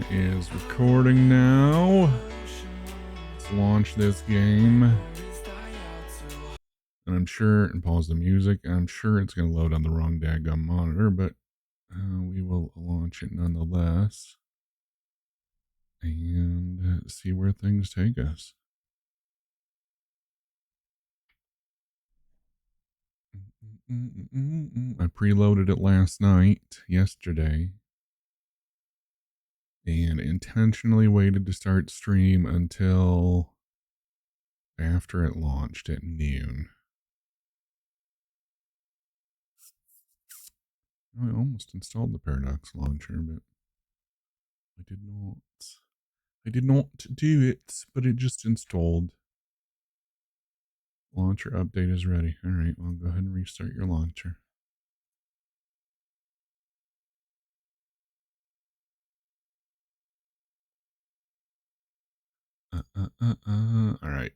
Camera is recording now. Let's launch this game. And I'm sure, and pause the music, I'm sure it's going to load on the wrong daggum monitor, but we will launch it nonetheless. And see where things take us. I preloaded it yesterday, and intentionally waited to start stream until after it launched at noon. I almost installed the Paradox launcher, but I did not. I did not do it, but it just installed. Launcher update is ready. All right, well, go ahead and restart your launcher. All right.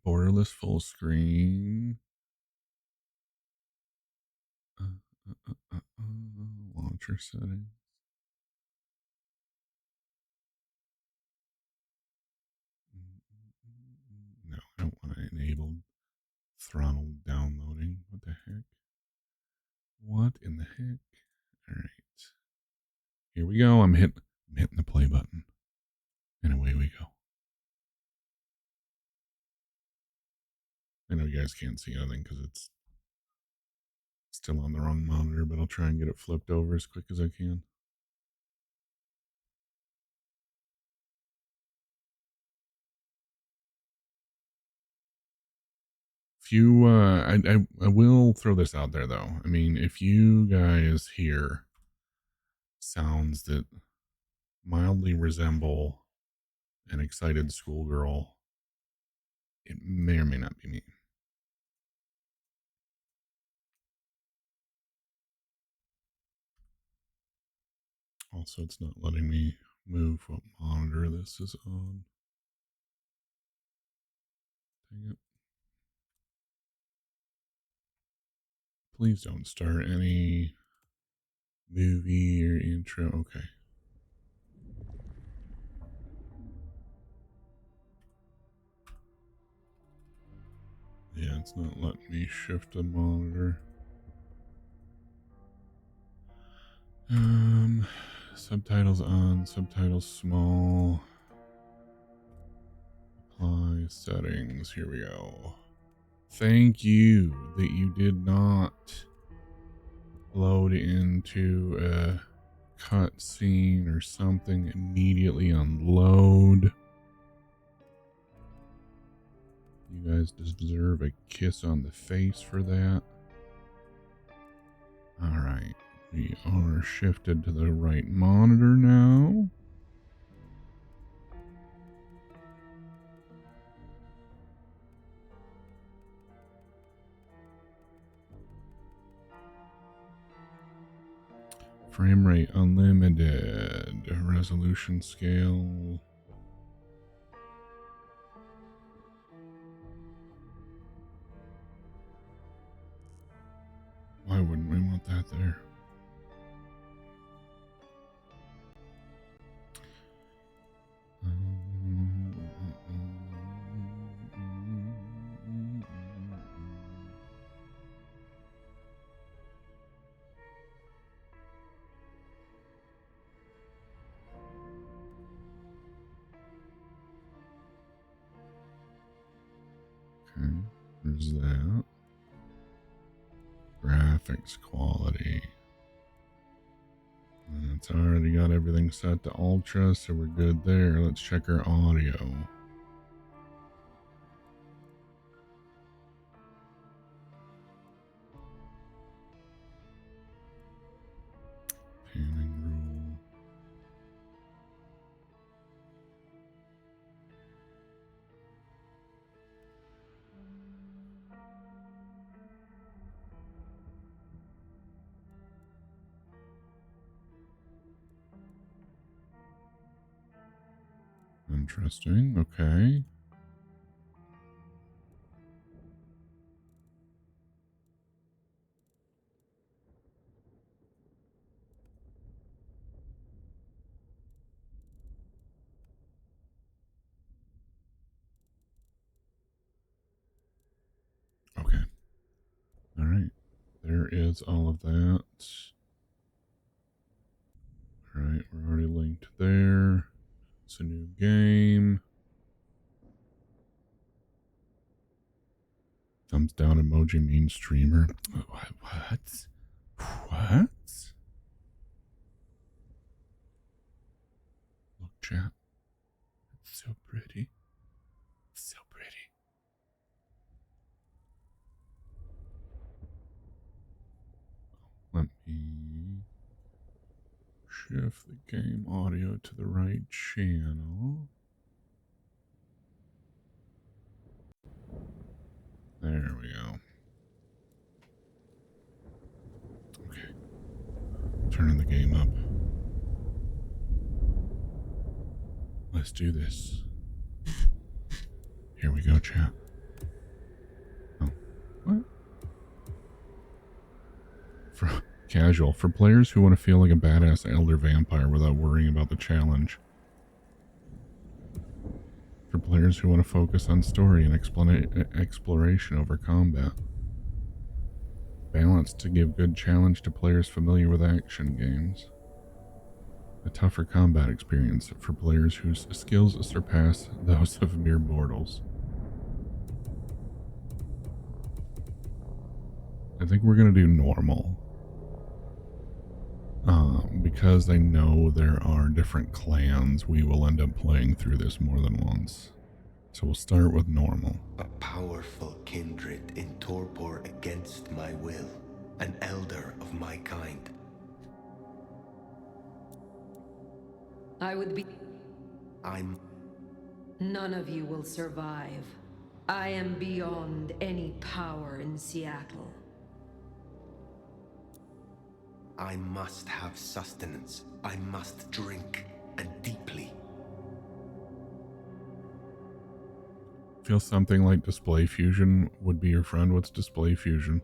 Borderless full screen. Launcher settings. No, I don't want to enable throttle downloading. What the heck? What in the heck? All right. Here we go. I'm hitting the play button. And away we go. I know you guys can't see anything because it's still on the wrong monitor, but I'll try and get it flipped over as quick as I can. If you, I will throw this out there though. I mean, if you guys hear sounds that mildly resemble an excited schoolgirl, it may or may not be me. Also, it's not letting me move what monitor this is on. Dang it. Please don't start any movie or intro. Okay. Yeah, it's not letting me shift the monitor. Subtitles on, subtitles small. Apply settings. Here we go. Thank you that you did not load into a cutscene or something immediately unload. You guys deserve a kiss on the face for that. All right, we are shifted to the right monitor now. Frame rate unlimited. Resolution scale. Why wouldn't we want that there? Okay, there's that. Graphics quality. It's already got everything set to ultra, so we're good there. Let's check our audio. Panning rule. Interesting. Okay. there is all of that. Alright, we're already linked there. It's a new game. Thumbs down emoji mean streamer. What? What? Look, chat. It's so pretty. It's so pretty. Let me shift the game audio to the right channel. There we go. Okay. Turning the game up. Let's do this. Here we go, chat. Oh, what? For casual. For players who want to feel like a badass elder vampire without worrying about the challenge. For players who want to focus on story and exploration over combat. Balance to give good challenge to players familiar with action games. A tougher combat experience for players whose skills surpass those of mere mortals. I think we're going to do normal. Because I know there are different clans, we will end up playing through this more than once. So we'll start with normal. A powerful kindred in torpor against my will, an elder of my kind. None of you will survive. I am beyond any power in Seattle. I must have sustenance. I must drink, and deeply. Feel something like display fusion would be your friend. What's display fusion?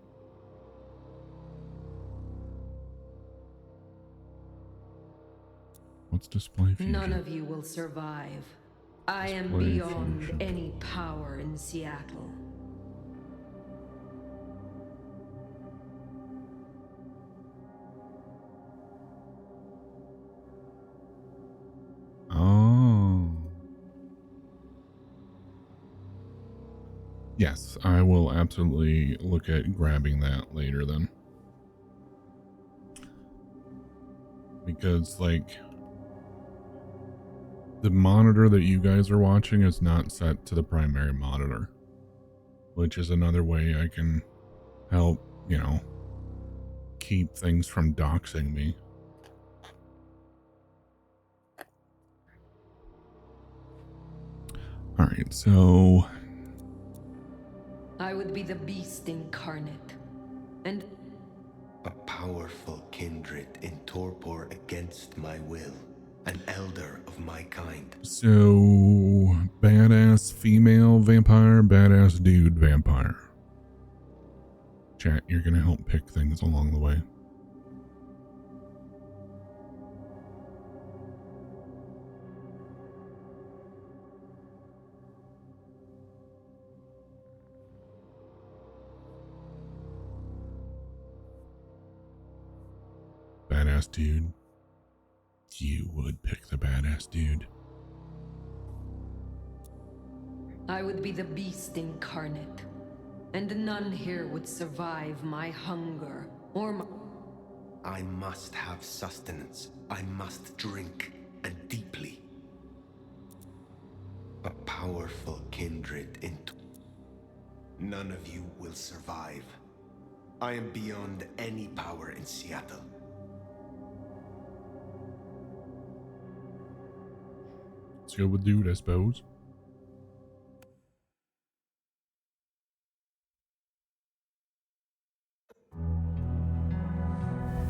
What's display fusion? None of you will survive. I am beyond any power in Seattle. Oh. Yes, I will absolutely look at grabbing that later then. Because, like, the monitor that you guys are watching is not set to the primary monitor. Which is another way I can help, you know, keep things from doxing me. Alright, so... I would be the beast incarnate. And... A powerful kindred in torpor against my will. An elder of my kind. So... badass female vampire, badass dude vampire. Chat, you're gonna help pick things along the way. Badass dude. You would pick the badass dude. I would be the beast incarnate. And none here would survive my hunger or my... I must have sustenance. I must drink, and deeply. A powerful kindred in... None of you will survive. I am beyond any power in Seattle. Let's go with dude, I suppose.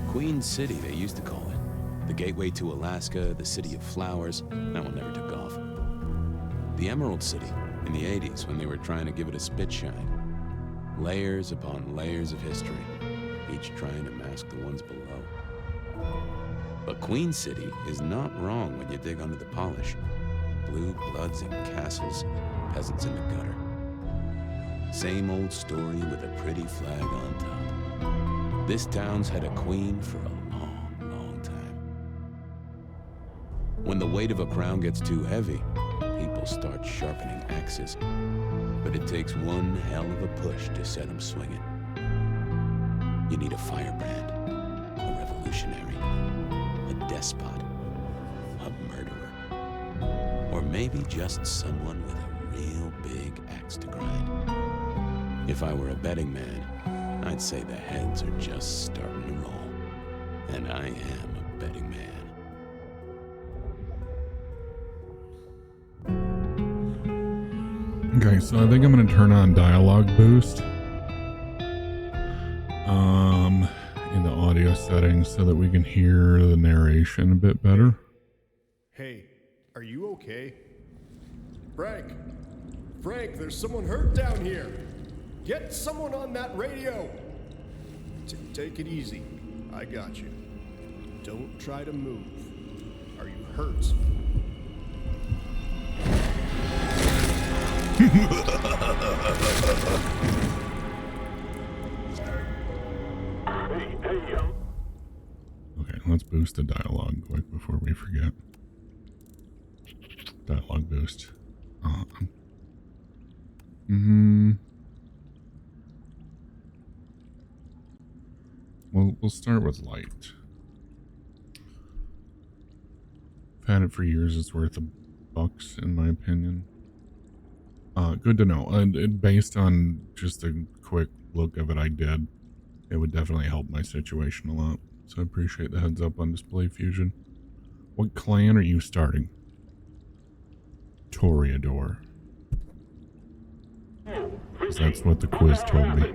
Queen City, they used to call it. The gateway to Alaska, the city of flowers. That one never took off. The Emerald City, in the 80s, when they were trying to give it a spit shine. Layers upon layers of history, each trying to mask the ones below. But Queen City is not wrong when you dig under the polish. Blue bloods and castles, peasants in the gutter. Same old story with a pretty flag on top. This town's had a queen for a long, long time. When the weight of a crown gets too heavy, people start sharpening axes. But it takes one hell of a push to set them swinging. You need a firebrand, a revolutionary, a despot, a murderer, or maybe just someone with a real big axe to grind. If I were a betting man, I'd say the heads are just starting to roll. And I am a betting man. Okay, so I think I'm going to turn on dialogue boost in the audio settings so that we can hear the narration a bit better. Hey, are you okay? Frank, there's someone hurt down here. Get someone on that radio. Take it easy. I got you. Don't try to move. Are you hurt? Okay, let's boost the dialogue quick before we forget. Dialogue boost. Well, we'll start with light. I've had it for years. It's worth $1, in my opinion. Good to know. And based on just a quick look of it I did, it would definitely help my situation a lot. So I appreciate the heads up on Display Fusion. What clan are you starting? Toreador. That's what the quiz told me.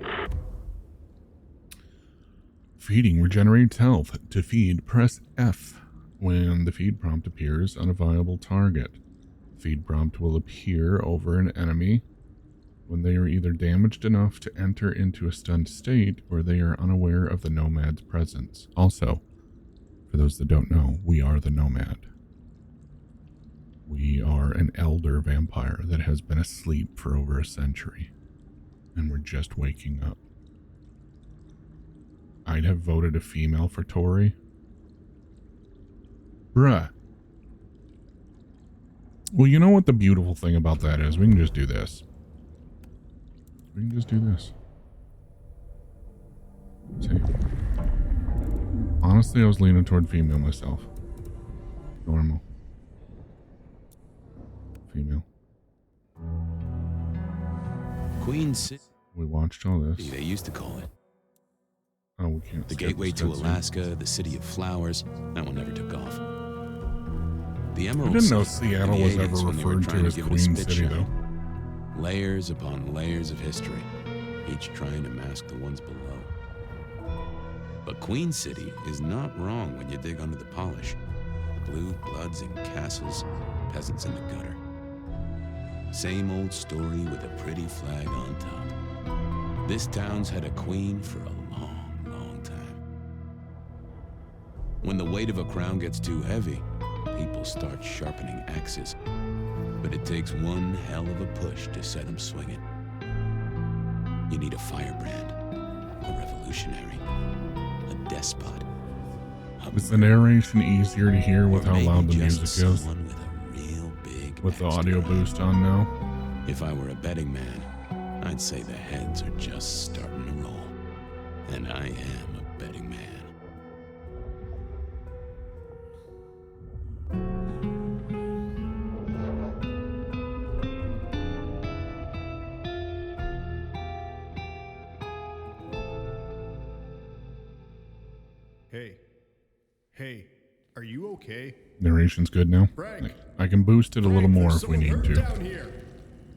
Feeding regenerates health. To feed, press F when the feed prompt appears on a viable target. Feed prompt will appear over an enemy when they are either damaged enough to enter into a stunned state or they are unaware of the nomad's presence. Also, for those that don't know, we are the nomad. We are an elder vampire that has been asleep for over a century, and we're just waking up. I'd have voted a female for Tori. Bruh. Well, you know what the beautiful thing about that is? We can just do this. We can just do this. Let's see. Honestly, I was leaning toward female myself. Normal. Female. Queen City. We watched all this. They used to call it. Oh, we can't. The gateway to Alaska, the city of flowers. That one never took off. The Emerald I didn't know City Seattle in the was 80s ever when they were referred to trying as give it a Queen spit City, shine. though. Layers upon layers of history, each trying to mask the ones below. But Queen City is not wrong when you dig under the polish. Blue bloods in castles, peasants in the gutter. Same old story with a pretty flag on top. This town's had a queen for a long, long time. When the weight of a crown gets too heavy, people start sharpening axes. But it takes one hell of a push to set them swinging. You need a firebrand, a revolutionary, a despot. Is the narration easier to hear with how loud the music is? With a real big with the audio boost on now? If I were a betting man, I'd say the heads are just starting to roll. And I am a betting man. Hey, are you okay? Narration's good now. Frank, I can boost it a little more if we need to. Down here.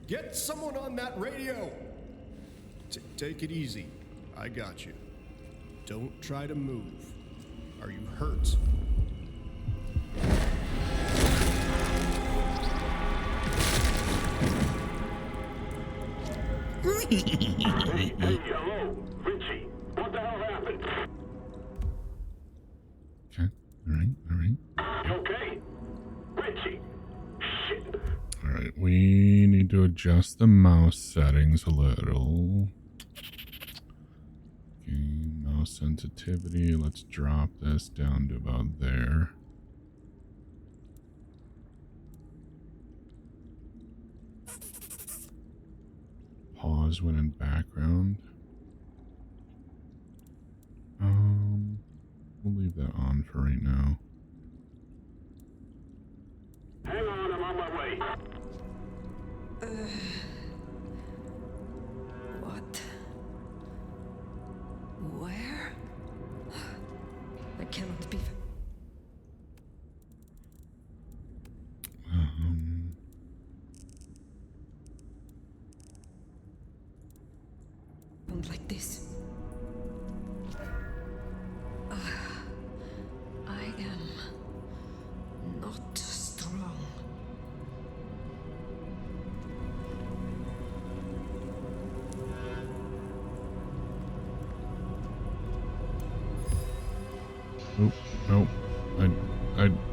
Get someone on that radio. Take it easy. I got you. Don't try to move. Are you hurt? Hey, hello, Richie. What the hell happened? Okay, alright. You okay? Richie. Shit. Alright, we need to adjust the mouse settings a little. Okay, mouse sensitivity. Let's drop this down to about there. Pause when in background. We'll leave that on for right now. Hang on, I'm on my way. What? Where? I cannot be. Don't like this. I am not strong. Nope, nope.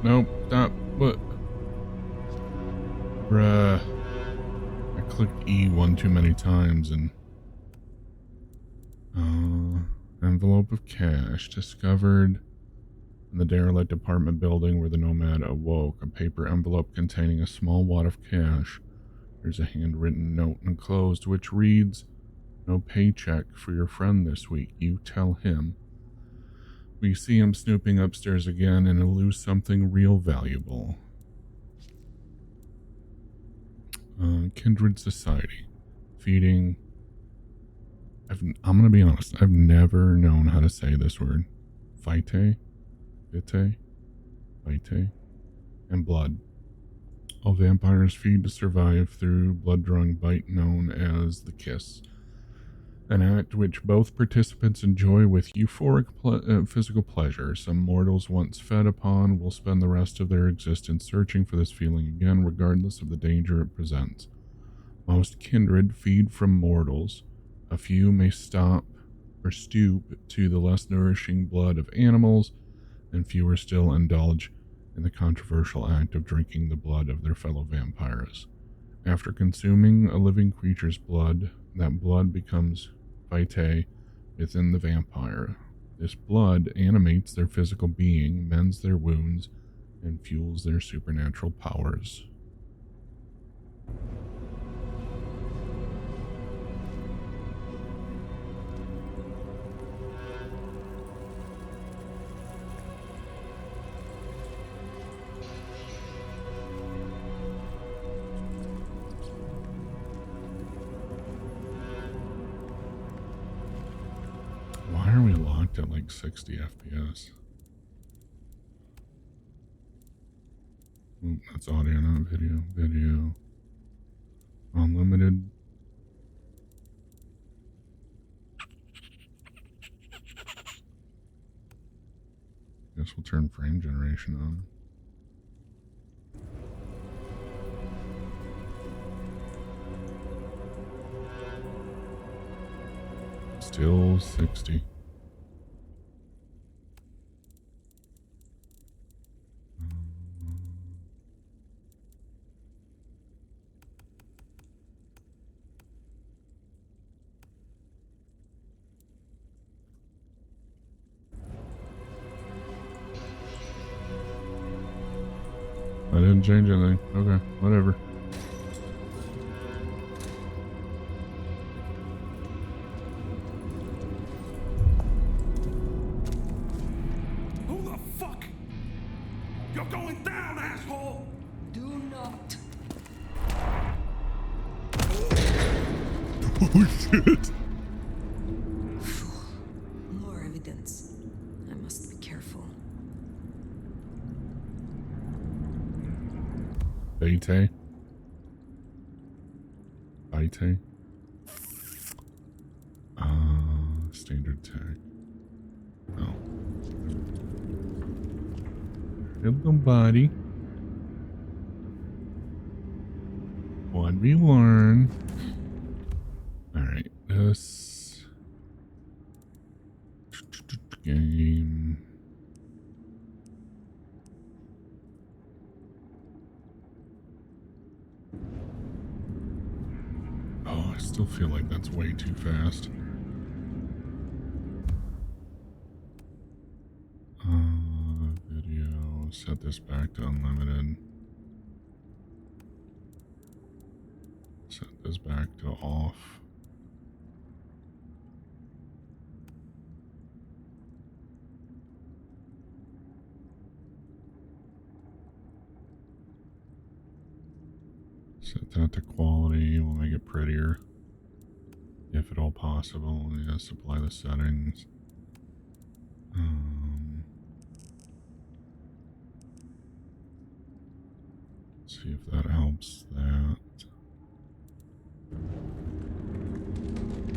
Nope, stop. What? Bruh. I clicked E one too many times and. Envelope of cash discovered in the derelict apartment building where the nomad awoke. A paper envelope containing a small wad of cash. There's a handwritten note enclosed which reads, "No paycheck for your friend this week. You tell him." We see him snooping upstairs again and he'll lose something real valuable. Kindred Society. Feeding. I'm going to be honest. I've never known how to say this word. Vitae. Vitae. And blood. All vampires feed to survive through blood-drawing bite known as the kiss. An act which both participants enjoy with euphoric physical pleasure. Some mortals once fed upon will spend the rest of their existence searching for this feeling again, regardless of the danger it presents. Most kindred feed from mortals. A few may stop or stoop to the less nourishing blood of animals, and fewer still indulge in the controversial act of drinking the blood of their fellow vampires. After consuming a living creature's blood, that blood becomes vitae within the vampire. This blood animates their physical being, mends their wounds, and fuels their supernatural powers. Why are we locked at like 60 FPS? Oop, that's audio, not video. Video. Unlimited. Guess we'll turn frame generation on. Still 60. I didn't change anything. Okay, whatever. Who the fuck? You're going down, asshole! Do not. Oh shit! More evidence. I must be careful. Vitae. Vitae. Standard tag. Oh. Hello, buddy. What'd we learn? Alright, this game. Oh, I still feel like that's way too fast. set this back to unlimited. Set this back to off. Set that to quality. We'll make it prettier, if at all possible. Yeah, supply the settings. See if that helps that.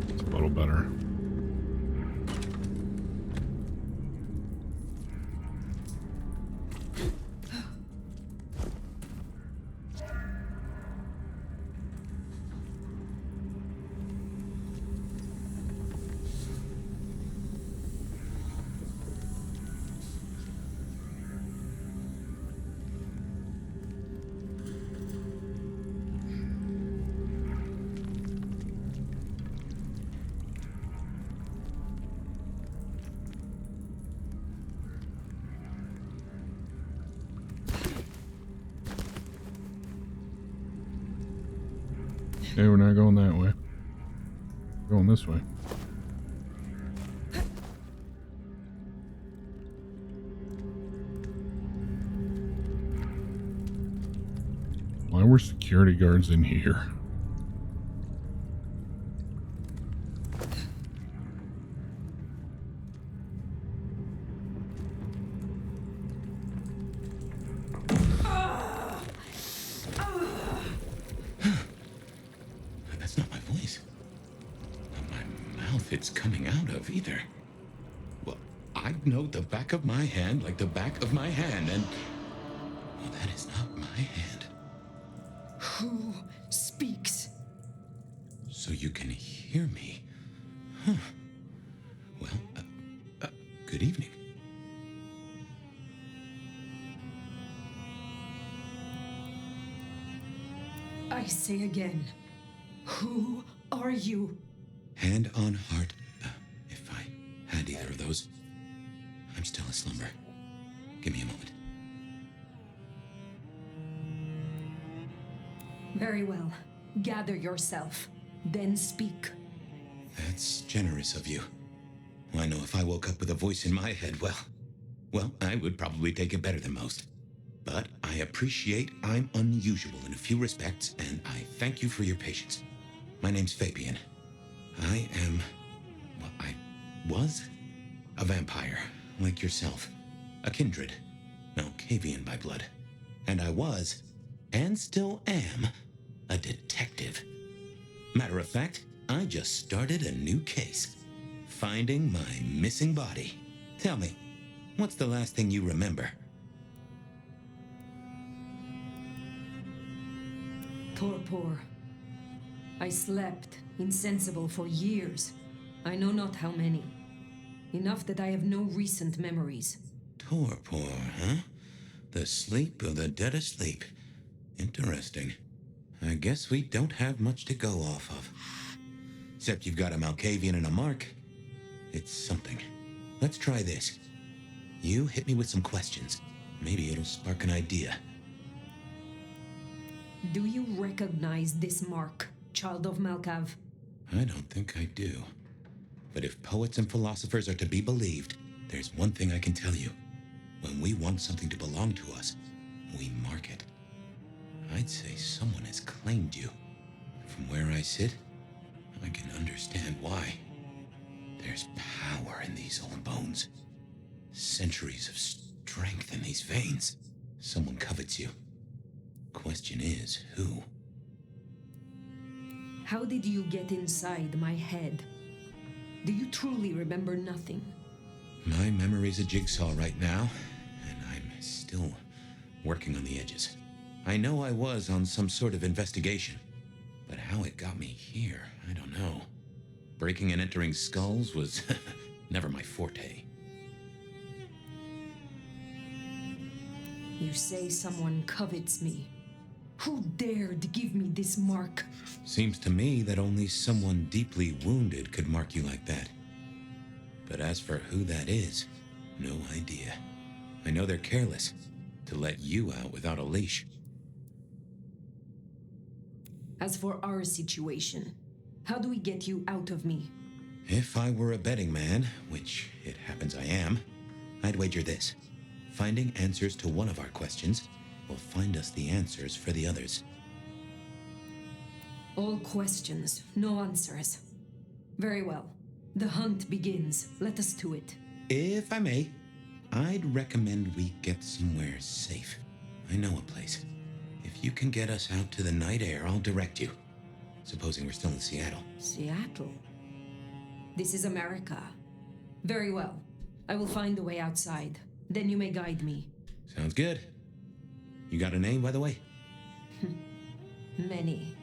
It's a little better. Okay, we're not going that way. We're going this way. Why were security guards in here? That's not my voice. Not my mouth it's coming out of either. Well, I know the back of my hand like the back of my hand, and well, that is not my hand. Who speaks? So you can hear me. Huh. Well, good evening. I say again, who are you? Hand on heart, if I had either of those. I'm still asleep. Give me a moment. Very well. Gather yourself, then speak. That's generous of you. I know if I woke up with a voice in my head, well, I would probably take it better than most. But I appreciate I'm unusual in a few respects, and I thank you for your patience. My name's Fabian. I was a vampire, like yourself. A kindred. Malkavian by blood. And I was, and still am, a detective. Matter of fact, I just started a new case. Finding my missing body. Tell me, what's the last thing you remember? Torpor. I slept, insensible for years. I know not how many. Enough that I have no recent memories. Torpor, huh? The sleep of the dead asleep. Interesting. I guess we don't have much to go off of. Except you've got a Malkavian and a mark. It's something. Let's try this. You hit me with some questions. Maybe it'll spark an idea. Do you recognize this mark, child of Malkav? I don't think I do. But if poets and philosophers are to be believed, there's one thing I can tell you. When we want something to belong to us, we mark it. I'd say someone has claimed you. From where I sit, I can understand why. There's power in these old bones. Centuries of strength in these veins. Someone covets you. Question is, who? How did you get inside my head? Do you truly remember nothing? My memory's a jigsaw right now, and I'm still working on the edges. I know I was on some sort of investigation, but how it got me here, I don't know. Breaking and entering skulls was never my forte. You say someone covets me. Who dared give me this mark? Seems to me that only someone deeply wounded could mark you like that. But as for who that is, no idea. I know they're careless, to let you out without a leash. As for our situation, how do we get you out of me? If I were a betting man, which it happens I am, I'd wager this. Finding answers to one of our questions will find us the answers for the others. All questions, no answers. Very well. The hunt begins. Let us to it. If I may, I'd recommend we get somewhere safe. I know a place. If you can get us out to the night air, I'll direct you. Supposing we're still in Seattle. Seattle? This is America. Very well. I will find a way outside. Then you may guide me. Sounds good. You got a name, by the way? Many.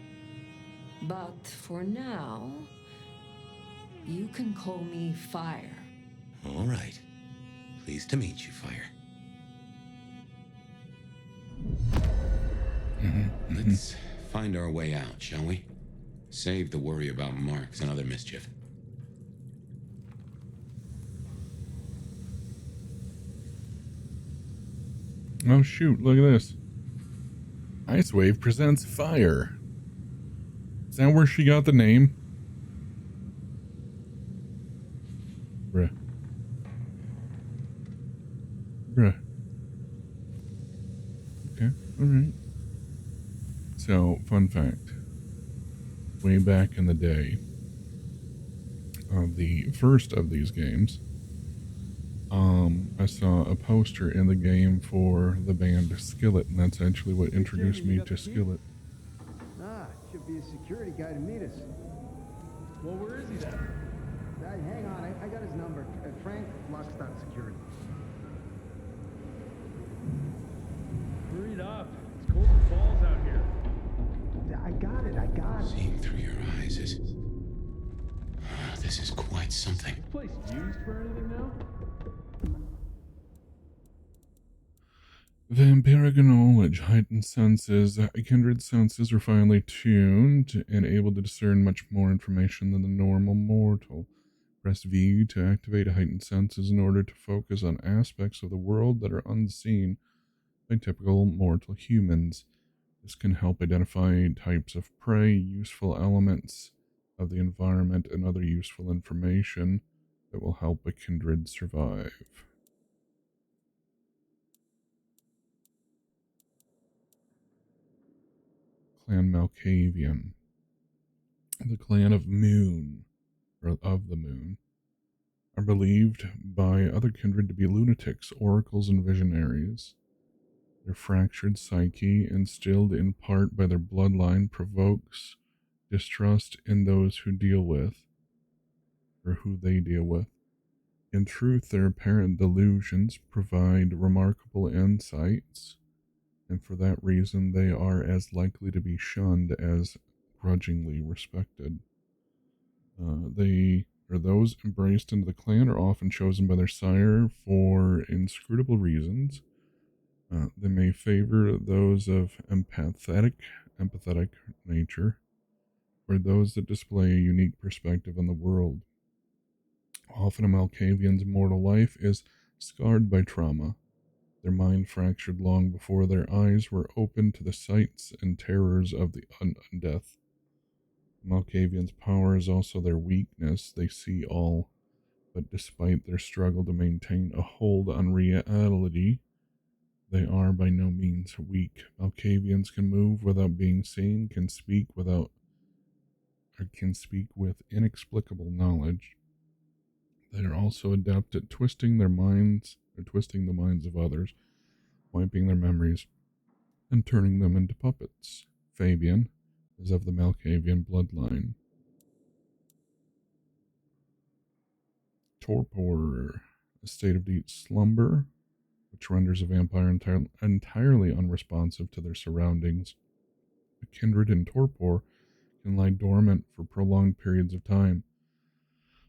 But for now, you can call me Fire. All right. Pleased to meet you, Fire. Let's find our way out, shall we? Save the worry about marks and other mischief. Oh shoot, look at this. Ice Wave presents Fire. Is that where she got the name? Bruh. Okay, alright. So, fun fact. Way back in the day of the first of these games, I saw a poster in the game for the band Skillet, and that's actually what introduced me to Skillet. Should be a security guy to meet us. Well, where is he then? Hang on, I got his number. Frank Luckstock Security. Hurry it up. It's cold as balls out here. I got it. Seeing through your eyes is... This is quite something. This place used for anything now? Vampiric knowledge, heightened senses. Kindred senses are finely tuned and able to discern much more information than the normal mortal. Press V to activate heightened senses in order to focus on aspects of the world that are unseen by typical mortal humans. This can help identify types of prey, useful elements of the environment, and other useful information that will help a kindred survive. Clan Malkavian. The clan of Moon, or of the Moon, are believed by other kindred to be lunatics, oracles, and visionaries. Their fractured psyche, instilled in part by their bloodline, provokes distrust in those who deal with, or who they deal with. In truth, their apparent delusions provide remarkable insights, and for that reason they are as likely to be shunned as grudgingly respected. Those embraced into the clan are often chosen by their sire for inscrutable reasons. They may favor those of empathetic nature, or those that display a unique perspective on the world. Often a Malkavian's mortal life is scarred by trauma, their mind fractured long before their eyes were opened to the sights and terrors of the undeath. Malkavian's power is also their weakness. They see all, but despite their struggle to maintain a hold on reality, they are by no means weak. Malkavians can move without being seen, can speak with inexplicable knowledge. They are also adept at twisting the minds of others, wiping their memories, and turning them into puppets. Fabian is of the Malkavian bloodline. Torpor, a state of deep slumber, which renders a vampire entirely unresponsive to their surroundings. A kindred in torpor can lie dormant for prolonged periods of time.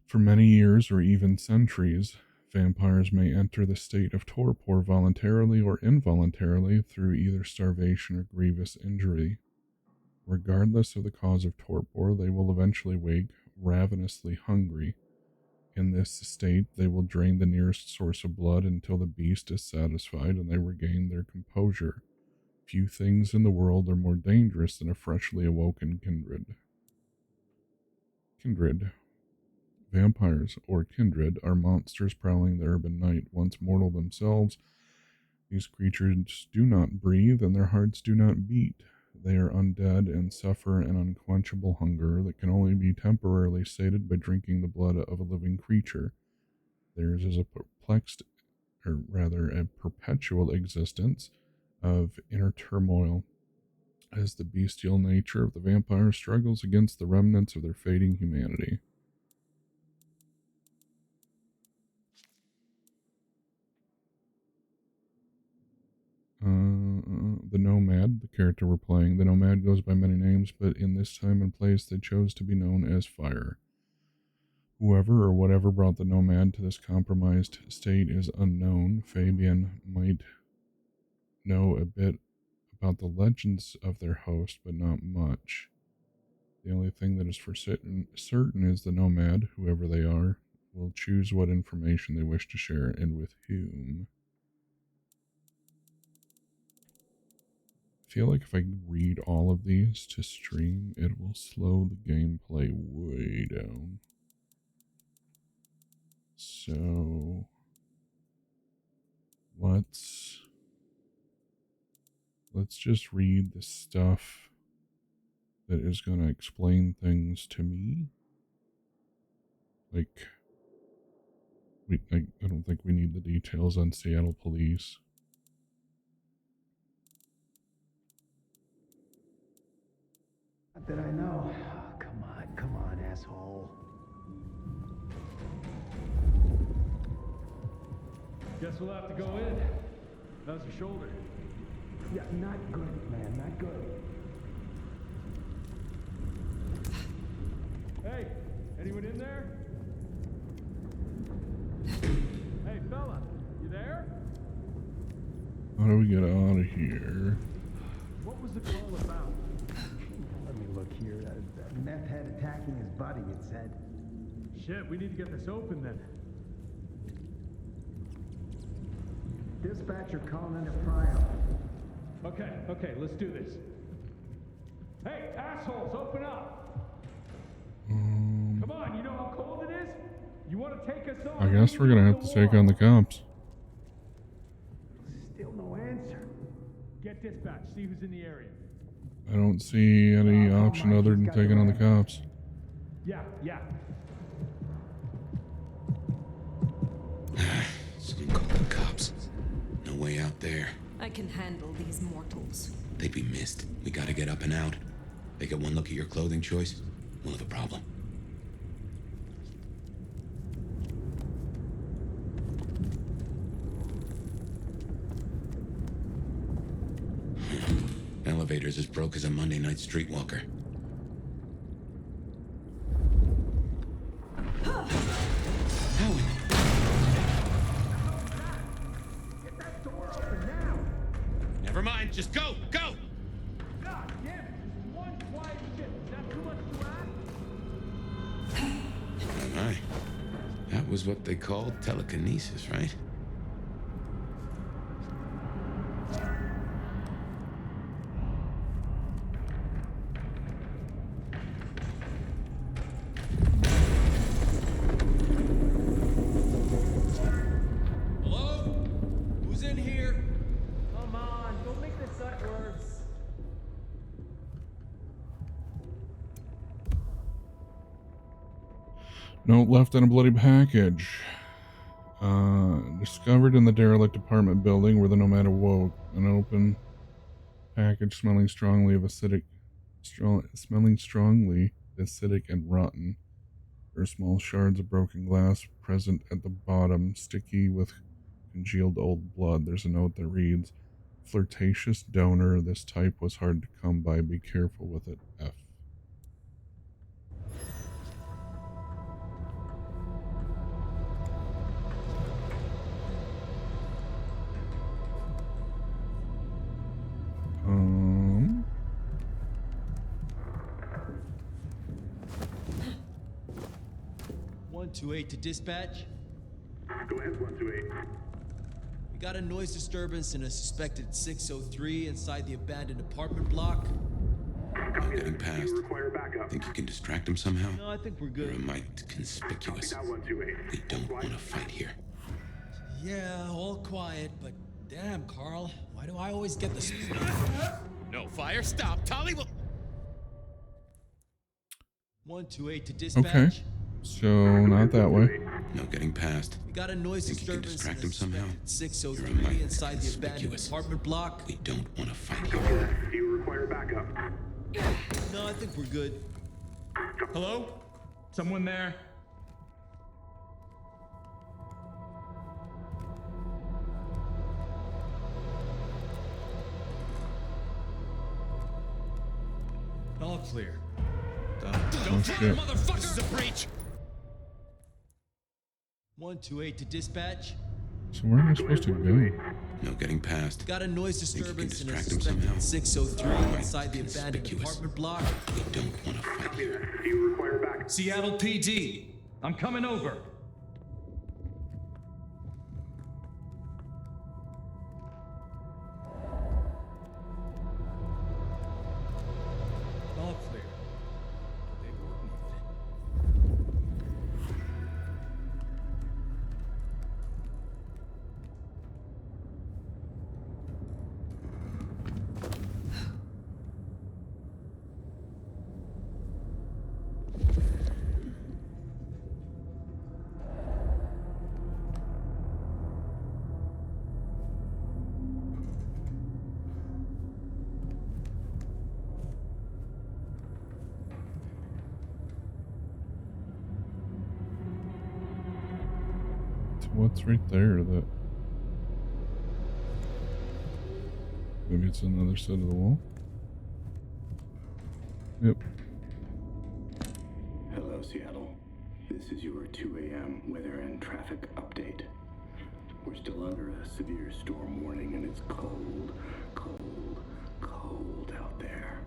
For many years or even centuries, vampires may enter the state of torpor voluntarily or involuntarily through either starvation or grievous injury. Regardless of the cause of torpor, they will eventually wake ravenously hungry In this state, they will drain the nearest source of blood until the beast is satisfied and they regain their composure. Few things in the world are more dangerous than a freshly awoken kindred. Kindred. Vampires, or kindred, are monsters prowling the urban night. Once mortal themselves, these creatures do not breathe and their hearts do not beat. They are undead and suffer an unquenchable hunger that can only be temporarily sated by drinking the blood of a living creature. Theirs is a perpetual existence of inner turmoil as the bestial nature of the vampire struggles against the remnants of their fading humanity. The Nomad, the character we're playing. The Nomad goes by many names, but in this time and place they chose to be known as Fire. Whoever or whatever brought the Nomad to this compromised state is unknown. Fabian might know a bit about the legends of their host, but not much. The only thing that is for certain is the Nomad, whoever they are, will choose what information they wish to share and with whom. I feel like if I read all of these to stream, it will slow the gameplay way down. So let's just read the stuff that is going to explain things to me. Like, I don't think we need the details on Seattle police. Not that I know. Oh, come on, asshole. Guess we'll have to go in. How's your shoulder? Yeah, not good, man, not good. Hey, anyone in there? Hey, fella, you there? How do we get out of here? What was the call about? Let me look here. Meth head attacking his buddy, it said. Shit, we need to get this open then. Dispatcher calling into Pryor. Okay, let's do this. Hey, assholes, open up! Come on, you know how cold it is? You want to take us on? I guess we're gonna have to take on the cops. Still no answer. Get dispatch, see who's in the area. I don't see any option other than taking on the cops. Yeah. Someone called the cops. No way out there. I can handle these mortals. They'd be missed. We gotta get up and out. They get one look at your clothing choice, we'll have a problem. Elevator's as broke as a Monday night streetwalker. How in Get that door open now! Never mind, just go! Go! God damn it, just one quiet ship. Is that too much to ask? Aye. That was what they called telekinesis, right? Hello? Who's in here? Come on, don't make this suck worse. Note left in a bloody package. Discovered in the derelict apartment building where the Nomad awoke. An open package smelling strongly acidic and rotten. There are small shards of broken glass present at the bottom, sticky with congealed old blood. There's a note that reads, "Flirtatious donor. This type was hard to come by. Be careful with it. F." 128 to dispatch. Go ahead, 128. We got a noise disturbance in a suspected 603 inside the abandoned apartment block. I'm getting past. Require backup. Think you can distract him somehow? No, I think we're You're a good. mite conspicuous. That 128. We don't want to fight here. Yeah, all quiet, but damn, Carl, why do I always get this? No fire, stop. Tolly will. 128 to dispatch. Okay. So, not that way. No getting past. We got a noise Think you can disturbance distract in him a somehow? suspected You're a 603 mite inside the abandoned conspicuous. apartment block. We don't want to fight here. Do you require backup? No, I think we're good. Hello? Someone there? All clear. Oh shit. Motherfucker! This is a breach! 128 to dispatch. So where am I supposed to go? No getting past. Got a noise Think you can disturbance in a distract him somehow? suspected 603 Right. inside the abandoned Conspicuous. apartment block. We don't want to fight here. Do you require backup? Seattle PD. I'm coming over. All clear. So what's right there that... Maybe it's another side of the wall? Yep. Hello, Seattle. This is your 2 a.m. weather and traffic update. We're still under a severe storm warning, and it's cold, cold, cold out there.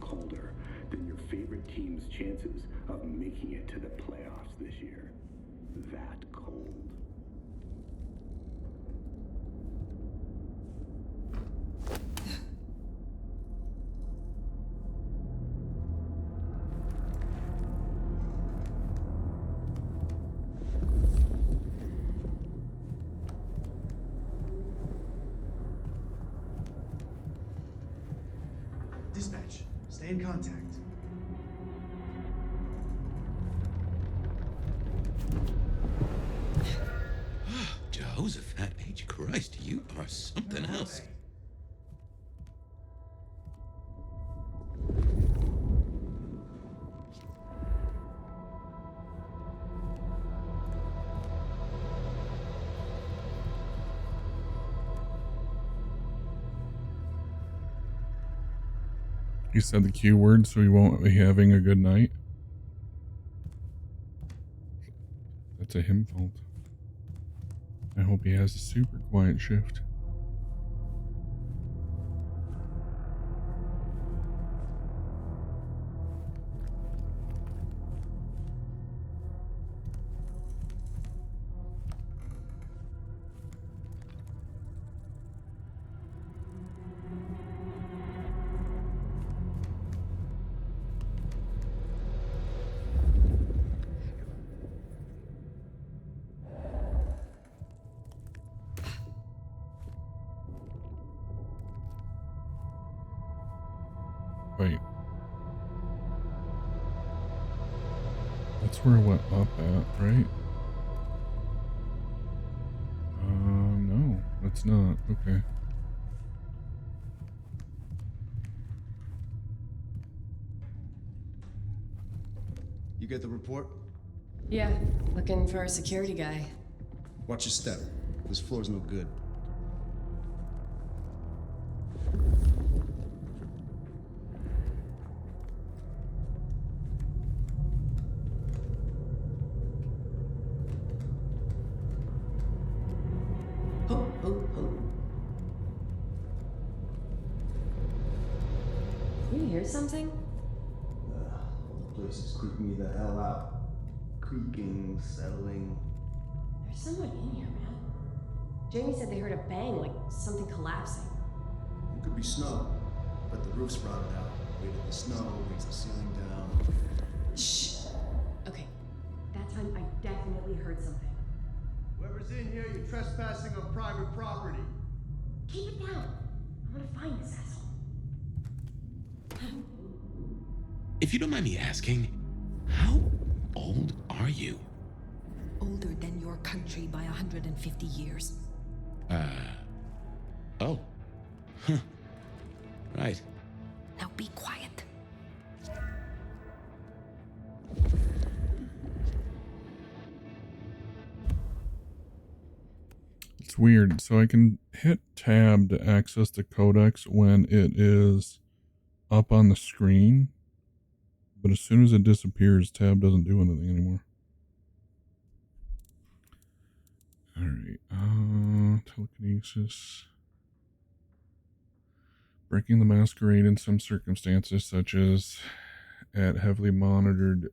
Colder than your favorite team's chances of making it to the playoffs this year. That cold. Dispatch, stay in contact. Jehoshaphat H. Christ, you are something else. He said the Q word, so he won't be having a good night. That's a him fault. I hope he has a super quiet shift. Wait. That's where I went up at, right? No, that's not. Okay. You get the report? Yeah, looking for a security guy. Watch your step. This floor's no good. Ho, ho, ho. You hear something? The place is creeping me the hell out. creaking, settling. There's someone in here, man. Jamie said they heard a bang, like something collapsing. It could be snow, but the roof's rotted out. Weight of the snow brings the ceiling down. Shh. Okay, that time I definitely heard something. Whoever's in here, you're trespassing on private property. Keep it down. I want to find this asshole. If you don't mind me asking, how old are you? Older than your country by 150 years. Oh. Huh. Right. Now be quiet. It's weird. So I can hit tab to access the codex when it is up on the screen. But as soon as it disappears, tab doesn't do anything anymore. Alright, telekinesis. Breaking the Masquerade in some circumstances, such as at a heavily monitored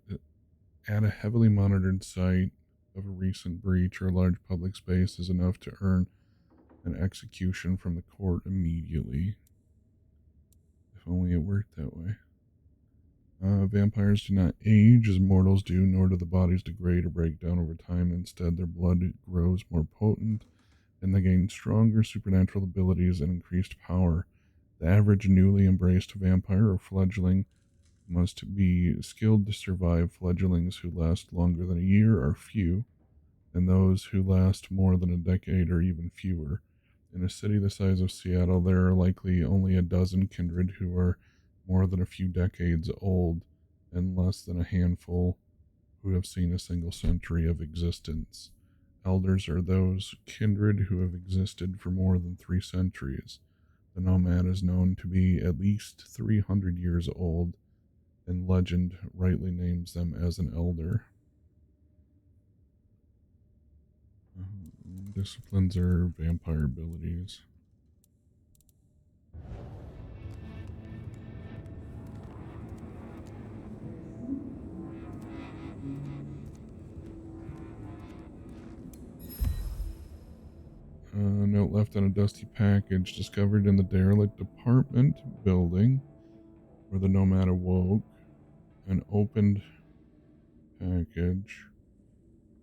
site of a recent breach or a large public space, is enough to earn an execution from the court immediately. If only it worked that way. Vampires do not age as mortals do, nor do the bodies degrade or break down over time. Instead, their blood grows more potent, and they gain stronger supernatural abilities and increased power. The average newly embraced vampire or fledgling must be skilled to survive. Fledglings who last longer than a year are few, and those who last more than a decade are even fewer. In a city the size of Seattle, there are likely only a dozen kindred who are more than a few decades old, and less than a handful who have seen a single century of existence. Elders are those kindred who have existed for more than 3 centuries. The nomad is known to be at least 300 years old, and legend rightly names them as an elder. Disciplines are vampire abilities. Note left on a dusty package discovered in the derelict apartment building where the nomad awoke. An opened package.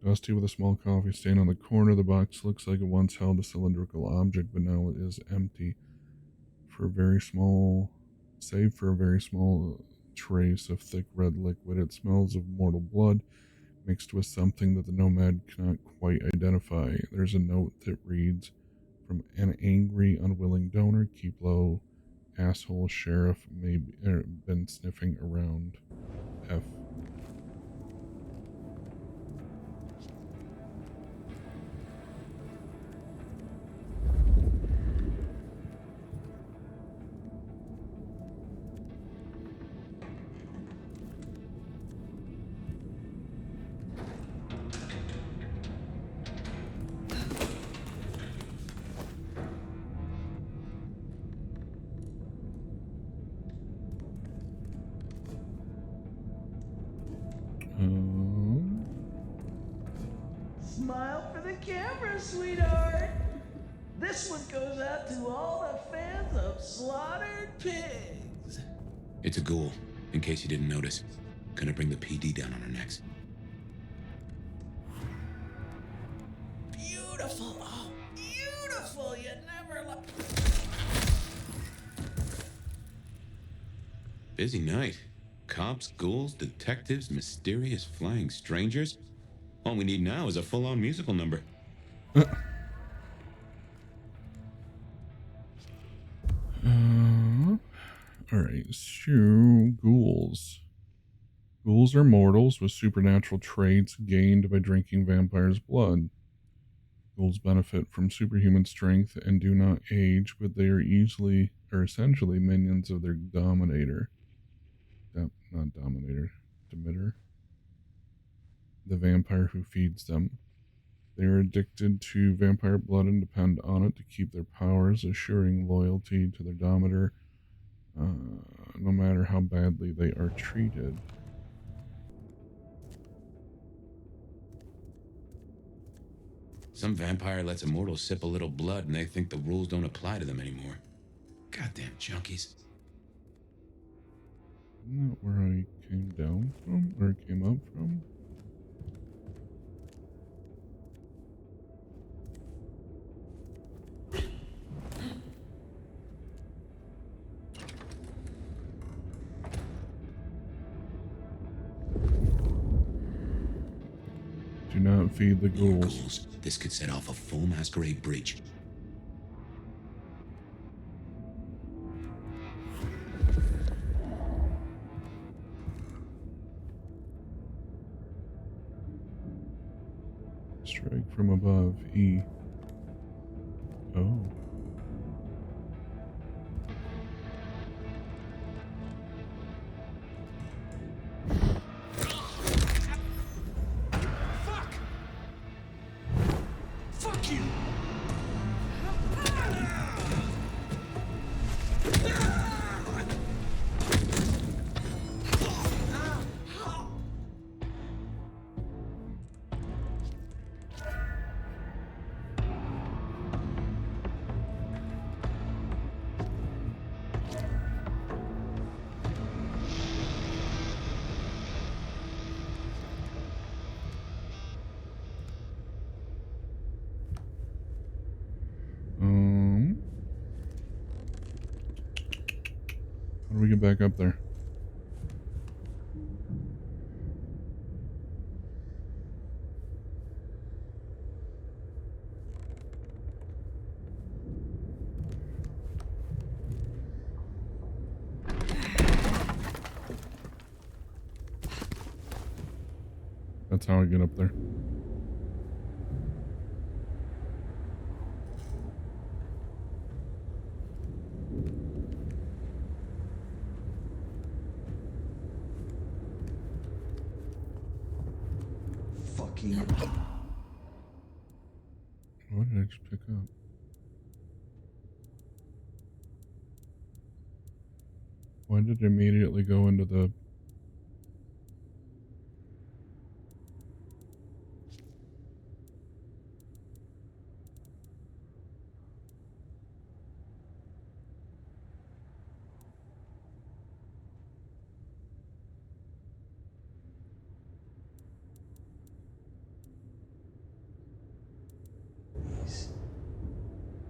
Dusty with a small coffee stain on the corner. The box looks like it once held a cylindrical object, but now it is empty. Save for a very small trace of thick red liquid. It smells of mortal blood mixed with something that the nomad cannot quite identify. There's a note that reads, "From an angry, unwilling donor, keep low. Asshole sheriff may be, been sniffing around. F." Smile for the camera, sweetheart. This one goes out to all the fans of slaughtered pigs. It's a ghoul, in case you didn't notice. Gonna bring the PD down on our necks. Beautiful. Oh, beautiful. You never Busy night. Cops, ghouls, detectives, mysterious flying strangers. All we need now is a full-on musical number. Alright, so ghouls. Ghouls are mortals with supernatural traits gained by drinking vampires' blood. Ghouls benefit from superhuman strength and do not age, but they are essentially minions of their dominator. Not dominator, Demeter. The vampire who feeds them. They are addicted to vampire blood and depend on it to keep their powers, assuring loyalty to their dominator, no matter how badly they are treated. Some vampire lets a mortal sip a little blood and they think the rules don't apply to them anymore. Goddamn junkies. Isn't that where I came down from? Or came up from? Do not feed the ghouls. This could set off a full Masquerade breach. Strike from above. E. Oh. Fuck you! How do we get back up there? That's how I get up there. Fucking. What did I just pick up? Why did it immediately go into the...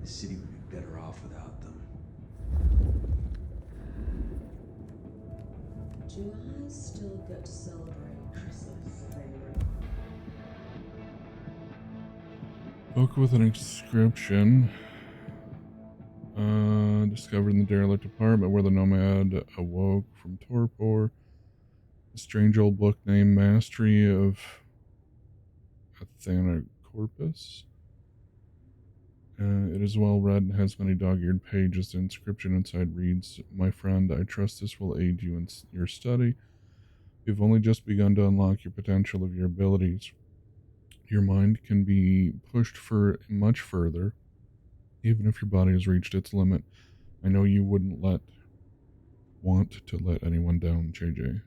The city would be better off without them. Do I still get to celebrate Christmas? Book with an inscription. Discovered in the derelict apartment where the nomad awoke from torpor. A strange old book named Mastery of Athanacorpus. It is well read and has many dog-eared pages. The inscription inside reads, "My friend, I trust this will aid you in your study. You've only just begun to unlock your potential of your abilities. Your mind can be pushed for much further, even if your body has reached its limit. I know you wouldn't want to let anyone down, JJ."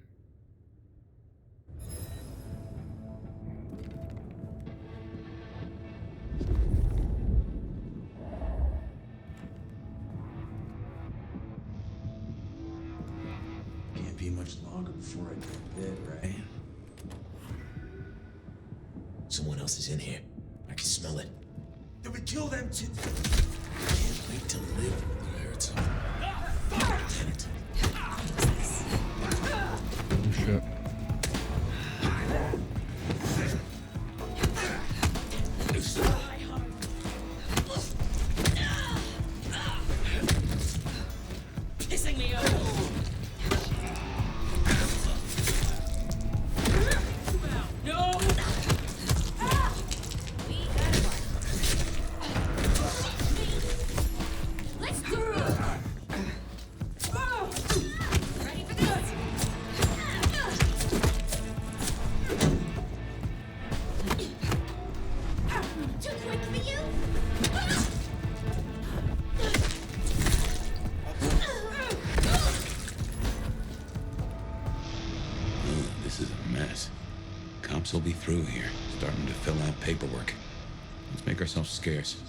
Can't be much longer before I go to bed, right? Someone else is in here. I can smell it. Then we kill them too. Can't wait to live. It hurts. Damn it. Oh shit. Pissing me off. No! Let's do it! Ready for this? Too quick for you? This is a mess. Cops will be through here, starting to fill out paperwork. Let's make ourselves scarce.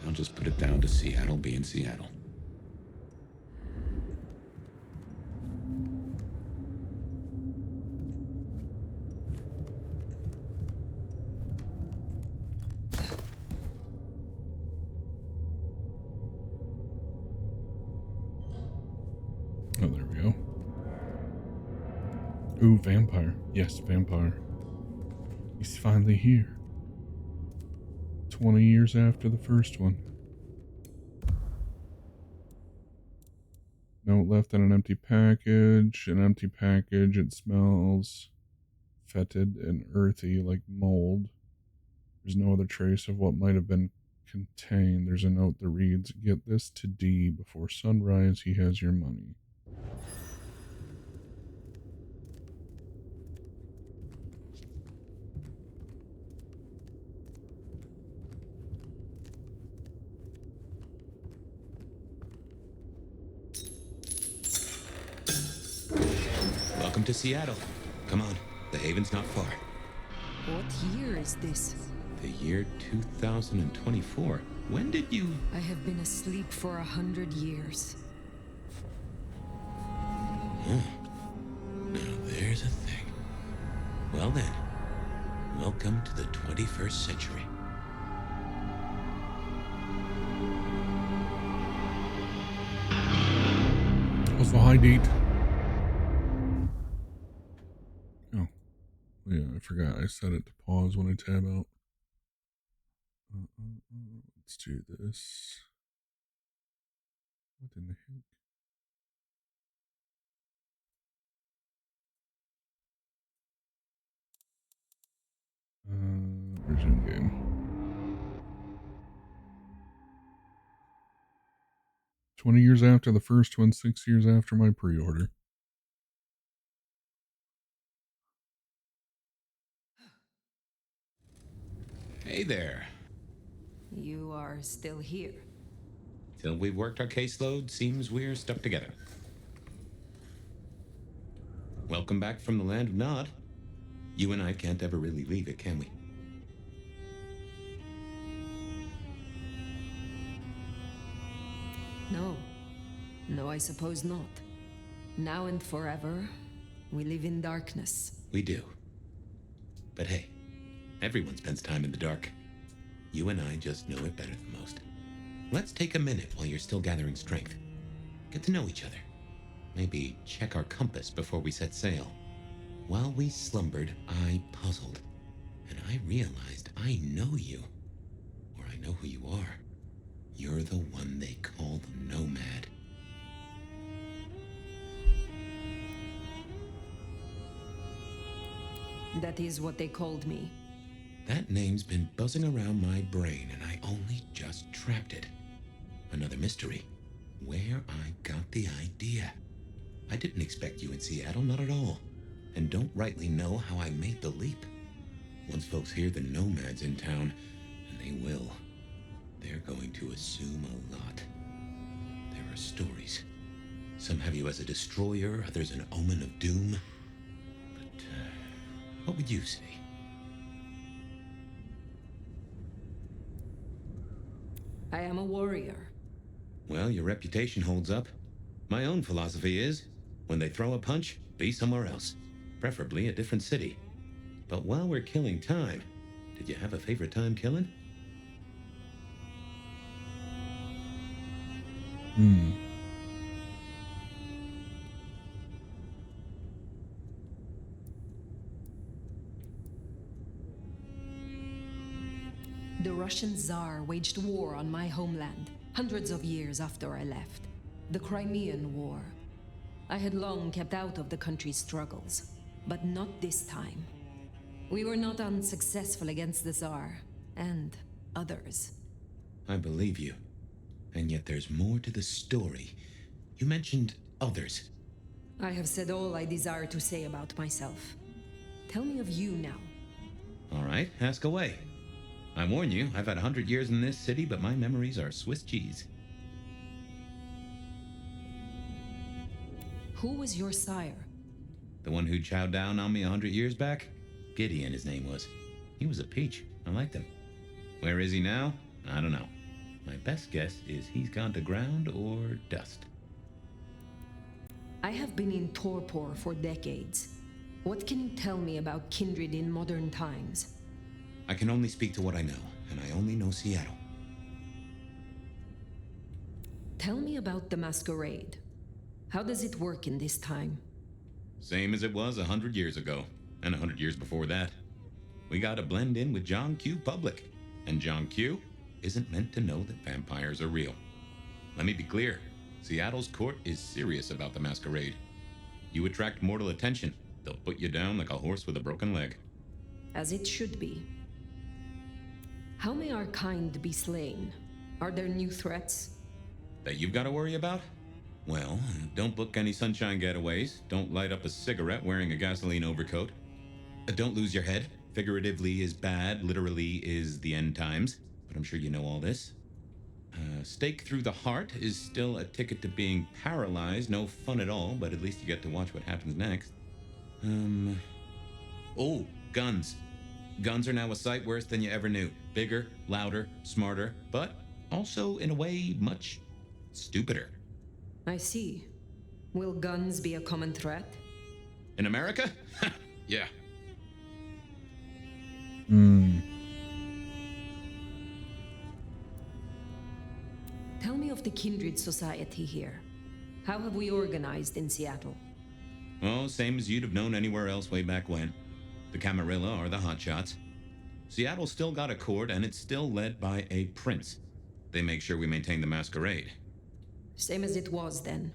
I'll just put it down to Seattle being Seattle. Oh, there we go. Ooh, vampire. Yes, vampire. He's finally here. 20 years after the first one. Note left in an empty package. An empty package. It smells fetid and earthy like mold. There's no other trace of what might have been contained. There's a note that reads, "Get this to D before sunrise. He has your money." Welcome to Seattle. Come on, the haven's not far. What year is this? The year 2024. When did you... I have been asleep for 100 years. Huh. Now there's a thing. Well then, welcome to the 21st century. What's the high date? Oh, yeah, I forgot. I set it to pause when I tab out. Let's do this. What in the heck? Resume game. "20 years after the first one, 6 years after my pre-order." Hey there. You are still here. Till we've worked our caseload, seems we're stuck together. Welcome back from the land of Nod. You and I can't ever really leave it, can we? No. No, I suppose not. Now and forever, we live in darkness. We do. But hey, everyone spends time in the dark. You and I just know it better than most. Let's take a minute while you're still gathering strength. Get to know each other. Maybe check our compass before we set sail. While we slumbered, I puzzled. And I realized I know you. Or I know who you are. You're the one they call the Nomad. That is what they called me. That name's been buzzing around my brain, and I only just trapped it. Another mystery. Where I got the idea. I didn't expect you in Seattle, not at all. And don't rightly know how I made the leap. Once folks hear the Nomad's in town, and they will, they're going to assume a lot. There are stories. Some have you as a destroyer, others an omen of doom. But, what would you say? I am a warrior. Well, your reputation holds up. My own philosophy is, when they throw a punch, be somewhere else. Preferably a different city. But while we're killing time, did you have a favorite time killing? The Russian Tsar waged war on my homeland, hundreds of years after I left. The Crimean War. I had long kept out of the country's struggles, but not this time. We were not unsuccessful against the Tsar, and others. I believe you. And yet there's more to the story. You mentioned others. I have said all I desire to say about myself. Tell me of you now. All right, ask away. I warn you, I've had 100 years in this city, but my memories are Swiss cheese. Who was your sire? The one who chowed down on me 100 years back? Gideon, his name was. He was a peach. I liked him. Where is he now? I don't know. My best guess is he's gone to ground or dust. I have been in torpor for decades. What can you tell me about kindred in modern times? I can only speak to what I know, and I only know Seattle. Tell me about the Masquerade. How does it work in this time? Same as it was 100 years ago, and 100 years before that. We gotta blend in with John Q. Public, and John Q. isn't meant to know that vampires are real. Let me be clear, Seattle's court is serious about the Masquerade. You attract mortal attention, they'll put you down like a horse with a broken leg. As it should be. How may our kind be slain? Are there new threats? That you've got to worry about? Well, don't book any sunshine getaways. Don't light up a cigarette wearing a gasoline overcoat. Don't lose your head. Figuratively is bad, literally is the end times. But I'm sure you know all this. Stake through the heart is still a ticket to being paralyzed. No fun at all, but at least you get to watch what happens next. Oh, guns. Guns are now a sight worse than you ever knew. Bigger, louder, smarter, but also, in a way, much stupider. I see. Will guns be a common threat? In America? Yeah. Tell me of the kindred society here. How have we organized in Seattle? Oh, same as you'd have known anywhere else way back when. The Camarilla are the hotshots. Seattle's still got a court, and it's still led by a prince. They make sure we maintain the Masquerade. Same as it was then.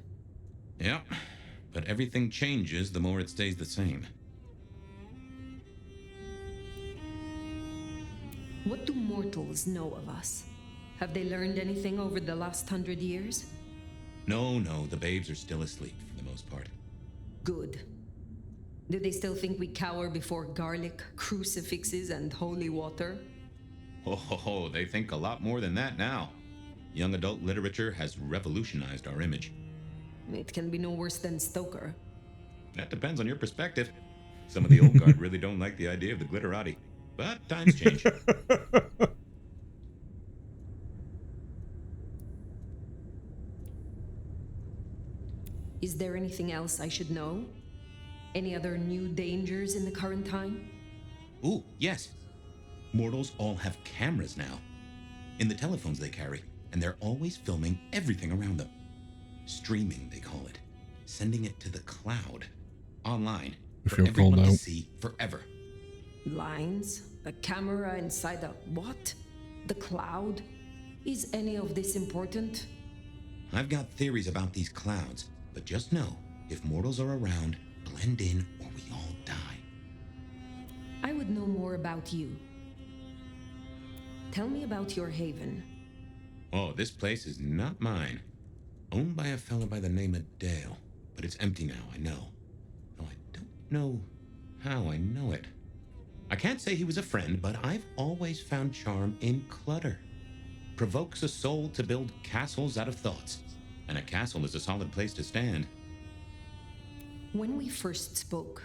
Yeah, but everything changes the more it stays the same. What do mortals know of us? Have they learned anything over the last 100 years? No, the babes are still asleep for the most part. Good. Do they still think we cower before garlic, crucifixes, and holy water? Oh, they think a lot more than that now. Young adult literature has revolutionized our image. It can be no worse than Stoker. That depends on your perspective. Some of the old guard really don't like the idea of the glitterati. But times change. Is there anything else I should know? Any other new dangers in the current time? Ooh, yes. Mortals all have cameras now. In the telephones they carry, and they're always filming everything around them. Streaming, they call it. Sending it to the cloud. Online. For everyone to see forever. Lines? A camera inside a what? The cloud? Is any of this important? I've got theories about these clouds, but just know, if mortals are around, blend in or we all die. I would know more about you. Tell me about your haven. Oh, this place is not mine. Owned by a fellow by the name of Dale, but it's empty now, I know. Though I don't know how I know it. I can't say he was a friend, but I've always found charm in clutter. Provokes a soul to build castles out of thoughts, and a castle is a solid place to stand. When we first spoke,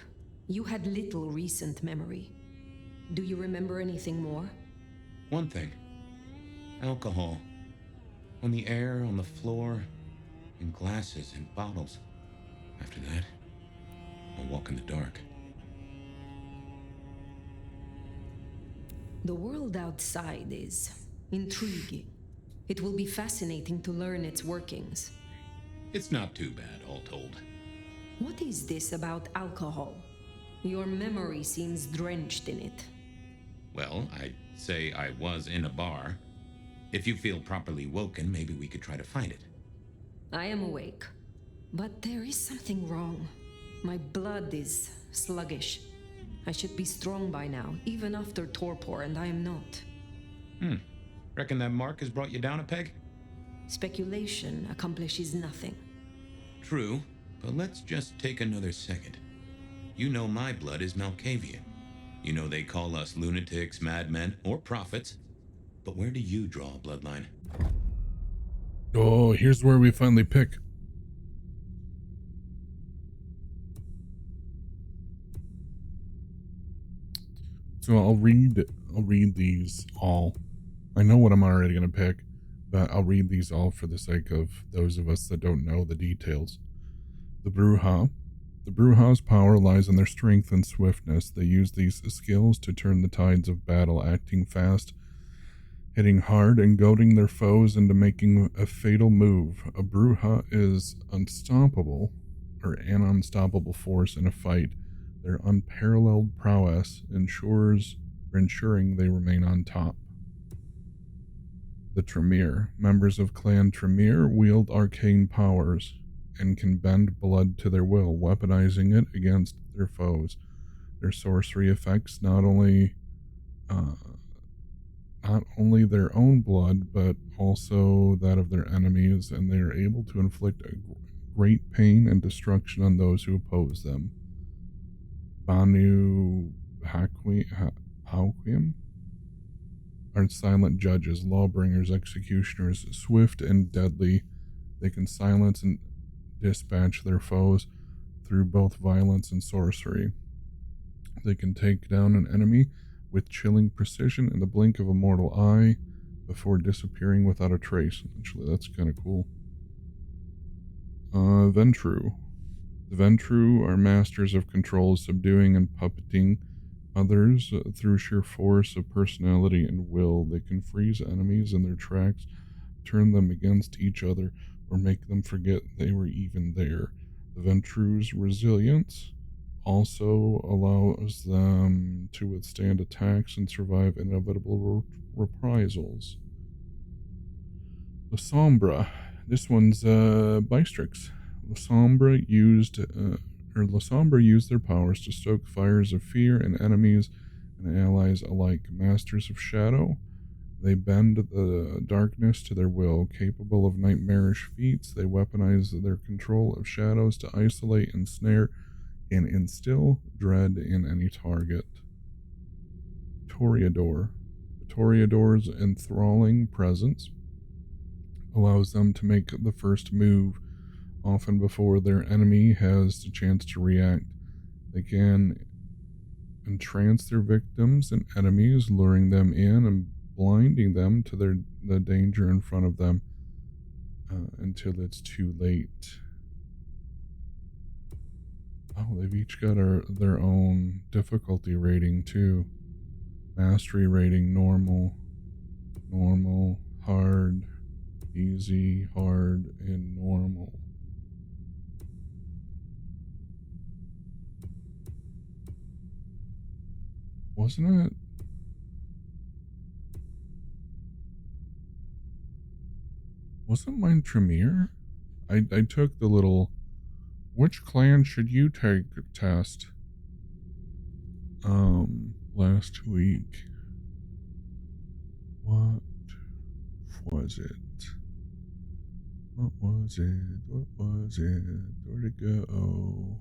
you had little recent memory. Do you remember anything more? One thing. Alcohol. On the air, on the floor, in glasses and bottles. After that, I'll walk in the dark. The world outside is intriguing. It will be fascinating to learn its workings. It's not too bad, all told. What is this about alcohol? Your memory seems drenched in it. Well, I'd say I was in a bar. If you feel properly woken, maybe we could try to find it. I am awake, but there is something wrong. My blood is sluggish. I should be strong by now, even after torpor, and I am not. Reckon that mark has brought you down a peg? Speculation accomplishes nothing. True, but let's just take another second. You know my blood is Malkavian. You know they call us lunatics, madmen, or prophets. But where do you draw a bloodline? Oh, here's where we finally pick. So I'll read these all. I know what I'm already going to pick, but I'll read these all for the sake of those of us that don't know the details. The Bruja. The Bruja's power lies in their strength and swiftness. They use these skills to turn the tides of battle, acting fast, hitting hard, and goading their foes into making a fatal move. A Bruja is unstoppable, or an unstoppable force in a fight. Their unparalleled prowess ensuring they remain on top. The Tremere. Members of Clan Tremere wield arcane powers and can bend blood to their will, weaponizing it against their foes. Their sorcery affects not only their own blood, but also that of their enemies, and they are able to inflict a great pain and destruction on those who oppose them. Banu Hauquim are silent judges, lawbringers, executioners, swift and deadly. They can silence and dispatch their foes through both violence and sorcery. They can take down an enemy with chilling precision in the blink of a mortal eye before disappearing without a trace. Actually, that's kind of cool. Ventru. The Ventru are masters of control, subduing and puppeting others through sheer force of personality and will. They can freeze enemies in their tracks, turn them against each other, or make them forget they were even there. The Ventru's resilience also allows them to withstand attacks and survive inevitable reprisals. La Sombra. This one's Bystrix. La Sombra used their powers to stoke fires of fear in enemies and allies alike. Masters of Shadow. They bend the darkness to their will. Capable of nightmarish feats, they weaponize their control of shadows to isolate, ensnare, and instill dread in any target. Toreador. The Toreador's enthralling presence allows them to make the first move, often before their enemy has the chance to react. They can entrance their victims and enemies, luring them in and blinding them to the danger in front of them until it's too late. Oh, they've each got their own difficulty rating too. Mastery rating: normal, hard, easy, hard, and normal. Wasn't it? Wasn't mine Tremere? I took the little, which clan should you take test? Last week. What was it? What was it? What was it? Where'd it go?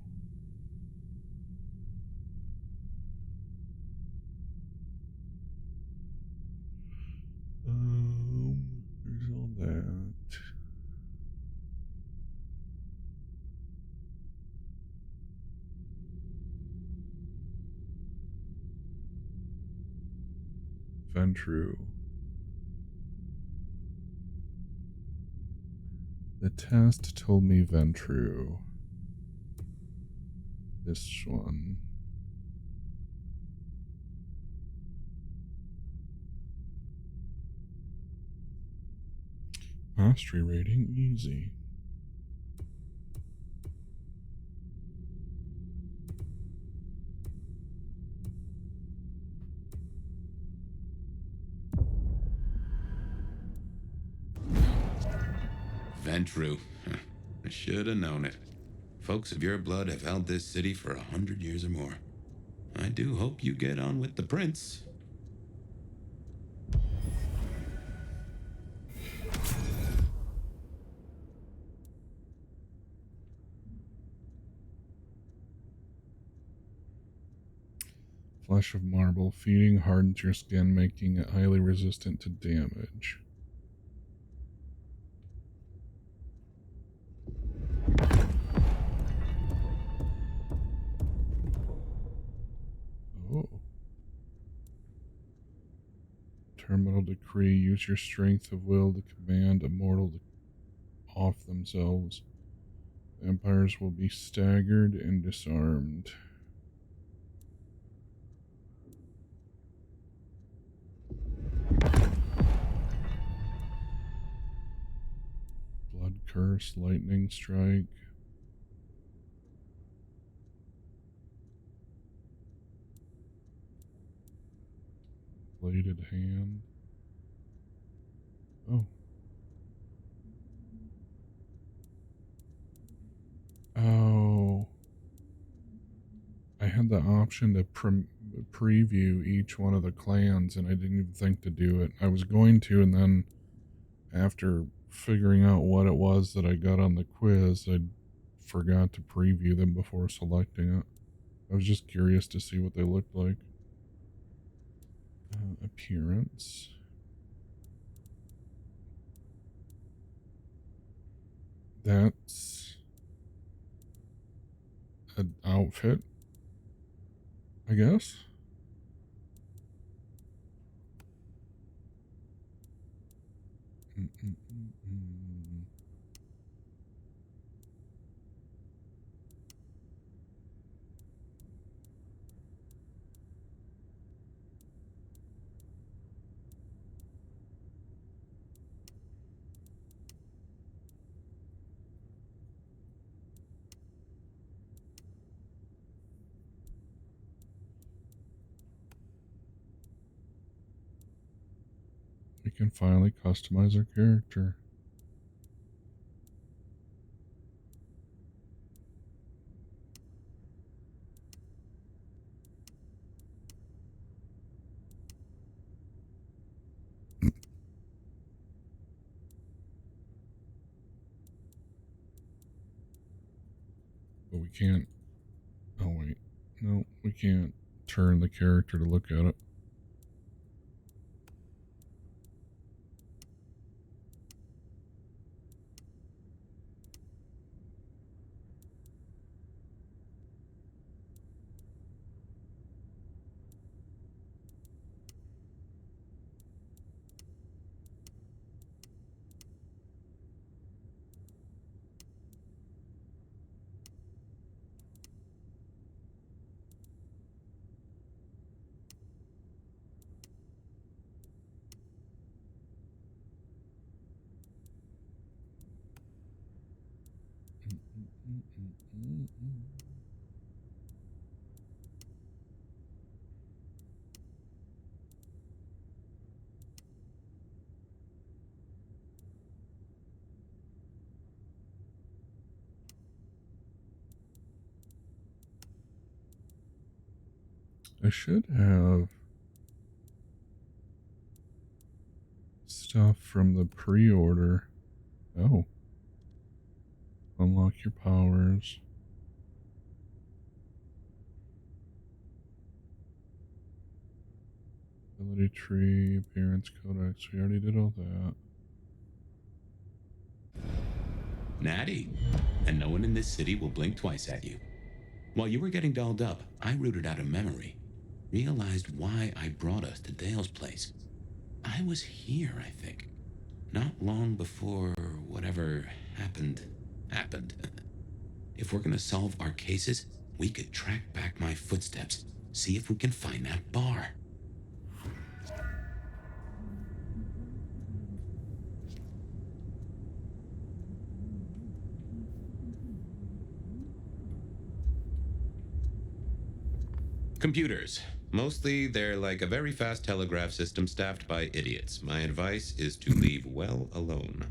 There's all that. Ventru. The test told me Ventru. This one. Mastery rating easy. Ventru. I should have known it. Folks of your blood have held this city for 100 years or more. I do hope you get on with the prince. Flesh of marble. Feeding hardens your skin, making it highly resistant to damage. criminal decree. Use your strength of will to command a mortal to off themselves. Vampires will be staggered and disarmed. Blood curse, lightning strike. Bladed hand. Oh. Oh. I had the option to preview each one of the clans, and I didn't even think to do it. I was going to, and then after figuring out what it was that I got on the quiz, I forgot to preview them before selecting it. I was just curious to see what they looked like. Appearance. That's an outfit, I guess. We can finally customize our character. But we can't. Oh, wait. No, we can't turn the character to look at it. I should have stuff from the pre-order. Oh. Unlock your powers. Ability tree, appearance codex. We already did all that. Natty. And no one in this city will blink twice at you. While you were getting dolled up, I rooted out a memory. Realized why I brought us to Dale's place. I was here, I think. Not long before whatever happened. If we're gonna solve our cases, we could track back my footsteps. See if we can find that bar. Computers. Mostly, they're like a very fast telegraph system staffed by idiots. My advice is to leave well alone.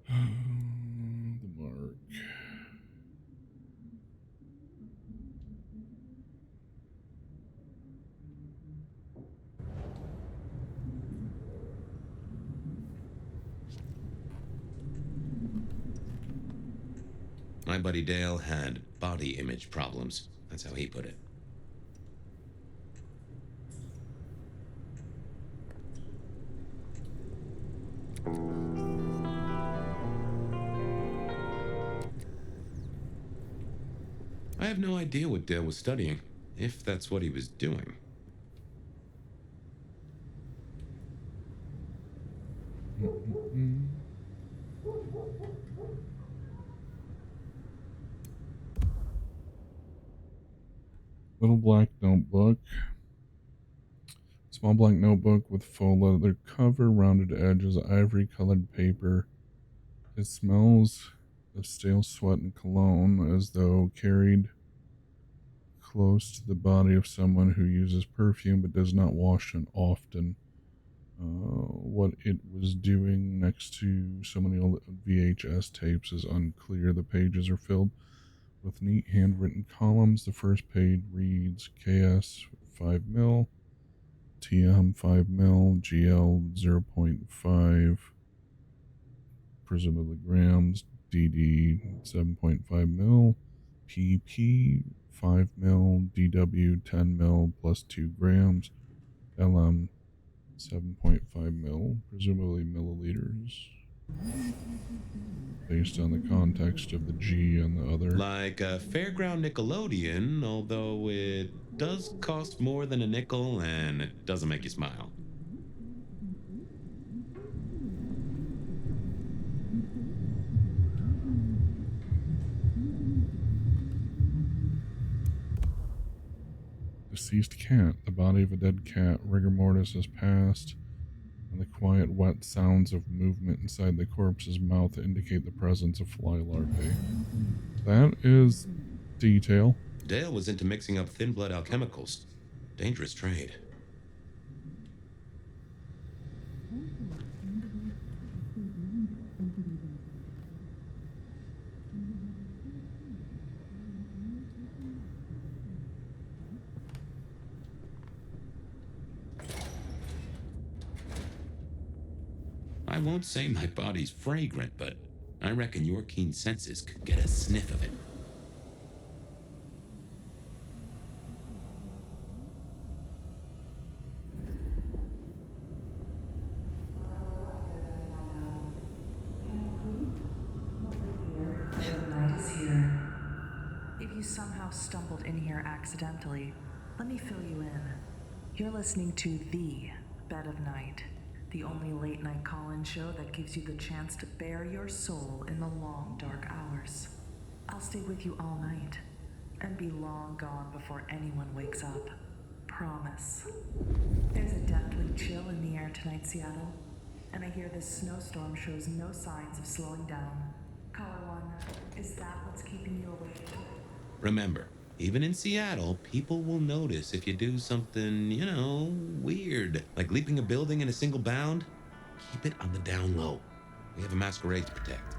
The mark. My buddy Dale had body image problems. That's how he put it. I have no idea what Dale was studying, if that's what he was doing. Little black notebook. Small blank notebook with faux leather cover, rounded edges, ivory colored paper. It smells of stale sweat and cologne as though carried close to the body of someone who uses perfume but does not wash it often. What it was doing next to so many old VHS tapes is unclear. The pages are filled with neat handwritten columns. The first page reads KS 5 mil, TM 5 mil, GL 0.5, presumably grams, DD 7.5 mil, PP 5 mil, DW 10 mil plus 2 grams, LM 7.5 mil, presumably milliliters, based on the context of the G and the other. Like a fairground Nickelodeon, although it does cost more than a nickel and it doesn't make you smile. Deceased cat. The body of a dead cat. Rigor mortis has passed, and the quiet, wet sounds of movement inside the corpse's mouth indicate the presence of fly larvae. That is detail. Dale was into mixing up thin blood alchemicals. Dangerous trade. I won't say my body's fragrant, but I reckon your keen senses could get a sniff of it. The night is here. If you somehow stumbled in here accidentally, let me fill you in. You're listening to The Bed of Night, the only late night call-in show that gives you the chance to bare your soul in the long, dark hours. I'll stay with you all night and be long gone before anyone wakes up. Promise. There's a deathly chill in the air tonight, Seattle, and I hear this snowstorm shows no signs of slowing down. Caller 1, is that what's keeping you awake? Remember, even in Seattle, people will notice if you do something, weird, like leaping a building in a single bound. Keep it on the down low. We have a masquerade to protect.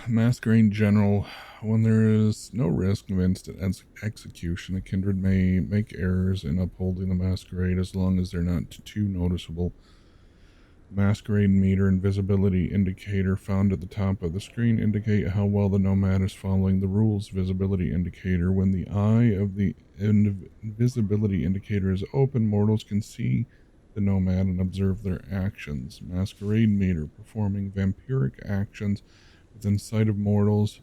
Masquerade General. When there is no risk of instant execution, a kindred may make errors in upholding the masquerade as long as they're not too noticeable. Masquerade meter and visibility indicator found at the top of the screen indicate how well the nomad is following the rules. Visibility indicator. When the eye of the invisibility indicator is open, mortals can see the nomad and observe their actions. Masquerade meter. Performing vampiric actions within sight of mortals.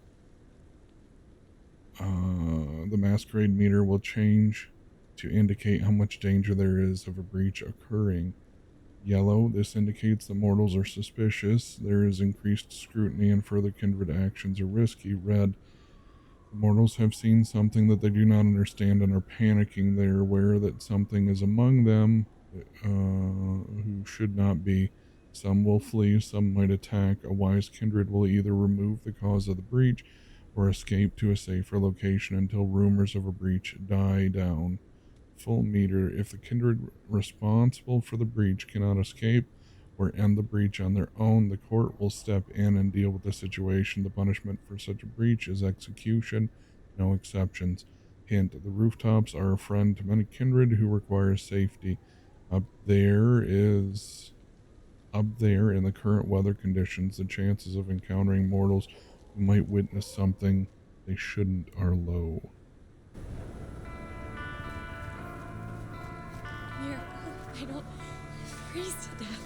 The masquerade meter will change to indicate how much danger there is of a breach occurring. Yellow, this indicates the mortals are suspicious. There is increased scrutiny and further kindred actions are risky. Red, the mortals have seen something that they do not understand and are panicking. They are aware that something is among them who should not be. Some will flee, some might attack. A wise kindred will either remove the cause of the breach or escape to a safer location until rumors of a breach die down. Full meter. If the kindred responsible for the breach cannot escape or end the breach on their own, the court will step in and deal with the situation. The punishment for such a breach is execution, no exceptions. Hint, the rooftops are a friend to many kindred who require safety. Up there in the current weather conditions, the chances of encountering mortals who might witness something they shouldn't are low. Miracle, I don't freeze to death.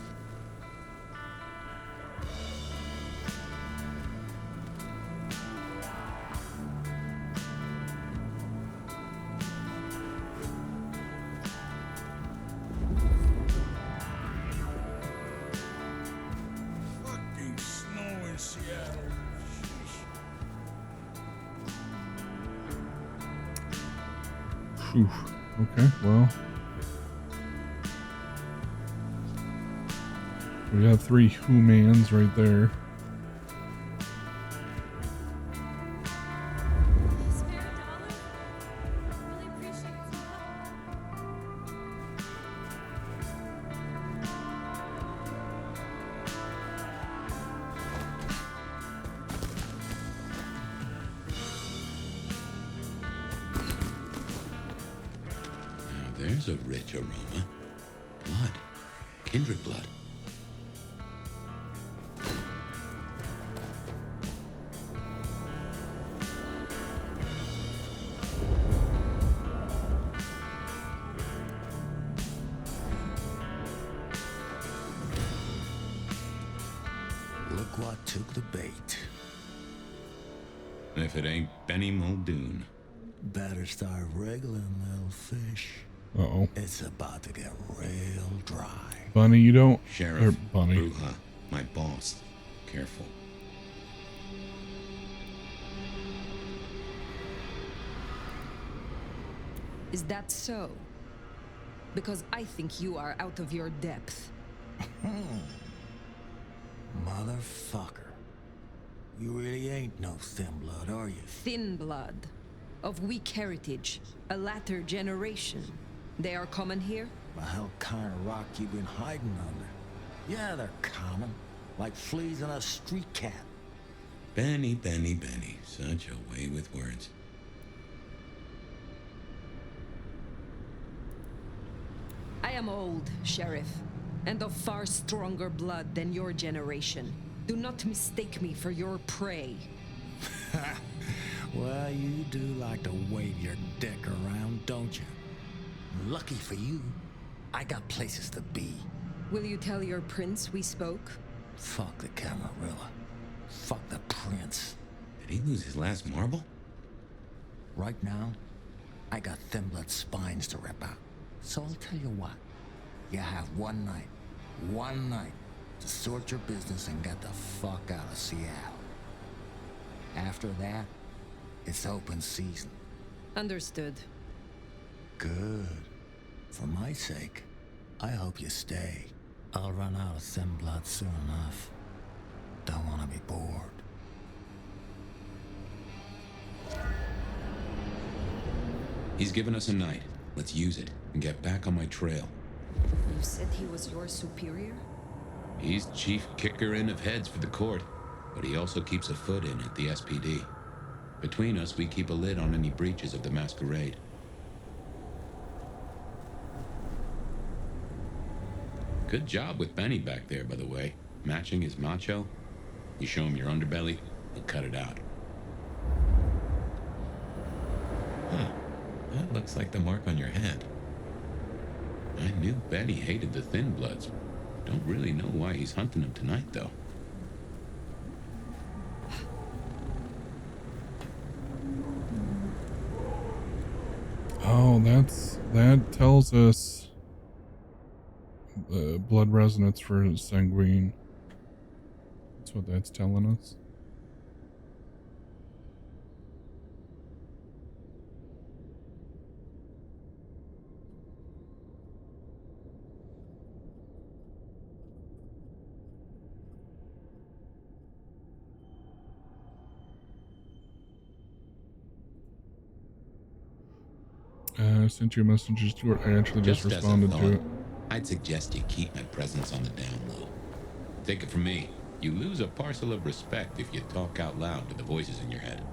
Fucking snow in Seattle. Phew. Okay, well. We got 3 humans right there. There's a rich aroma. Blood. Kindred blood. Look what took the bait. If it ain't Benny Muldoon. Better start wriggling, little fish. Uh-oh. It's about to get real dry. Bunny, you don't... Sheriff, Bunny. Bruja, my boss. Careful. Is that so? Because I think you are out of your depth. Motherfucker. You really ain't no thin blood, are you? Thin blood. Of weak heritage. A latter generation. They are common here? The hell kind of rock you been hiding under? Yeah, they're common. Like fleas on a street cat. Benny, Benny, Benny. Such a way with words. I am old, Sheriff, and of far stronger blood than your generation. Do not mistake me for your prey. Well, you do like to wave your dick around, don't you? Lucky for you, I got places to be. Will you tell your prince we spoke? Fuck the Camarilla. Fuck the prince. Did he lose his last marble? Right now, I got thin blood spines to rip out. So I'll tell you what. You have one night, to sort your business and get the fuck out of Seattle. After that, it's open season. Understood. Good. For my sake, I hope you stay. I'll run out of thin blood soon enough. Don't want to be bored. He's given us a night. Let's use it and get back on my trail. You said he was your superior? He's chief kicker in of heads for the court, but he also keeps a foot in at the SPD. Between us, we keep a lid on any breaches of the Masquerade. Good job with Benny back there, by the way. Matching his macho. You show him your underbelly, he'll cut it out. Huh. That looks like the mark on your head. I knew Benny hated the Thin Bloods. Don't really know why he's hunting them tonight, though. Oh, that tells us blood resonance for sanguine. That's what that's telling us. I sent you a message, Stuart. I actually just as a responded thought, to it. I'd suggest you keep my presence on the down low. Take it from me, you lose a parcel of respect if you talk out loud to the voices in your head.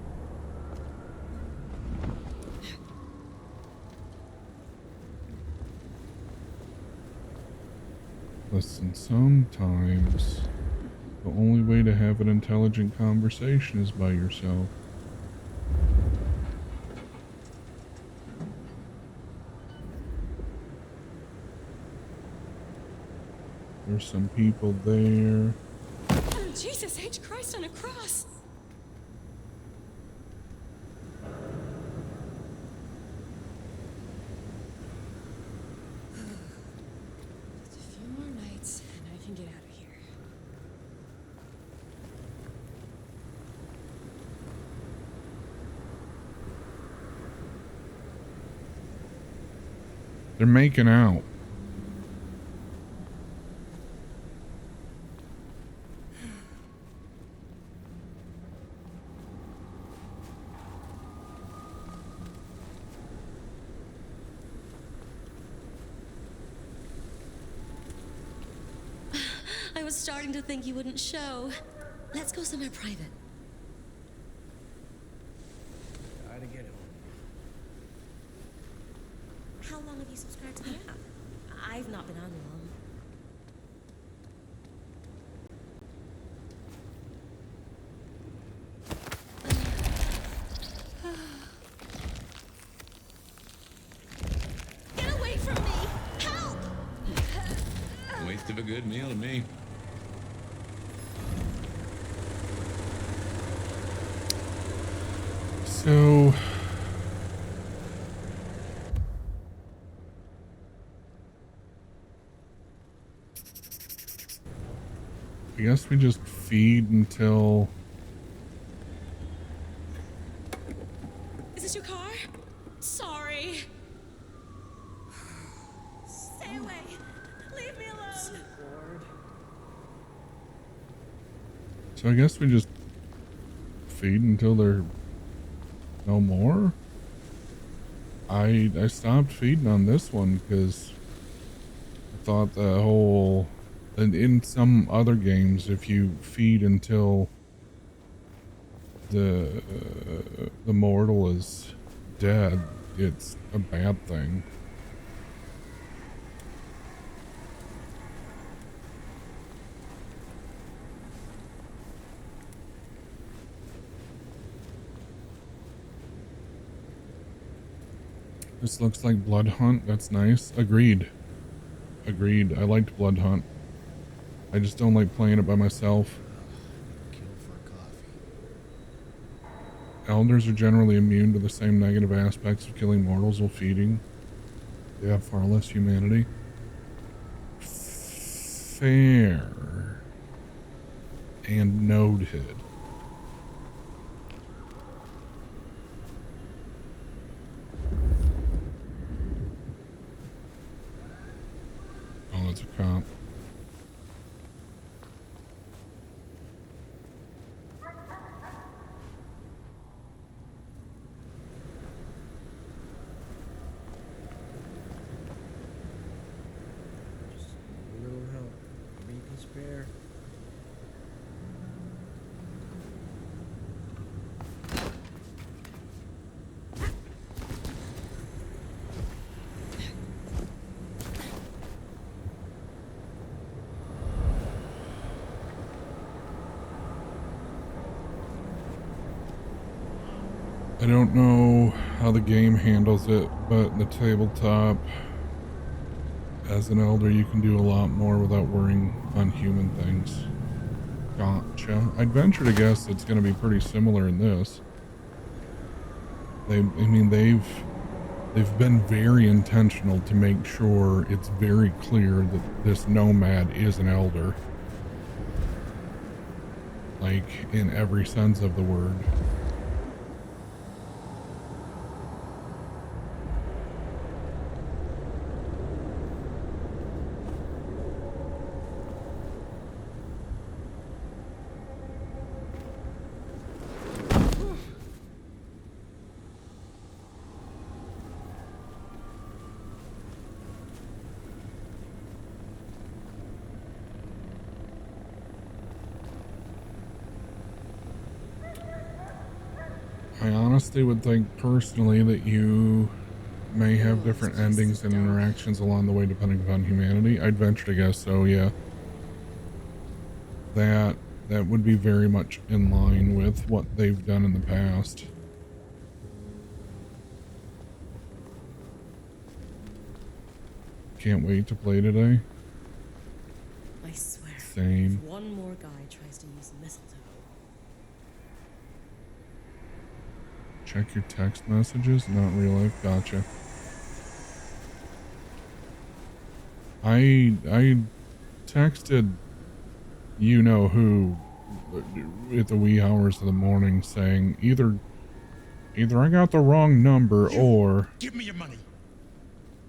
Listen, sometimes the only way to have an intelligent conversation is by yourself. There's some people there. Oh, Jesus H. Christ on a cross. Just a few more nights and I can get out of here. They're making out. I was starting to think you wouldn't show. Let's go somewhere private. Try to get it. How long have you subscribed to the app? I've not been on long. Get away from me! Help! Waste of a good meal to me. So I guess we just feed until... Is this your car? Sorry. Stay away. Leave me alone. So I guess we just feed until they're no more. I stopped feeding on this one because I thought the whole... And in some other games, if you feed until the mortal is dead, it's a bad thing. This looks like Blood Hunt. That's nice. Agreed. Agreed. I liked Blood Hunt. I just don't like playing it by myself. Elders are generally immune to the same negative aspects of killing mortals while feeding. They have far less humanity. Fair. And noted. Oh, that's a cop. A little help. Maybe you can spare. I don't know how the game handles it, but in the tabletop, as an elder, you can do a lot more without worrying on human things. Gotcha. I'd venture to guess it's going to be pretty similar in this. They've been very intentional to make sure it's very clear that this nomad is an elder. Like, in every sense of the word. I honestly would think personally that you may have different endings and interactions along the way depending upon humanity. I'd venture to guess so, yeah. That would be very much in line with what they've done in the past. Can't wait to play today. I swear. Same. If one more guy tries to use mistletoe. Check your text messages, not real life. Gotcha. I texted you know who at the wee hours of the morning saying either I got the wrong number or give me your money.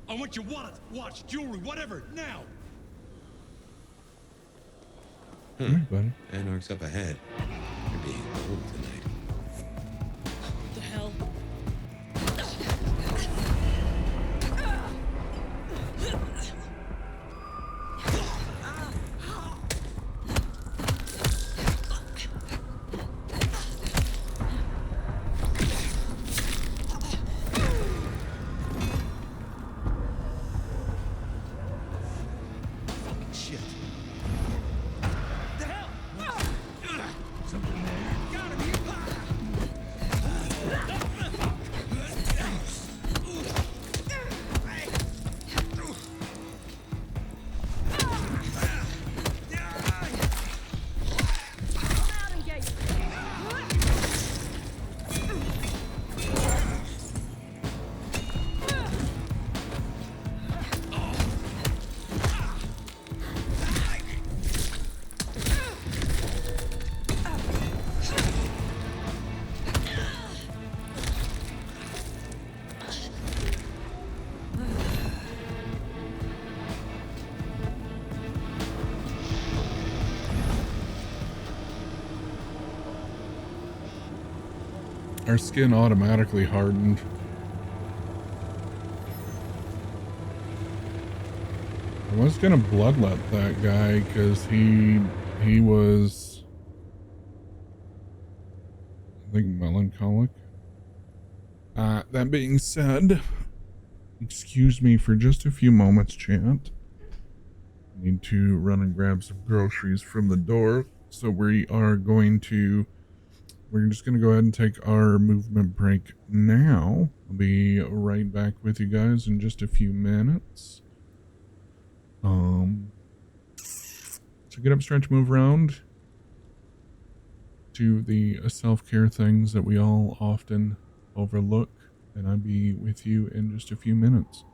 I want your wallet, watch, jewelry, whatever, now. Huh. Hey, buddy. Anarch's up ahead. You're being bold tonight. What the hell? our skin automatically hardened. I was gonna bloodlet that guy because he was, I think, melancholic. That being said, excuse me for just a few moments, chat. Need to run and grab some groceries from the door. So we're just going to go ahead and take our movement break now. I'll be right back with you guys in just a few minutes. So get up, stretch, move around. Do the self-care things that we all often overlook. And I'll be with you in just a few minutes.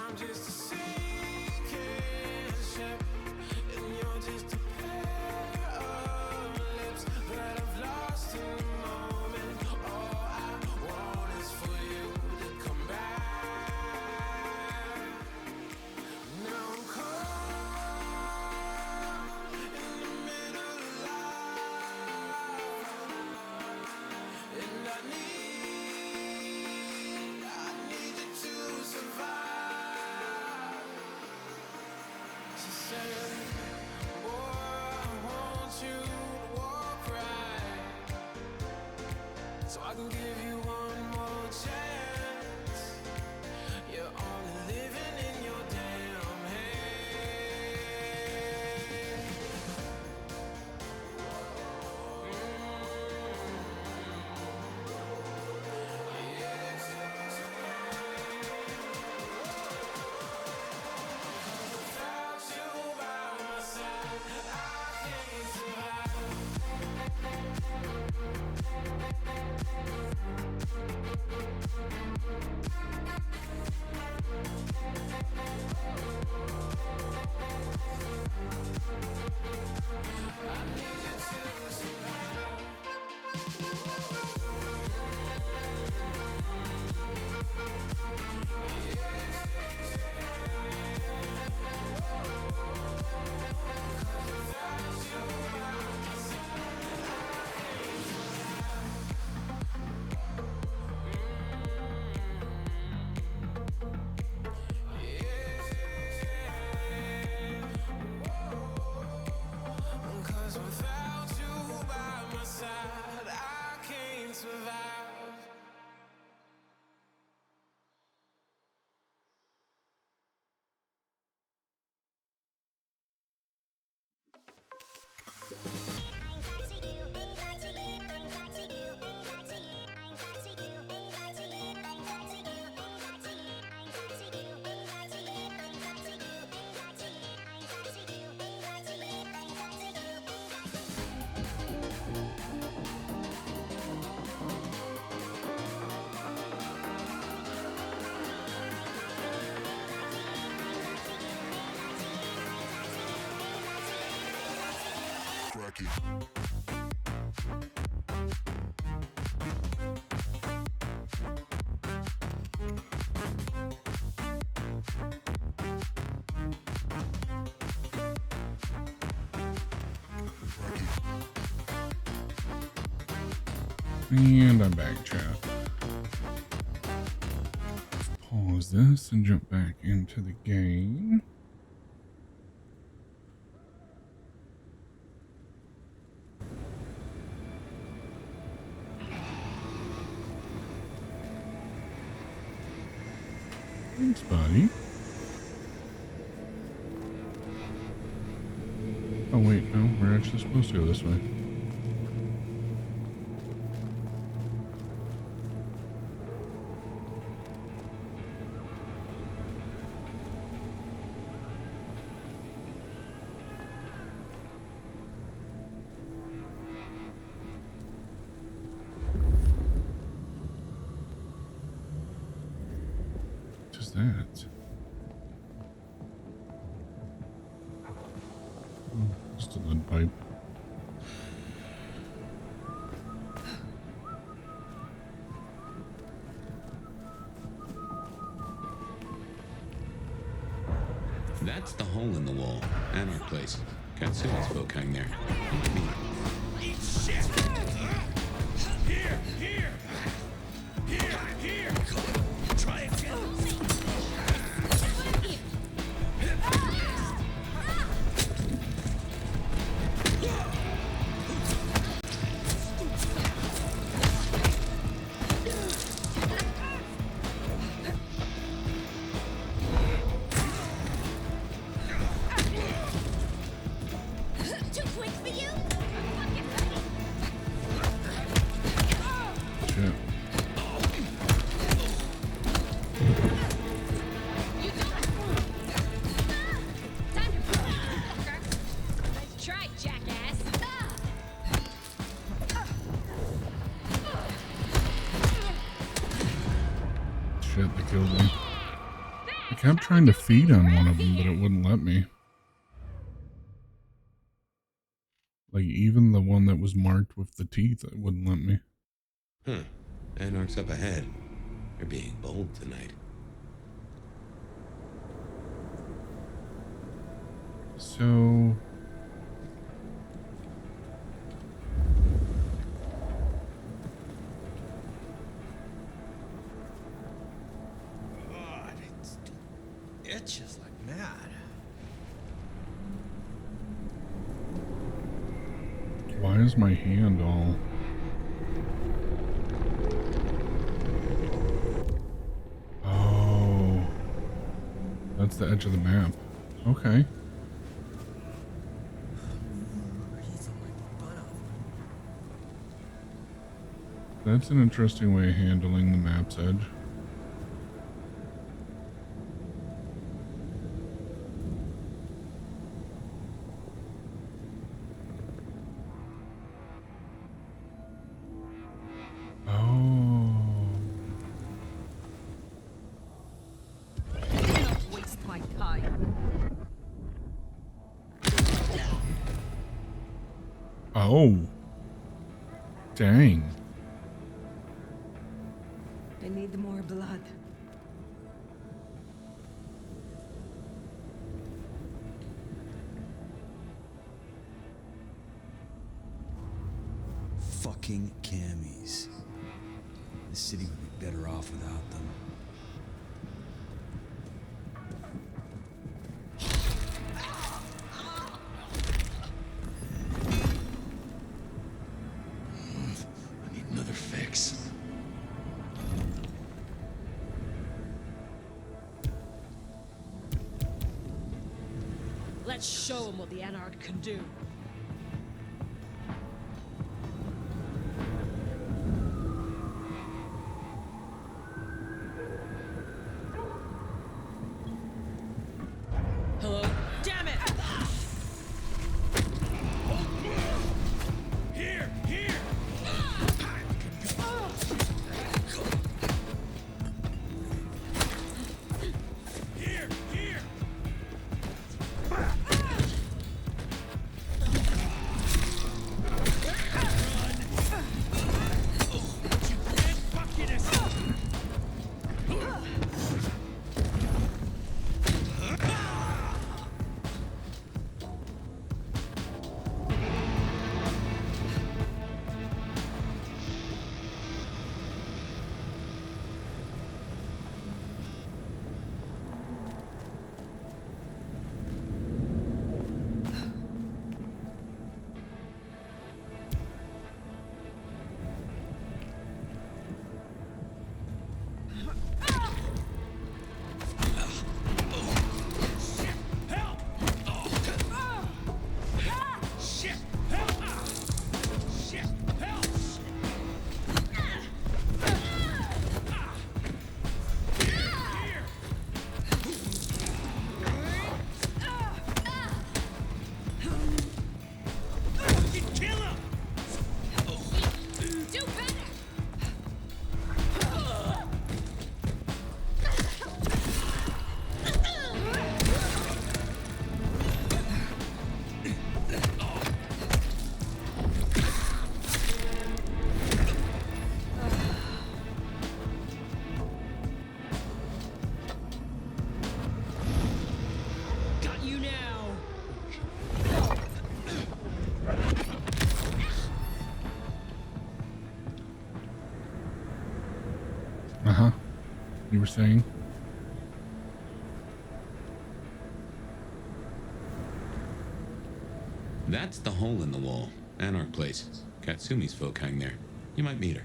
I'm just a sinking ship, and you're just a pair of lips that I've lost in the moment. All I want is for you to come back. Now I'm caught in the middle of life, and I need you to survive. She said, boy, I want you to walk right, so I can give you one more chance. You're only living in your damn head. Without you by my side, I can't survive. Cause without you by my side, I can't survive. And I'm back, chat. Let's pause this and jump back into the game. Thanks, buddy. Oh wait, no, we're actually supposed to go this way. What is that? Oh, just a lead pipe. That's the hole in the wall, and our place. Katsua's folk hang there. Eat shit! Here! Here! Here! Here! Try again! Too quick for you? I kept trying to feed on one of them, but it wouldn't let me. Like, even the one that was marked with the teeth, it wouldn't let me. Huh. Anarch's up ahead. You're being bold tonight. So... God, it itches like mad. Why is my hand all... Oh. That's the edge of the map. Okay. That's an interesting way of handling the map's edge. Oh. Dang. I need more blood. Fucking cammies. The city would be better off without them. I need another fix. Let's show them what the Anarch can do. Hello? Damn it! Here! Here! Here! Here! Uh-huh. You were saying? That's the hole in the wall. Anarch place. Katsumi's folk hang there. You might meet her.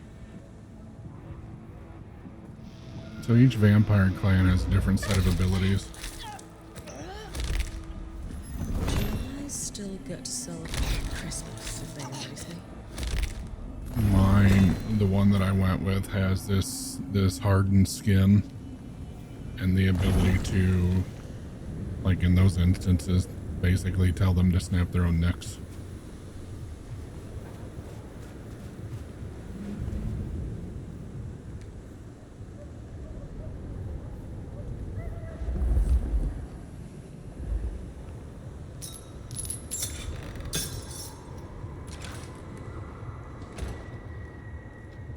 So each vampire clan has a different set of abilities. I still get to celebrate Christmas if they embrace me. Mine, the one that I went with, has this hardened skin and the ability to, like in those instances, basically tell them to snap their own necks.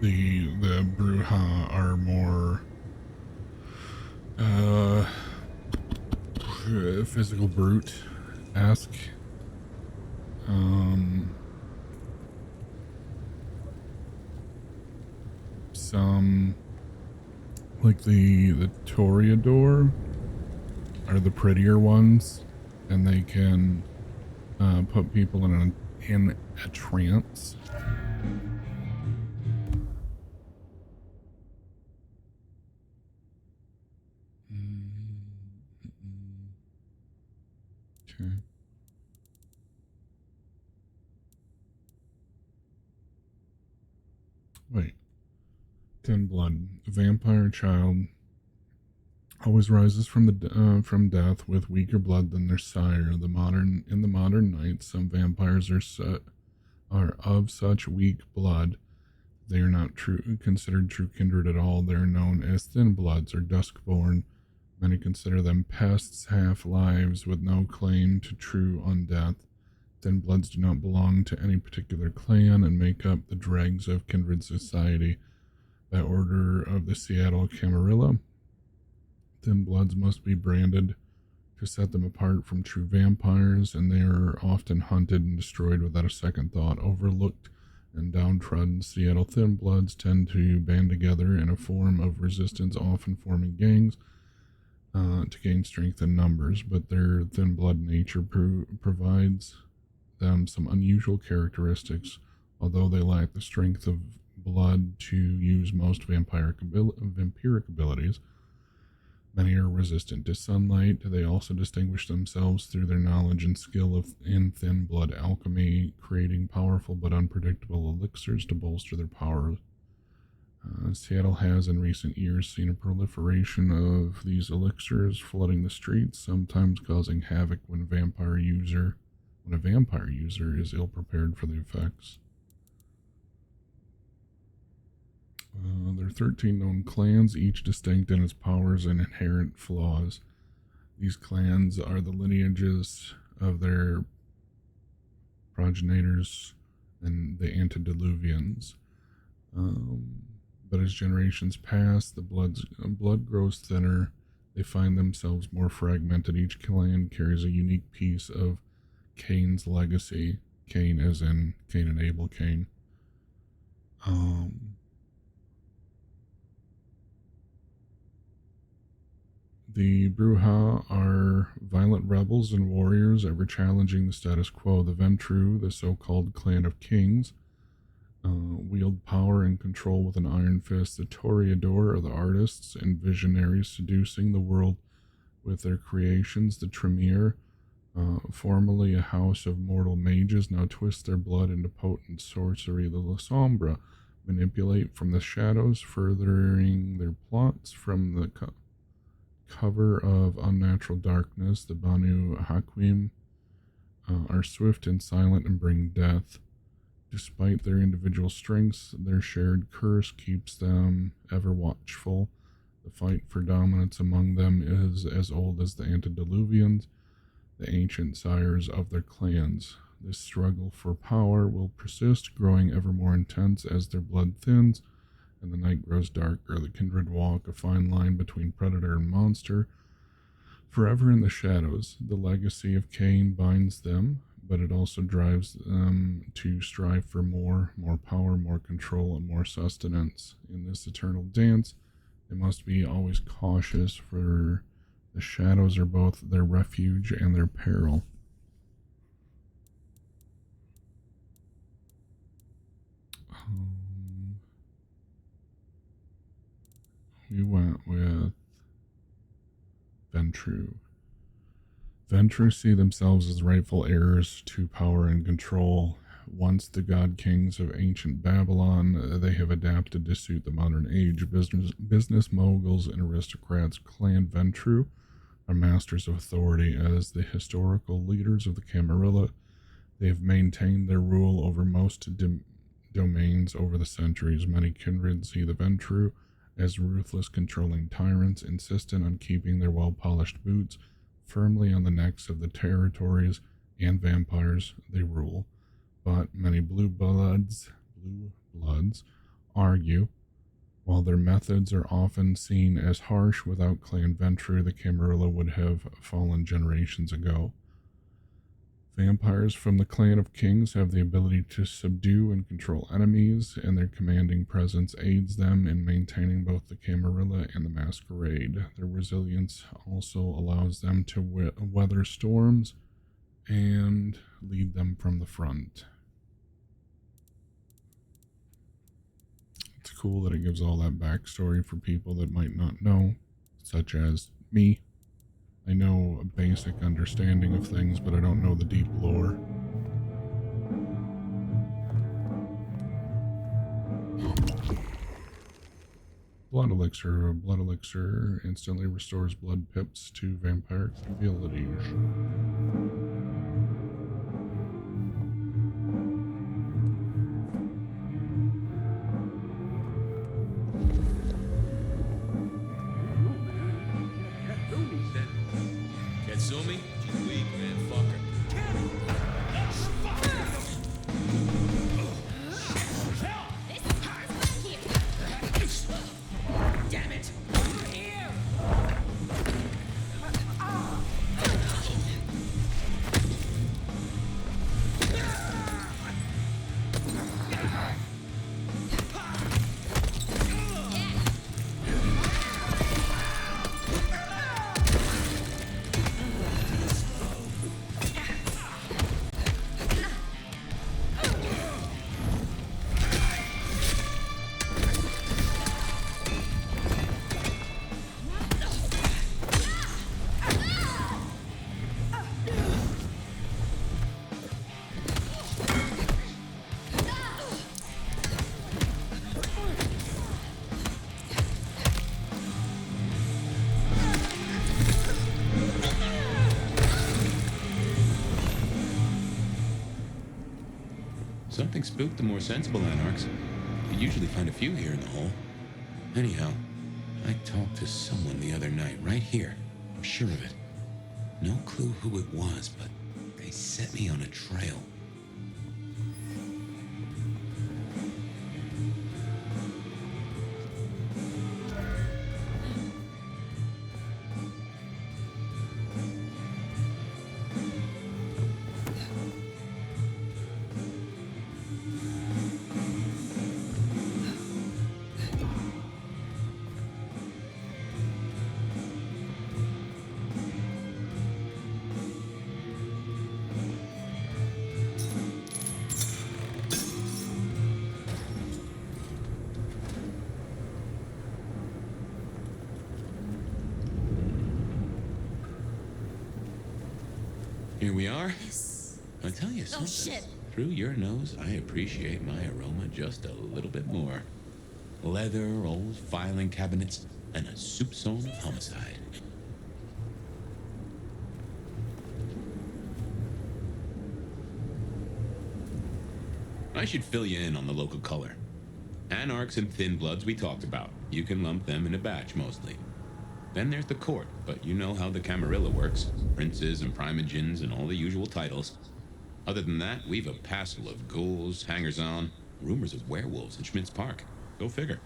The Bruja are more physical brute-esque. Some like the Toreador are the prettier ones, and they can put people in a trance. Okay. Wait. Thin blood. A vampire child always rises from death with weaker blood than their sire. In the modern night, some vampires are of such weak blood they are not considered true kindred at all. They are known as thin bloods or duskborn. Many consider them pests, half-lives with no claim to true undeath. Thin bloods do not belong to any particular clan and make up the dregs of kindred society. By order of the Seattle Camarilla, thin bloods must be branded to set them apart from true vampires, and they are often hunted and destroyed without a second thought. Overlooked and downtrodden Seattle thin bloods tend to band together in a form of resistance, often forming gangs to gain strength in numbers, but their thin blood nature provides them some unusual characteristics. Although they lack the strength of blood to use most vampiric abilities, many are resistant to sunlight. They also distinguish themselves through their knowledge and skill in thin blood alchemy, creating powerful but unpredictable elixirs to bolster their power. Seattle has in recent years seen a proliferation of these elixirs flooding the streets, sometimes causing havoc when a vampire user is ill prepared for the effects. There are 13 known clans, each distinct in its powers and inherent flaws. These clans are the lineages of their progenitors and the antediluvians. But as generations pass, the blood grows thinner. They find themselves more fragmented. Each clan carries a unique piece of Cain's legacy. Cain as in Cain and Abel Cain. The Bruja are violent rebels and warriors, ever challenging the status quo. The Ventru, the so-called clan of kings, wield power and control with an iron fist. The Toreador are the artists and visionaries, seducing the world with their creations. The Tremere, formerly a house of mortal mages, now twist their blood into potent sorcery. The La Sombra manipulate from the shadows, furthering their plots from the cover of unnatural darkness. The Banu Hakim are swift and silent and bring death. Despite their individual strengths, their shared curse keeps them ever watchful. The fight for dominance among them is as old as the antediluvians, the ancient sires of their clans. This struggle for power will persist, growing ever more intense as their blood thins and the night grows darker. The kindred walk a fine line between predator and monster, forever in the shadows. The legacy of Cain binds them, but it also drives them to strive for more power, more control, and more sustenance. In this eternal dance, they must be always cautious, for the shadows are both their refuge and their peril. We went with Ventru. Ventru see themselves as rightful heirs to power and control. Once the god kings of ancient Babylon, they have adapted to suit the modern age. Business moguls and aristocrats. Clan Ventru are masters of authority. As the historical leaders of the Camarilla, they have maintained their rule over most domains over the centuries. Many kindred see the Ventru as ruthless, controlling tyrants, insistent on keeping their well-polished boots firmly on the necks of the territories and vampires they rule. But many blue bloods argue, while their methods are often seen as harsh, without Clan Ventrue, the Camarilla would have fallen generations ago. Vampires from the Clan of Kings have the ability to subdue and control enemies, and their commanding presence aids them in maintaining both the Camarilla and the Masquerade. Their resilience also allows them to weather storms and lead them from the front. It's cool that it gives all that backstory for people that might not know, such as me. I know a basic understanding of things, but I don't know the deep lore. Blood elixir instantly restores blood pips to vampiric abilities. Katsumi? She's weak, man. Fuck her. Damn it! Over here! Something spooked the more sensible anarchs. You usually find a few here in the hole. Anyhow, I talked to someone the other night, right here. I'm sure of it. No clue who it was, but they set me on a trail. Here we are. I'll tell you something. Shit. Through your nose, I appreciate my aroma just a little bit more. Leather, old filing cabinets, and a soupçon of homicide. I should fill you in on the local color. Anarchs and Thin Bloods we talked about. You can lump them in a batch, mostly. Then there's the court, but you know how the Camarilla works. Princes and primogens and all the usual titles. Other than that, we've a passel of ghouls, hangers-on, rumors of werewolves in Schmidt's Park. Go figure.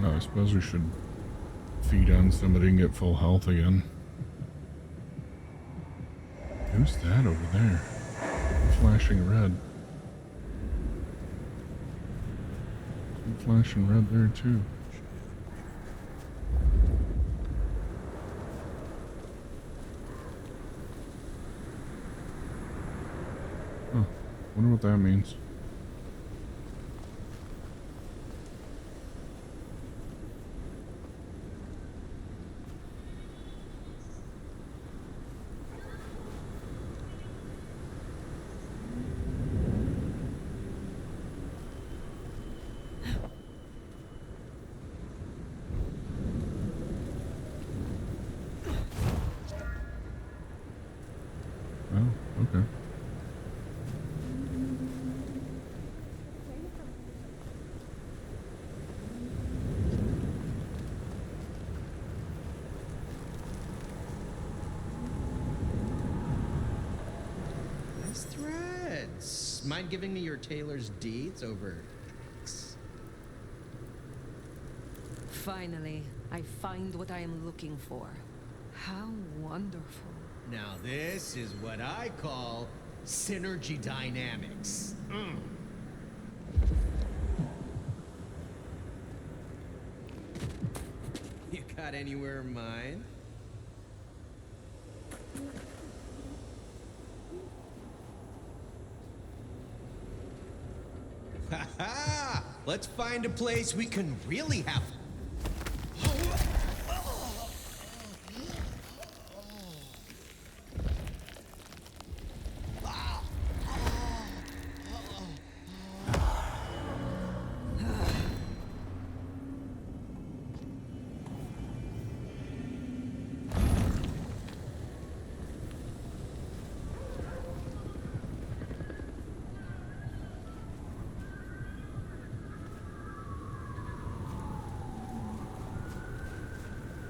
Oh, I suppose we should feed on somebody and get full health again. Who's that over there? Flashing red. I'm flashing red there too. Huh. Wonder what that means. Okay. Nice threads. Mind giving me your tailor's deeds over? Finally, I find what I am looking for. How wonderful. Now this is what I call synergy dynamics. You got anywhere in mind? Ha ha! Let's find a place we can really have.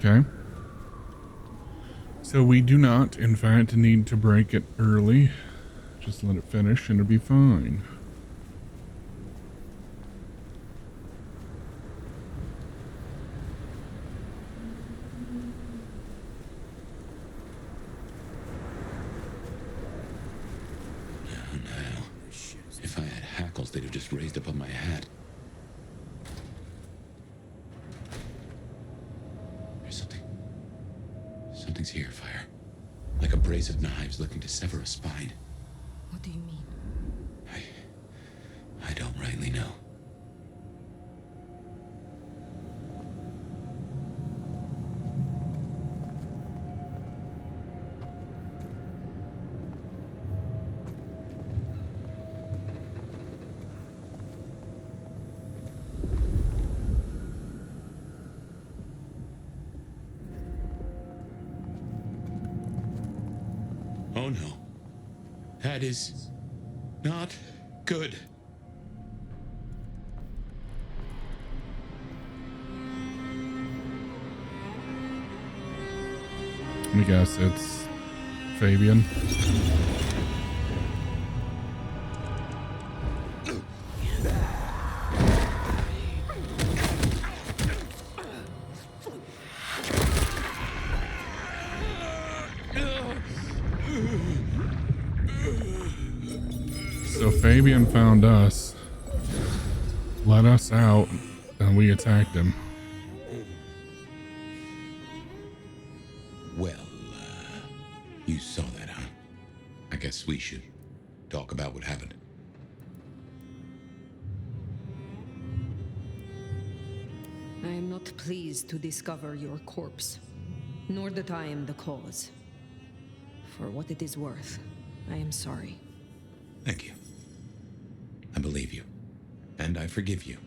Okay. So we do not, in fact, need to break it early. Just let it finish and it'll be fine. Oh no. If I had hackles, they'd have just raised above my hat. There's something. Something's here, Fire. Like a brace of knives looking to sever a spine. What do you mean? I don't rightly know. Oh no. That is not good. Let me guess, it's Fabian. So Fabian found us, let us out, and we attacked him. Well, you saw that, huh? I guess we should talk about what happened. I am not pleased to discover your corpse, nor that I am the cause. For what it is worth, I am sorry. Thank you. I believe you. And I forgive you.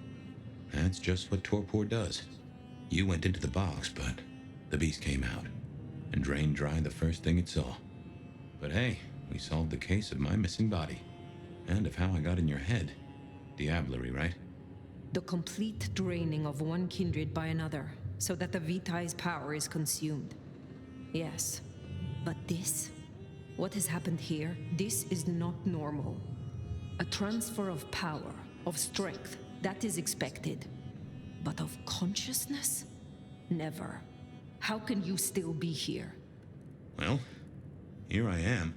That's just what torpor does. You went into the box, but the beast came out and drained dry the first thing it saw. But hey, we solved the case of my missing body. And of how I got in your head. Diablerie, right? The complete draining of one kindred by another, so that the Vitae's power is consumed. Yes, but this? What has happened here? This is not normal. A transfer of power, of strength, that is expected. But of consciousness? Never. How can you still be here? Well, here I am.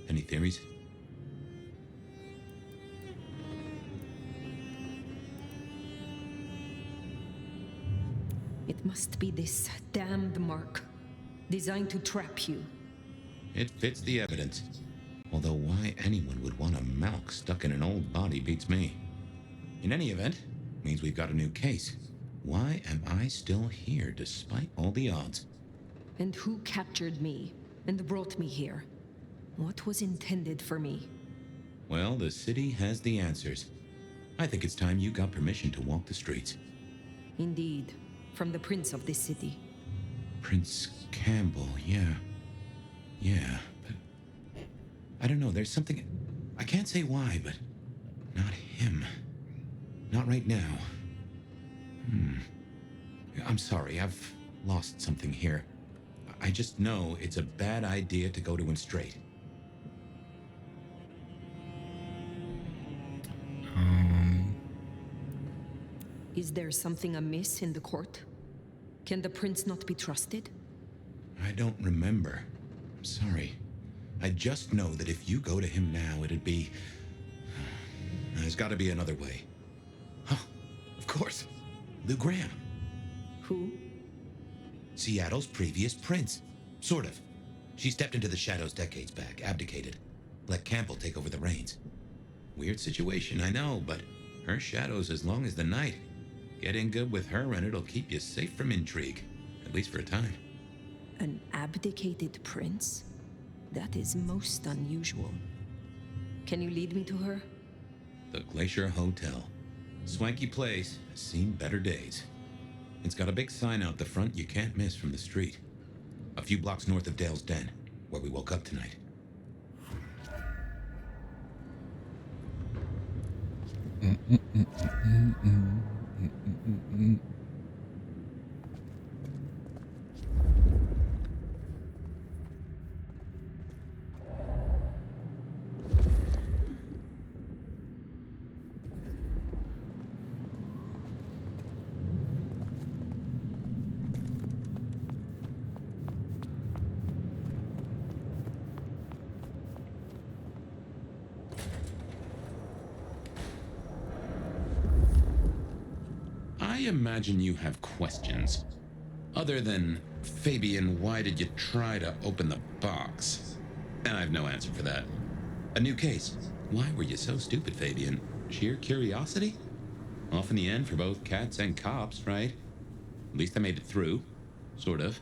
Any theories? It must be this damned mark, designed to trap you. It fits the evidence. Although why anyone would want a Malk stuck in an old body beats me. In any event, means we've got a new case. Why am I still here despite all the odds? And who captured me and brought me here? What was intended for me? Well, the city has the answers. I think it's time you got permission to walk the streets. Indeed, from the prince of this city. Prince Campbell, yeah. Yeah, but I don't know, there's something... I can't say why, but not him. Not right now. I'm sorry, I've lost something here. I just know it's a bad idea to go to him straight. Is there something amiss in the court? Can the prince not be trusted? I don't remember. I'm sorry. I just know that if you go to him now, it'd be... There's got to be another way. Oh, of course. Lou Graham. Who? Seattle's previous prince. Sort of. She stepped into the shadows decades back, abdicated. Let Campbell take over the reins. Weird situation, I know, but her shadow's as long as the night. Get in good with her and it'll keep you safe from intrigue. At least for a time. An abdicated prince? That is most unusual. Can you lead me to her? The Glacier Hotel. Swanky place, has seen better days. It's got a big sign out the front you can't miss from the street. A few blocks north of Dale's Den, where we woke up tonight. I imagine you have questions. Other than, Fabian, why did you try to open the box? And I have no answer for that. A new case. Why were you so stupid, Fabian? Sheer curiosity? Off in the end for both cats and cops, right? At least I made it through. Sort of.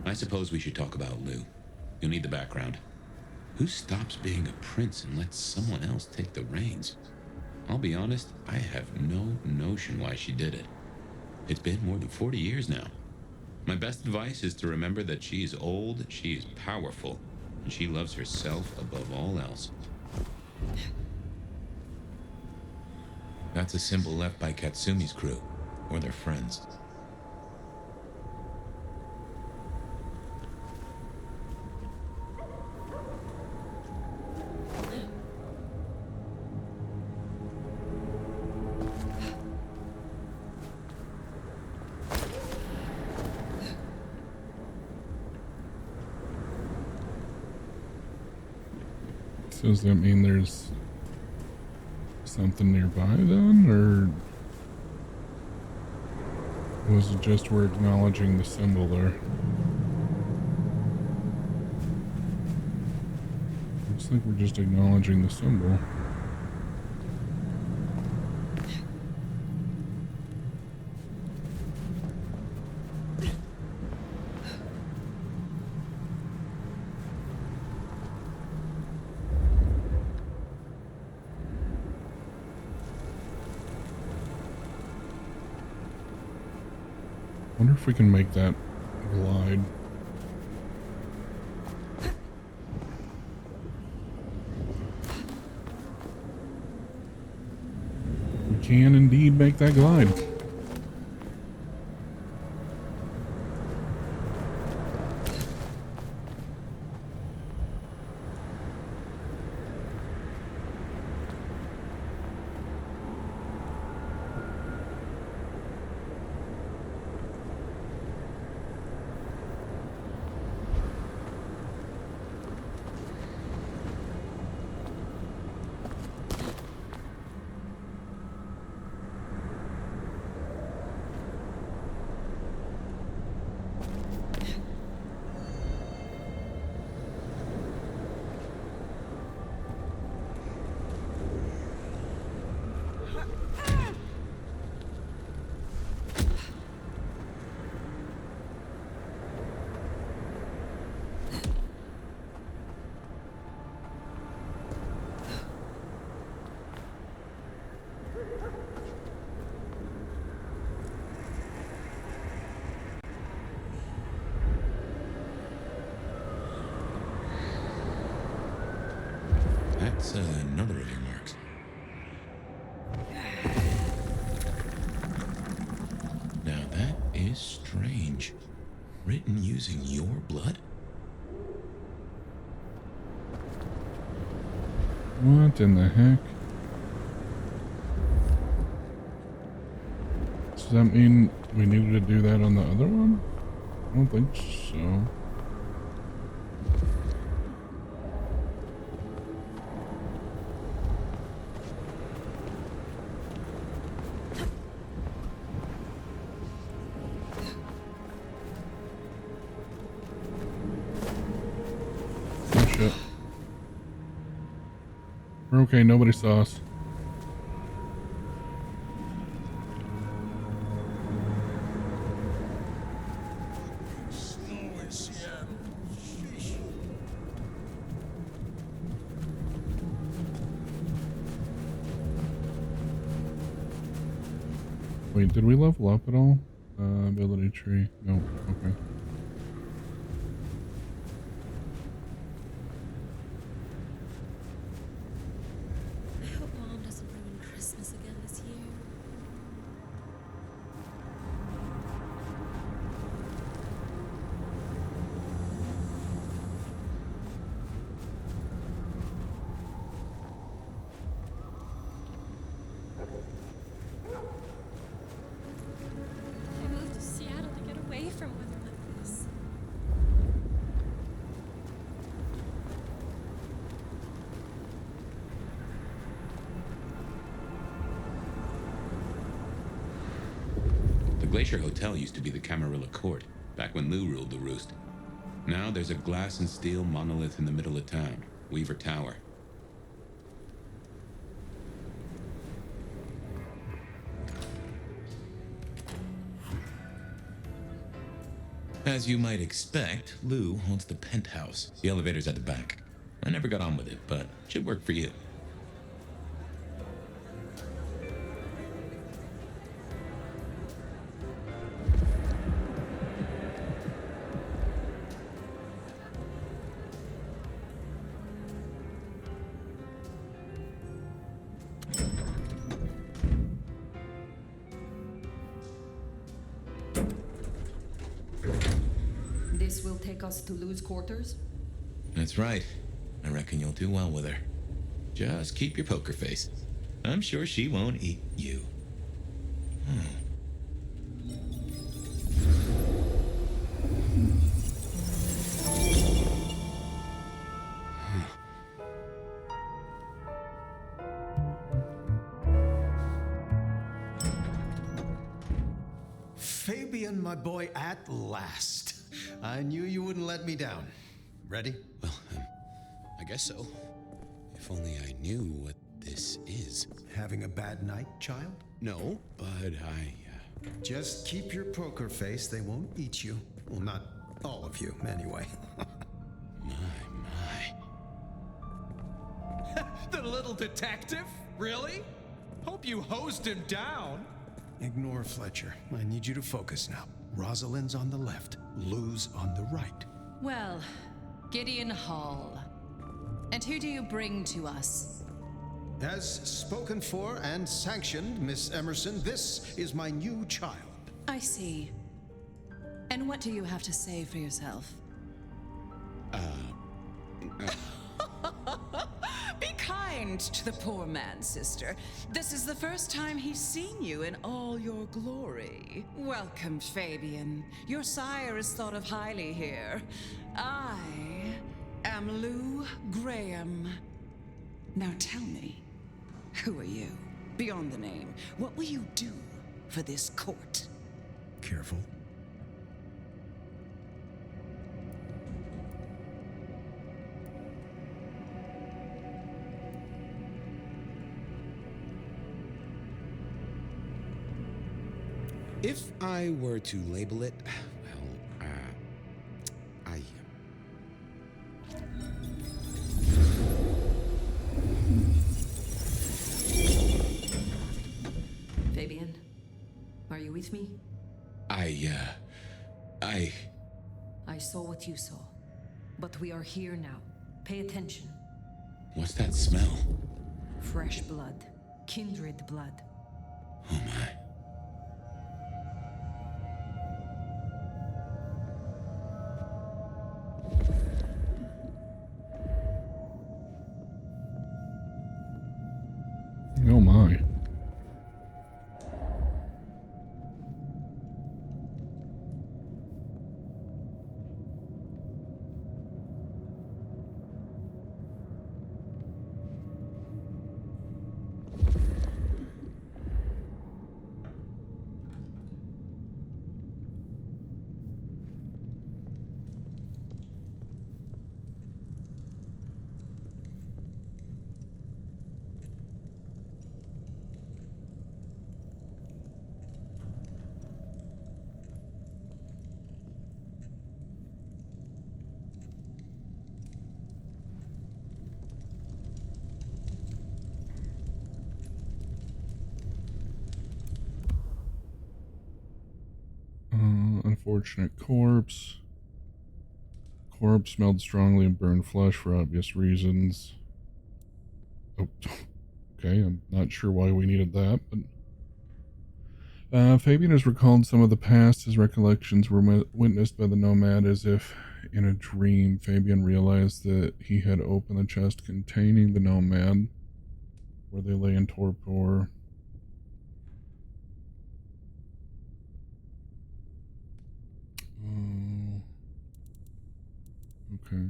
I suppose we should talk about Lou. You'll need the background. Who stops being a prince and lets someone else take the reins? I'll be honest, I have no notion why she did it. It's been more than 40 years now. My best advice is to remember that she is old, she is powerful, and she loves herself above all else. That's a symbol left by Katsumi's crew, or their friends. So does that mean there's something nearby then, or was it just we're acknowledging the symbol there? Looks like we're just acknowledging the symbol. Wonder if we can make that glide. We can indeed make that glide. is strange. Written using your blood? What in the heck? Does that mean we needed to do that on the other one? I don't think so. Oh shit. We're okay, nobody saw us. Wait, did we level up at all? Ability tree. No. Okay. I hope Mom doesn't ruin Christmas again this year. I moved to Seattle to get away from weather like this. The Glacier Hotel used to be the Camarilla Court, back when Lou ruled the roost. Now there's a glass and steel monolith in the middle of town, Weaver Tower. As you might expect, Lou owns the penthouse. The elevator's at the back. I never got on with it, but should work for you. This will take us to Lou's quarters? That's right. I reckon you'll do well with her. Just keep your poker face. I'm sure she won't eat you. Fabian, my boy, at last. I knew you wouldn't let me down. Ready? Well, I guess so. If only I knew what this is. Having a bad night, child? No, but I... Just keep your poker face. They won't eat you. Well, not all of you, anyway. The little detective? Really? Hope you hosed him down. Ignore Fletcher. I need you to focus now. Rosalind's on the left, Lou's on the right. Well, Gideon Hall. And who do you bring to us? As spoken for and sanctioned, Miss Emerson, this is my new child. I see. And what do you have to say for yourself? Be kind to the poor man, sister. This is the first time he's seen you in all your glory. Welcome, Fabian. Your sire is thought of highly here. I am Lou Graham. Now tell me, who are you? Beyond the name, what will you do for this court? Careful. If I were to label it, well, Fabian, are you with me? I saw what you saw, but we are here now. Pay attention. What's that smell? Fresh blood. Kindred blood. Oh my. unfortunate corpse. Corpse smelled strongly of burned flesh for obvious reasons. Oh, okay, I'm not sure why we needed that, but... Fabian has recalled some of the past. His recollections were witnessed by the Nomad as if in a dream. Fabian realized that he had opened the chest containing the Nomad, where they lay in torpor. Oh. Okay.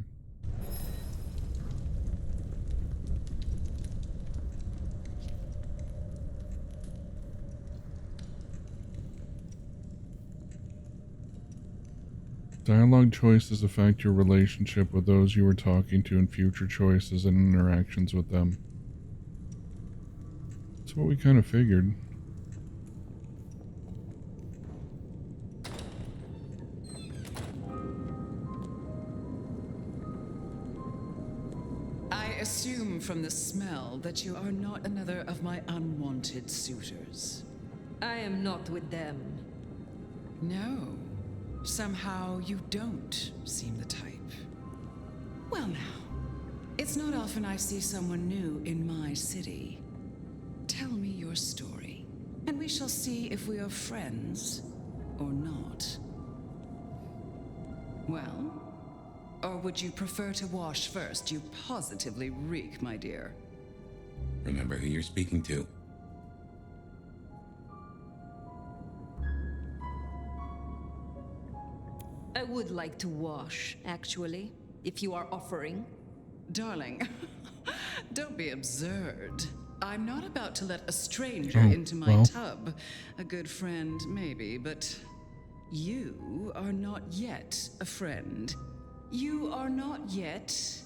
Dialogue choices affect your relationship with those you are talking to and future choices and interactions with them. That's what we kind of figured. I assume from the smell that you are not another of my unwanted suitors. I am not with them. No. Somehow you don't seem the type. Well now, it's not often I see someone new in my city. Tell me your story, and we shall see if we are friends or not. Well, or would you prefer to wash first? You positively reek, my dear. Remember who you're speaking to. I would like to wash, actually, if you are offering. Darling, don't be absurd. I'm not about to let a stranger Oh, into my well. tub. A good friend, maybe, but you are not yet a friend. You are not yet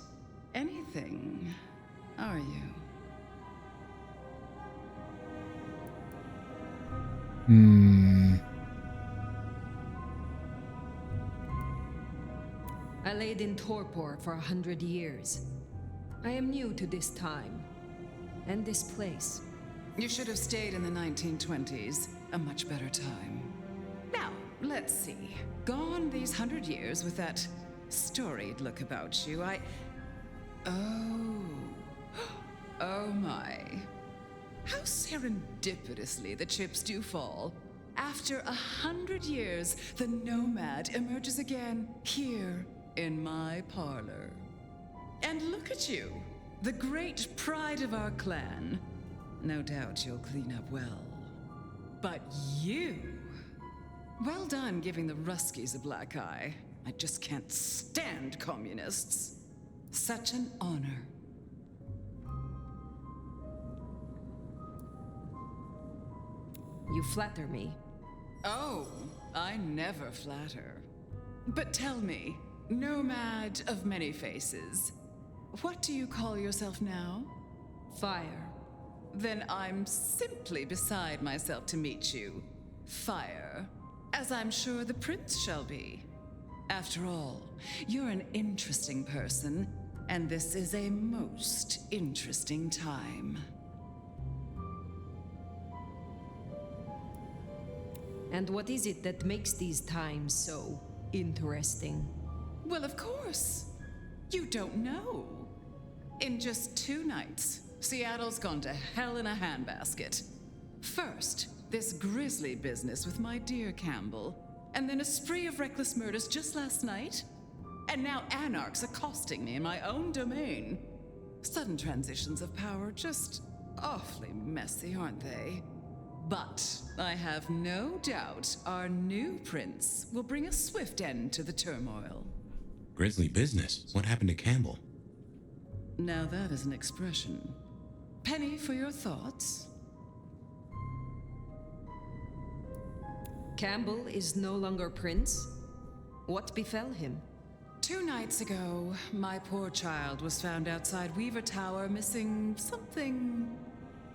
anything, are you? I laid in torpor for 100 years. I am new to this time, and this place. You should have stayed in the 1920s, a much better time. Now, let's see. Gone these 100 years with that storied look about you, Oh my. How serendipitously the chips do fall. After 100 years, the Nomad emerges again here in my parlor. And look at you, the great pride of our clan. No doubt you'll clean up well. But you... Well done giving the Ruskies a black eye. I just can't stand communists. Such an honor. You flatter me. Oh, I never flatter. But tell me, Nomad of many faces, what do you call yourself now? Fire. Then I'm simply beside myself to meet you. Fire. As I'm sure the prince shall be. After all, you're an interesting person, and this is a most interesting time. And what is it that makes these times so interesting? Well, of course. You don't know. In just 2 nights, Seattle's gone to hell in a handbasket. First, this grisly business with my dear Campbell, and then a spree of reckless murders just last night. And now anarchs accosting me in my own domain. Sudden transitions of power, just awfully messy, aren't they? But I have no doubt our new prince will bring a swift end to the turmoil. Grisly business. What happened to Campbell? Now that is an expression. Penny for your thoughts? Campbell is no longer prince? What befell him? 2 nights ago, my poor child was found outside Weaver Tower missing something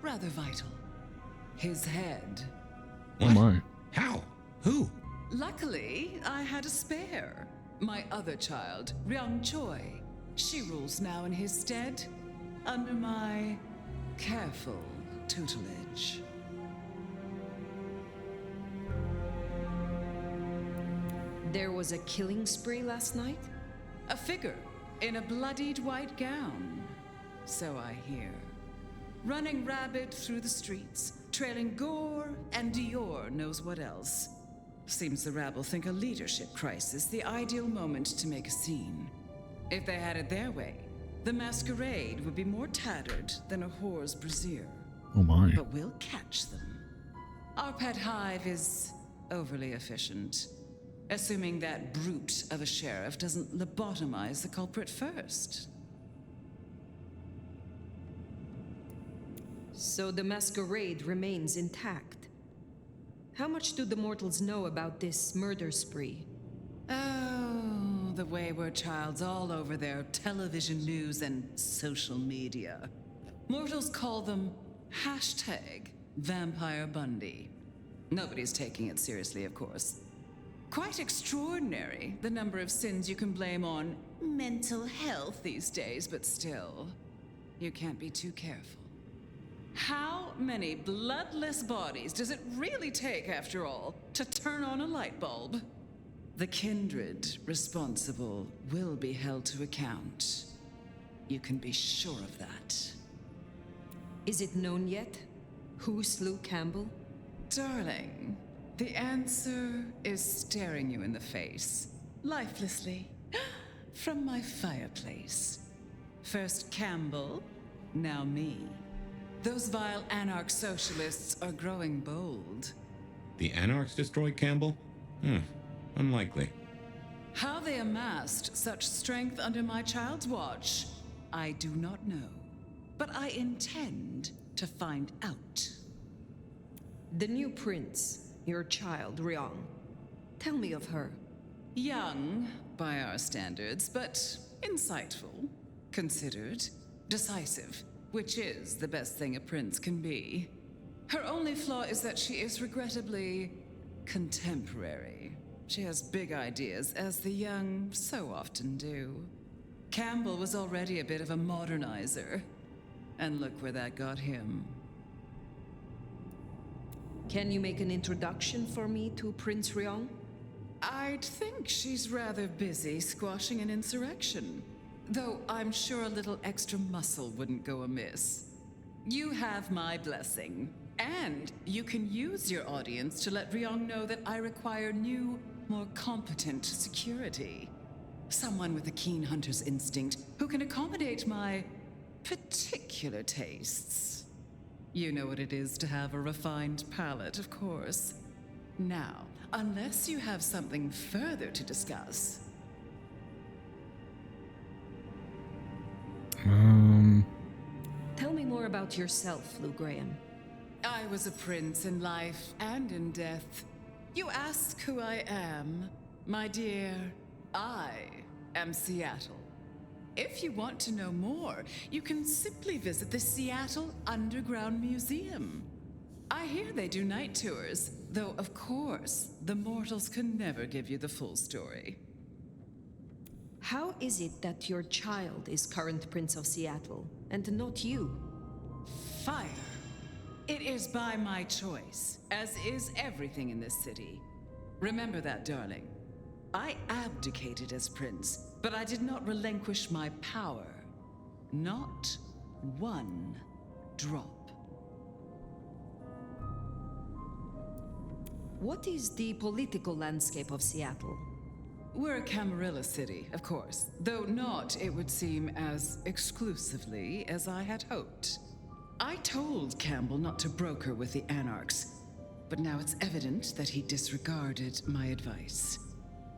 rather vital. His head. Oh my. How? Who? Luckily, I had a spare. My other child, Ryung Choi. She rules now in his stead, under my careful tutelage. There was a killing spree last night? A figure in a bloodied white gown. So I hear. Running rabid through the streets, trailing gore and Dior knows what else. Seems the rabble think a leadership crisis the ideal moment to make a scene. If they had it their way, the Masquerade would be more tattered than a whore's brassiere. Oh my. But we'll catch them. Our pet hive is overly efficient, assuming that brute of a sheriff doesn't lobotomize the culprit first. So the Masquerade remains intact. How much do the mortals know about this murder spree? Oh, the wayward child's all over their television news and social media. Mortals call them #Vampire Bundy. Nobody's taking it seriously, of course. Quite extraordinary, the number of sins you can blame on mental health these days, but still, you can't be too careful. How many bloodless bodies does it really take, after all, to turn on a light bulb? The kindred responsible will be held to account. You can be sure of that. Is it known yet? Who slew Campbell? Darling, the answer is staring you in the face, lifelessly, from my fireplace. First Campbell, now me. Those vile anarch socialists are growing bold. The Anarchs destroyed Campbell? Unlikely. How they amassed such strength under my child's watch, I do not know. But I intend to find out. The new prince, your child, Ryong. Tell me of her. Young, by our standards, but insightful, considered, decisive, which is the best thing a prince can be. Her only flaw is that she is regrettably contemporary. She has big ideas, as the young so often do. Campbell was already a bit of a modernizer, and look where that got him. Can you make an introduction for me to Prince Ryong? I'd think she's rather busy squashing an insurrection. Though I'm sure a little extra muscle wouldn't go amiss. You have my blessing. And you can use your audience to let Ryong know that I require new, more competent security. Someone with a keen hunter's instinct who can accommodate my particular tastes. You know what it is to have a refined palate, of course. Now, unless you have something further to discuss. Tell me more about yourself, Lou Graham. I was a prince in life and in death. You ask who I am. My dear, I am Seattle. If you want to know more, you can simply visit the Seattle Underground Museum. I hear they do night tours, though of course, the mortals can never give you the full story. How is it that your child is current Prince of Seattle, and not you? Fire. It is by my choice, as is everything in this city. Remember that, darling. I abdicated as prince, but I did not relinquish my power. Not one drop. What is the political landscape of Seattle? We're a Camarilla city, of course, though not, it would seem, as exclusively as I had hoped. I told Campbell not to broker with the Anarchs, but now it's evident that he disregarded my advice.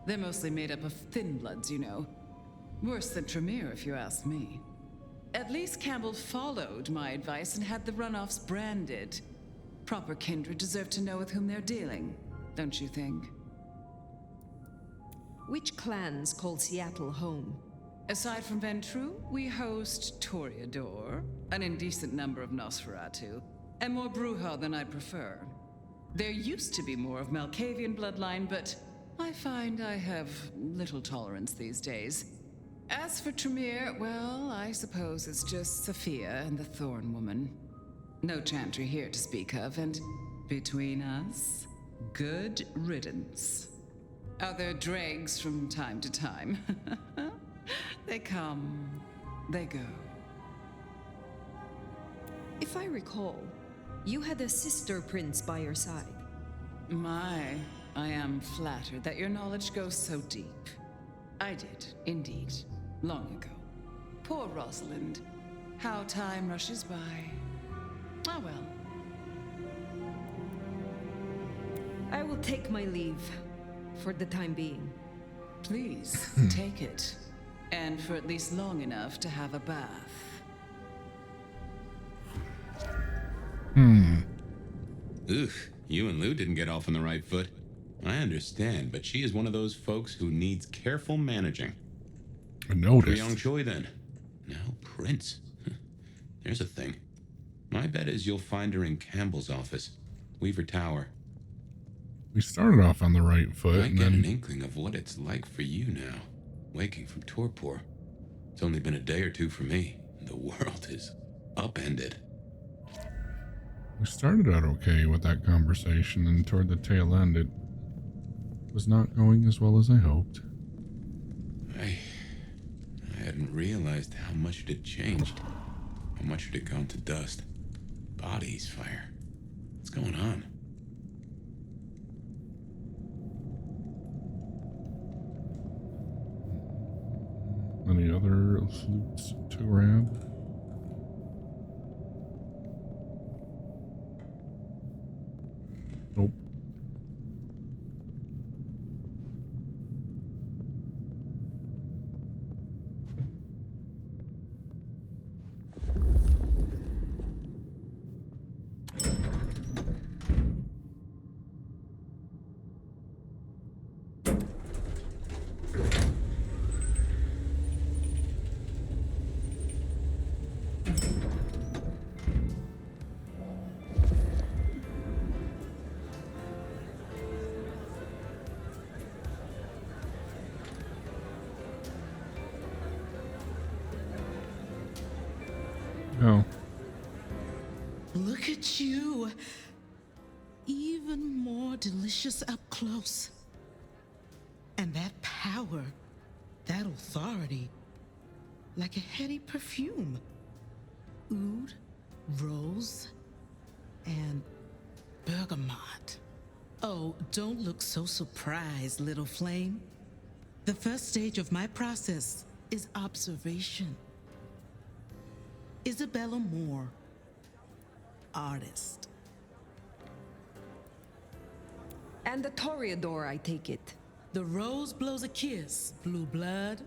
They're mostly made up of thin bloods, you know. Worse than Tremere, if you ask me. At least Campbell followed my advice and had the runoffs branded. Proper kindred deserve to know with whom they're dealing, don't you think? Which clans call Seattle home? Aside from Ventru, we host Toreador, an indecent number of Nosferatu, and more Bruja than I'd prefer. There used to be more of Malkavian bloodline, but I find I have little tolerance these days. As for Tremere, well, I suppose it's just Sophia and the Thorn Woman. No chantry here to speak of, and between us, good riddance. Other dregs from time to time. They come, they go. If I recall, you had a sister prince by your side. I am flattered that your knowledge goes so deep. I did, indeed, long ago. Poor Rosalind. How time rushes by. Ah well. I will take my leave, for the time being. Please, take it. And for at least long enough to have a bath. Oof, you and Lou didn't get off on the right foot. I understand, but she is one of those folks who needs careful managing. I noticed. Young Choi then. Now Prince. There's a thing. My bet is you'll find her in Campbell's office. Weaver Tower. We started off on the right foot. I and get then... an inkling of what it's like for you now. Waking from torpor. It's only been a day or two for me. The world is upended. We started out okay with that conversation, and toward the tail end, it was not going as well as I hoped. I hadn't realized how much it had changed. How much it had gone to dust. Bodies, fire. What's going on? Any other flutes to grab? Nope. Oh. Look at you. Even more delicious up close. And that power, that authority, like a heady perfume. Oud, rose, and bergamot. Oh, don't look so surprised, little flame. The first stage of my process is observation. Isabella Moore, artist. And the Toreador, I take it. The rose blows a kiss, blue blood.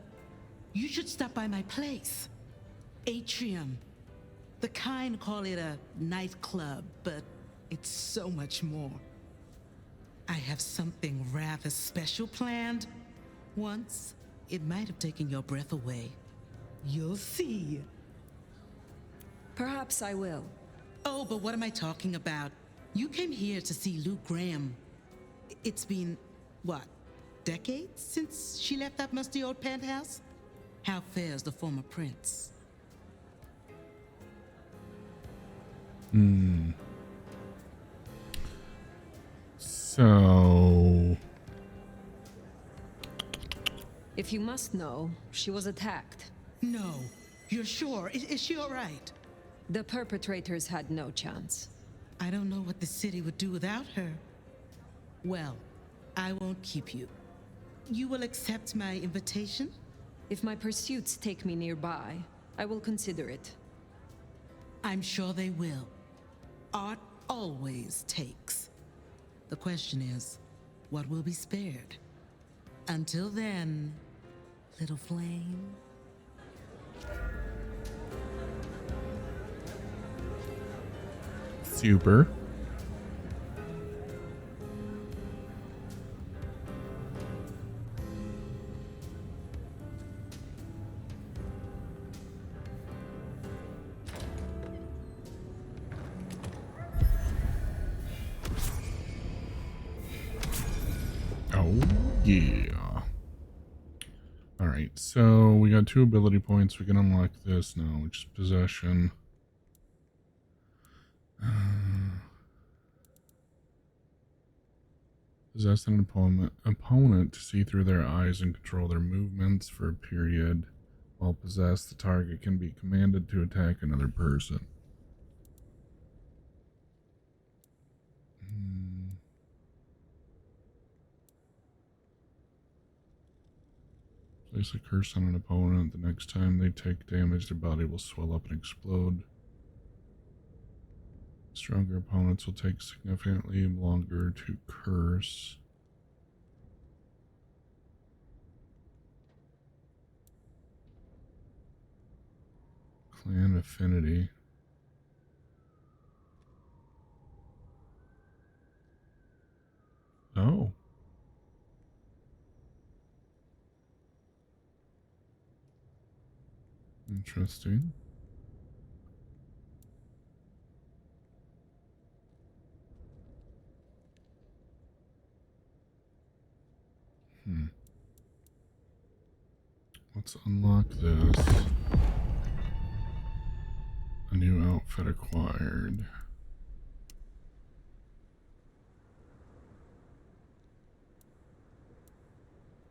You should stop by my place. Atrium. The kind call it a nightclub, but it's so much more. I have something rather special planned. Once, it might have taken your breath away. You'll see. Perhaps I will. Oh, but what am I talking about? You came here to see Lou Graham. It's been, what, decades since she left that musty old penthouse? How fares the former prince? So... If you must know, she was attacked. No. You're sure? Is she all right? The perpetrators had no chance. I don't know what the city would do without her. Well, I won't keep you. You will accept my invitation? If my pursuits take me nearby, I will consider it. I'm sure they will. Art always takes. The question is, what will be spared? Until then, little flame. Super. Oh, yeah. Alright, so we got 2 ability points. We can unlock this now, which is possession. Possess an opponent to see through their eyes and control their movements for a period. While possessed, the target can be commanded to attack another person. Place a curse on an opponent. The next time they take damage, their body will swell up and explode. Stronger opponents will take significantly longer to curse. Clan affinity. Oh. Interesting. Let's unlock this. A new outfit acquired.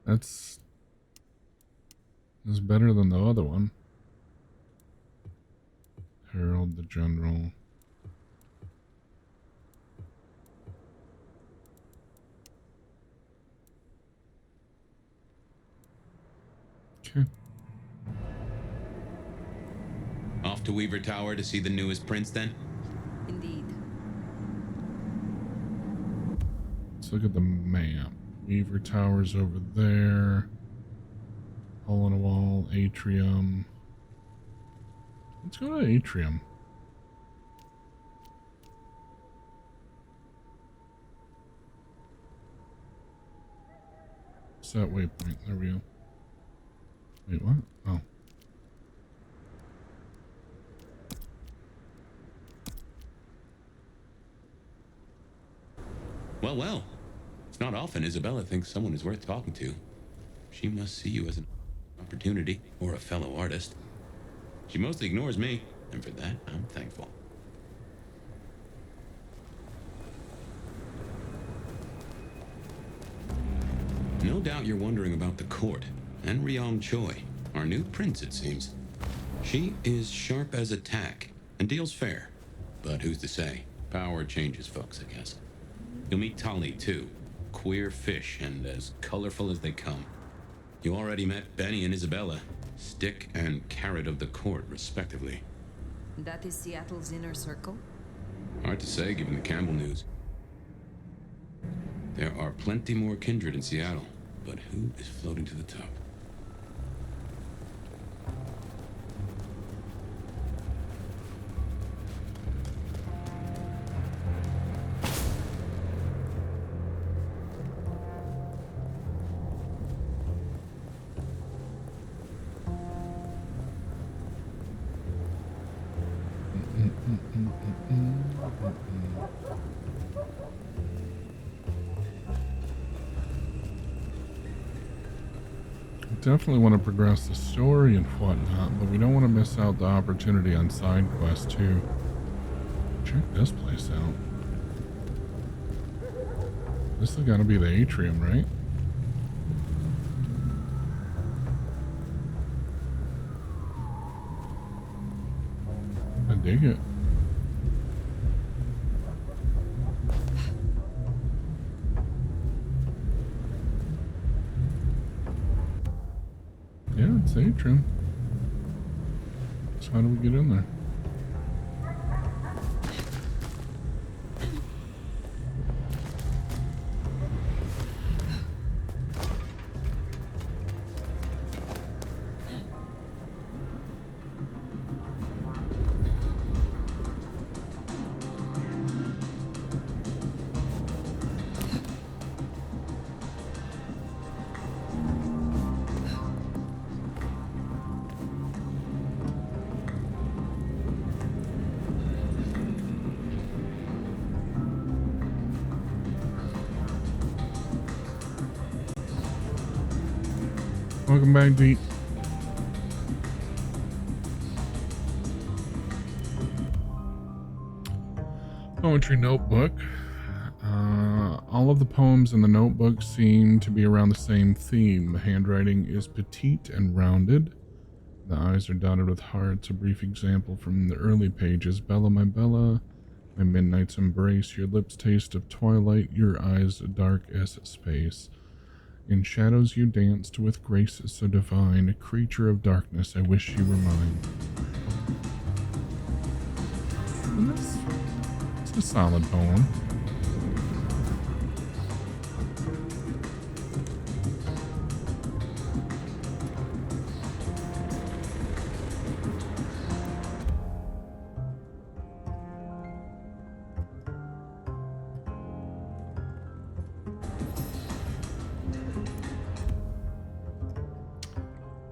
That's better than the other one. Herald the General. Okay. Off to Weaver Tower to see the newest prince then? Indeed. Let's look at the map. Weaver Tower's over there. Hole in a wall, atrium. Let's go to atrium. Set waypoint. There we go. Wait, what? Oh. Well, well. It's not often Isabella thinks someone is worth talking to. She must see you as an opportunity or a fellow artist. She mostly ignores me, and for that, I'm thankful. No doubt you're wondering about the court, and Ryong Choi, our new prince, it seems. She is sharp as a tack, and deals fair. But who's to say? Power changes folks, I guess. You'll meet Tali, too. Queer fish, and as colorful as they come. You already met Benny and Isabella, stick and carrot of the court, respectively. That is Seattle's inner circle? Hard to say, given the Campbell news. There are plenty more kindred in Seattle, but who is floating to the top? Definitely want to progress the story and whatnot, but we don't want to miss out the opportunity on side quests too. Check this place out. This has got to be the atrium, right? I dig it. Yeah, it's atrium. So how do we get in there? Welcome back, Deep. Poetry notebook. All of the poems in the notebook seem to be around the same theme. The handwriting is petite and rounded. The eyes are dotted with hearts. A brief example from the early pages. Bella, my midnight's embrace. Your lips taste of twilight, your eyes dark as space. In shadows you danced with grace so divine. A creature of darkness, I wish you were mine. It's a solid poem.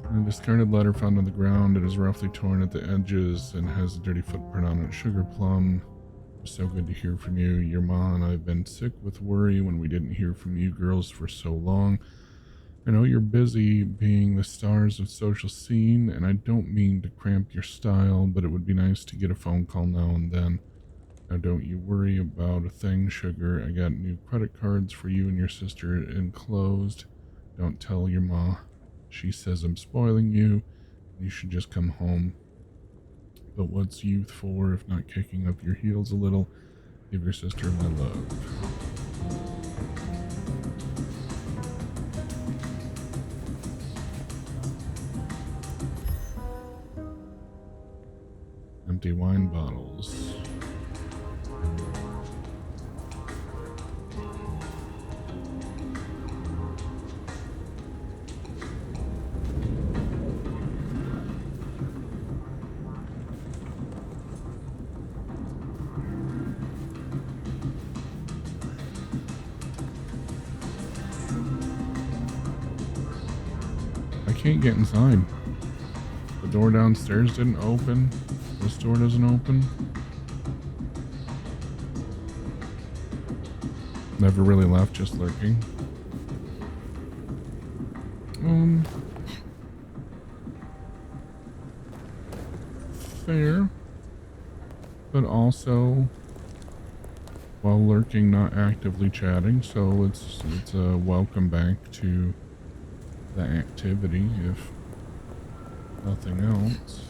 A discarded letter found on the ground. It is roughly torn at the edges and has a dirty footprint on it. Sugar plum. It was so good to hear from you. Your ma and I have been sick with worry when we didn't hear from you girls for so long. I know you're busy being the stars of social scene, and I don't mean to cramp your style, but it would be nice to get a phone call now and then. Now don't you worry about a thing, sugar. I got new credit cards for you and your sister enclosed. Don't tell your ma. She says I'm spoiling you. You should just come home. But what's youth for if not kicking up your heels a little? Give your sister my love. Empty wine bottles. I can't get inside. The door downstairs didn't open. This door doesn't open. Never really left, just lurking. Fair. But also, while lurking, not actively chatting, so it's a welcome back to the activity, if nothing else.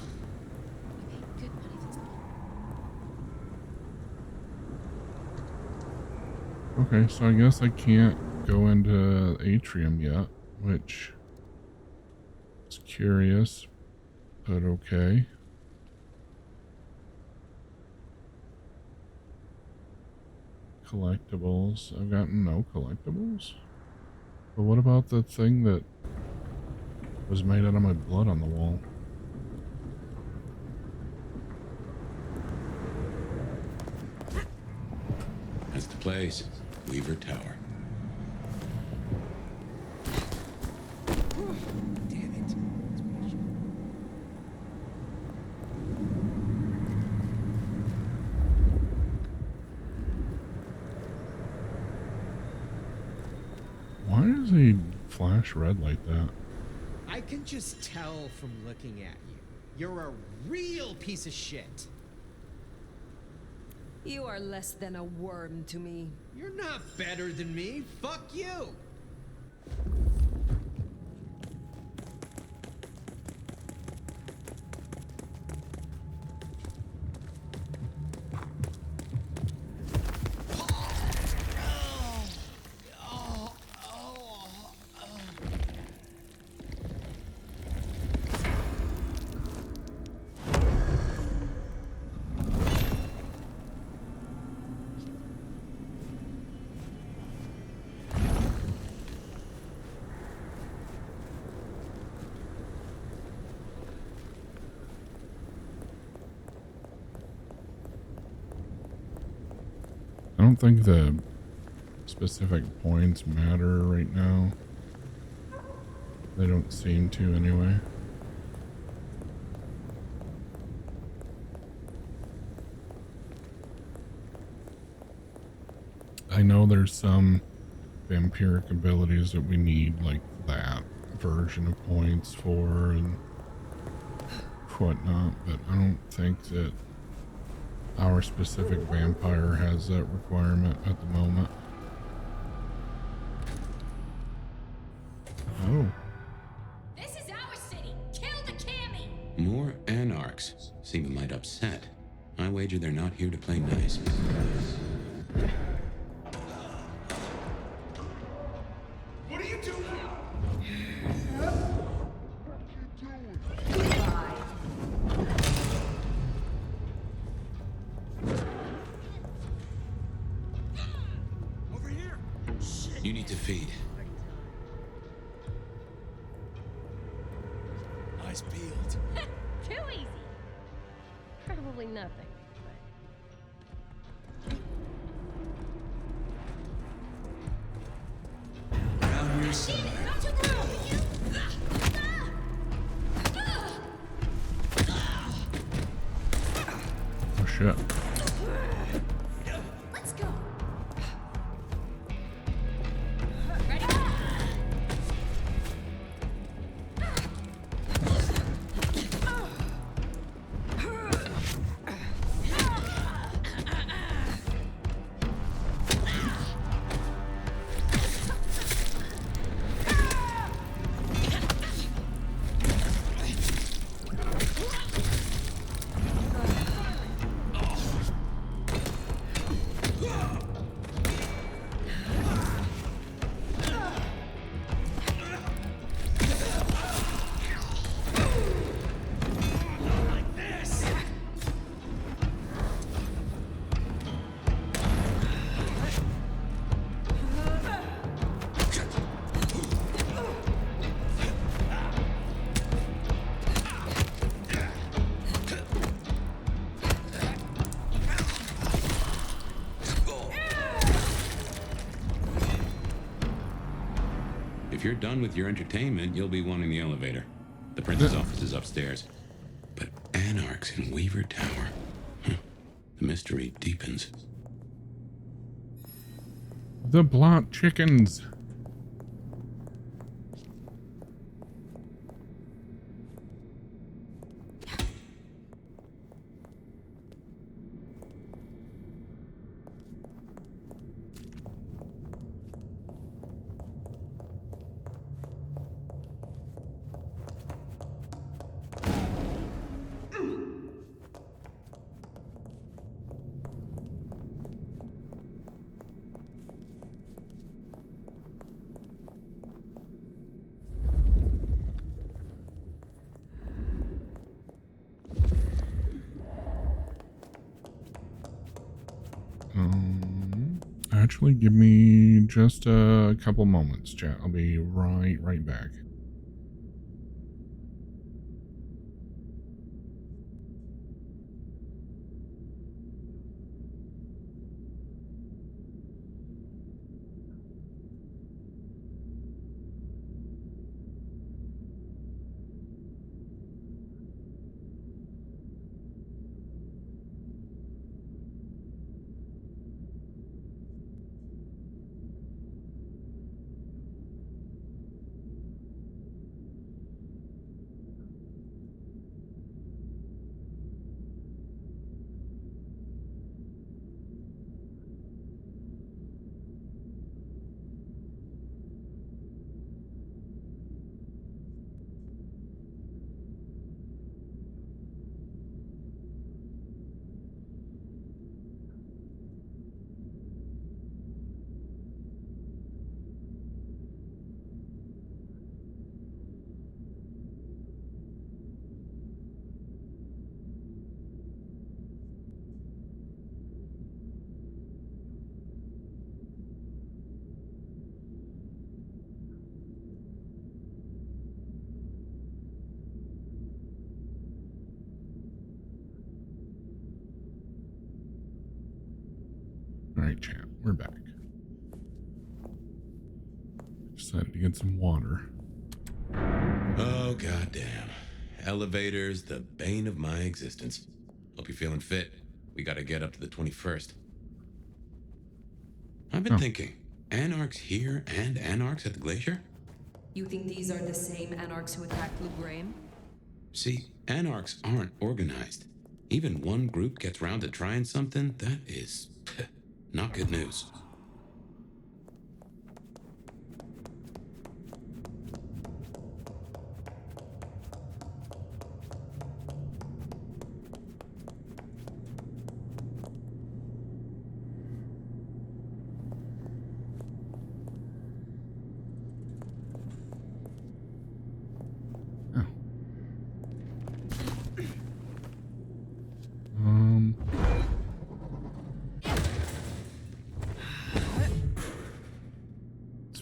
Okay, so I guess I can't go into Atrium yet, which is curious, but okay. Collectibles. I've gotten no collectibles. But what about the thing that was made out of my blood on the wall? That's the place. Weaver Tower. Damn it. Why does he flash red like that? I can just tell from looking at you. You're a real piece of shit. You are less than a worm to me. You're not better than me. Fuck you. I don't think the specific points matter right now. They don't seem to anyway. I know there's some vampiric abilities that we need, like that version of points for and whatnot, but I don't think that our specific vampire has that requirement at the moment. More anarchs seem a mite upset. I wager they're not here to play nice. What are you doing? Over here. You need to feed. Nice build. Too easy. Probably nothing. Around here somewhere. Oh shit. Let's go. If you're done with your entertainment, you'll be wanting the elevator. The prince's office is upstairs. But anarchs in Weaver Tower. The mystery deepens. The blot chickens. Actually, give me just a couple moments, chat. I'll be right back. Alright, chat, we're back. Decided to get some water. Oh, goddamn. Elevators, the bane of my existence. Hope you're feeling fit. We gotta get up to the 21st. I've been thinking, anarchs here and anarchs at the glacier? You think these are the same anarchs who attacked Blue Graham? See, anarchs aren't organized. Even one group gets round to trying something, that is not good news.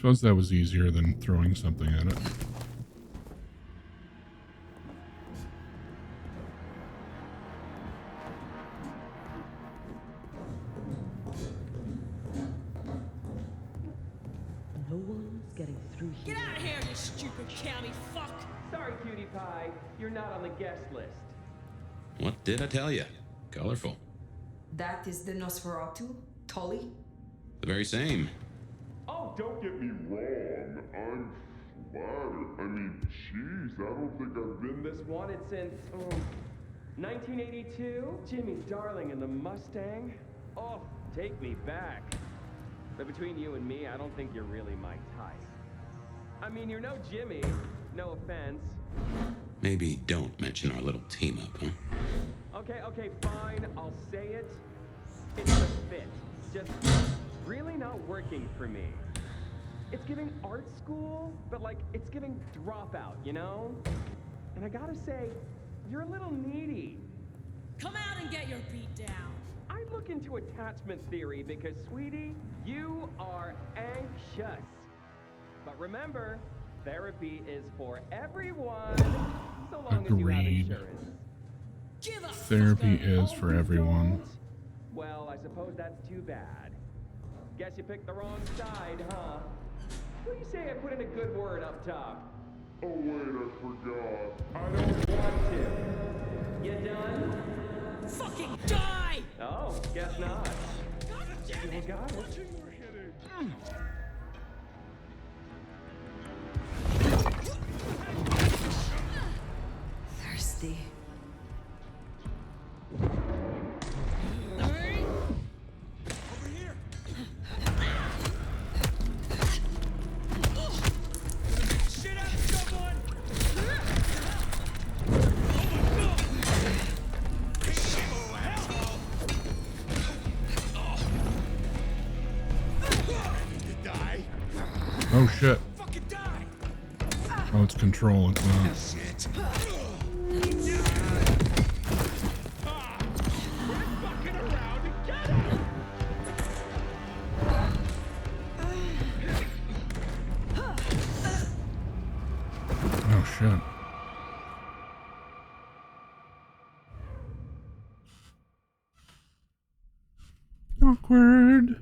suppose that was easier than throwing something at it. No one's getting through here. Get out of here, you stupid county fuck! Sorry, cutie pie. You're not on the guest list. What did I tell you? Colorful. That is the Nosferatu, Tully? The very same. Oh, don't get me wrong. I'm flattered. I mean, jeez, I don't think I've been this. This wanted since 1982. Jimmy Darling and the Mustang. Oh, take me back. But between you and me, I don't think you're really my type. I mean, you're no Jimmy. No offense. Maybe don't mention our little team up, huh? Okay, fine. I'll say it. It's a fit. Just really not working for me. It's giving art school, but like it's giving dropout, you know? And I gotta say, you're a little needy. Come out and get your beat down. I look into attachment theory because, sweetie, you are anxious. But remember, therapy is for everyone, so long as you have insurance. Therapy is for everyone. Well, I suppose that's too bad. Guess you picked the wrong side, huh? What do you say I put in a good word up top? Oh, wait, I forgot. I don't want to. You done? Fucking die! Oh, guess not. God damn it! You got it. Thirsty. Oh shit. Oh, it's control, it's not. Oh shit. Awkward.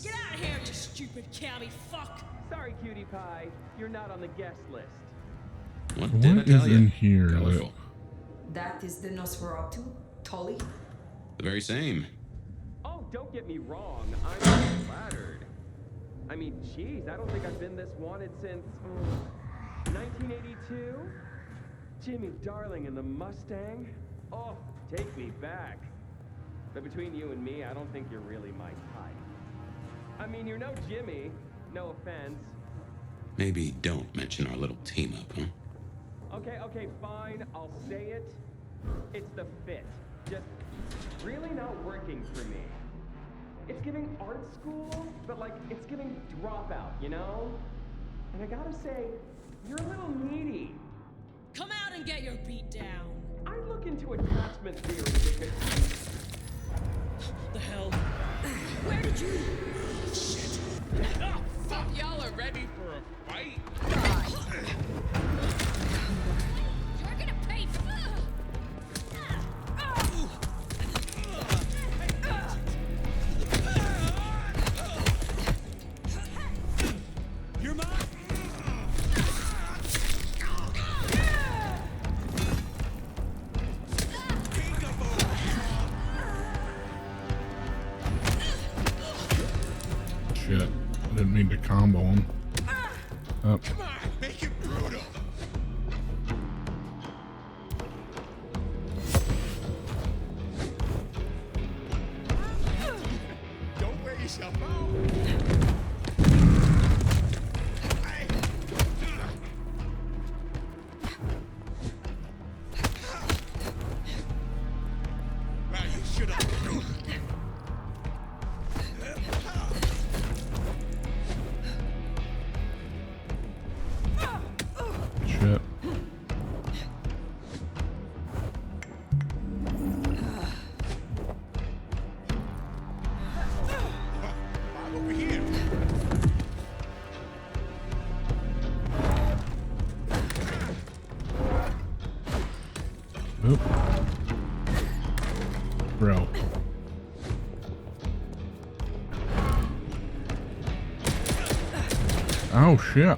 Get out of here, you stupid county fuck! Sorry, cutie pie. You're not on the guest list. What did I What tell is you? in here? Colorful. That is the Nosferatu, Tully? The very same. Oh, don't get me wrong. I'm flattered. I mean, geez, I don't think I've been this wanted since 1982. Jimmy Darling and the Mustang. Oh, take me back. But between you and me, I don't think you're really my type. I mean, you're no Jimmy. No offense. Maybe don't mention our little team up, huh? Okay, fine. I'll say it. It's the fit. Just really not working for me. It's giving art school, but like it's giving dropout, you know? And I gotta say, you're a little needy. Come out and get your beat down. I look into attachment theory because... The hell? Where did you... Shit. Oh, fuck, y'all are ready for a fight? You're gonna pay for... You're mine. Shit. I didn't mean to combo him. Oh. Come on, make it brutal. Don't wear yourself out. Wow, you should have. shit. Over here. Oop. Bro. Oh shit.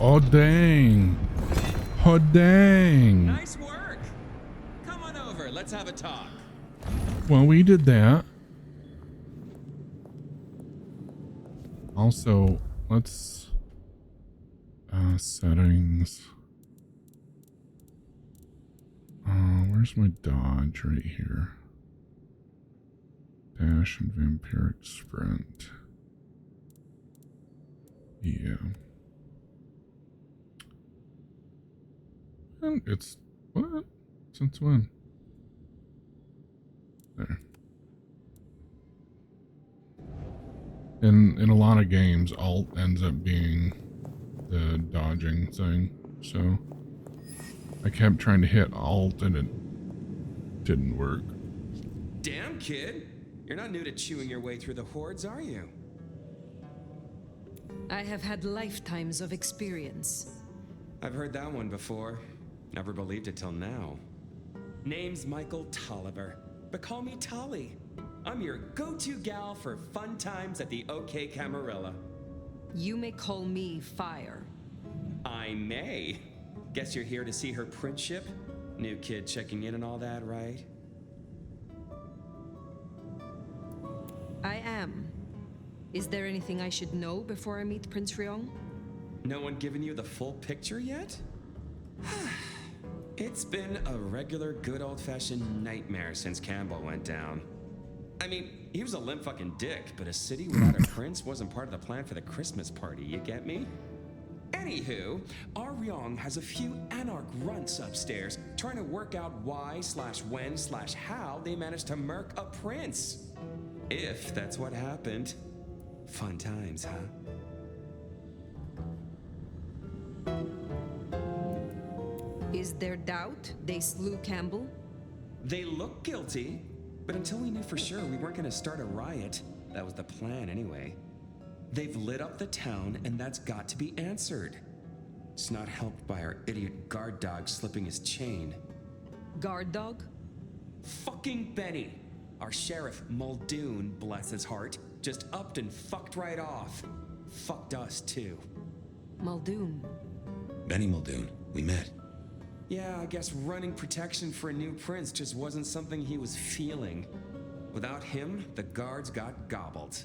Oh dang. Oh dang. Nice work. Come on over. Let's have a talk. Well, we did that. Also, let's settings. Where's my dodge? Right here. Dash and vampiric sprint. Yeah. And it's what? Since when? There. In a lot of games, alt ends up being the dodging thing. So I kept trying to hit alt and it didn't work. Damn, kid. You're not new to chewing your way through the hordes, are you? I have had lifetimes of experience. I've heard that one before. Never believed it till now. Name's Michael Tolliver, but call me Tolly. I'm your go-to gal for fun times at the OK Camarilla. You may call me Fire. I may. Guess you're here to see her princeship? New kid checking in and all that, right? I am. Is there anything I should know before I meet Prince Ryong? No one given you the full picture yet? It's been a regular good old-fashioned nightmare since Campbell went down. I mean, he was a limp fucking dick, but a city without a prince wasn't part of the plan for the Christmas party, you get me? Anywho, our Ryong has a few anarch runts upstairs trying to work out why/when/how they managed to murk a prince. If that's what happened. Fun times, huh? Is there doubt they slew Campbell? They look guilty, but until we knew for sure, we weren't gonna start a riot. That was the plan anyway. They've lit up the town, and that's got to be answered. It's not helped by our idiot guard dog slipping his chain. Guard dog? Fucking Benny! Our sheriff, Muldoon, bless his heart, just upped and fucked right off. Fucked us, too. Muldoon. Benny Muldoon, we met. Yeah, I guess running protection for a new prince just wasn't something he was feeling. Without him, the guards got gobbled.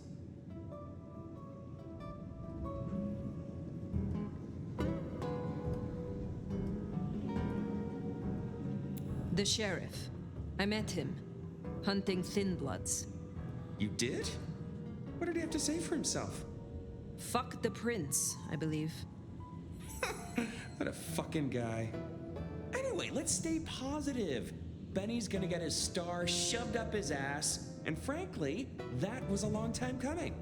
The sheriff. I met him. Hunting Thin Bloods. You did? What did he have to say for himself? Fuck the prince, I believe. What a fucking guy. Anyway, let's stay positive. Benny's gonna get his star shoved up his ass, and frankly, that was a long time coming.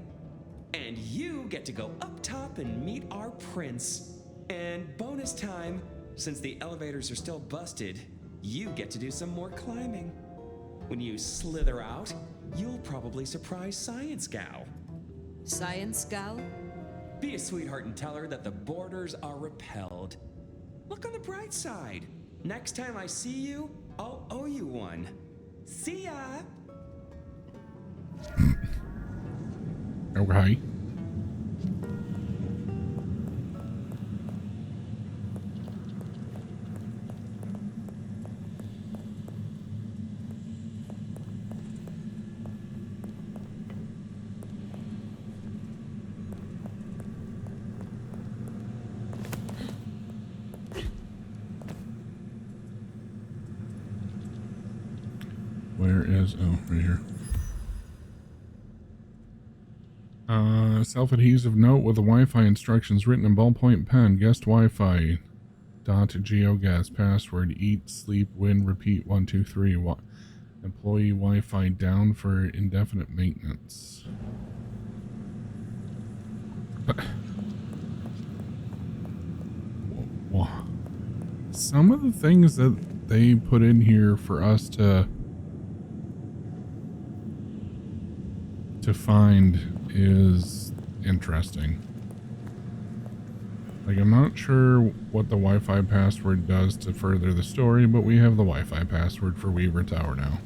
And you get to go up top and meet our prince. And bonus time, since the elevators are still busted, you get to do some more climbing. When you slither out, you'll probably surprise Science Gal. Science Gal? Be a sweetheart and tell her that the borders are repelled. Look on the bright side. Next time I see you, I'll owe you one. See ya! Okay. is, oh, right here. Self-adhesive note with the Wi-Fi instructions written in ballpoint pen. Guest Wi-Fi. .geogas password. Eat, sleep, win, repeat. 1, 2, 3. Employee Wi-Fi down for indefinite maintenance. Some of the things that they put in here for us to find is interesting. Like, I'm not sure what the Wi-Fi password does to further the story, but we have the Wi-Fi password for Weaver Tower now.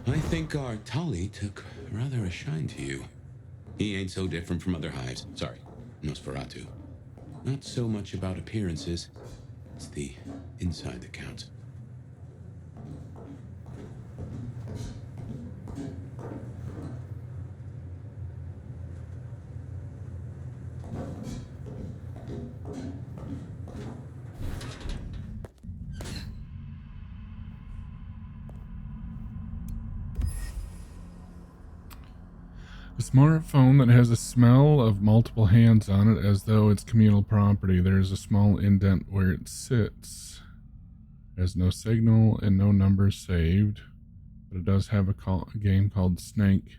I think our Tali took rather a shine to you. He ain't so different from other hives. Sorry, Nosferatu. Not so much about appearances. It's the inside that counts. A smartphone that has a smell of multiple hands on it as though it's communal property. There's a small indent where it sits. It has no signal and no numbers saved, but it does have a game called Snake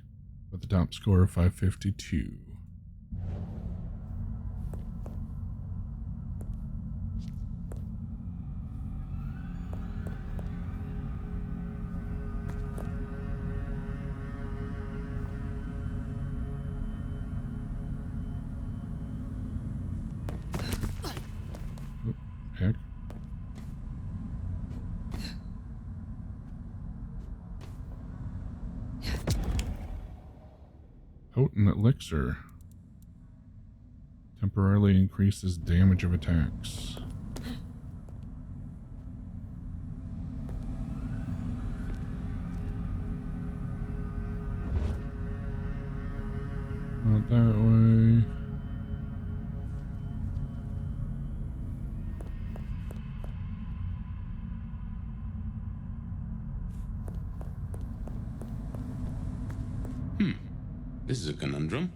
with a top score of 552. Heck. Potent elixir. Temporarily increases damage of attacks. Not that way. This is a conundrum.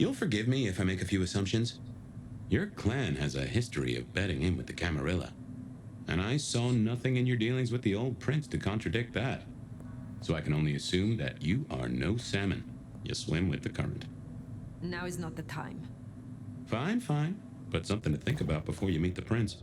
You'll forgive me if I make a few assumptions. Your clan has a history of betting in with the Camarilla, and I saw nothing in your dealings with the old prince to contradict that. So I can only assume that you are no salmon. You swim with the current. Now is not the time. Fine, fine. But something to think about before you meet the prince.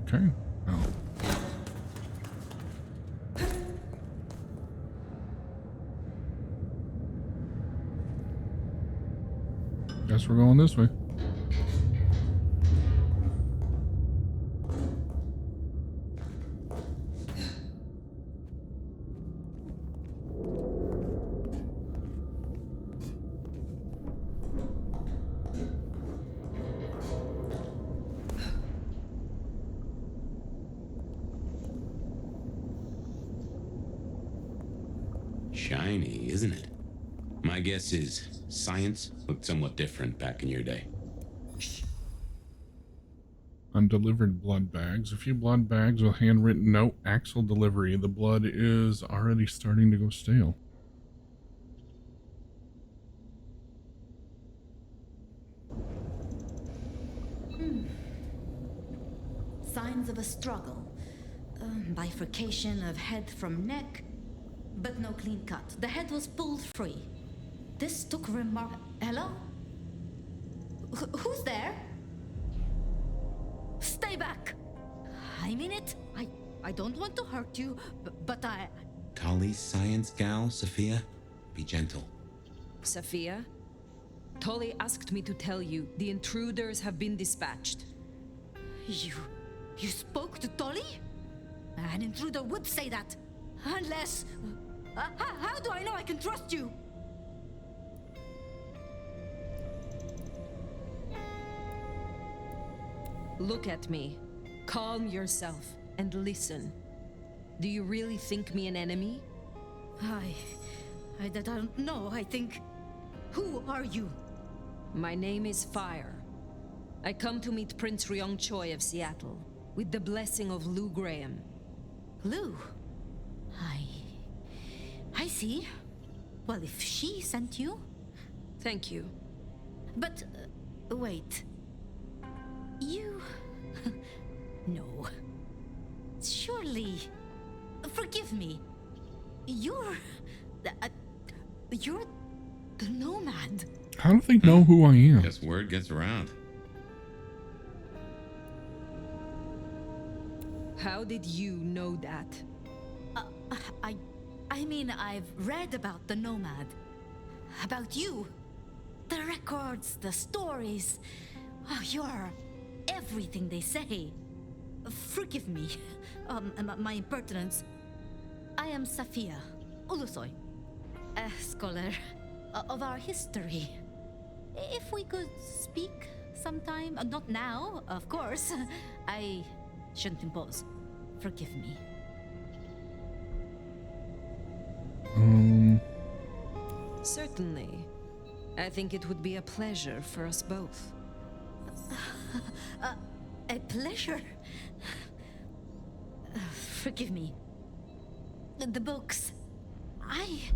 Okay. Oh. Guess we're going this way. Shiny, isn't it? My guess is science looked somewhat different back in your day. Undelivered blood bags. A few blood bags with handwritten note. Axle delivery. The blood is already starting to go stale. Signs of a struggle. bifurcation of head from neck, but no clean cut. The head was pulled free. This took Hello? Who's there? Stay back! I mean it. I don't want to hurt you, but I... Tolly's science gal, Sophia? Be gentle. Sophia? Tolly asked me to tell you the intruders have been dispatched. You spoke to Tolly? An intruder would say that. Unless... how do I know I can trust you? Look at me. Calm yourself and listen. Do you really think me an enemy? I don't know. I think... Who are you? My name is Fire. I come to meet Prince Ryong Choi of Seattle, with the blessing of Lou Graham. Lou? I see. Well, if she sent you... Thank you. But, wait. You... No. Surely... Forgive me. You're the Nomad. How do they know who I am? Guess word gets around. How did you know that? I mean, I've read about the Nomad. About you. The records, the stories. Oh, you're everything they say. Forgive me. My impertinence. I am Safia Ulusoy, a scholar of our history. If we could speak sometime, not now, of course. I shouldn't impose. Forgive me. Certainly. I think it would be a pleasure for us both. A pleasure? Forgive me. The books. I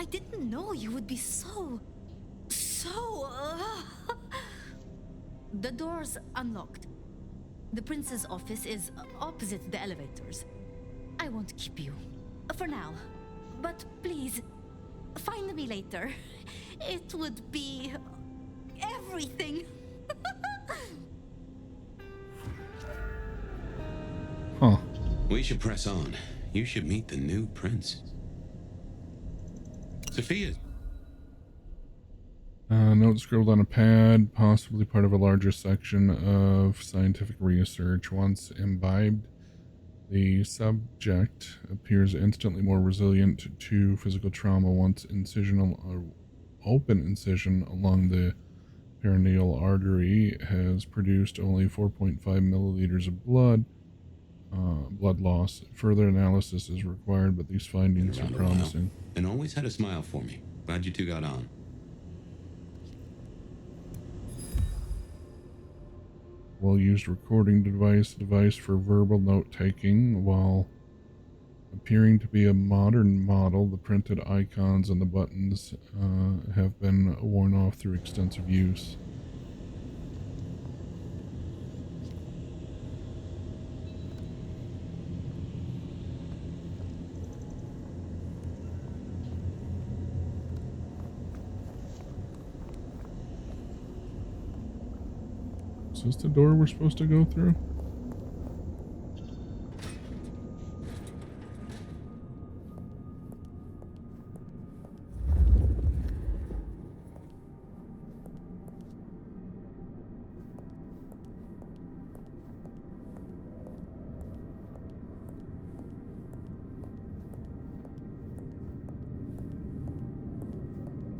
didn't know you would be so... The door's unlocked. The prince's office is opposite the elevators. I won't keep you. For now. But please, find me later. It would be... everything. Huh. We should press on. You should meet the new prince. Sophia. Note scribbled on a pad, possibly part of a larger section of scientific research. Once imbibed, the subject appears instantly more resilient to physical trauma. Once open incision along the perineal artery has produced only 4.5 milliliters of blood loss. Further analysis is required, but these findings are promising. And always had a smile for me. Glad you two got on. Well-used recording device for verbal note-taking. While appearing to be a modern model, the printed icons and the buttons have been worn off through extensive use. Is this the door we're supposed to go through?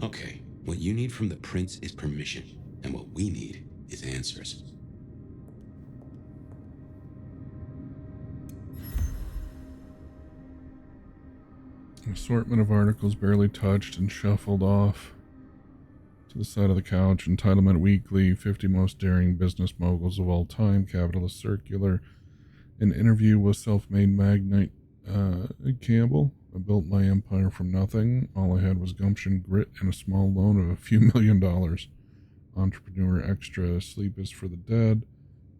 Okay, what you need from the prince is permission, and what we need is answers. Assortment of articles barely touched and shuffled off to the side of the couch. Entitlement Weekly, 50 Most Daring Business Moguls of All Time, Capitalist Circular, an interview with self-made magnate Campbell. I built my empire from nothing. All I had was gumption, grit, and a small loan of a few $1 million. Entrepreneur Extra, Sleep is for the Dead.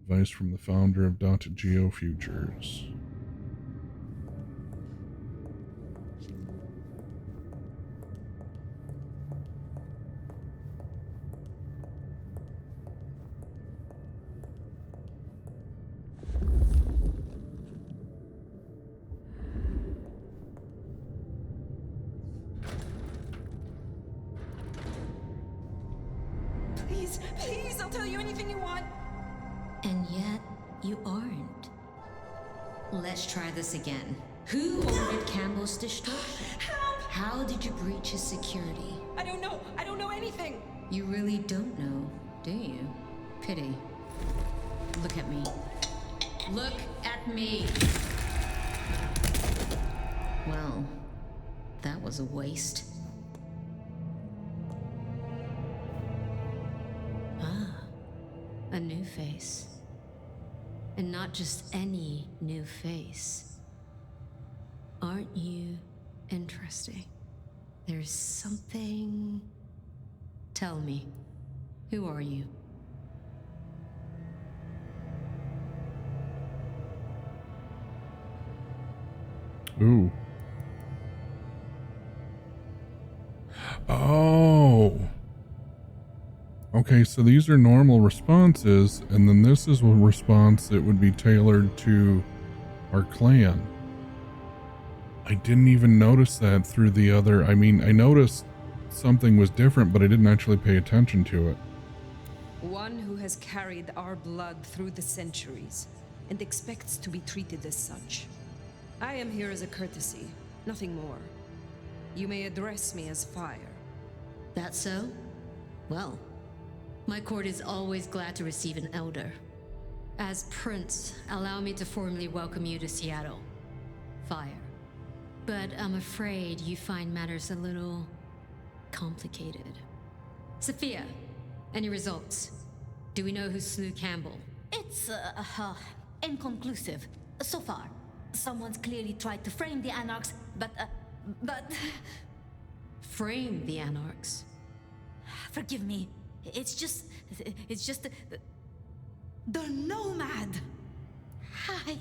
Advice from the founder of .geo Futures. Please, please, I'll tell you anything you want. And yet, you aren't. Let's try this again. Who ordered Campbell's destruction? Help! How did you breach his security? I don't know. I don't know anything. You really don't know, do you? Pity. Look at me. Look at me! Well, that was a waste. Ah, a new face. And not just any new face. Aren't you interesting? There's something... Tell me, who are you? Ooh. Oh. Okay, so these are normal responses, and then this is a response that would be tailored to our clan. I didn't even notice that through the other. I mean, I noticed something was different, but I didn't actually pay attention to it. One who has carried our blood through the centuries and expects to be treated as such. I am here as a courtesy, nothing more. You may address me as Fire. That so? Well, my court is always glad to receive an elder. As Prince, allow me to formally welcome you to Seattle. Fire. But I'm afraid you find matters a little complicated. Sophia, any results? Do we know who slew Campbell? It's, inconclusive. So far. Someone's clearly tried to frame the Anarchs, but... Frame the Anarchs? Forgive me. It's just... The Nomad! Hi.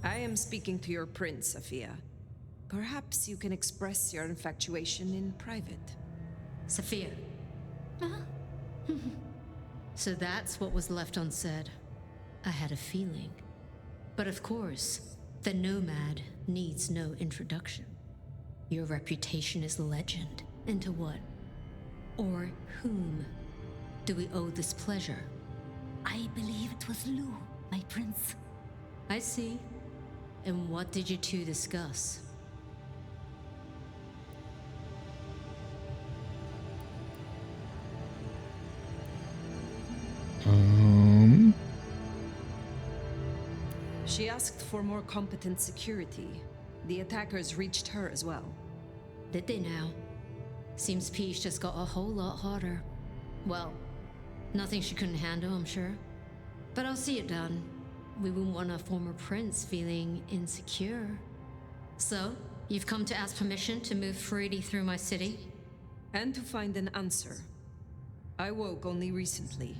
I am speaking to your prince, Sophia. Perhaps you can express your infatuation in private. Sophia. So that's what was left unsaid. I had a feeling. But of course, the Nomad needs no introduction. Your reputation is legend. And to what? Or whom do we owe this pleasure? I believe it was Lou, my prince. I see. And what did you two discuss? She asked for more competent security. The attackers reached her as well. Did they now? Seems Peach just got a whole lot hotter. Well, nothing she couldn't handle, I'm sure. But I'll see it done. We wouldn't want a former prince feeling insecure. So, you've come to ask permission to move freely through my city? And to find an answer. I woke only recently,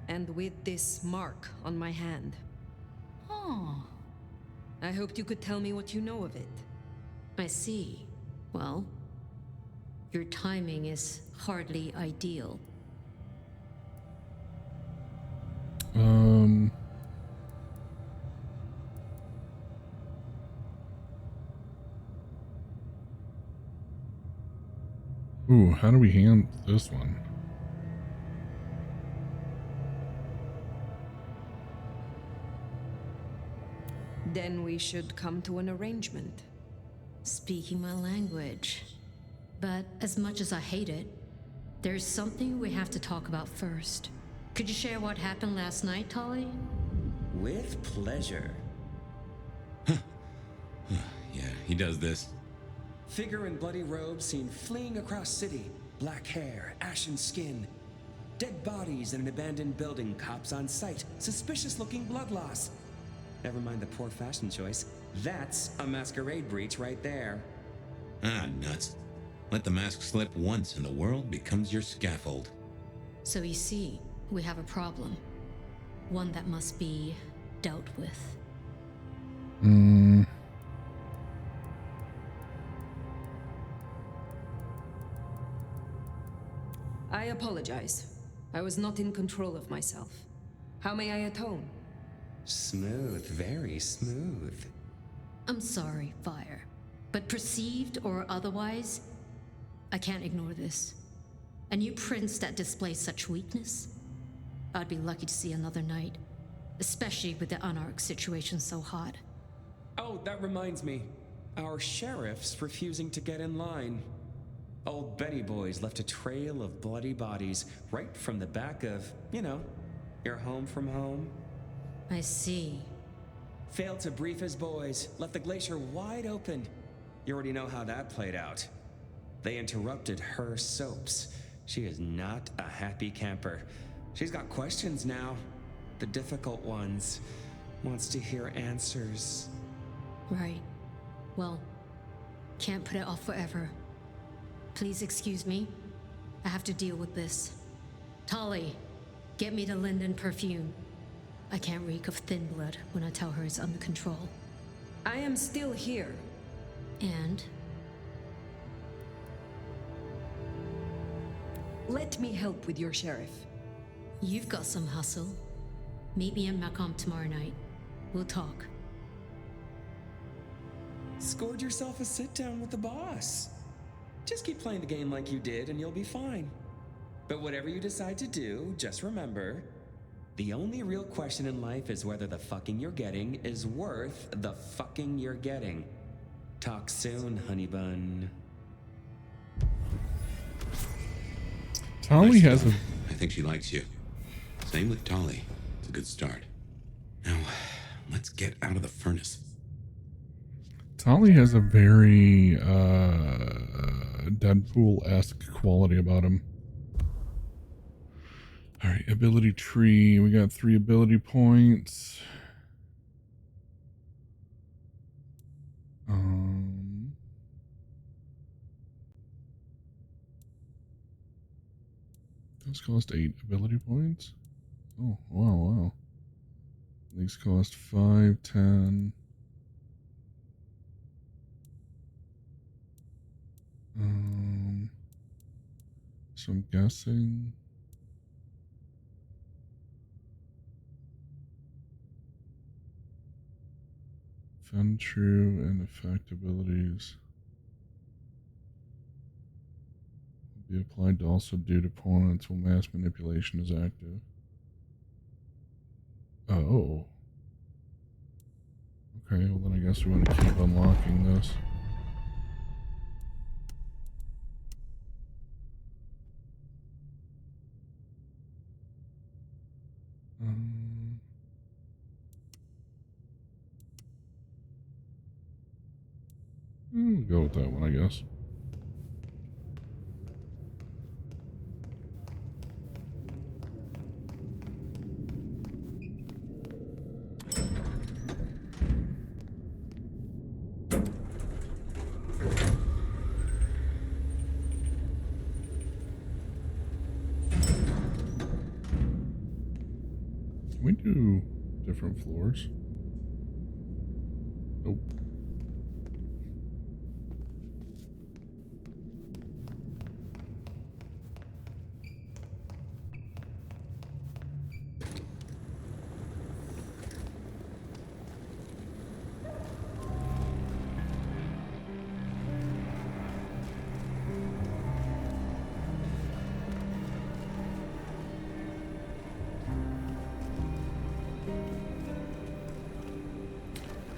and with this mark on my hand. Oh. I hoped you could tell me what you know of it. I see. Well, your timing is hardly ideal. Ooh, how do we hand this one? Then we should come to an arrangement. Speaking my language. But as much as I hate it, there's something we have to talk about first. Could you share what happened last night, Tolly? With pleasure. Yeah, he does this. Figure in bloody robes seen fleeing across city. Black hair, ashen skin. Dead bodies in an abandoned building, cops on site. Suspicious looking blood loss. Never mind the poor fashion choice. That's a masquerade breach right there. Ah, nuts. Let the mask slip once and the world becomes your scaffold. So you see, we have a problem. One that must be dealt with. I apologize. I was not in control of myself. How may I atone? Smooth, very smooth. I'm sorry, Fire. But perceived or otherwise, I can't ignore this. A new prince that displays such weakness? I'd be lucky to see another night. Especially with the Anarch situation so hot. Oh, that reminds me. Our sheriff's refusing to get in line. Old Betty Boys left a trail of bloody bodies right from the back of, you know, your home from home. I see. Failed to brief his boys, left the glacier wide open. You already know how that played out. They interrupted her soaps. She is not a happy camper. She's got questions now. The difficult ones. Wants to hear answers. Right. Well, can't put it off forever. Please excuse me. I have to deal with this. Tolly, get me the Linden perfume. I can't reek of thin blood when I tell her it's under control. I am still here. And? Let me help with your sheriff. You've got some hustle. Meet me in Macomb tomorrow night. We'll talk. Scored yourself a sit down with the boss. Just keep playing the game like you did and you'll be fine. But whatever you decide to do, just remember, the only real question in life is whether the fucking you're getting is worth the fucking you're getting. Talk soon, honey bun. Tolly has a... I think she likes you. Same with Tolly. It's a good start. Now, let's get out of the furnace. Tolly has a very Deadpool-esque quality about him. Alright, ability tree. We got 3 ability points. Those cost 8 ability points? Oh, wow. These cost 5, 10. So I'm guessing... Fend true and effect abilities will be applied to all subdued opponents while mass manipulation is active. Oh. Okay, well then I guess we want to keep unlocking this. We'll go with that one, I guess. Can we do different floors? Nope.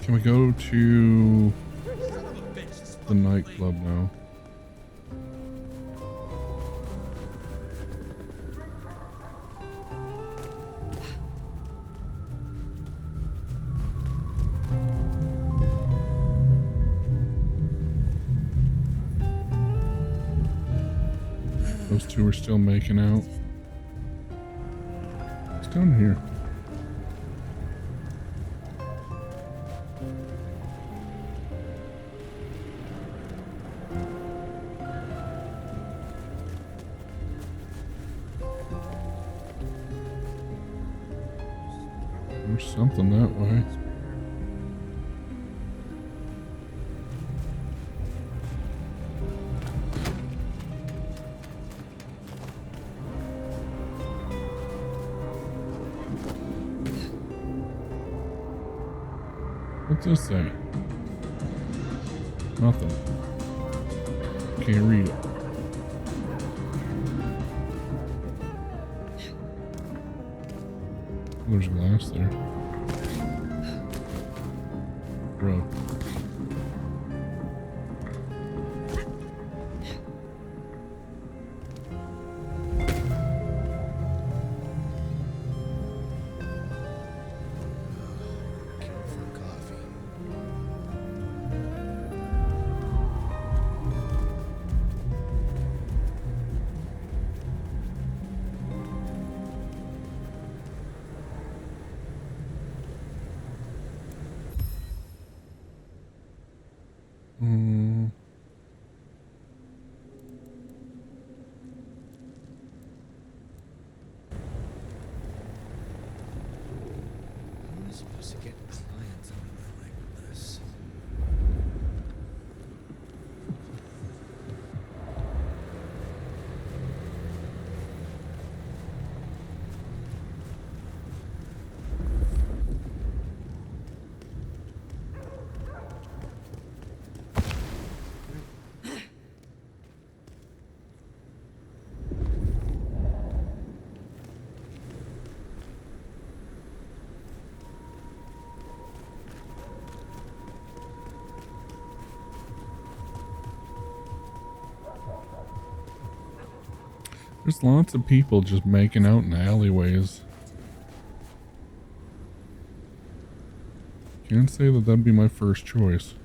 Can we go to the nightclub now? Those two are still making out. What's down here? There's something that way. What's this say? Nothing. Can't read it. There's glass there. Bro. How am I supposed to get clients on like this? There's lots of people just making out in alleyways. Can't say that that'd be my first choice.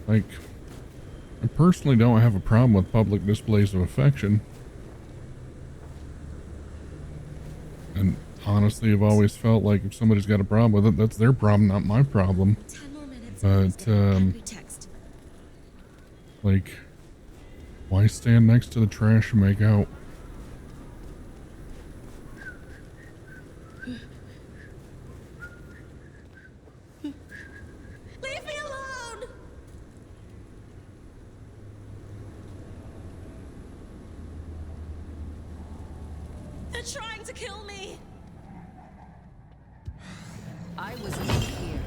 Like, I personally don't have a problem with public displays of affection. And honestly, I've always felt like if somebody's got a problem with it, that's their problem, not my problem. 10 more minutes. But, like, why stand next to the trash and make out? Leave me alone! They're trying to kill me! I was not here.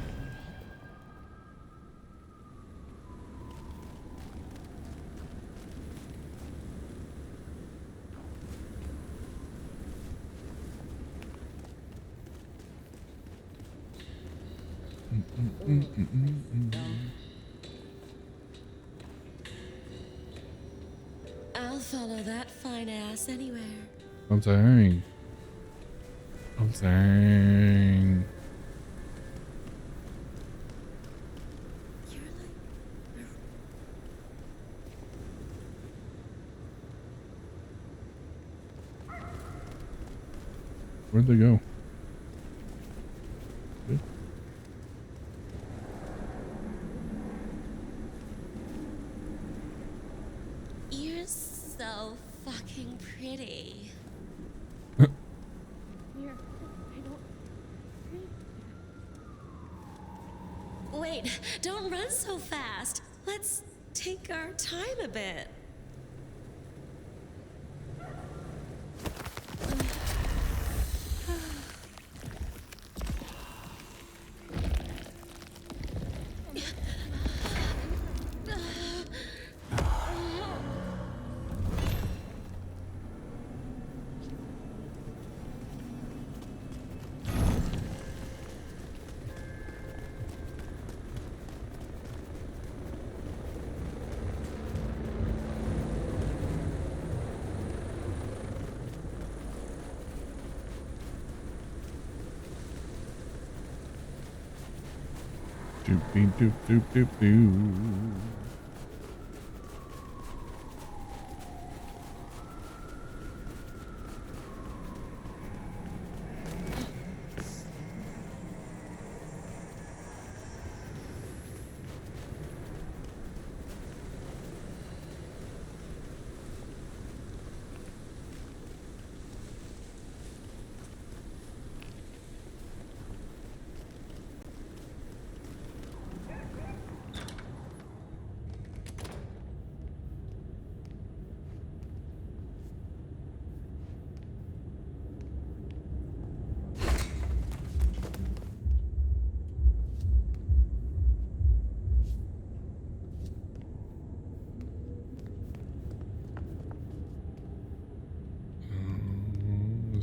I'll follow that fine ass anywhere. I'm saying. I'm saying. Where'd they go? You're so fucking pretty. Here, I don't. Wait, don't run so fast. Let's take our time a bit. Doop doop doop doop doop doo.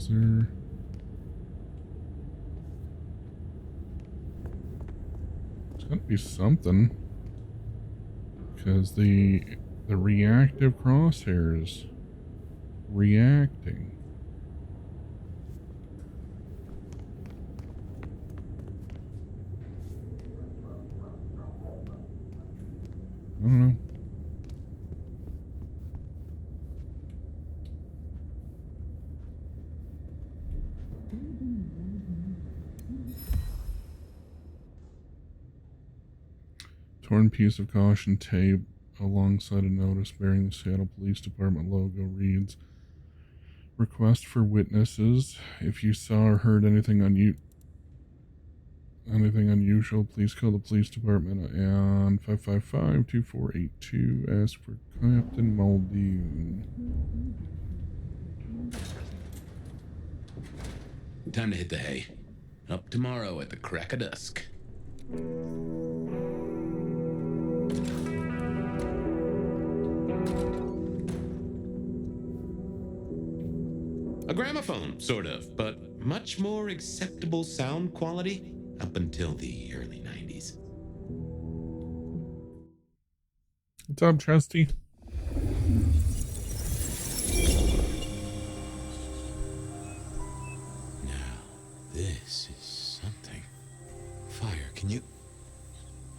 there... There's gotta be something. Because the reactive crosshairs reacting. I don't know. Torn piece of caution tape alongside a notice bearing the Seattle Police Department logo reads, "Request for witnesses. If you saw or heard anything unusual, please call the police department on 555-2482. Ask for Captain Muldoon." Time to hit the hay. Up tomorrow at the crack of dusk. A gramophone, sort of, but much more acceptable sound quality up until the early 90s. What's up, Trusty? Now, this is something. Fire, can you...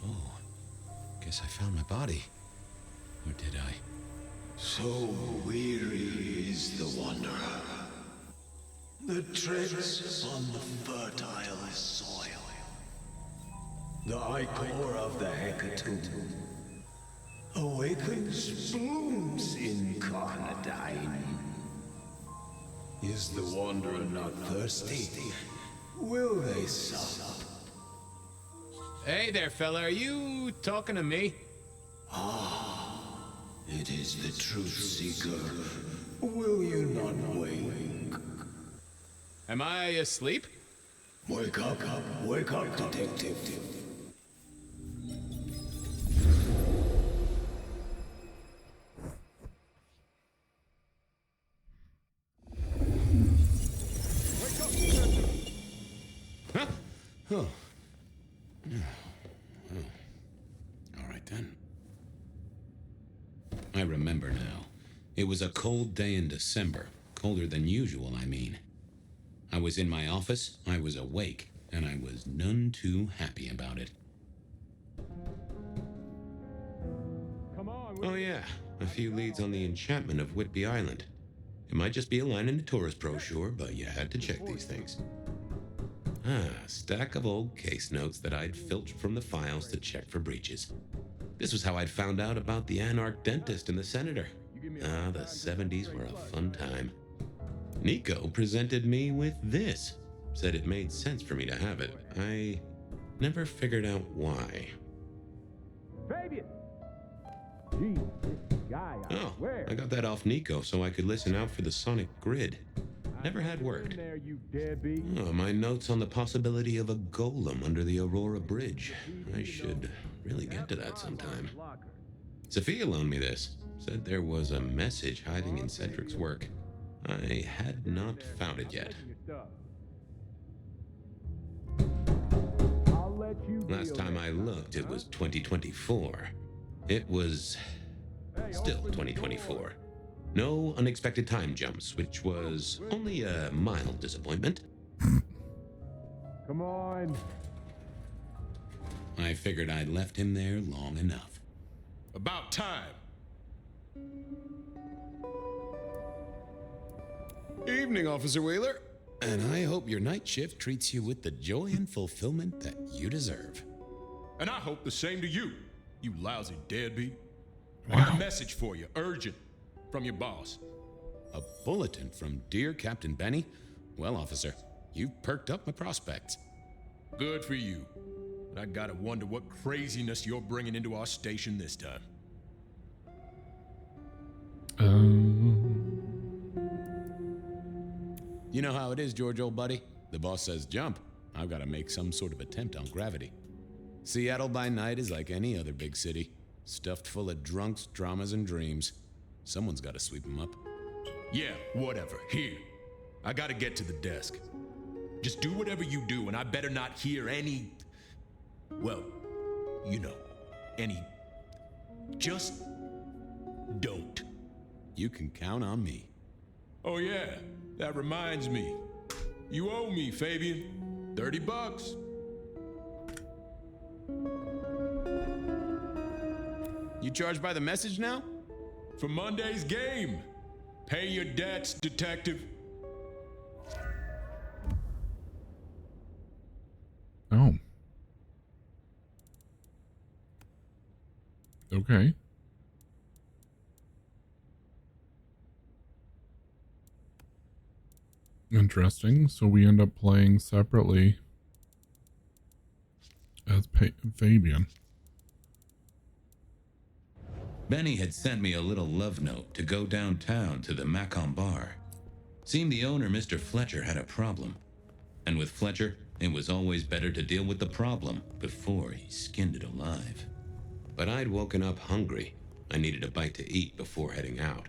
Oh, guess I found my body. Or did I? So weary is the wanderer that treads on the fertile soil. The ichor of the hecatomb awakens blooms incarnadine. Is the wanderer not thirsty? Will they sup? Hey there, fella. Are you talking to me? It is the truth seeker. Will you not wake? Am I asleep? Wake up, detective. Huh? Oh. All right then. I remember now. It was a cold day in December. Colder than usual, I mean. I was in my office, I was awake, and I was none too happy about it. Oh yeah, a few leads on the enchantment of Whitby Island. It might just be a line in the tourist brochure, but you had to check these things. Stack of old case notes that I'd filched from the files to check for breaches. This was how I'd found out about the anarch dentist and the senator. The 70s were a fun time. Nico presented me with this. Said it made sense for me to have it. I never figured out why. Fabian! Jeez, this guy, I swear. I got that off Nico so I could listen out for the sonic grid. Never had worked. There, you deadbeat. My notes on the possibility of a golem under the Aurora Bridge. I should really get to that sometime. Sophia loaned me this. Said there was a message hiding in Cedric's work. I had not found it yet. Last time I looked, it was 2024. It was still 2024. No unexpected time jumps, which was only a mild disappointment. Come on. I figured I'd left him there long enough. About time. Evening, Officer Wheeler. And I hope your night shift treats you with the joy and fulfillment that you deserve. And I hope the same to you, you lousy deadbeat. I got a message for you, urgent, from your boss. A bulletin from dear Captain Benny? Well, officer, you've perked up my prospects. Good for you. But I gotta wonder what craziness you're bringing into our station this time. You know how it is, George, old buddy. The boss says jump. I've got to make some sort of attempt on gravity. Seattle by night is like any other big city. Stuffed full of drunks, dramas, and dreams. Someone's got to sweep them up. Yeah, whatever. Here. I gotta get to the desk. Just do whatever you do, and I better not hear any... Well, you know, any... Just don't. You can count on me. Oh yeah, that reminds me. You owe me, Fabian. $30. You charge by the message now? For Monday's game. Pay your debts, detective. Oh. Okay. Interesting. So we end up playing separately as Fabian. Benny had sent me a little love note to go downtown to the Macon bar. Seemed the owner, Mr. Fletcher, had a problem. And with Fletcher, it was always better to deal with the problem before he skinned it alive. But I'd woken up hungry. I needed a bite to eat before heading out.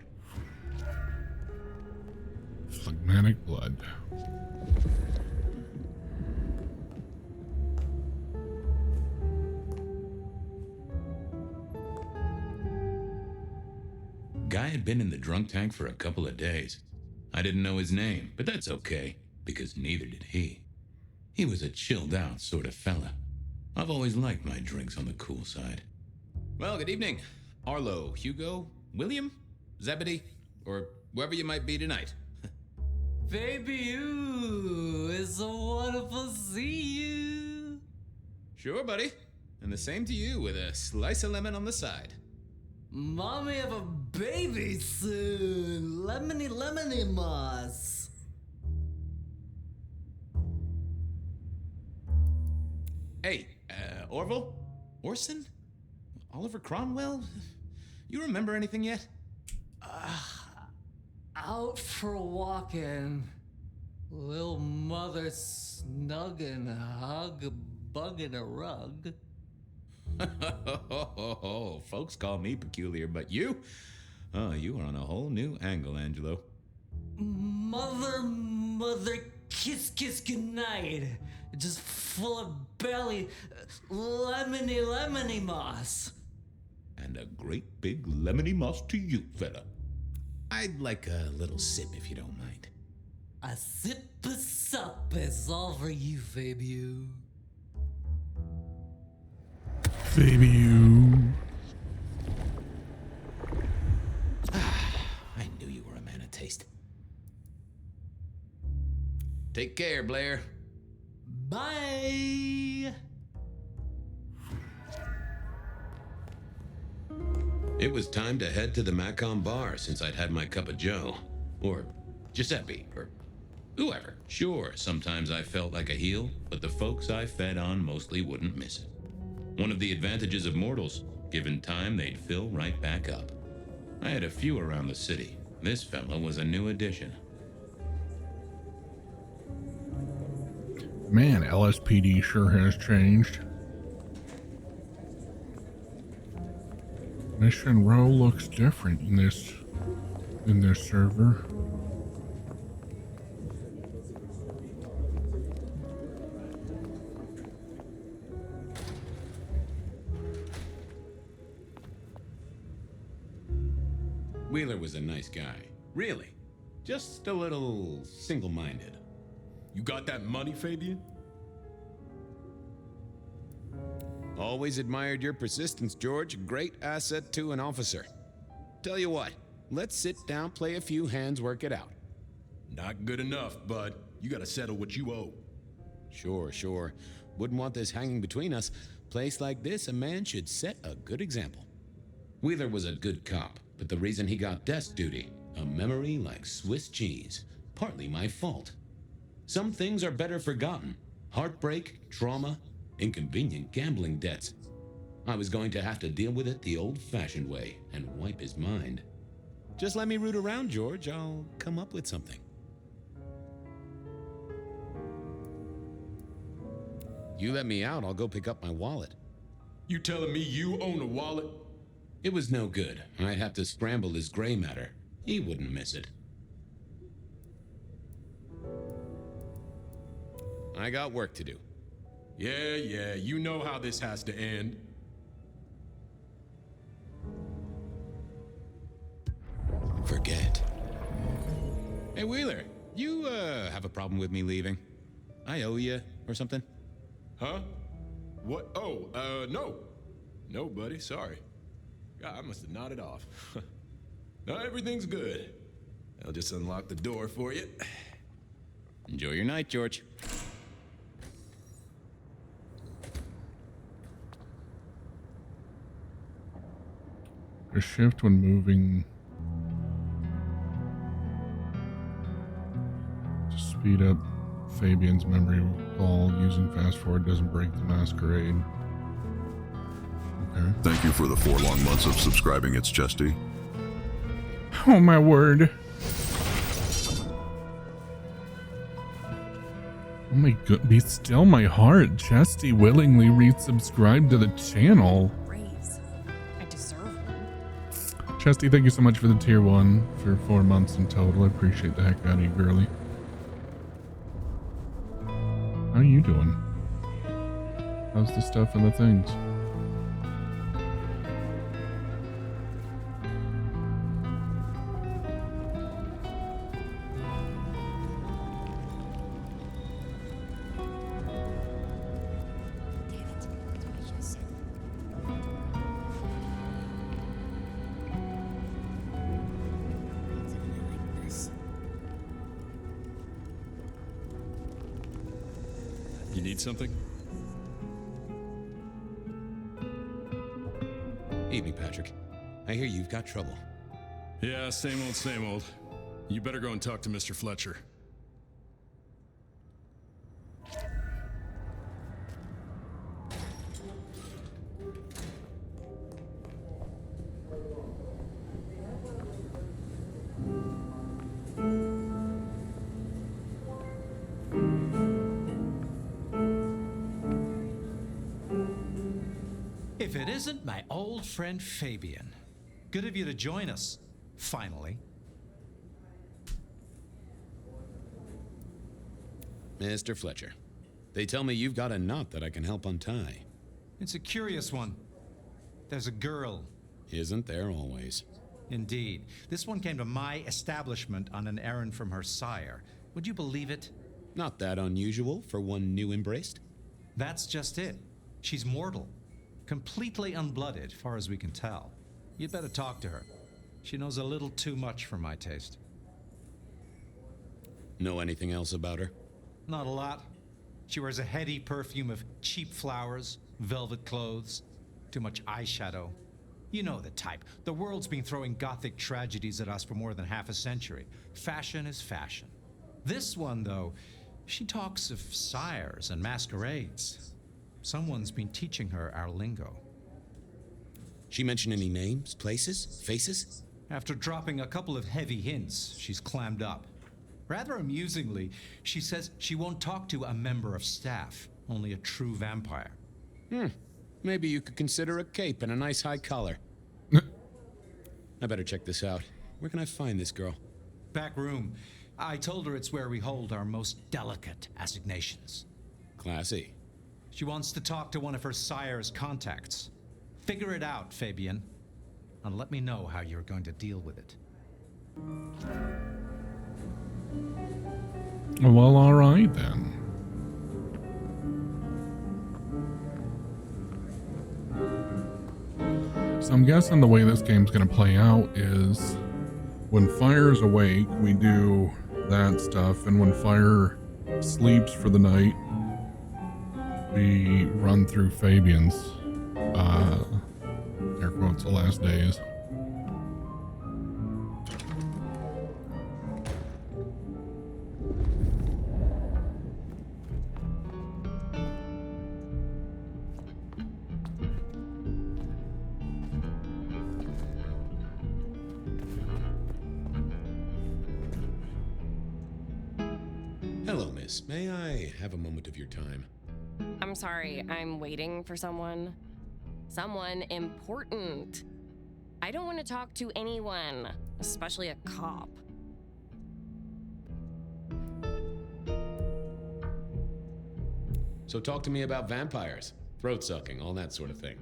Phlegmatic blood. Guy had been in the drunk tank for a couple of days. I didn't know his name, but that's okay, because neither did he. He was a chilled out sort of fella. I've always liked my drinks on the cool side. Well, good evening. Arlo, Hugo, William, Zebedee, or whoever you might be tonight. Baby, you, it's so wonderful to see you. Sure, buddy. And the same to you with a slice of lemon on the side. Mommy have a baby soon. Lemony moss. Hey, Orville? Orson? Oliver Cromwell? You remember anything yet? Out for walking. Little mother snuggin', bugging a rug. Folks call me peculiar, but you? Oh, you are on a whole new angle, Angelo. Mother, kiss goodnight. Just full of belly, lemony moss. And a great big lemony moss to you, fella. I'd like a little sip if you don't mind. A sip of sup is all for you, Fabian. Fabian. I knew you were a man of taste. Take care, Blair. Bye. It was time to head to the Macon bar since I'd had my cup of joe. Or Giuseppe, or whoever. Sure, sometimes I felt like a heel, but the folks I fed on mostly wouldn't miss it. One of the advantages of mortals, given time, they'd fill right back up. I had a few around the city. This fella was a new addition. Man, LSPD sure has changed. Mission row looks different in this server. Wheeler was a nice guy. Really. Just a little single-minded. You got that money, Fabian? Always admired your persistence, George. Great asset to an officer. Tell you what, let's sit down, play a few hands, work it out. Not good enough, bud. You gotta settle what you owe. Sure. Wouldn't want this hanging between us. Place like this, a man should set a good example. Wheeler was a good cop, but the reason he got desk duty, a memory like Swiss cheese, partly my fault. Some things are better forgotten. Heartbreak, trauma, inconvenient gambling debts. I was going to have to deal with it the old-fashioned way and wipe his mind. Just let me root around, George. I'll come up with something. You let me out, I'll go pick up my wallet. You telling me you own a wallet? It was no good. I'd have to scramble his gray matter. He wouldn't miss it. I got work to do. Yeah, you know how this has to end. Forget. Hey, Wheeler, you, have a problem with me leaving? I owe you or something? Huh? What? Oh, no. No, buddy, sorry. God, I must have nodded off. No, everything's good. I'll just unlock the door for you. Enjoy your night, George. A shift when moving to speed up Fabian's memory ball using fast forward doesn't break the masquerade. Okay. Thank you for the 4 long months of subscribing. It's Chesty. Oh my word. Oh my god, be still my heart. Chesty willingly resubscribed to the channel. I deserve one. Chesty, thank you so much for the tier 1 for 4 months in total. I appreciate the heck out of you, girly. How are you doing? How's the stuff and the things? You need something? Evening, Patrick. I hear you've got trouble. Yeah, same old, same old. You better go and talk to Mr. Fletcher. If it isn't my old friend Fabian. Good of you to join us, finally. Mr. Fletcher, they tell me you've got a knot that I can help untie. It's a curious one. There's a girl. Isn't there always? Indeed. This one came to my establishment on an errand from her sire. Would you believe it? Not that unusual for one new embraced. That's just it. She's mortal. Completely unblooded, far as we can tell. You'd better talk to her. She knows a little too much for my taste. Know anything else about her? Not a lot. She wears a heady perfume of cheap flowers, velvet clothes, too much eyeshadow. You know the type. The world's been throwing gothic tragedies at us for more than half a century. Fashion is fashion. This one, though, she talks of sires and masquerades. Someone's been teaching her our lingo. She mention any names, places, faces? After dropping a couple of heavy hints, she's clammed up. Rather amusingly, she says she won't talk to a member of staff, only a true vampire. Maybe you could consider a cape and a nice high collar. I better check this out. Where can I find this girl? Back room. I told her it's where we hold our most delicate assignations. Classy. She wants to talk to one of her sire's contacts. Figure it out, Fabian. And let me know how you're going to deal with it. Well, alright then. So I'm guessing the way this game's gonna play out is when Fire's awake, we do that stuff, and when Fire sleeps for the night, we run through Fabian's, air quotes, the last days. Hello, miss. May I have a moment of your time? I'm sorry, I'm waiting for someone. Someone important. I don't want to talk to anyone, especially a cop. So talk to me about vampires, throat sucking, all that sort of thing.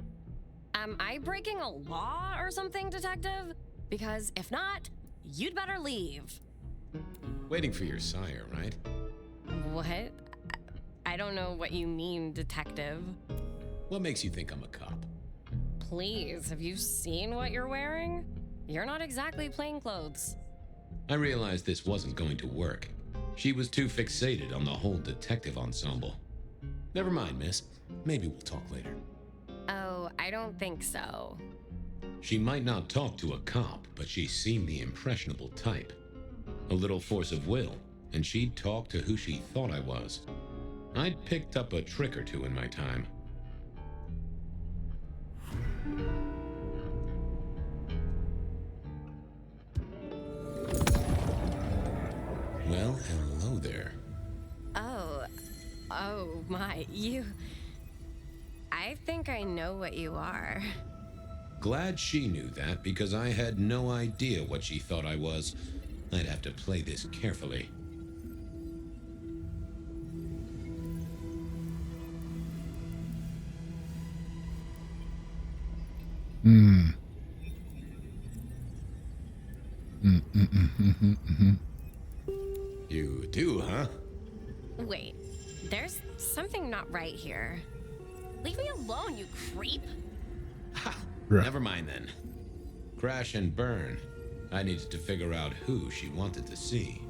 Am I breaking a law or something, detective? Because if not, you'd better leave. Waiting for your sire, right? What? I don't know what you mean, detective. What makes you think I'm a cop? Please, have you seen what you're wearing? You're not exactly plainclothes. I realized this wasn't going to work. She was too fixated on the whole detective ensemble. Never mind, miss. Maybe we'll talk later. Oh, I don't think so. She might not talk to a cop, but she seemed the impressionable type. A little force of will, and she'd talk to who she thought I was. I'd picked up a trick or two in my time. Well, hello there. Oh my, you... I think I know what you are. Glad she knew that, because I had no idea what she thought I was. I'd have to play this carefully. You do, huh? Wait, there's something not right here. Leave me alone, you creep! Never mind then. Crash and burn. I needed to figure out who she wanted to see.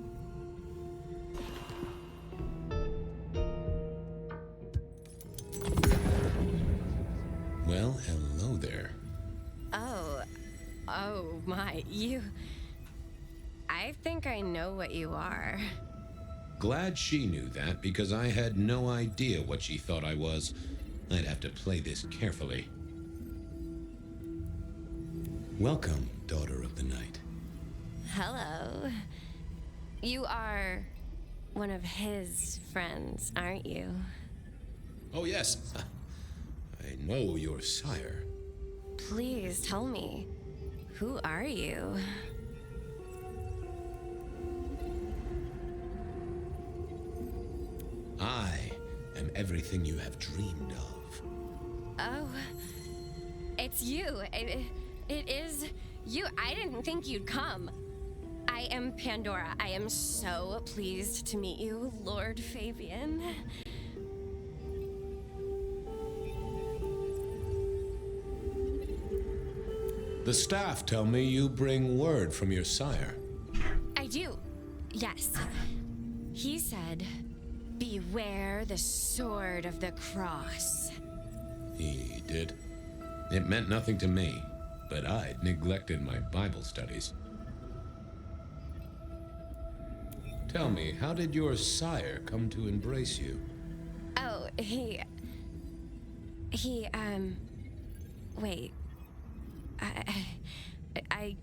Well, hello there. Oh my, you... I think I know what you are. Glad she knew that, because I had no idea what she thought I was. I'd have to play this carefully. Welcome, daughter of the night. Hello. You are one of his friends, aren't you? Oh, yes. I know your sire. Please tell me, who are you? I am everything you have dreamed of. Oh, it's you. It is you. I didn't think you'd come. I am Pandora. I am so pleased to meet you, Lord Fabian. The staff tell me you bring word from your sire. I do. Yes. He said, beware the sword of the cross. He did. It meant nothing to me, but I'd neglected my Bible studies. Tell me, how did your sire come to embrace you? Oh, wait. I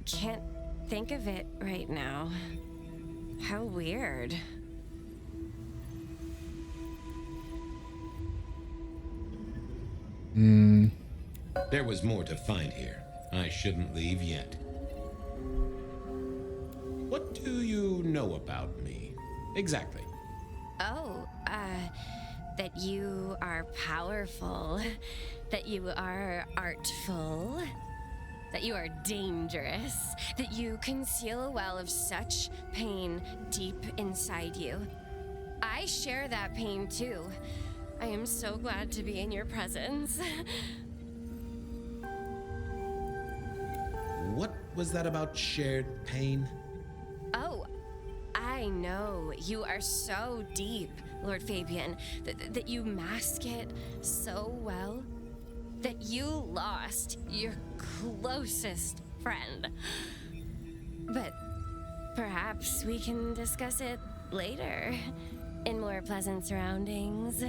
can't think of it right now. How weird. There was more to find here. I shouldn't leave yet. What do you know about me? Exactly. Oh, that you are powerful, that you are artful, that you are dangerous, that you conceal a well of such pain deep inside you. I share that pain too. I am so glad to be in your presence. What was that about shared pain? Oh, I know. You are so deep, Lord Fabian, that you mask it so well, that you lost your closest friend. But perhaps we can discuss it later, in more pleasant surroundings.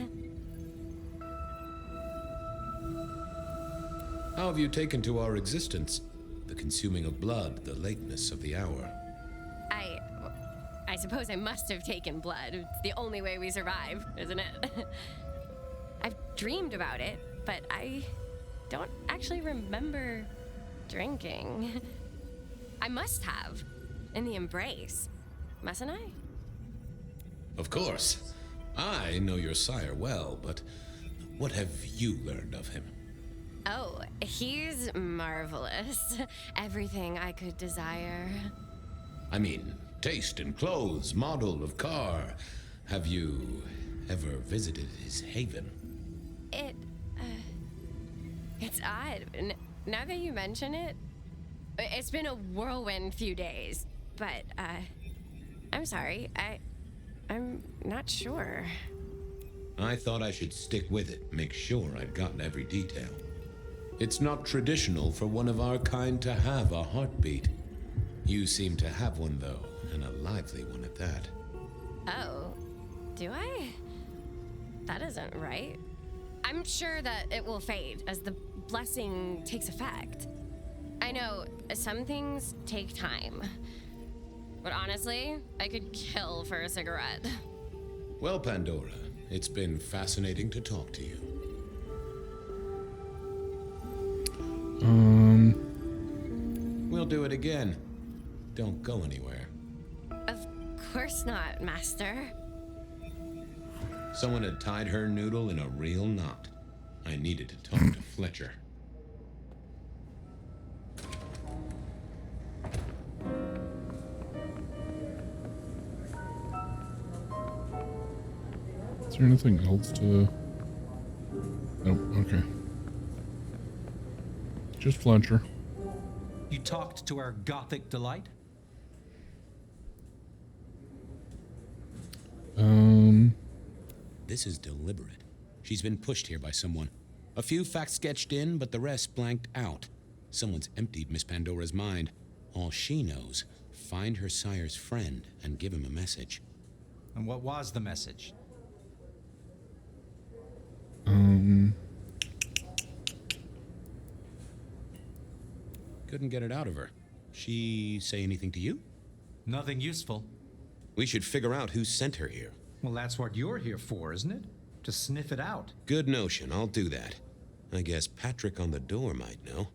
How have you taken to our existence? The consuming of blood, the lateness of the hour. I suppose I must have taken blood. It's the only way we survive, isn't it? I've dreamed about it, but I don't actually remember drinking. I must have, in the embrace. Mustn't I? Of course. I know your sire well, but what have you learned of him? Oh, he's marvelous. Everything I could desire. I mean, taste in clothes, model of car. Have you ever visited his haven? It's odd. Now that you mention it, it's been a whirlwind few days. But, I'm sorry. I'm not sure. I thought I should stick with it, make sure I've gotten every detail. It's not traditional for one of our kind to have a heartbeat. You seem to have one, though, and a lively one at that. Oh, do I? That isn't right. I'm sure that it will fade as the blessing takes effect. I know some things take time, but honestly, I could kill for a cigarette. Well, Pandora, it's been fascinating to talk to you. We'll do it again. Don't go anywhere. Of course not, Master. Someone had tied her noodle in a real knot. I needed to talk to Fletcher. Is there anything else to... Oh, okay. Just Fletcher. You talked to our gothic delight? This is deliberate. She's been pushed here by someone. A few facts sketched in, but the rest blanked out. Someone's emptied Miss Pandora's mind. All she knows, find her sire's friend and give him a message. And what was the message? Couldn't get it out of her. She say anything to you? Nothing useful. We should figure out who sent her here. Well, that's what you're here for, isn't it? To sniff it out. Good notion, I'll do that. I guess Patrick on the door might know.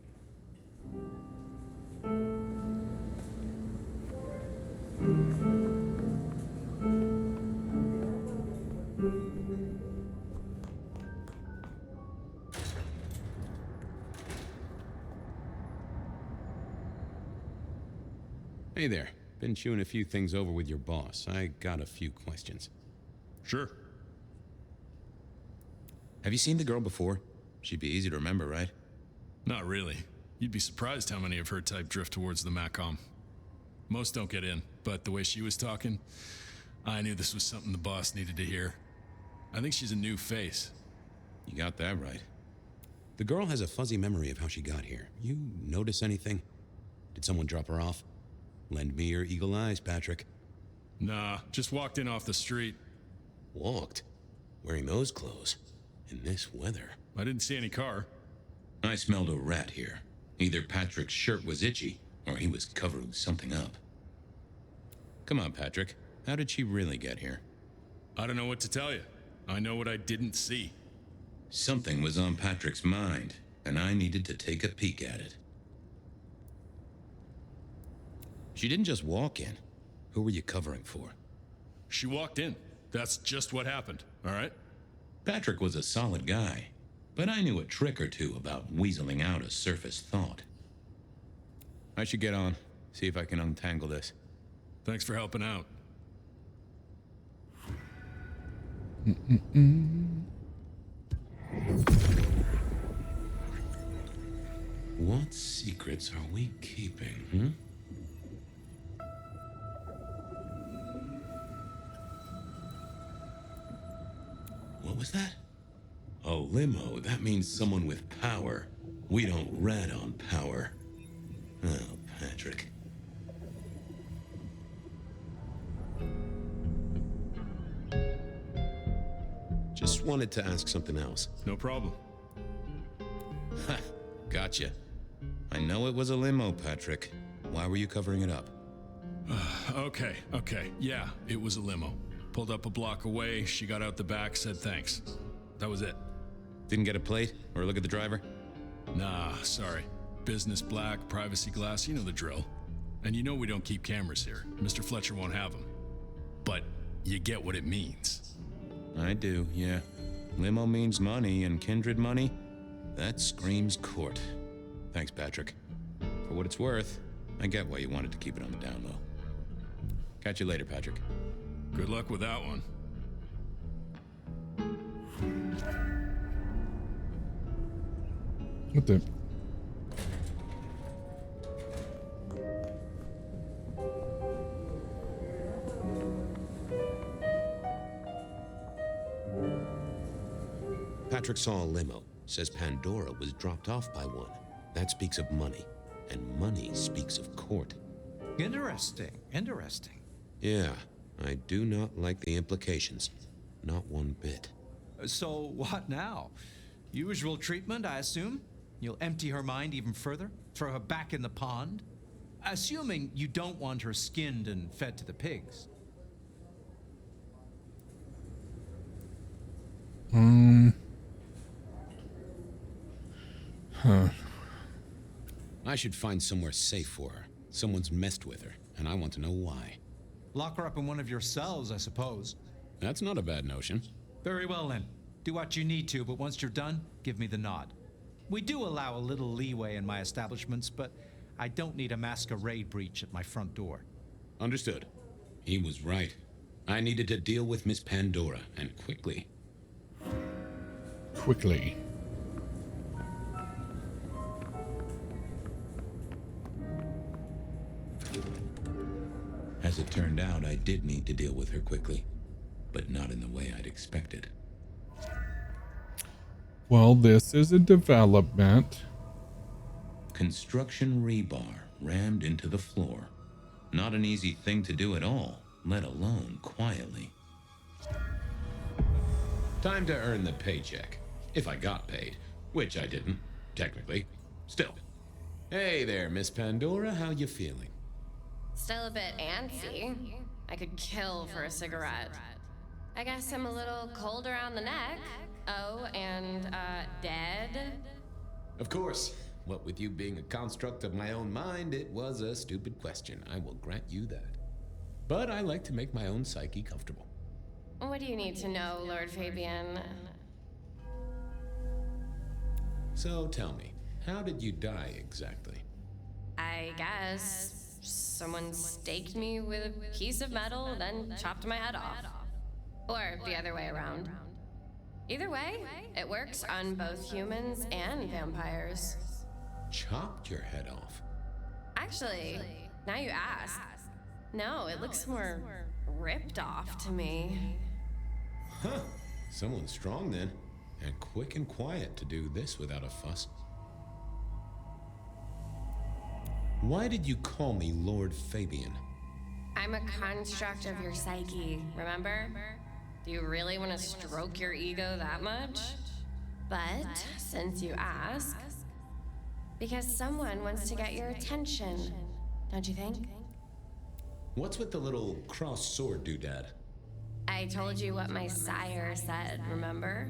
Hey there. Been chewing a few things over with your boss. I got a few questions. Sure. Have you seen the girl before? She'd be easy to remember, right? Not really. You'd be surprised how many of her type drift towards the Macom. Most don't get in, but the way she was talking, I knew this was something the boss needed to hear. I think she's a new face. You got that right. The girl has a fuzzy memory of how she got here. You notice anything? Did someone drop her off? Lend me your eagle eyes, Patrick. Nah, just walked in off the street. Walked? Wearing those clothes? In this weather? I didn't see any car. I smelled a rat here. Either Patrick's shirt was itchy, or he was covering something up. Come on, Patrick. How did she really get here? I don't know what to tell you. I know what I didn't see. Something was on Patrick's mind, and I needed to take a peek at it. She didn't just walk in. Who were you covering for? She walked in. That's just what happened, all right? Patrick was a solid guy, but I knew a trick or two about weaseling out a surface thought. I should get on, see if I can untangle this. Thanks for helping out. What secrets are we keeping, What was that? A limo. That means someone with power. We don't rat on power. Oh, Patrick. Just wanted to ask something else. No problem. Ha! Gotcha. I know it was a limo, Patrick. Why were you covering it up? Okay. Yeah, it was a limo. Pulled up a block away, she got out the back, said thanks. That was it. Didn't get a plate or look at the driver? Nah, sorry. Business black, privacy glass, you know the drill. And you know we don't keep cameras here. Mr. Fletcher won't have them. But you get what it means. I do, yeah. Limo means money, and kindred money? That screams court. Thanks, Patrick. For what it's worth, I get why you wanted to keep it on the down low. Catch you later, Patrick. Good luck with that one. What the? Patrick saw a limo. Says Pandora was dropped off by one. That speaks of money. And money speaks of court. Interesting, interesting. Yeah, I do not like the implications. Not one bit. So what now? Usual treatment, I assume? You'll empty her mind even further? Throw her back in the pond? Assuming you don't want her skinned and fed to the pigs. Huh. I should find somewhere safe for her. Someone's messed with her, and I want to know why. Lock her up in one of your cells, I suppose. That's not a bad notion. Very well then. Do what you need to, but once you're done, give me the nod. We do allow a little leeway in my establishments, but I don't need a masquerade breach at my front door. Understood. He was right. I needed to deal with Miss Pandora, and quickly. Quickly. As it turned out, I did need to deal with her quickly, but not in the way I'd expected. Well, this is a development. Construction rebar rammed into the floor. Not an easy thing to do at all, let alone quietly. Time to earn the paycheck. If I got paid, which I didn't, technically. Still. Hey there, Miss Pandora, how you feeling? Still a bit antsy. I could kill for a cigarette. I guess I'm a little cold around the neck. Oh, and, dead? Of course. What with you being a construct of my own mind, it was a stupid question. I will grant you that. But I like to make my own psyche comfortable. What do you need to know, Lord Fabian? So tell me, how did you die exactly? I guess someone staked me with a piece of metal, then chopped my head off. Or the other way around. Either way, it works on both humans and vampires. Chopped your head off? Actually, now you ask. No, it looks more ripped off to me. Huh. Someone strong then. And quick and quiet to do this without a fuss. Why did you call me Lord Fabian? I'm a construct of your psyche, remember? Do you really want to stroke your ego that much? But, since you ask, because someone wants to get your attention, don't you think? What's with the little cross sword doodad? I told you what my sire said, remember?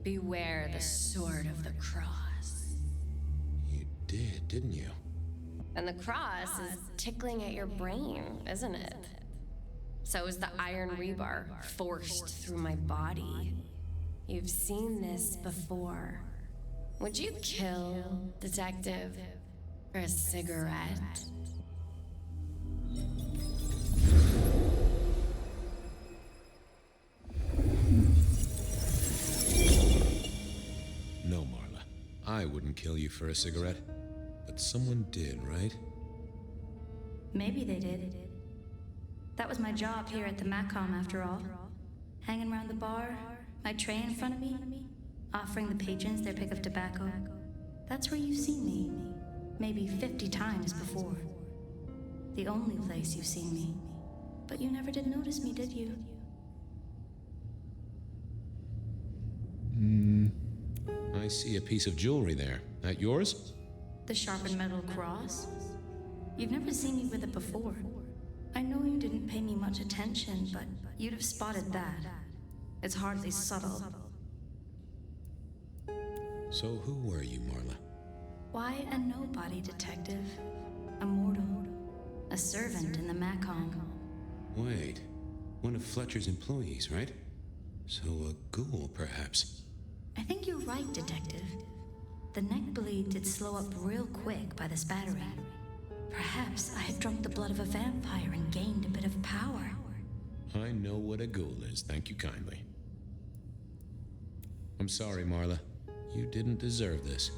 Beware the sword of the cross. You did, didn't you? And the cross is tickling at your brain, isn't it? So is the iron rebar forced through my body. You've seen this before. Would you kill, detective, for a cigarette? No, Marla. I wouldn't kill you for a cigarette. But someone did, right? Maybe they did. That was my job here at the Macom, after all. Hanging around the bar, my tray in front of me, offering the patrons their pick of tobacco. That's where you've seen me. Maybe 50 times before. The only place you've seen me. But you never did notice me, did you? I see a piece of jewelry there. That yours? The sharpened metal cross? You've never seen me with it before. I know you didn't pay me much attention, but you'd have spotted that. It's hardly subtle. So who were you, Marla? Why a nobody, detective? A mortal. A servant in the Macom. Wait. One of Fletcher's employees, right? So a ghoul, perhaps. I think you're right, Detective. The neck bleed did slow up real quick by the spattering. Perhaps I had drunk the blood of a vampire and gained a bit of power. I know what a ghoul is, thank you kindly. I'm sorry, Marla. You didn't deserve this.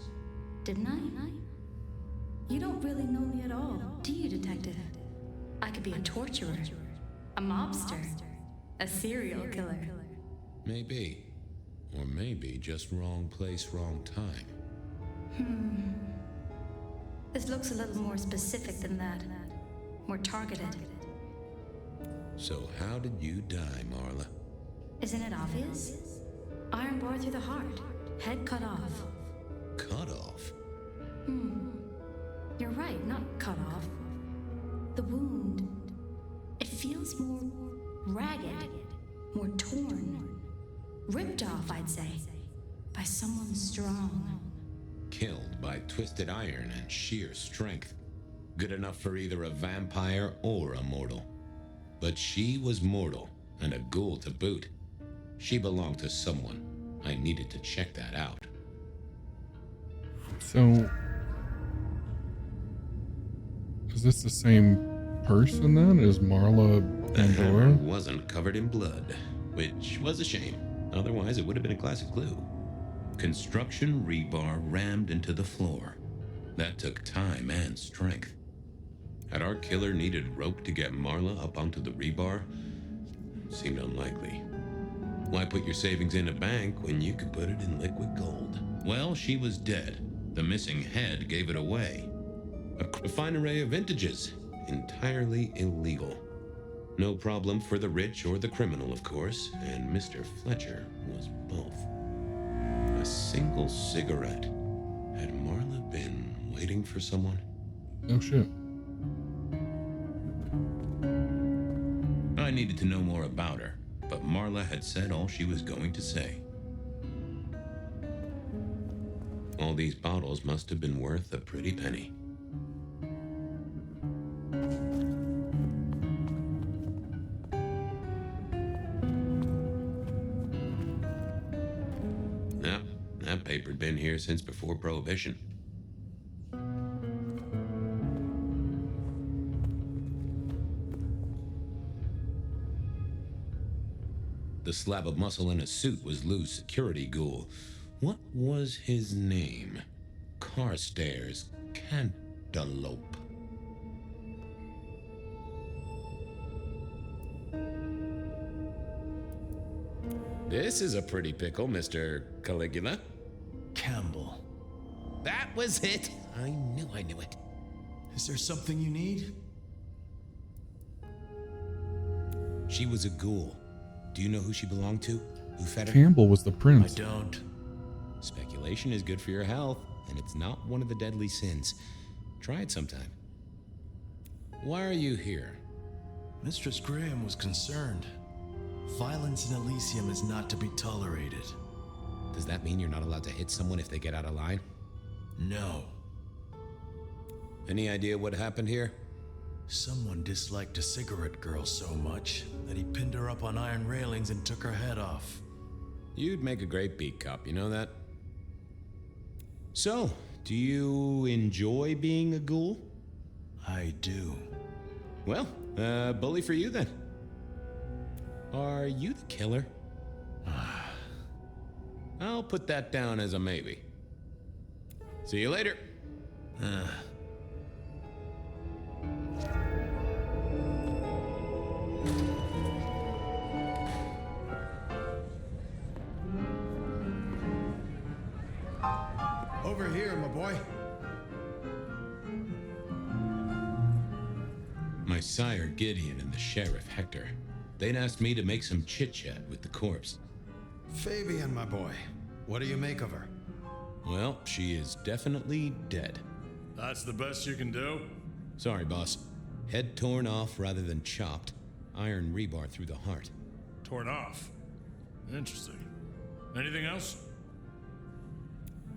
Didn't I? You don't really know me at all, do you, Detective? I could be a torturer, a mobster, a serial killer. Maybe. Or maybe just wrong place, wrong time. This looks a little more specific than that. More targeted. So how did you die, Marla? Isn't it obvious? Iron bar through the heart. Head cut off. Cut off? You're right, not cut off. The wound, it feels more ragged, more torn. Ripped off, I'd say, by someone strong. Killed by twisted iron and sheer strength. Good enough for either a vampire or a mortal. But she was mortal, and a ghoul to boot. She belonged to someone. I needed to check that out. So, is this the same person then? Is Marla The hammer Pandora? wasn't covered in blood, which was a shame. Otherwise, it would have been a classic clue. Construction rebar rammed into the floor. That took time and strength. Had our killer needed rope to get Marla up onto the rebar? Seemed unlikely. Why put your savings in a bank when you could put it in liquid gold? Well, she was dead. The missing head gave it away. A fine array of vintages. Entirely illegal. No problem for the rich or the criminal, of course, and Mr. Fletcher was both. A single cigarette. Had Marla been waiting for someone? Oh shit. I needed to know more about her, but Marla had said all she was going to say. All these bottles must have been worth a pretty penny. Yep, that paper'd been here since before Prohibition. The slab of muscle in a suit was Lou's security ghoul. What was his name? Carstairs Cantaloupe. This is a pretty pickle, Mr. Caligula. Campbell. That was it! I knew it. Is there something you need? She was a ghoul. Do you know who she belonged to? Who fed her? Campbell was the prince. I don't. Speculation is good for your health, and it's not one of the deadly sins. Try it sometime. Why are you here? Mistress Graham was concerned. Violence in Elysium is not to be tolerated. Does that mean you're not allowed to hit someone if they get out of line? No. Any idea what happened here? Someone disliked a cigarette girl so much that he pinned her up on iron railings and took her head off. You'd make a great beat cop, you know that? So, do you enjoy being a ghoul? I do. Well, bully for you then. Are you the killer? I'll put that down as a maybe. See you later. Over here, my boy. My sire Gideon and the sheriff Hector. They'd asked me to make some chit-chat with the corpse. Fabian, my boy. What do you make of her? Well, she is definitely dead. That's the best you can do? Sorry, boss. Head torn off rather than chopped. Iron rebar through the heart. Torn off. Interesting. Anything else?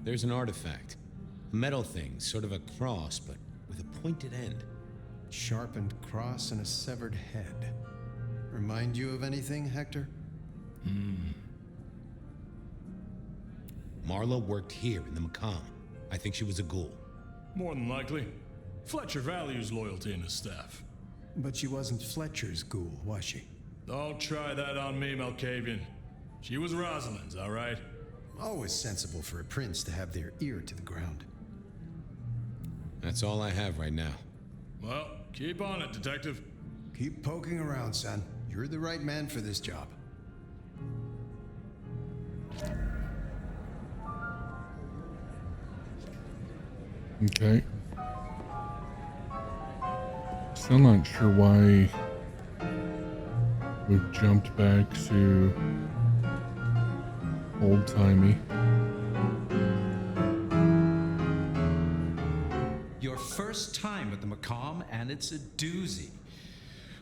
There's an artifact. A metal thing, sort of a cross, but with a pointed end. Sharpened cross and a severed head. Remind you of anything, Hector? Marla worked here in the Macomb. I think she was a ghoul. More than likely. Fletcher values loyalty in his staff. But she wasn't Fletcher's ghoul, was she? Don't try that on me, Malkavian. She was Rosalind's, all right? Always sensible for a prince to have their ear to the ground. That's all I have right now. Well, keep on it, Detective. Keep poking around, son. You're the right man for this job. Okay. Still not sure why we've jumped back to old-timey. Your first time at the Macomb, and it's a doozy.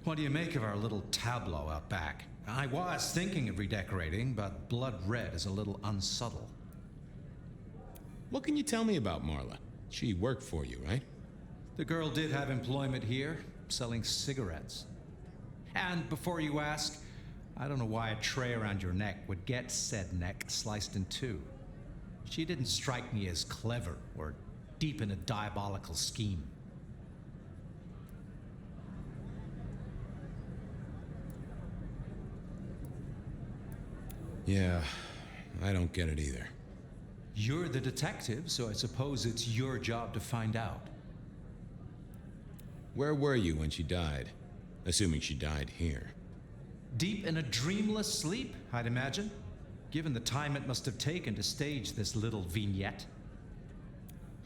What do you make of our little tableau out back? I was thinking of redecorating, but blood red is a little unsubtle. What can you tell me about Marla? She worked for you, right? The girl did have employment here, selling cigarettes. And before you ask, I don't know why a tray around your neck would get said neck sliced in two. She didn't strike me as clever or deep in a diabolical scheme. Yeah, I don't get it either. You're the detective, so I suppose it's your job to find out. Where were you when she died? Assuming she died here. Deep in a dreamless sleep, I'd imagine, given the time it must have taken to stage this little vignette.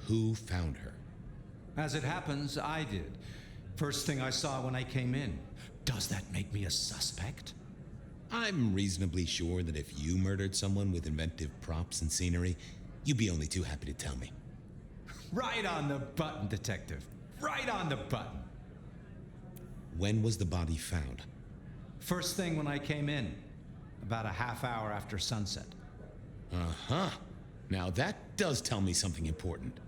Who found her? As it happens, I did. First thing I saw when I came in. Does that make me a suspect? I'm reasonably sure that if you murdered someone with inventive props and scenery, you'd be only too happy to tell me. Right on the button, Detective. Right on the button. When was the body found? First thing when I came in. About a half hour after sunset. Uh-huh. Now that does tell me something important.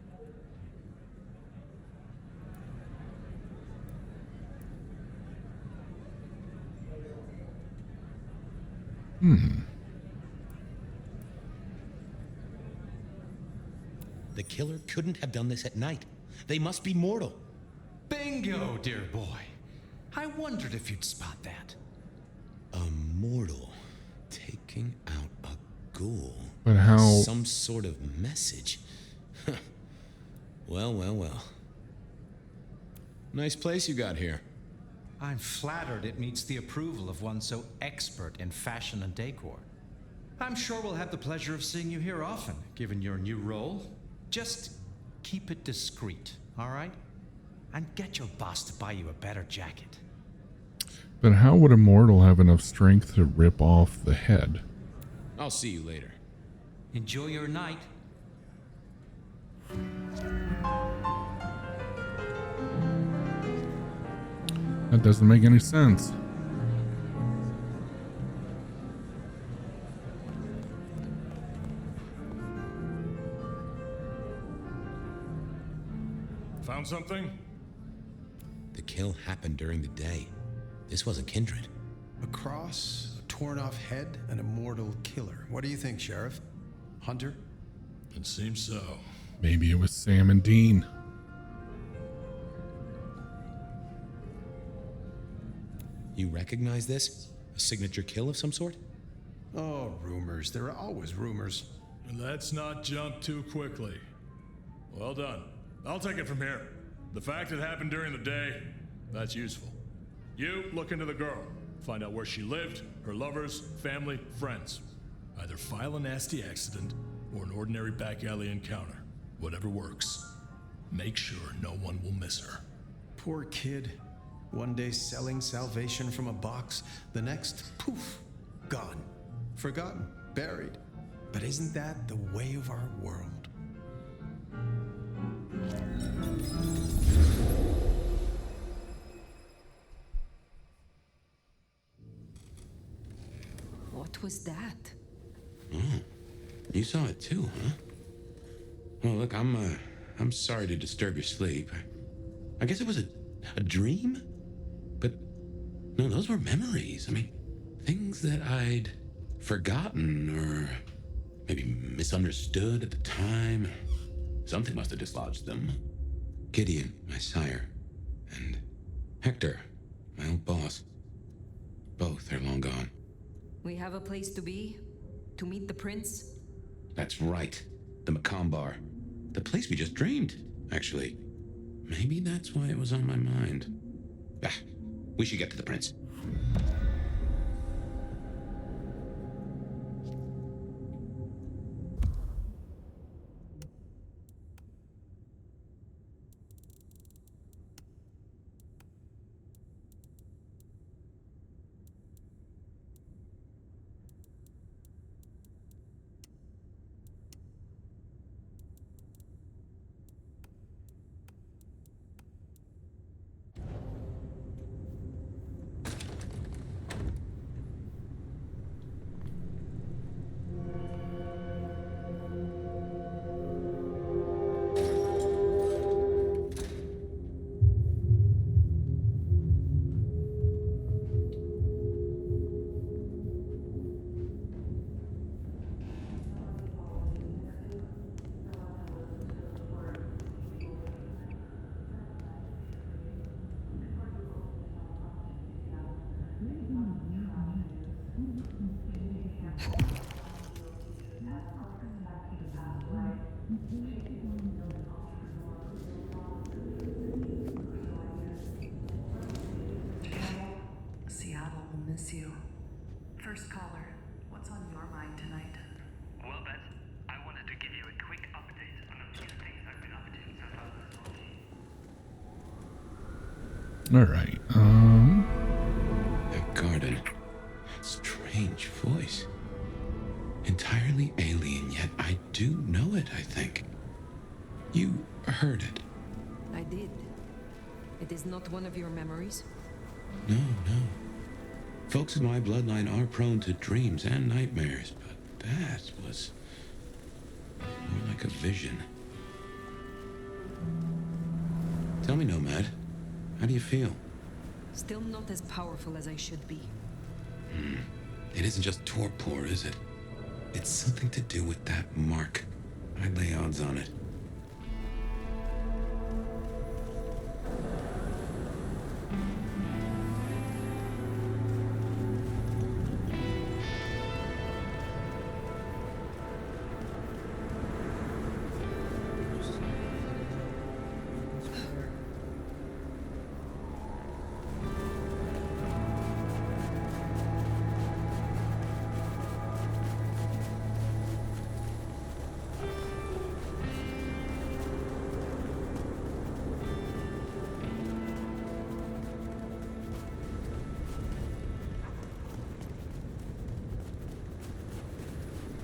The killer couldn't have done this at night. They must be mortal. Bingo, dear boy. I wondered if you'd spot that. A mortal taking out a ghoul. But how? Some sort of message. Well, well, well. Nice place you got here. I'm flattered it meets the approval of one so expert in fashion and decor. I'm sure we'll have the pleasure of seeing you here often, given your new role. Just keep it discreet, all right? And get your boss to buy you a better jacket. But how would a mortal have enough strength to rip off the head? I'll see you later. Enjoy your night. That doesn't make any sense. Found something? The kill happened during the day. This wasn't kindred. A cross, a torn-off head, and a mortal killer. What do you think, Sheriff? Hunter? It seems so. Maybe it was Sam and Dean. You recognize this? A signature kill of some sort? Oh, rumors. There are always rumors. Let's not jump too quickly. Well done. I'll take it from here. The fact it happened during the day, that's useful. You look into the girl. Find out where she lived, her lovers, family, friends. Either file a nasty accident or an ordinary back alley encounter. Whatever works. Make sure no one will miss her. Poor kid. One day selling salvation from a box, the next, poof, gone. Forgotten, buried. But isn't that the way of our world? What was that? You saw it too, huh? Well, look, I'm sorry to disturb your sleep. I guess it was a dream? But no, those were memories. I mean, things that I'd forgotten or Maybe misunderstood at the time. Something must have dislodged them. Gideon, my sire, and Hector, my old boss. Both are long gone. We have a place to be? To meet the prince? That's right. The Macombar. The place we just dreamed, actually. Maybe that's why it was on my mind. Ah, we should get to the prince. Seattle will miss you. First caller, what's on your mind tonight? Well, Beth, I wanted to give you a quick update on a few things I've been up to so far this morning. All right. That garden. Strange voice. Entirely alien, yet I do know it, I think. You heard it. I did. It is not one of your memories? No. Folks in my bloodline are prone to dreams and nightmares, but that was more like a vision. Tell me, Nomad, how do you feel? Still not as powerful as I should be. It isn't just torpor, is it? It's something to do with that mark. I'd lay odds on it.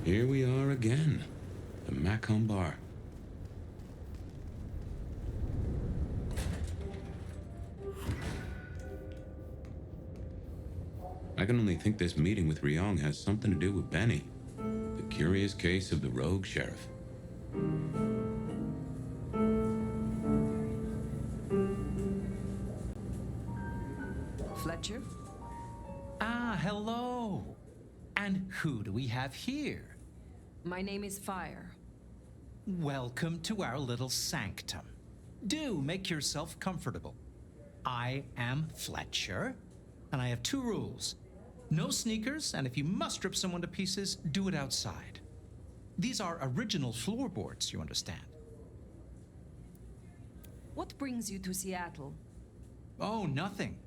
Here we are again, the Macombar. I can only think this meeting with Ryong has something to do with Benny, the curious case of the rogue sheriff. Fletcher? Ah, hello. And who do we have here? My name is Fire. Welcome to our little sanctum. Do make yourself comfortable. I am Fletcher, and I have two rules. No sneakers, and if you must rip someone to pieces, do it outside. These are original floorboards, you understand. What brings you to Seattle? Oh, nothing.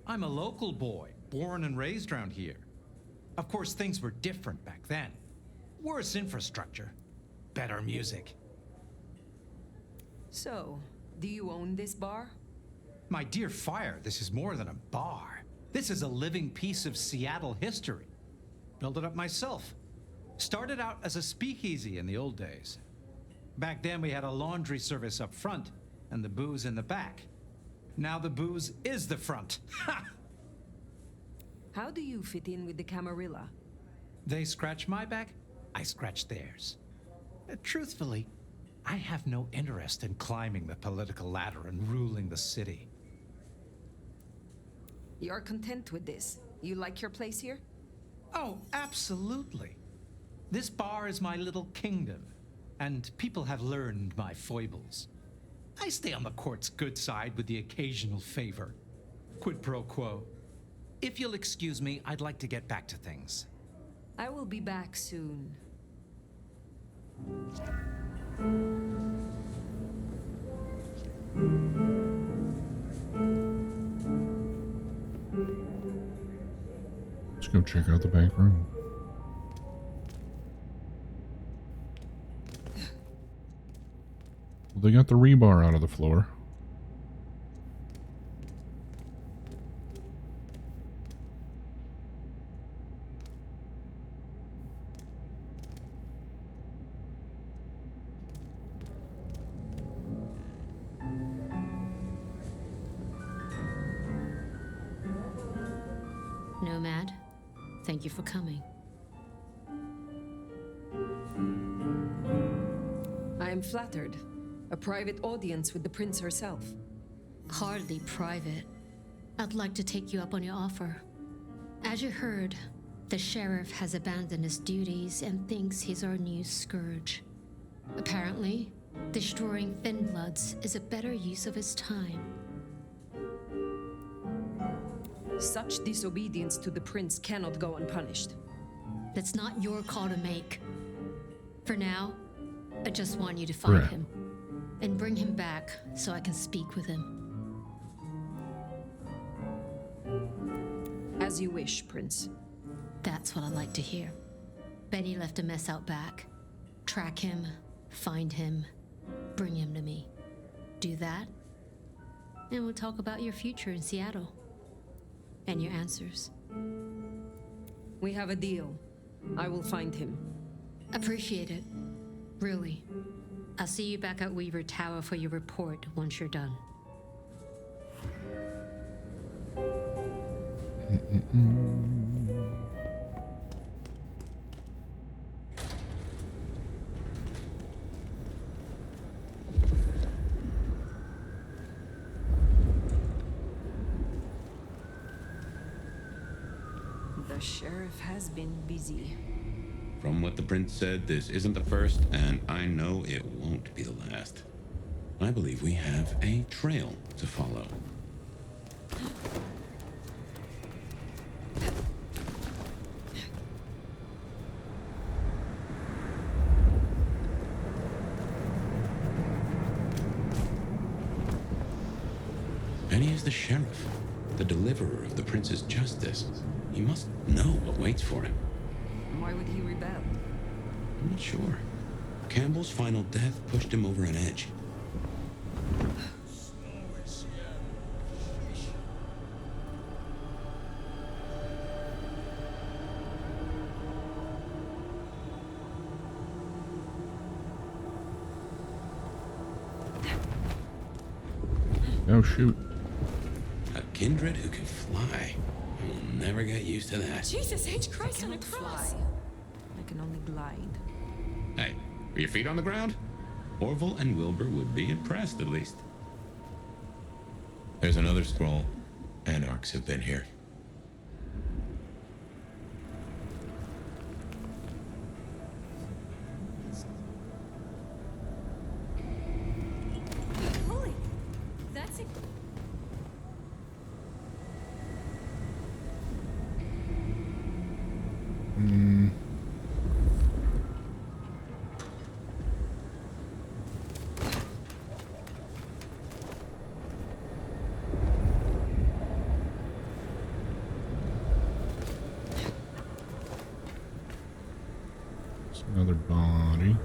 I'm a local boy, born and raised around here. Of course, things were different back then. Worse infrastructure, better music. So, do you own this bar? My dear Fire, this is more than a bar. This is a living piece of Seattle history. Built it up myself. Started out as a speakeasy in the old days. Back then we had a laundry service up front and the booze in the back. Now the booze is the front. Ha! How do you fit in with the Camarilla? They scratch my back, I scratch theirs. Truthfully, I have no interest in climbing the political ladder and ruling the city. You're content with this? You like your place here? Oh, absolutely. This bar is my little kingdom, and people have learned my foibles. I stay on the court's good side with the occasional favor. Quid pro quo. If you'll excuse me, I'd like to get back to things. I will be back soon. Let's go check out the back room. Well, they got the rebar out of the floor. Nomad, thank you for coming. I am flattered. A private audience with the prince herself. Hardly private. I'd like to take you up on your offer. As you heard, the sheriff has abandoned his duties and thinks he's our new scourge. Apparently, destroying Thinbloods is a better use of his time. Such disobedience to the prince cannot go unpunished. That's not your call to make. For now, I just want you to find him and bring him back so I can speak with him. As you wish, Prince. That's what I like to hear. Benny left a mess out back. Track him, find him, bring him to me. Do that, and we'll talk about your future in Seattle. And your answers. We have a deal. I will find him. Appreciate it. Really. I'll see you back at Weaver Tower for your report once you're done. The sheriff has been busy. From what the prince said, this isn't the first, and I know it won't be the last. I believe we have a trail to follow. Benny is the sheriff, the deliverer of the prince's justice. He must know what waits for him. Why would he rebel? I'm not sure. Campbell's final death pushed him over an edge. Oh, shoot. A kindred who can fly. I will never get used to that. Jesus H. Christ on a cross. Fly. I can only glide. Hey, are your feet on the ground? Orville and Wilbur would be impressed, at least. There's another scroll. Anarchs have been here. Holy, that's it. Another body.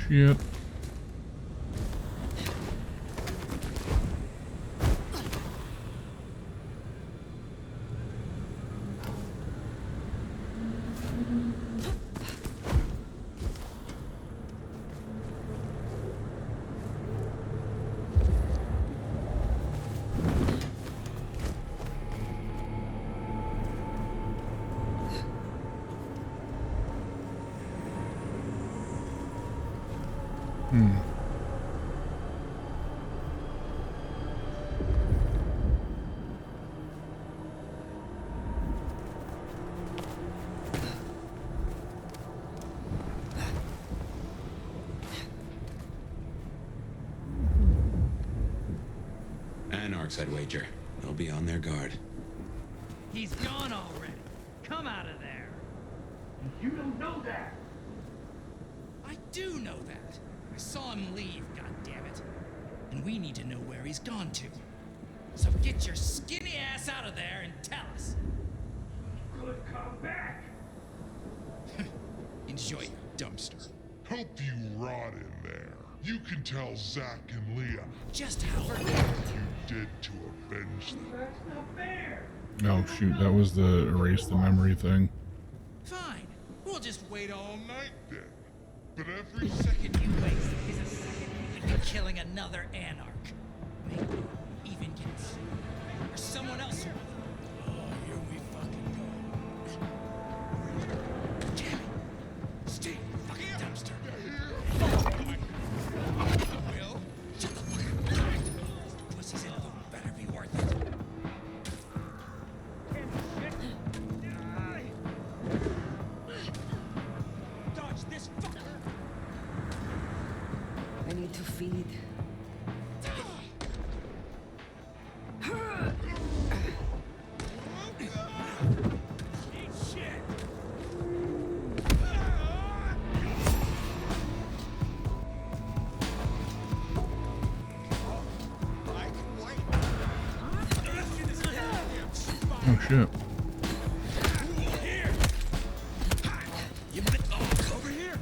shit. Anarchs, I'd wager. They'll be on their guard. He's gone already. Come out of there. You don't know that. I do know that. I saw him leave, goddammit. And we need to know where he's gone to. So get your skinny ass out of there and tell us. Good, come back. Enjoy your dumpster. Hope you rot in there. You can tell Zach and Leah just how you did to avenge them. That's not fair. Oh shoot, that was the erase the memory thing. Fine. We'll just wait all night then. But every second you waste is a second you could be killing another anarch. Maybe even get sued. Or someone else. Oh, here we fucking go. Damn it. Stay in the fucking dumpster. Will? Pussy's in a little better be worth it. Dodge this fucker. I need to feed. Oh shit. Over here.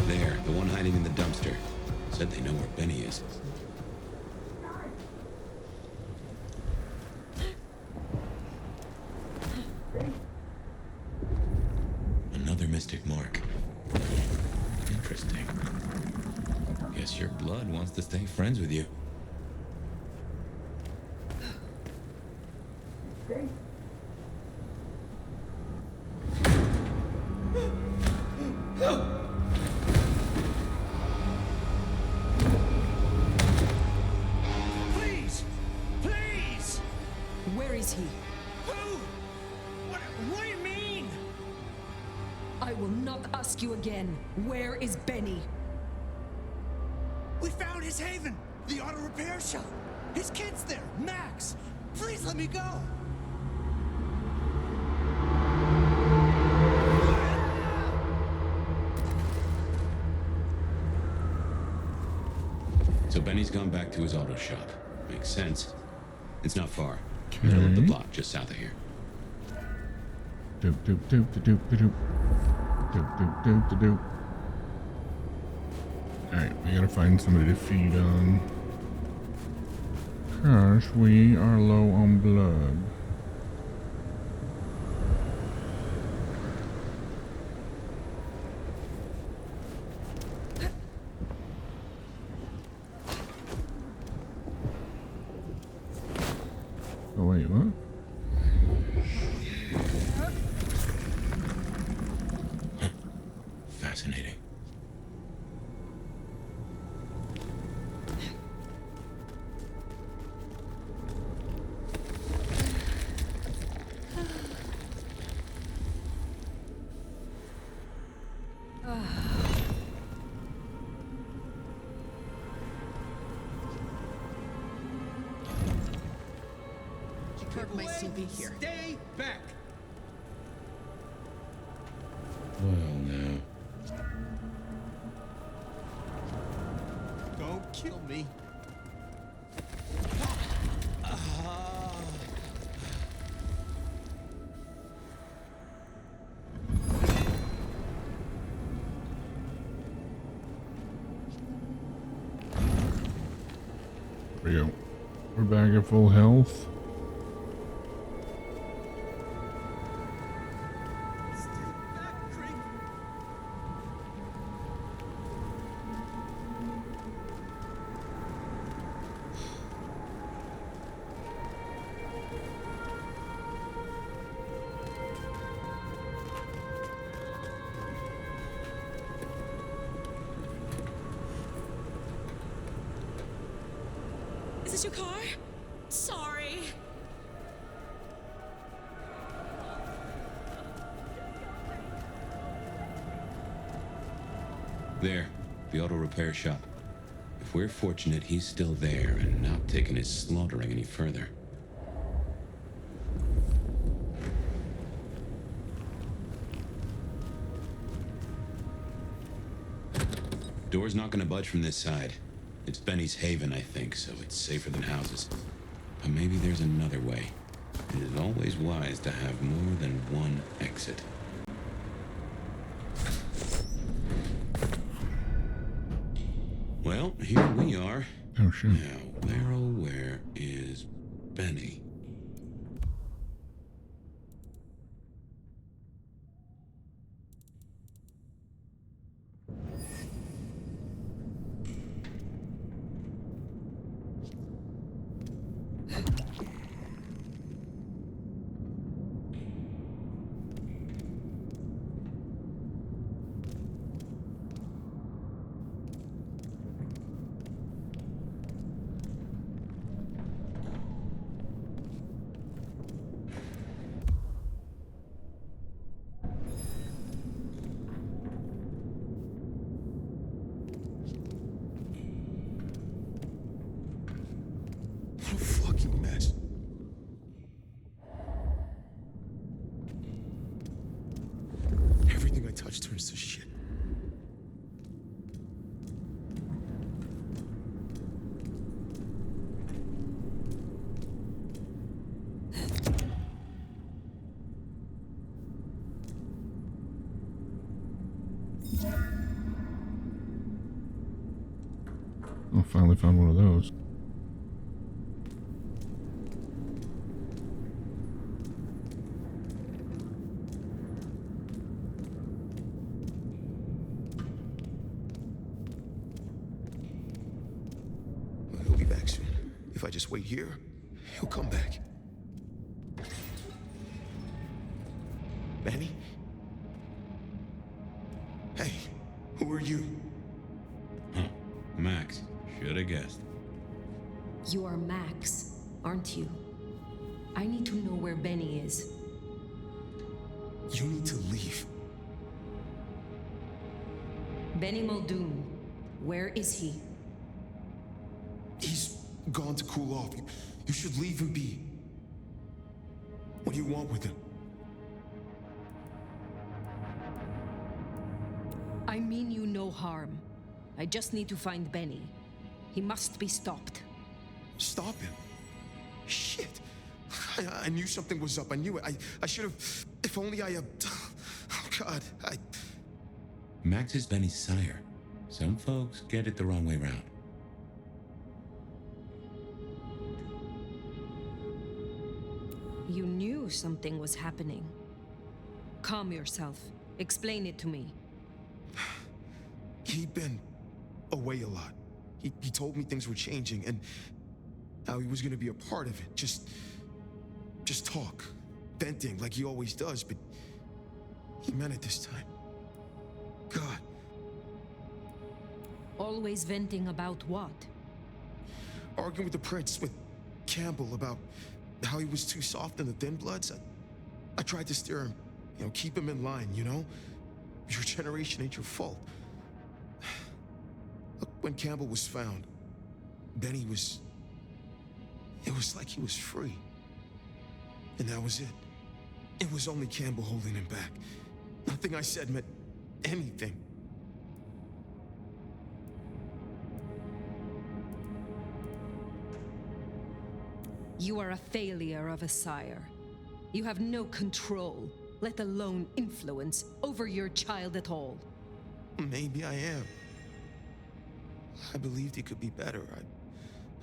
There, the one hiding in the dumpster. Said they know where Benny is. Another mystic mark. Interesting. Guess your blood wants to stay friends with you. Please! Please! Where is he? Who? What do you mean? I will not ask you again. Where is Benny? We found his haven! The auto repair shop! His kid's there! Max! Please let me go! So Benny's gone back to his auto shop. Makes sense. It's not far. Middle of the block, just south of here. Doop doop doop doop doop doop doop doop doop. Alright, we gotta find somebody to feed on. Cause we are low on blood. Oh wait, what? Fascinating. God might still be here. Stay back. Well, now. Don't kill me. There we go. We're back at full health. Is this your car? Sorry. There, the auto repair shop. If we're fortunate, he's still there and not taking his slaughtering any further. Door's not gonna budge from this side. It's Benny's haven, I think, so it's safer than houses. But maybe there's another way. It is always wise to have more than one exit. Well, here we are. Oh, shit. Now, where oh where is Benny? What a fucking mess. Everything I touch turns to shit. Oh, finally found one of those. He'll be back soon. If I just wait here, he'll come back. Benny? Hey, who are you? Huh. Max. Should have guessed. You are Max, aren't you? I need to know where Benny is. You need to leave. Benny Muldoon, where is he? He's gone to cool off. You should leave him be. What do you want with him? I mean you no harm. I just need to find Benny. He must be stopped. Stop him? Shit. I knew something was up. I knew it. I should have... If only I... Oh, God. Max is Benny's sire. Some folks get it the wrong way round. You knew something was happening. Calm yourself. Explain it to me. He'd been away a lot. He told me things were changing and how he was gonna be a part of it. Just talk. Venting like he always does, but he meant it this time. God. Always venting about what? Arguing with the prince, with Campbell about how he was too soft on the thin bloods. I tried to steer him, keep him in line, Your generation ain't your fault. Look, when Campbell was found, Benny was... It was like he was free. And that was it. It was only Campbell holding him back. Nothing I said meant anything. You are a failure of a sire. You have no control, let alone influence, over your child at all. Maybe I am. I believed he could be better.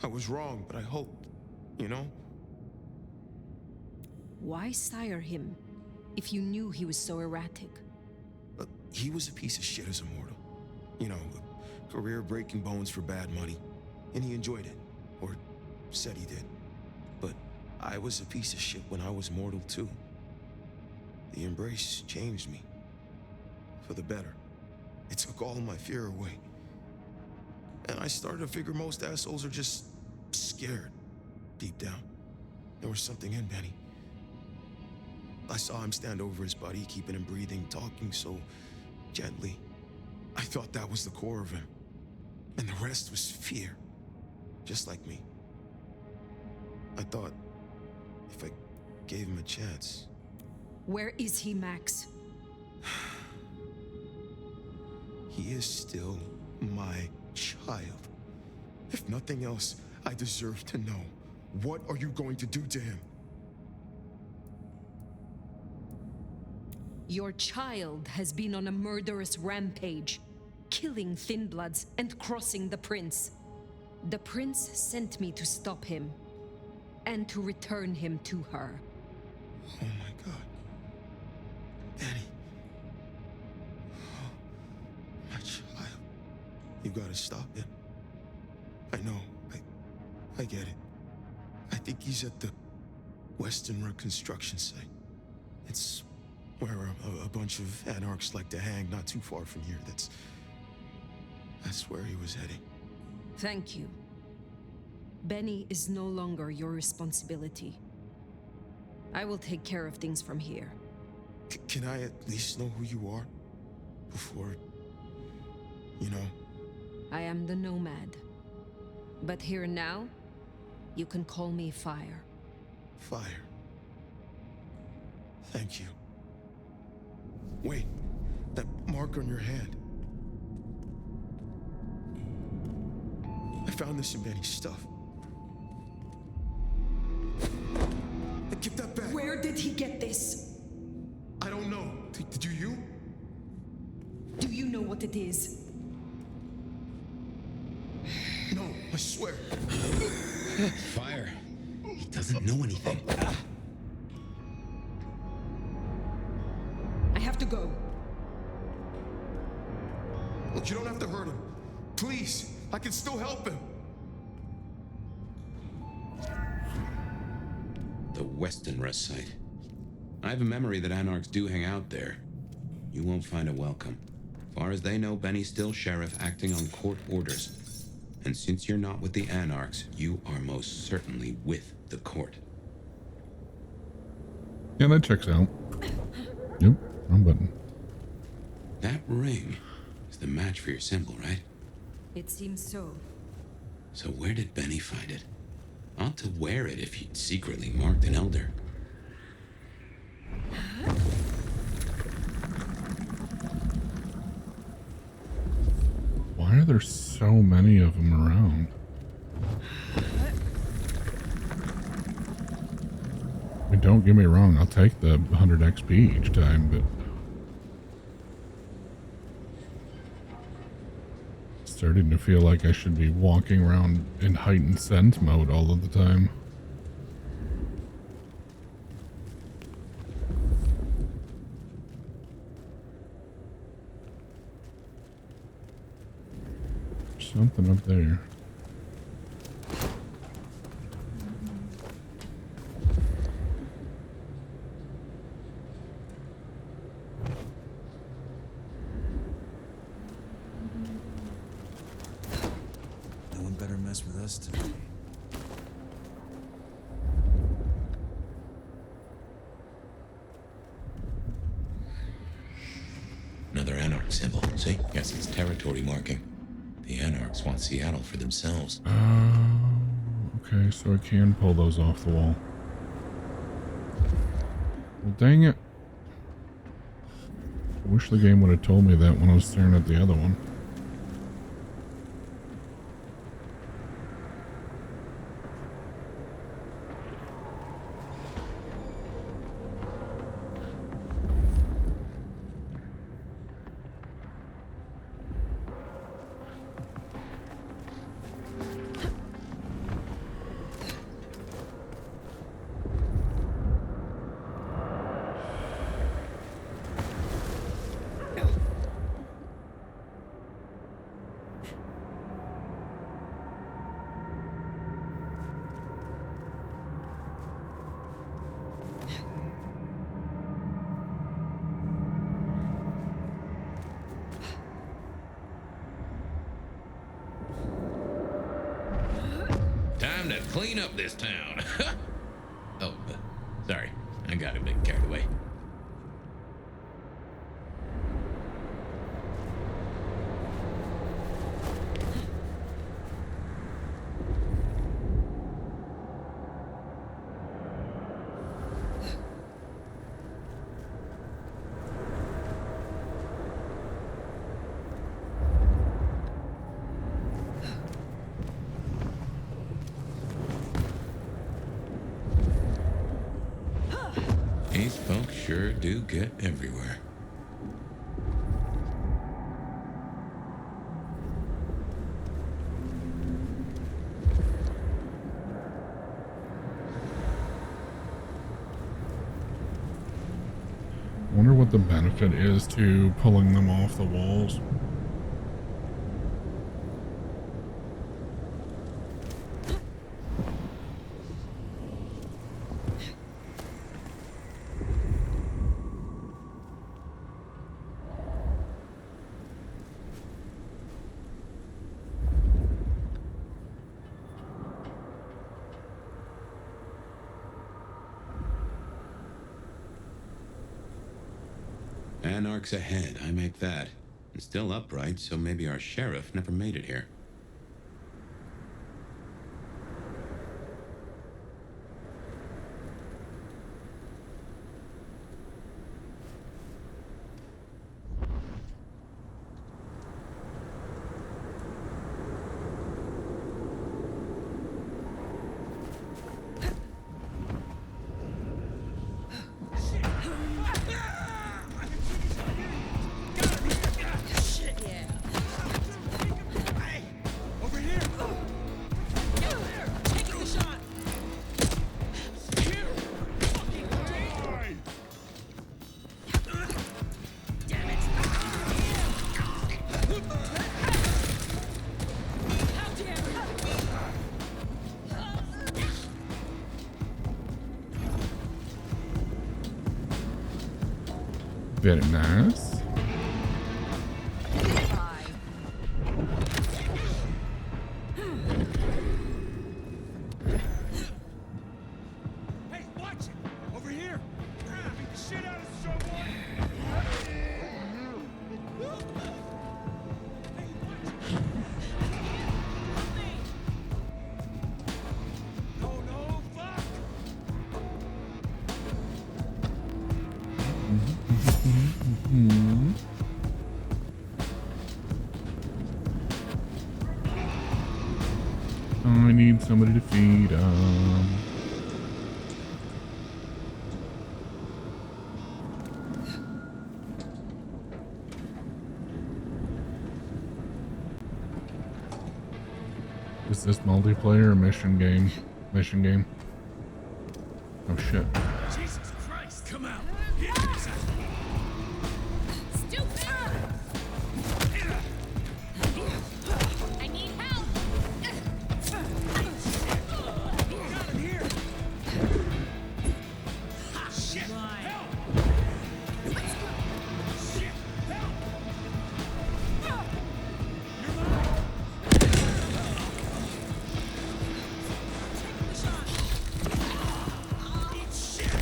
I was wrong, but I hoped, you know? Why sire him, if you knew he was so erratic? He was a piece of shit as a mortal. You know, a career breaking bones for bad money. And he enjoyed it. Or said he did. But I was a piece of shit when I was mortal too. The embrace changed me. For the better. It took all my fear away. And I started to figure most assholes are just scared. Deep down. There was something in Benny. I saw him stand over his buddy, keeping him breathing, talking so gently. I thought that was the core of him. And the rest was fear. Just like me. I thought if I gave him a chance. Where is he, Max? He is still my child. If nothing else, I deserve to know. What are you going to do to him? Your child has been on a murderous rampage, killing Thin Bloods and crossing the Prince. The Prince sent me to stop him, and to return him to her. Oh my God. Benny. Oh, my child. You gotta stop him. I know. I get it. I think he's at the Western Road construction site. It's where a bunch of anarchs like to hang, not too far from here. That's where he was heading. Thank you. Benny is no longer your responsibility. I will take care of things from here. Can I at least know who you are? Before, you know? I am the Nomad. But here now, you can call me Fire. Fire. Thank you. Wait, that mark on your hand. I found this in Benny's stuff. Give that back. Where did he get this? I don't know. Do you? Do you know what it is? No, I swear. Fire. He doesn't know anything. I have to go. Look, you don't have to hurt him. Please, I can still help him. The Weston Rest site. I have a memory that anarchs do hang out there. You won't find a welcome. Far as they know, Benny's still sheriff acting on court orders. And since you're not with the anarchs, you are most certainly with the court. Yeah, that checks out. Nope, wrong button. That ring is the match for your symbol, right? It seems so. So where did Benny find it? Ought to wear it if he'd secretly marked an elder. Why are there so many of them around? I mean, don't get me wrong, I'll take the 100 XP each time, but starting to feel like I should be walking around in heightened sense mode all of the time. There's something up there. With us today. Another anarch symbol. See? Guess it's territory marking. The anarchs want Seattle for themselves. Okay, so I can pull those off the wall. Well, dang it. I wish the game would have told me that when I was staring at the other one. Time to clean up this town. Oh, sorry. I got a bit carried away. These folks sure do get everywhere. I wonder what the benefit is to pulling them off the walls. Anarch's ahead, I make that. And still upright, so maybe our sheriff never made it here. Very nice. Hey, watch it! Over here! Beat the shit out of this showboy! No, fuck! I need somebody to feed them. Is this multiplayer or mission game? Mission game. Oh shit. Jesus Christ, come out! Stupid! I need help! Got him here! Shit! Help! Shit! Help! Eat shit!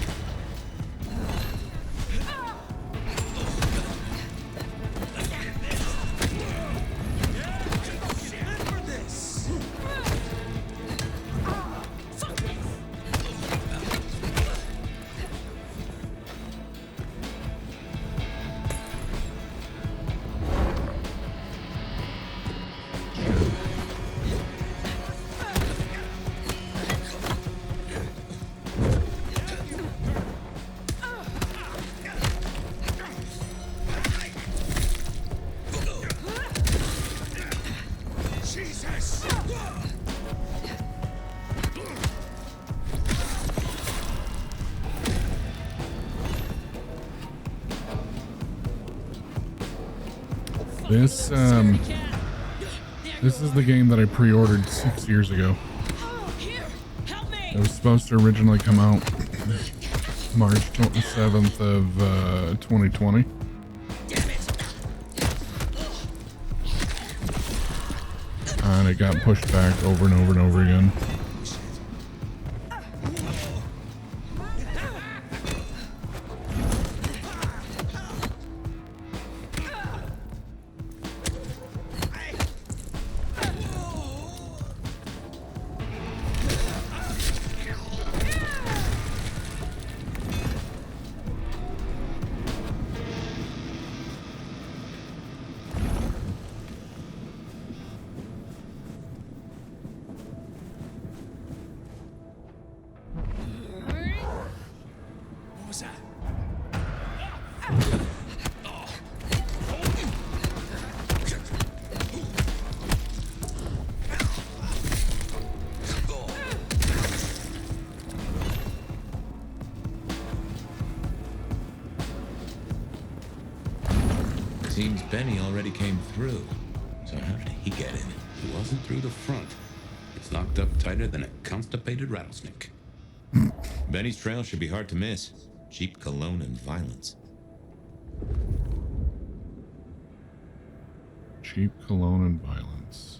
This this is the game that I pre-ordered 6 years ago. It was supposed to originally come out March 27th of 2020. And it got pushed back over and over and over again. What was that? Seems Benny already came through. So how did he get in? He wasn't through the front. It's locked up tighter than a constipated rattlesnake. Benny's trail should be hard to miss. Cheap cologne and violence. Cheap cologne and violence.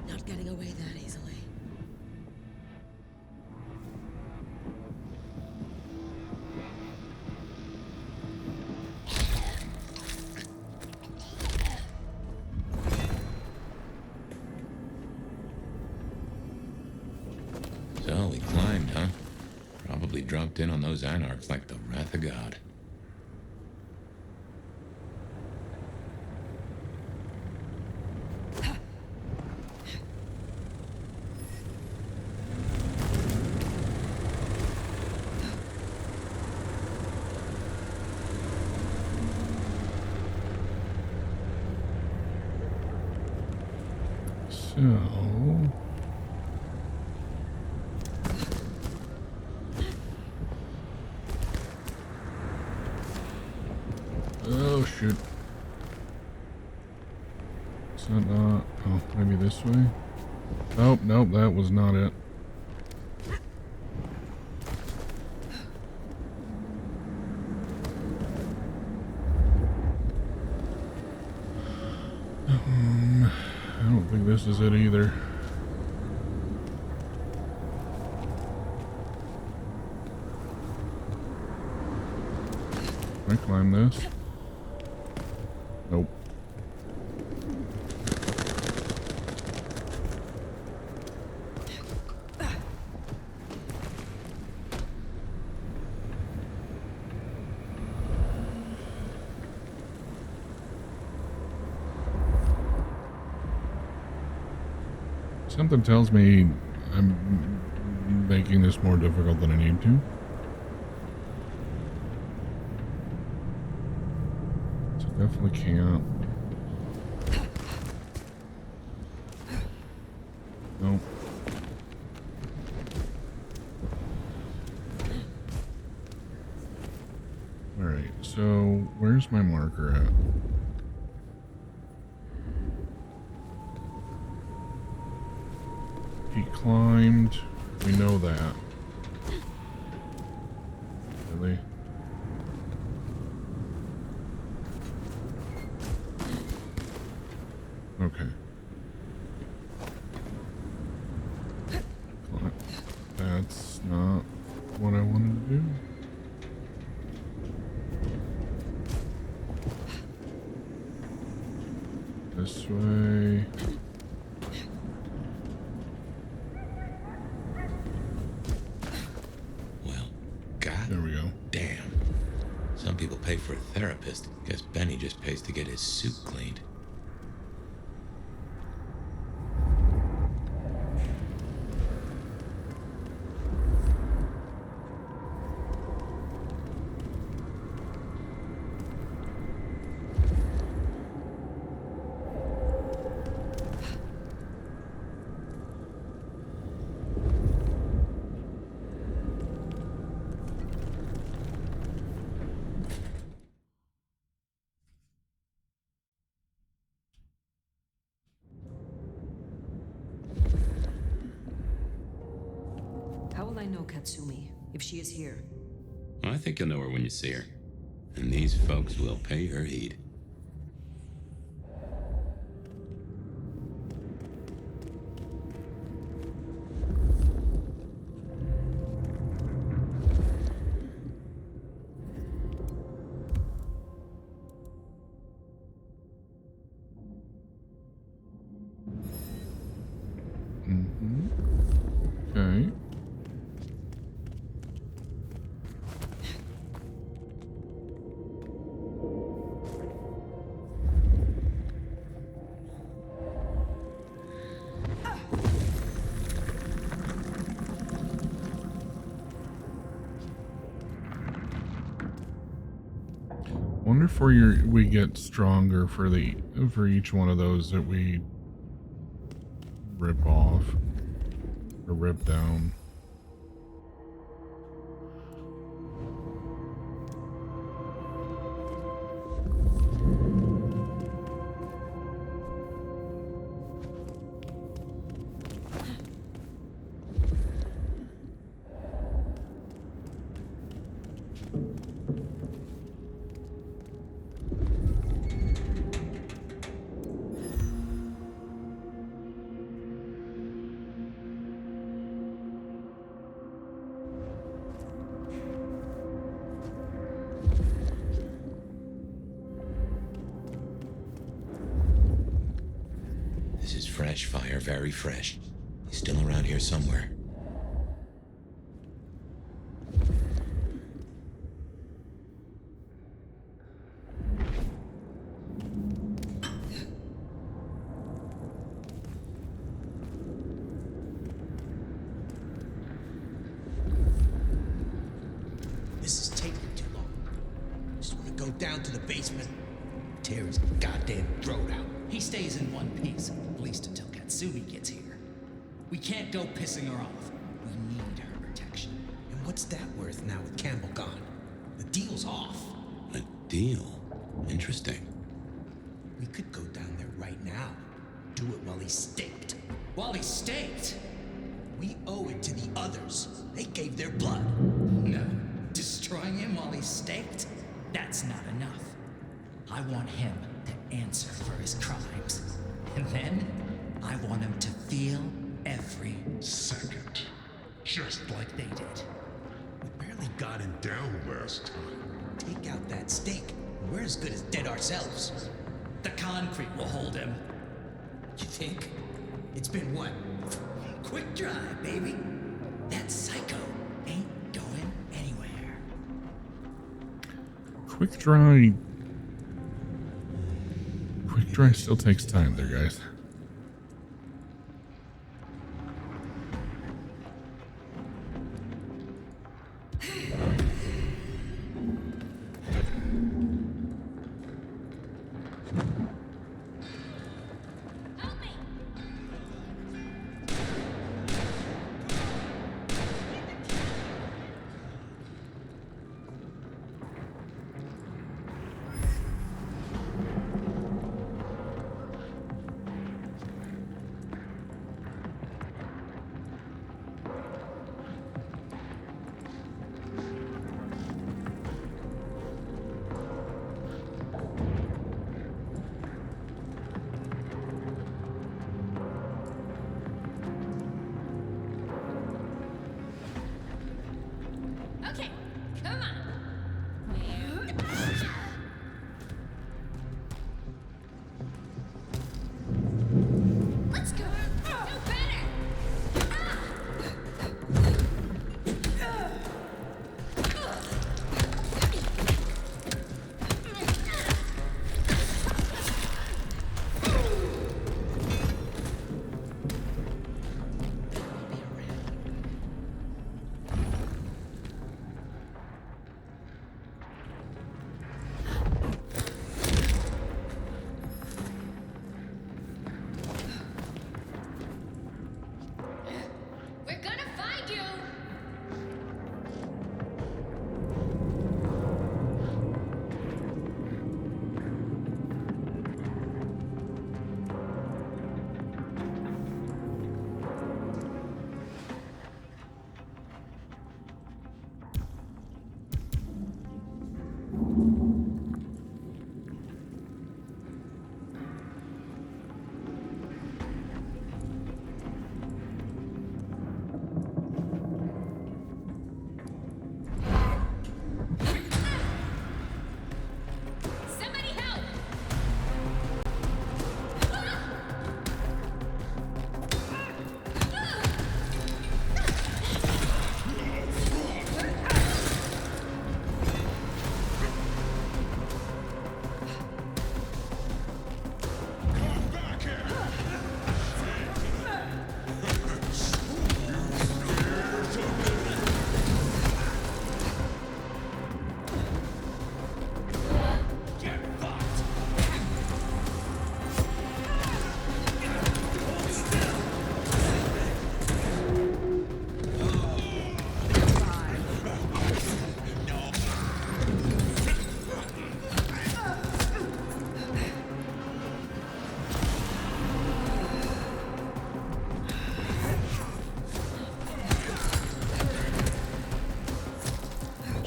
Not getting away that easily. So we climbed, huh? Probably dropped in on those anarchs like the wrath of God. So... Oh, shoot. Is that not... Oh, maybe this way? Nope, nope, that was not it. I don't think this is it either. Can I climb this? Nope. Something tells me I'm making this more difficult than I need to. So definitely can't. Nope. Where's my marker at? He climbed. We know that. Really? Okay. That's not what I wanted to do. This way. Well, God. There we go. Damn. Some people pay for a therapist. Guess Benny just pays to get his suit cleaned. How will I know Katsumi, if she is here? I think you'll know her when you see her. And these folks will pay her heed. Okay. Wonder if we get stronger for each one of those that we rip off or rip down. This is fresh fire, very fresh. He's still around here somewhere. This is taking too long. Just want to go down to the basement, tear his goddamn throat out. He stays in one piece, at least until Katsumi gets here. We can't go pissing her off. We need her protection. And what's that worth now with Campbell gone? The deal's off. A deal? Interesting. We could go down there right now. Do it while he's staked. While he's staked? We owe it to the others. They gave their blood. No. Destroying him while he's staked? That's not enough. I want him to answer for his crimes. And then, I want him to feel every second. Just like they did. We barely got him down last time. Take out that stake. We're as good as dead ourselves. The concrete will hold him. You think? It's been what? Quick dry, baby. That psycho ain't going anywhere. Quick dry still takes time there, guys.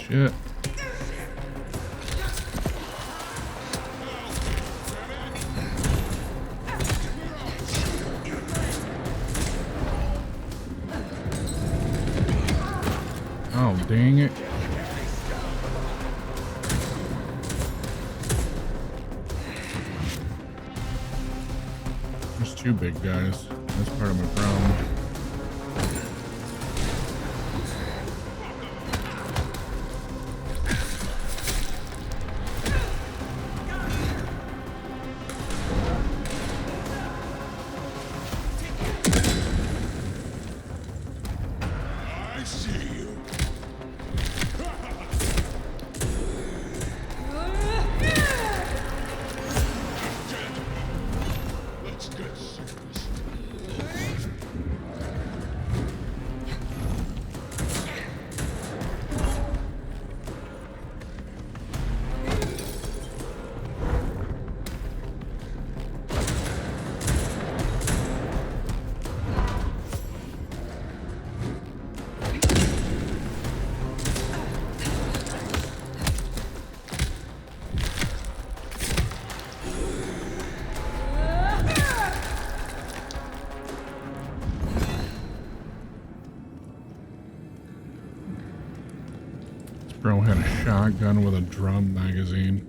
Shit. Oh, dang it. There's two big guys. That's part of my problem. I see you. Let's get serious. This bro had a shotgun with a drum magazine.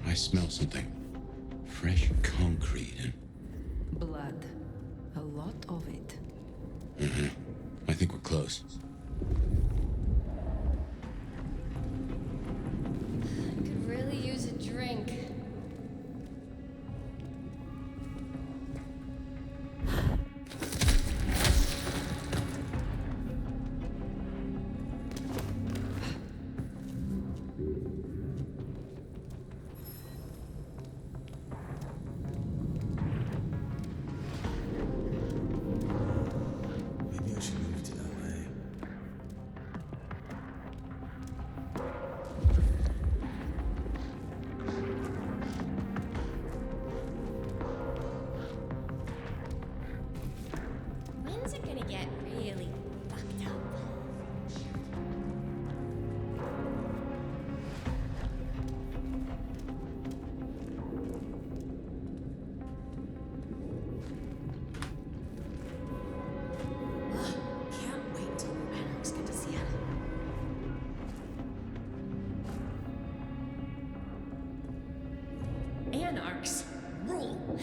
I smell something. Fresh concrete and... Blood. A lot of it. I think we're close. Could really use a drink. Maybe I should move to LA. When's it gonna get really fucked up? Can't wait till the Anarchs get to Seattle. Anarchs rule.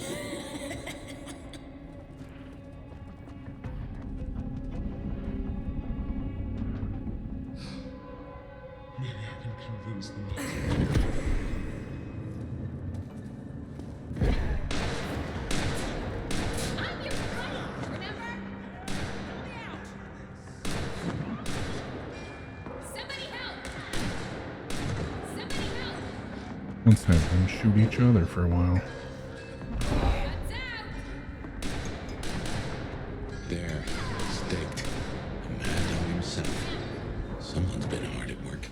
Maybe I can convince them. I'm your buddy, remember? Help me out. Somebody help! Somebody help! Let's have them shoot each other for a while. Guns out! There, staked. A mad dog himself. Someone's been hard at work.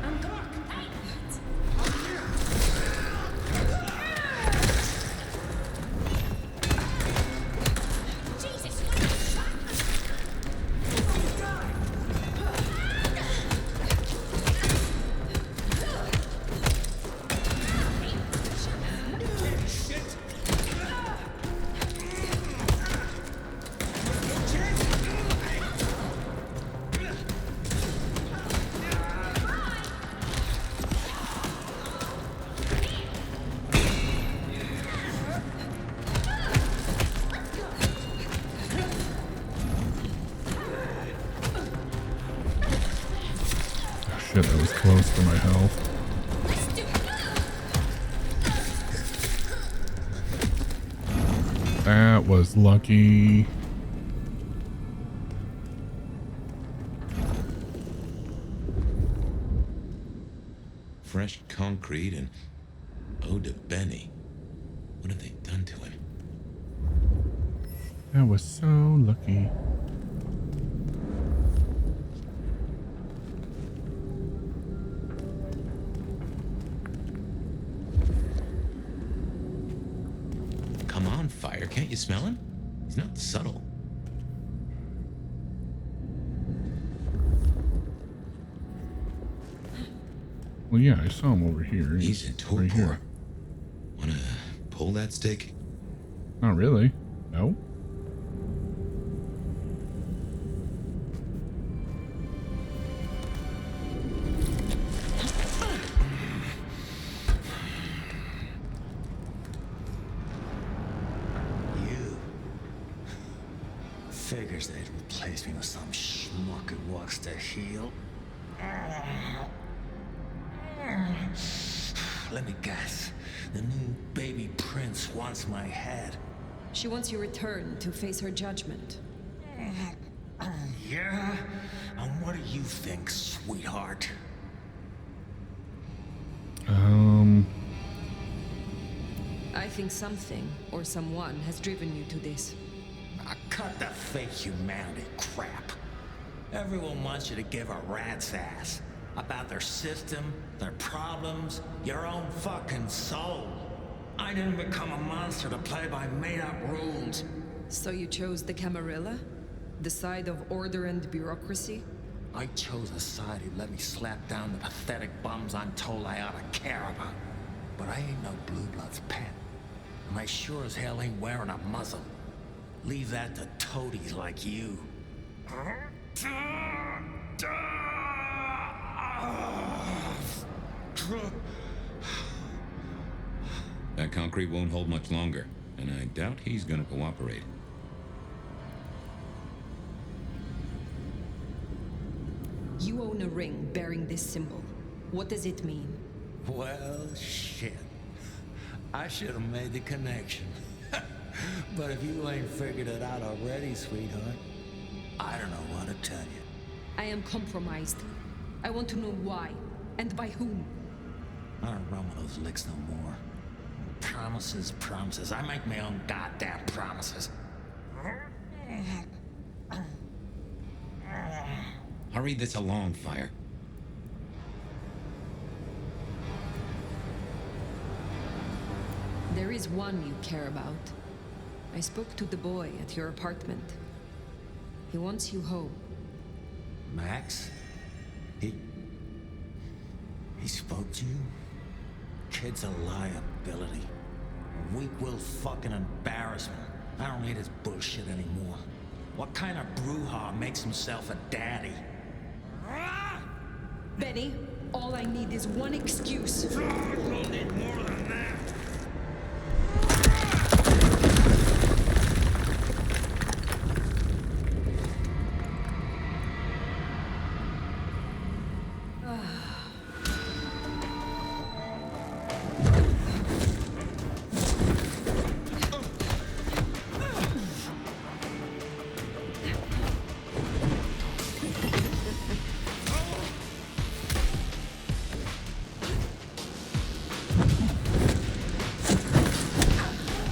I'm Doc. Hey! Jesus, what a shot! Shit, that was close to my health. That was lucky. fresh concrete and ode to Benny. What have they done to him? I was so lucky. Come on, Fire. Can't you smell him? He's not subtle. Well, yeah, I saw him over here. He's in torpor. Right here. Wanna pull that stick? Not really. No. You figures they'd replace me with some schmuck who wants to heal. Let me guess. The new baby prince wants my head. She wants you returned to face her judgment. Yeah? And what do you think, sweetheart? I think something or someone has driven you to this. Cut the fake humanity crap. Everyone wants you to give a rat's ass about their system, their problems, your own fucking soul. I didn't become a monster to play by made-up rules. So you chose the Camarilla? The side of order and bureaucracy? I chose a side who let me slap down the pathetic bums I'm told I ought to care about. But I ain't no Blue Blood's pet. And I sure as hell ain't wearing a muzzle. Leave that to toadies like you. That concrete won't hold much longer, and I doubt he's gonna cooperate. You own a ring bearing this symbol. What does it mean? Well, shit. I should have made the connection. But if you ain't figured it out already, sweetheart, I don't know what to tell you. I am compromised. I want to know why, and by whom. I don't run with those licks no more. Promises, promises. I make my own goddamn promises. Hurry this along, Fire. There is one you care about. I spoke to the boy at your apartment. He wants you home. Max? He spoke to you? Kid's a liability. A weak-willed fucking embarrassment. I don't need his bullshit anymore. What kind of brouhaha makes himself a daddy? Benny, all I need is one excuse. You'll need more than that.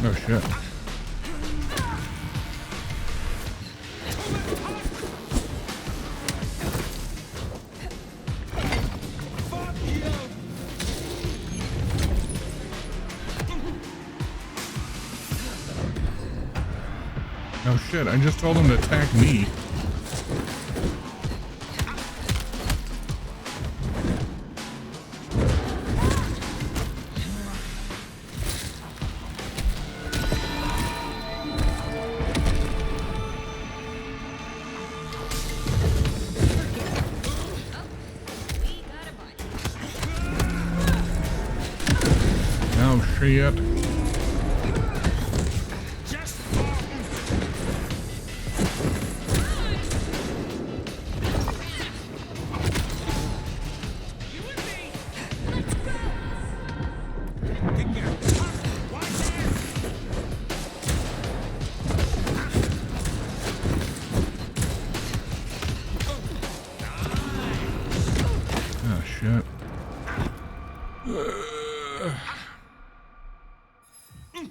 Oh shit. Oh shit, I just told him to attack me. Oh shit. Oh shit.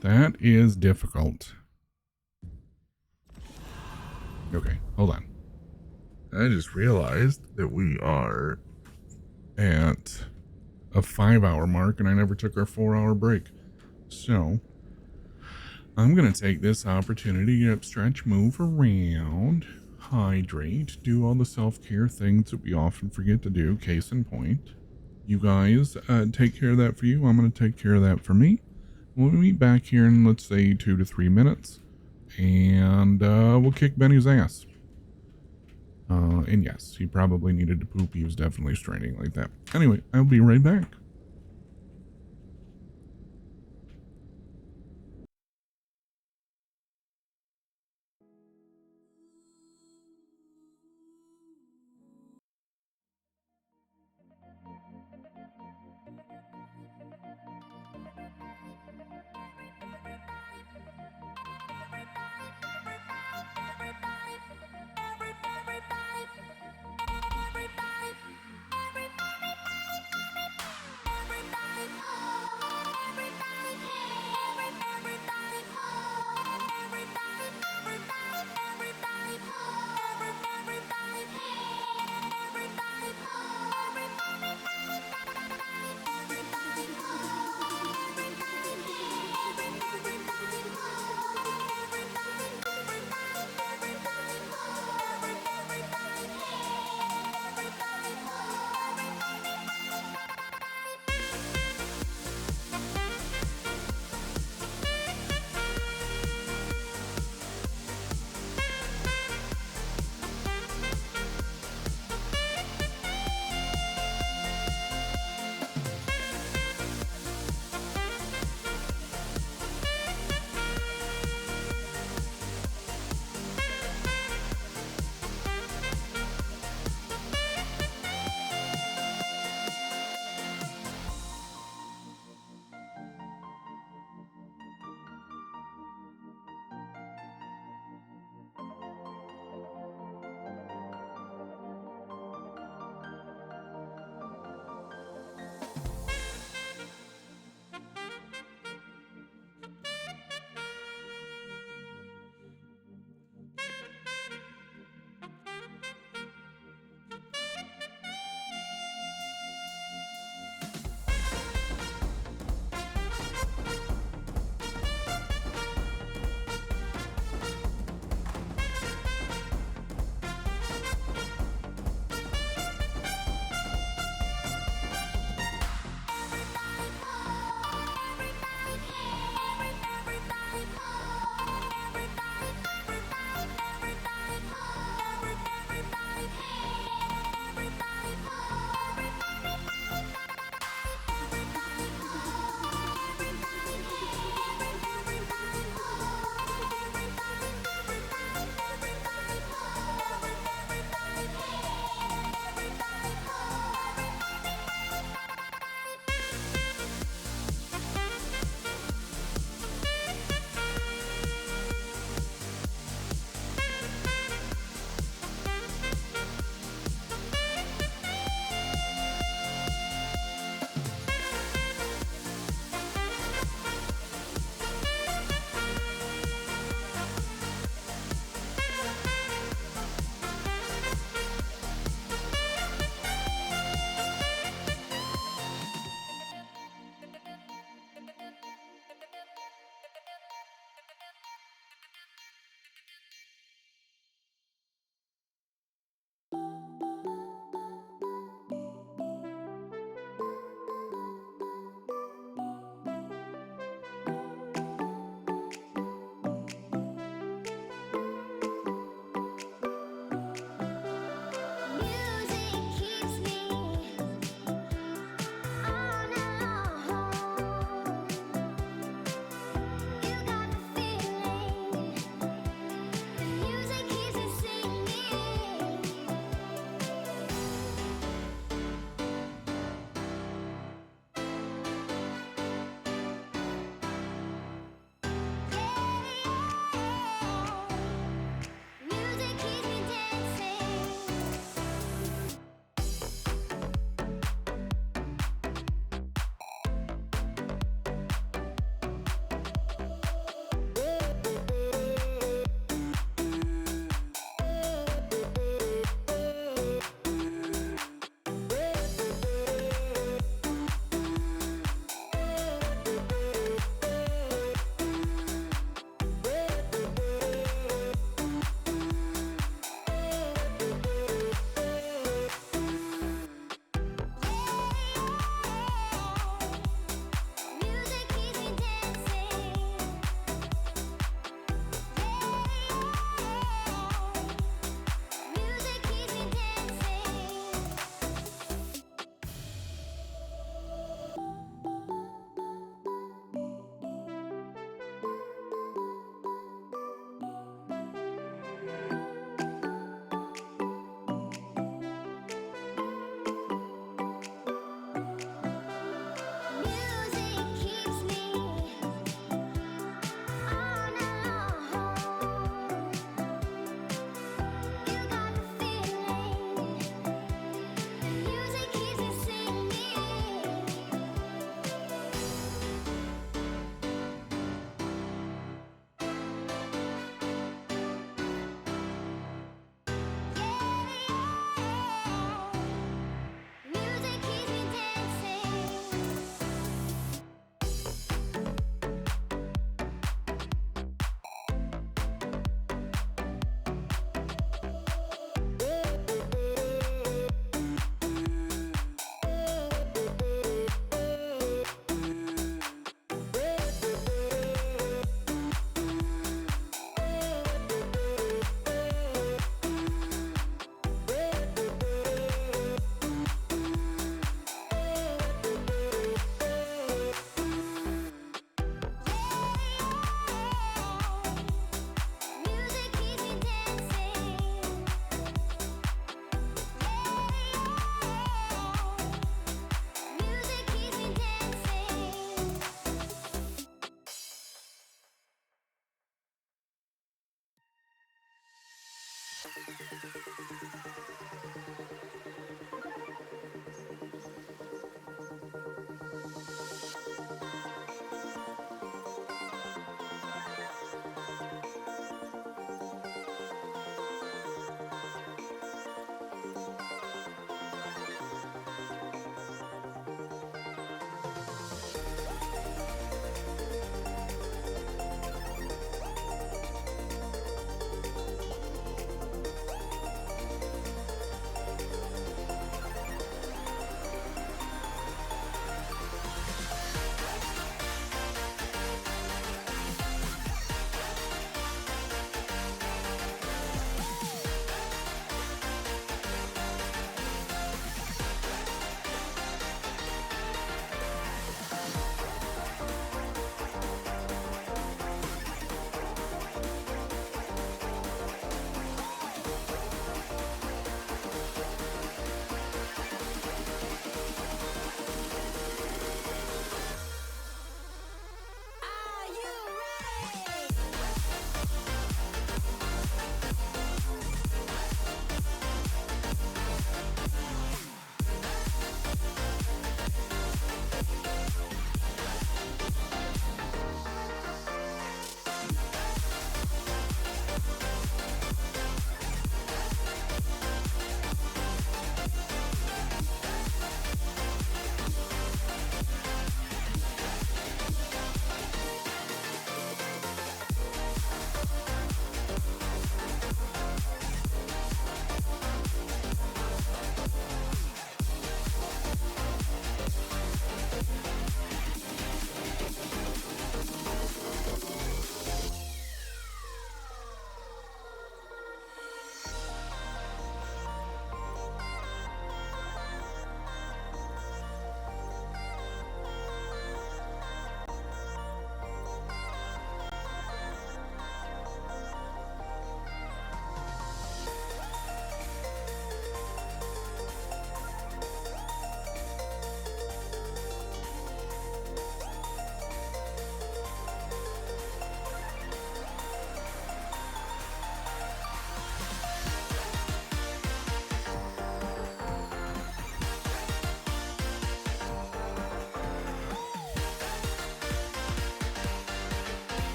That is difficult. Okay, hold on. I just realized that we are at a 5-hour mark and I never took our 4-hour break. So I'm going to take this opportunity to stretch, move around, hydrate, do all the self-care things that we often forget to do. Case in point, you guys take care of that for you. I'm going to take care of that for me. We'll meet back here in, let's say, 2 to 3 minutes, and we'll kick Benny's ass. And yes, he probably needed to poop. He was definitely straining like that. Anyway, I'll be right back.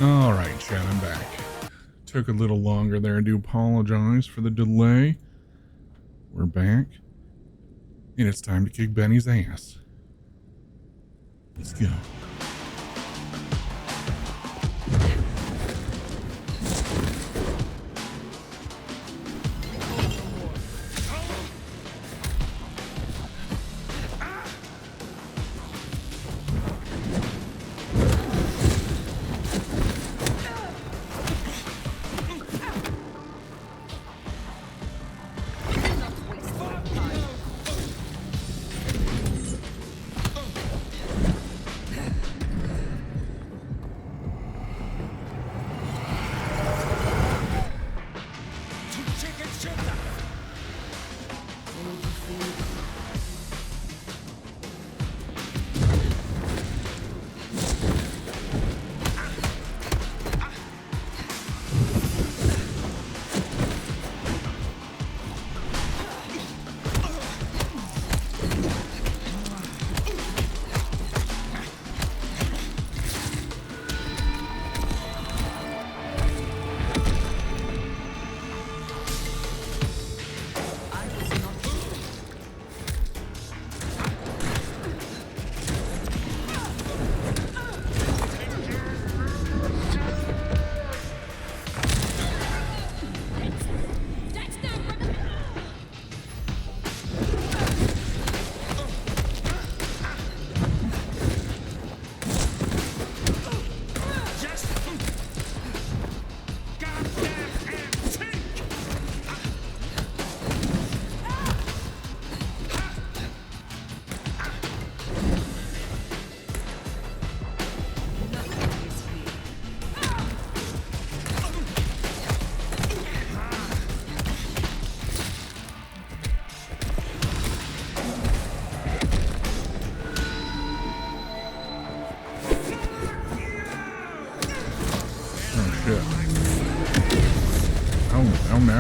All right, chat, I'm back. Took a little longer there. I do apologize for the delay. We're back. And it's time to kick Benny's ass. Let's go.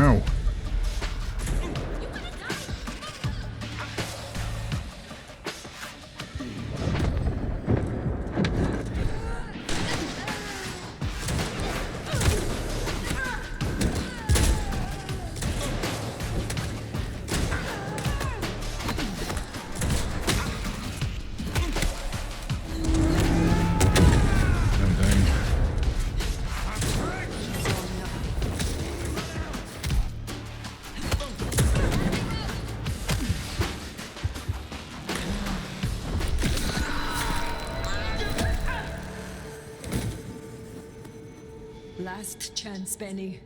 Ow. Last chance, Benny.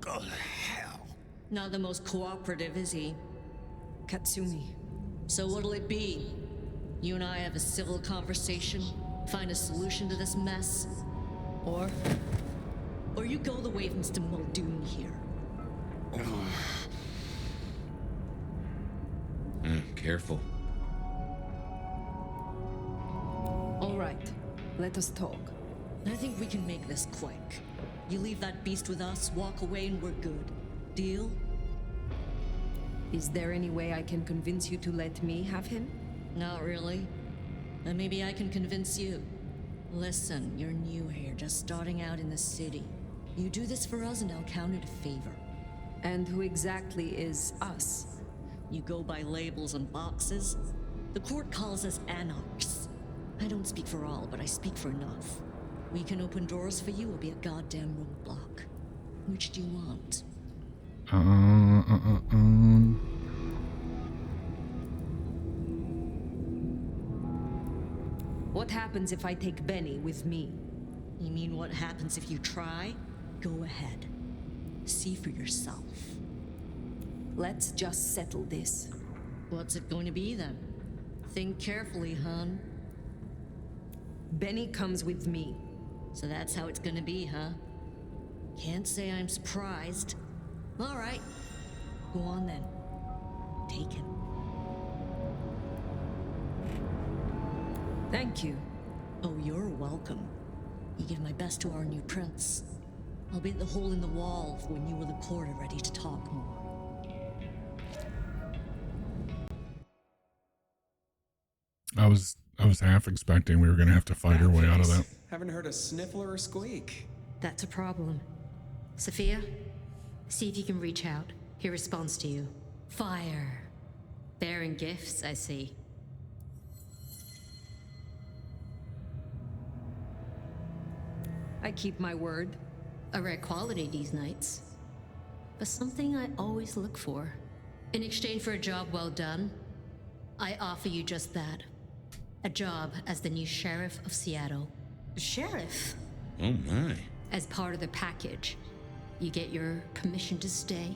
Go to hell. Not the most cooperative, is he? Katsumi. So what'll it be? You and I have a civil conversation? Find a solution to this mess? Or you go the way of Mr. Muldoon here? Careful. All right, let us talk. I think we can make this quick. You leave that beast with us, walk away, and we're good. Deal? Is there any way I can convince you to let me have him? Not really. Then maybe I can convince you. Listen, you're new here, just starting out in the city. You do this for us and I'll count it a favor. And who exactly is us? You go by labels and boxes. The court calls us anarchs. I don't speak for all, but I speak for enough. We can open doors for you or be a goddamn roadblock. Which do you want? What happens if I take Benny with me? You mean what happens if you try? Go ahead. See for yourself. Let's just settle this. What's it going to be then? Think carefully, hon. Benny comes with me. So that's how it's gonna be, huh? Can't say I'm surprised. All right. Go on then. Take him. Thank you. Oh, you're welcome. You give my best to our new prince. I'll be at the hole in the wall when you or the court are ready to talk more. I was half expecting we were gonna have to fight our way out of that. Haven't heard a sniffler or squeak. That's a problem. Sophia, see if you can reach out. He responds to you. Fire. Bearing gifts, I see. I keep my word. A rare quality these nights. But something I always look for. In exchange for a job well done, I offer you just that. A job as the new sheriff of Seattle. Sheriff? Oh my. As part of the package, you get your permission to stay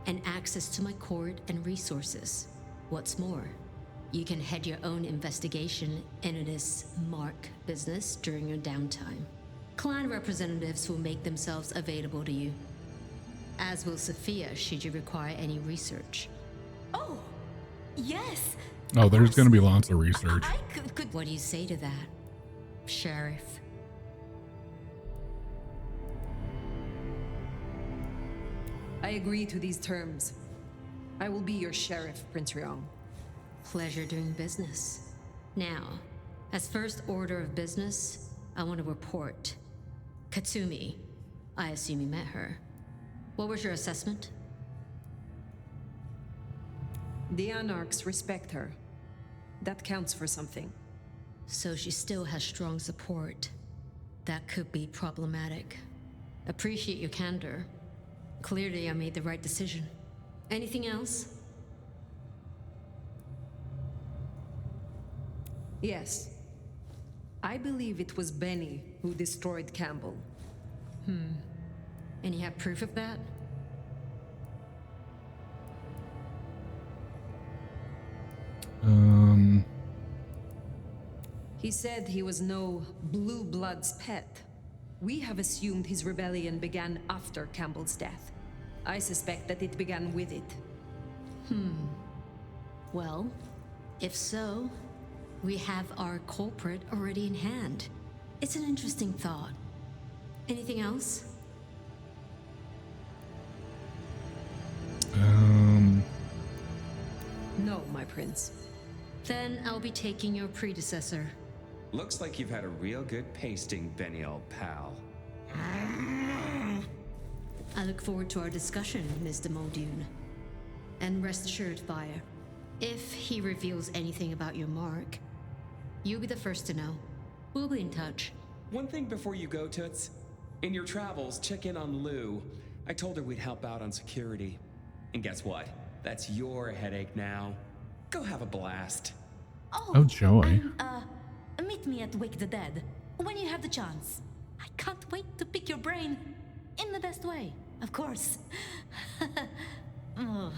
and access to my court and resources. What's more, you can head your own investigation into this Mark business during your downtime. Clan representatives will make themselves available to you, as will Sophia should you require any research. Oh, yes. Oh, there's going to be lots of research. I could. What do you say to that, Sheriff? I agree to these terms. I will be your sheriff, Prince Ryong. Pleasure doing business. Now, as first order of business, I want to report. Katsumi, I assume you met her. What was your assessment? The Anarchs respect her. That counts for something. So she still has strong support. That could be problematic. Appreciate your candor. Clearly I made the right decision. Anything else? Yes. I believe it was Benny who destroyed Campbell. And you have proof of that? He said he was no Blue Blood's pet. We have assumed his rebellion began after Campbell's death. I suspect that it began with it. Well, if so, we have our culprit already in hand. It's an interesting thought. Anything else? prince. Then I'll be taking your predecessor. Looks like you've had a real good pasting, Benny, old pal. I look forward to our discussion, Mr. Muldoon. And rest assured, Fire, if he reveals anything about your mark, you'll be the first to know. We'll be in touch. One thing before you go, Toots. In your travels, check in on Lou. I told her we'd help out on security. And guess what? That's your headache now. Go have a blast. Oh, joy. Meet me at Wake the Dead when you have the chance. I can't wait to pick your brain in the best way, of course. Oh.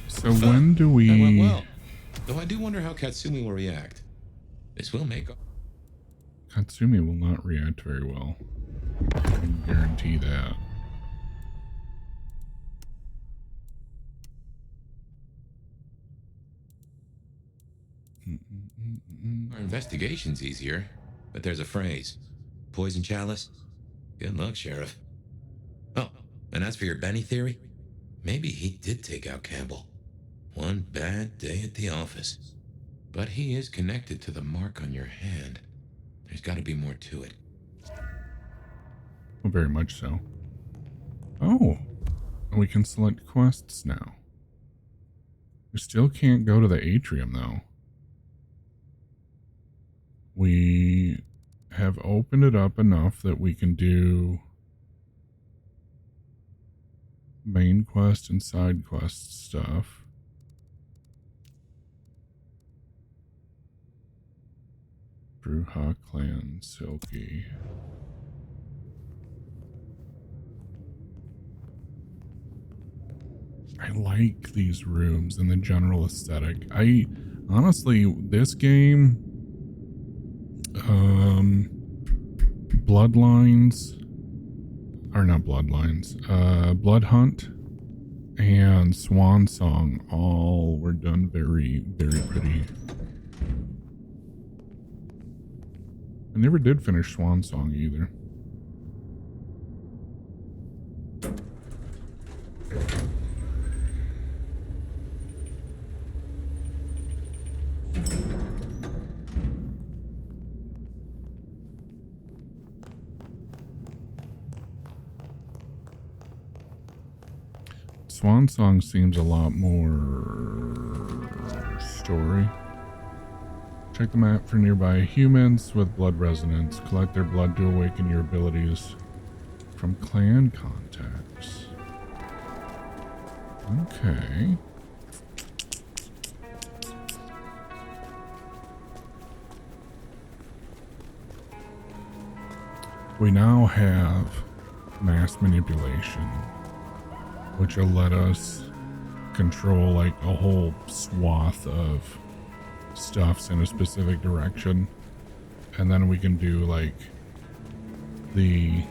So when do we... That went well. Though I do wonder how Katsumi will react. This will make... Katsumi will not react very well. I can guarantee that. Our investigation's easier, but there's a phrase. Poison chalice? Good luck, Sheriff. Oh, and as for your Benny theory, maybe he did take out Campbell. One bad day at the office. But he is connected to the mark on your hand. There's got to be more to it. Well, very much so. Oh, we can select quests now. We still can't go to the atrium, though. We have opened it up enough that we can do main quest and side quest stuff. Bruja Clan Silky. I like these rooms and the general aesthetic. I honestly, this game, Bloodlines, or not Bloodlines, Blood Hunt and Swan Song all were done very, very pretty. I never did finish Swan Song either. Swan Song seems a lot more story. Check the map for nearby humans with blood resonance. Collect their blood to awaken your abilities from clan contacts. Okay. We now have mass manipulation, which will let us control like a whole swath of stuffs in a specific direction, and then we can do like the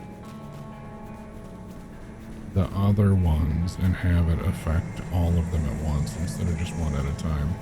other ones and have it affect all of them at once instead of just one at a time.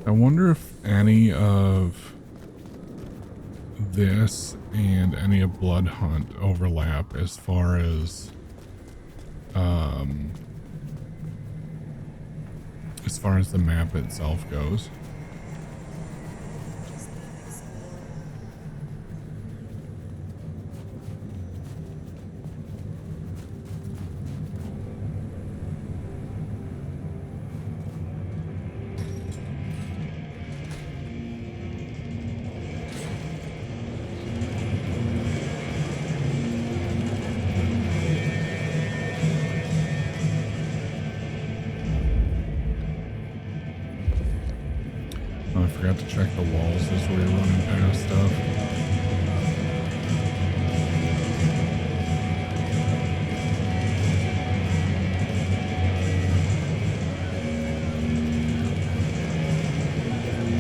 I wonder if any of this and any of Blood Hunt overlap as far as the map itself goes. forgot to check the walls as we were running past stuff.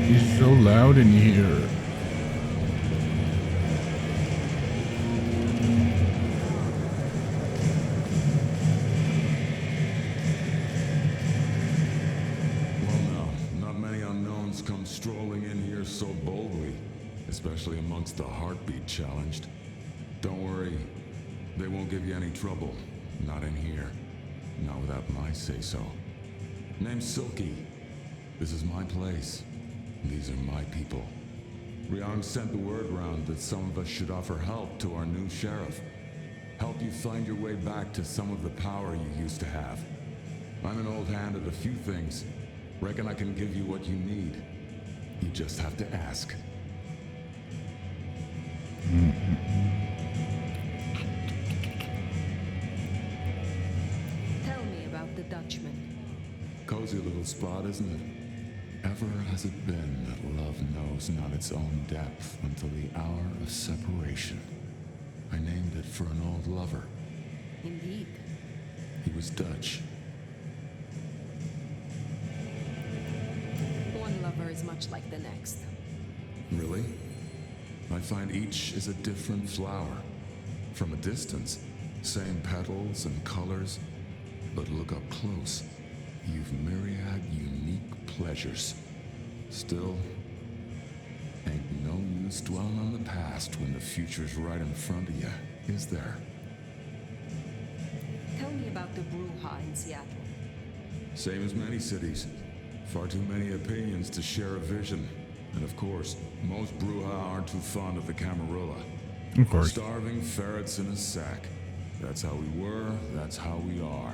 It's so loud in here. Strolling in here so boldly, especially amongst the heartbeat challenged. Don't worry, they won't give you any trouble. Not in here. Not without my say-so. Name's Silky. This is my place. These are my people. Ryong sent the word round that some of us should offer help to our new sheriff. Help you find your way back to some of the power you used to have. I'm an old hand at a few things. Reckon I can give you what you need. You just have to ask. Tell me about the Dutchman. Cozy little spot, isn't it? Ever has it been that love knows not its own depth until the hour of separation? I named it for an old lover. Indeed. He was Dutch. One lover is much like the next. Really? I find each is a different flower. From a distance, same petals and colors, but look up close, you've myriad unique pleasures. Still, ain't no use dwelling on the past when the future's right in front of you, is there? Tell me about the Bruja in Seattle. Same as many cities. Far too many opinions to share a vision. And of course, most Bruja aren't too fond of the Camarilla. Of course. Starving ferrets in a sack. That's how we were, that's how we are.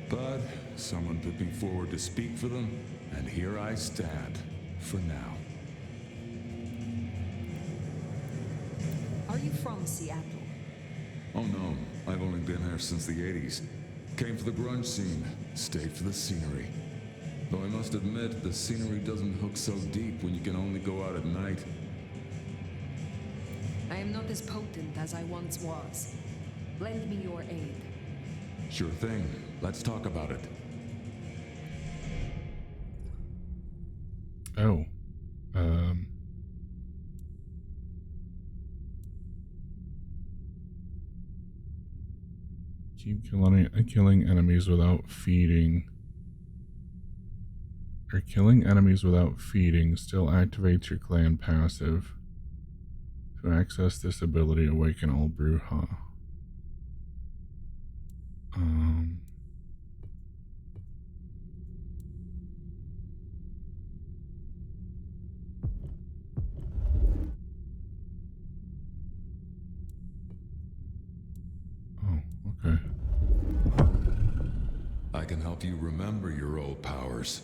But someone put me forward to speak for them, and here I stand, for now. Are you from Seattle? Oh no, I've only been here since the 80s. Came for the grunge scene, stayed for the scenery. Though I must admit, the scenery doesn't hook so deep when you can only go out at night. I am not as potent as I once was. Lend me your aid. Sure thing. Let's talk about it. Oh. Keep killing enemies without feeding. Or killing enemies without feeding still activates your clan passive. To access this ability, awaken all Bruja. Oh, okay. I can help you remember your old powers,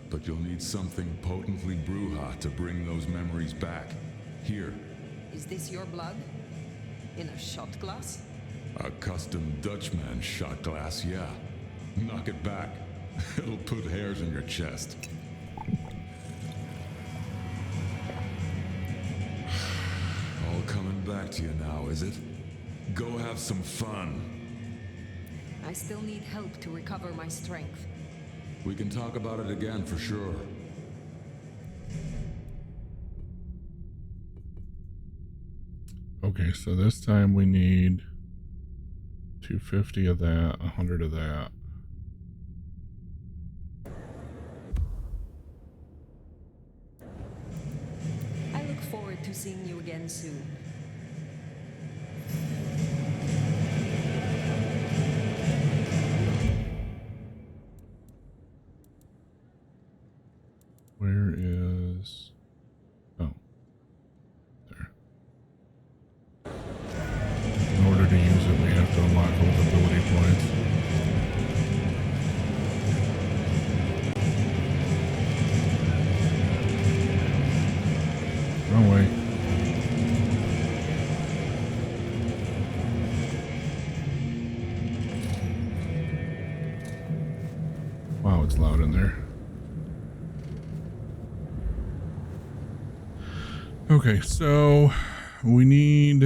but you'll need something potently Bruja to bring those memories back. Here. Is this your blood? In a shot glass? A custom Dutchman shot glass, yeah. Knock it back. It'll put hairs in your chest. All coming back to you now, is it? Go have some fun. I still need help to recover my strength. We can talk about it again for sure. Okay, so this time we need 250 of that, 100 of that. I look forward to seeing you again soon. Where is... Oh. There. In order to use it, we have to unlock those ability points. Wrong way. Wow, it's loud in there. Okay, so we need...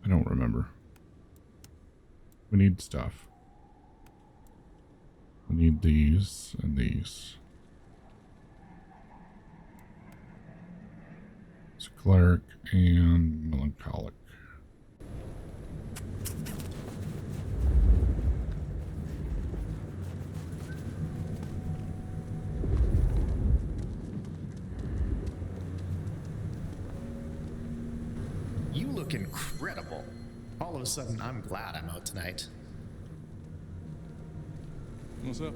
I don't remember. We need stuff. We need these and these. It's cleric and melancholic. You look incredible. All of a sudden, I'm glad I'm out tonight. What's up?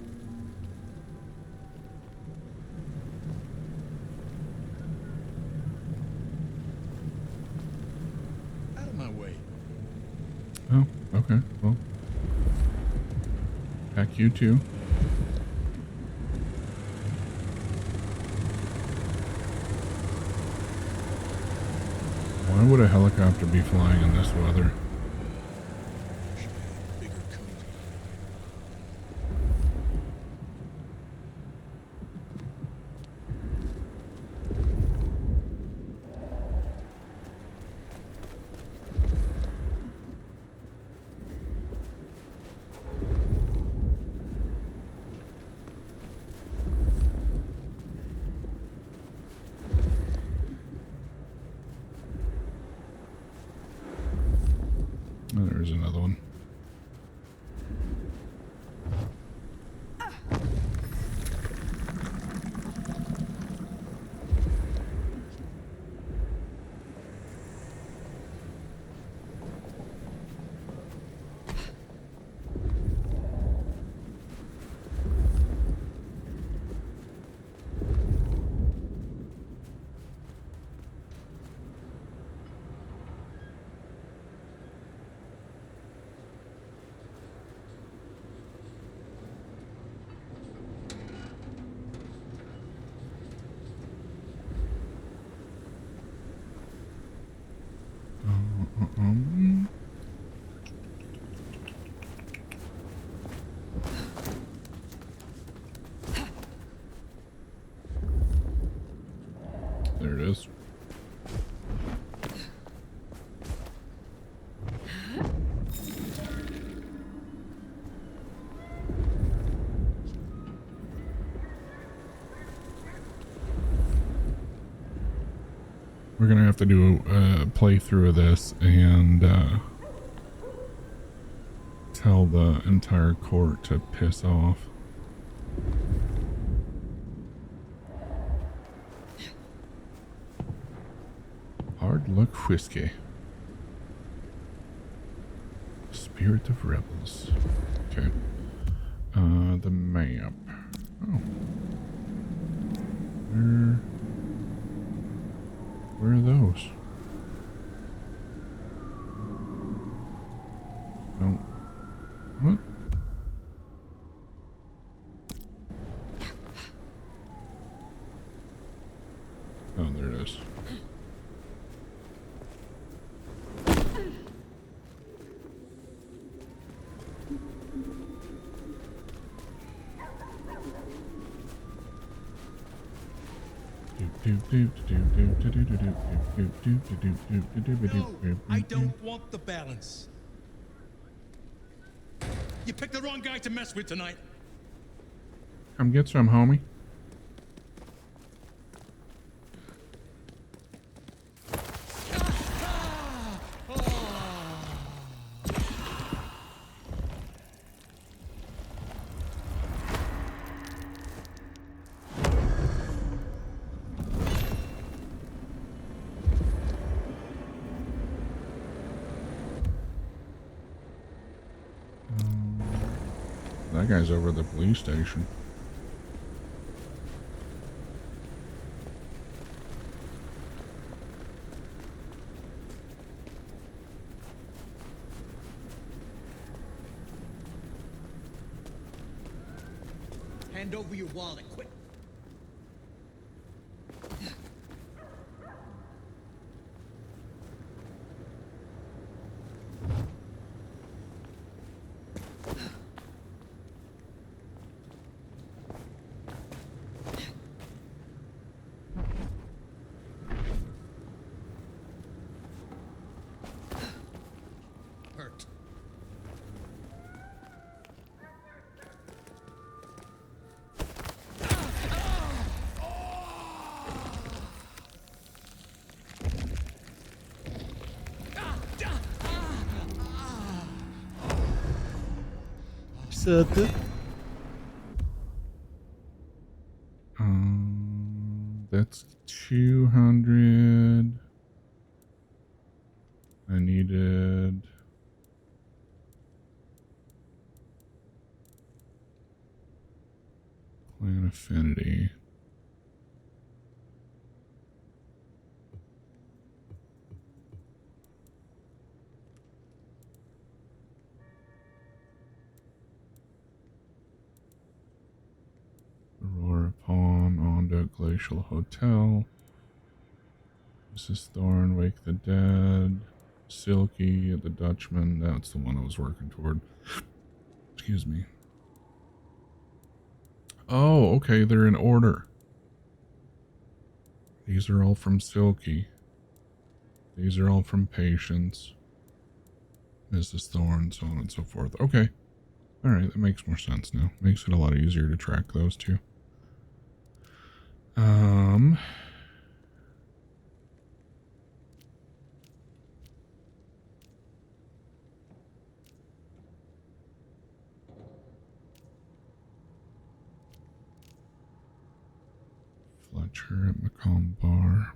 Out of my way. Oh, okay. Well, pack you too. Why would a helicopter be flying in this weather? Oh, there's another one. There it is. We're gonna have to do a playthrough of this and tell the entire court to piss off. Hard luck whiskey. Spirit of rebels. Okay. The map. Oh. Where are those? No. What? Oh, there it is. No, I don't want the balance. You picked the wrong guy to mess with tonight. Come get some, homie. That guy's over at the police station. Hand over your wallet, quick. hurt. Certo. That's 200. I needed clan affinity. Aurora Pawn, Onda, Glacial Hotel. Mrs. Thorne, Wake the Dead. Silky, The Dutchman. That's the one I was working toward. Excuse me. Oh, okay, they're in order. These are all from Silky. These are all from Patience. Mrs. Thorne, so on and so forth. Okay. Alright, that makes more sense now. Makes it a lot easier to track those two. Fletcher at Macomb Bar.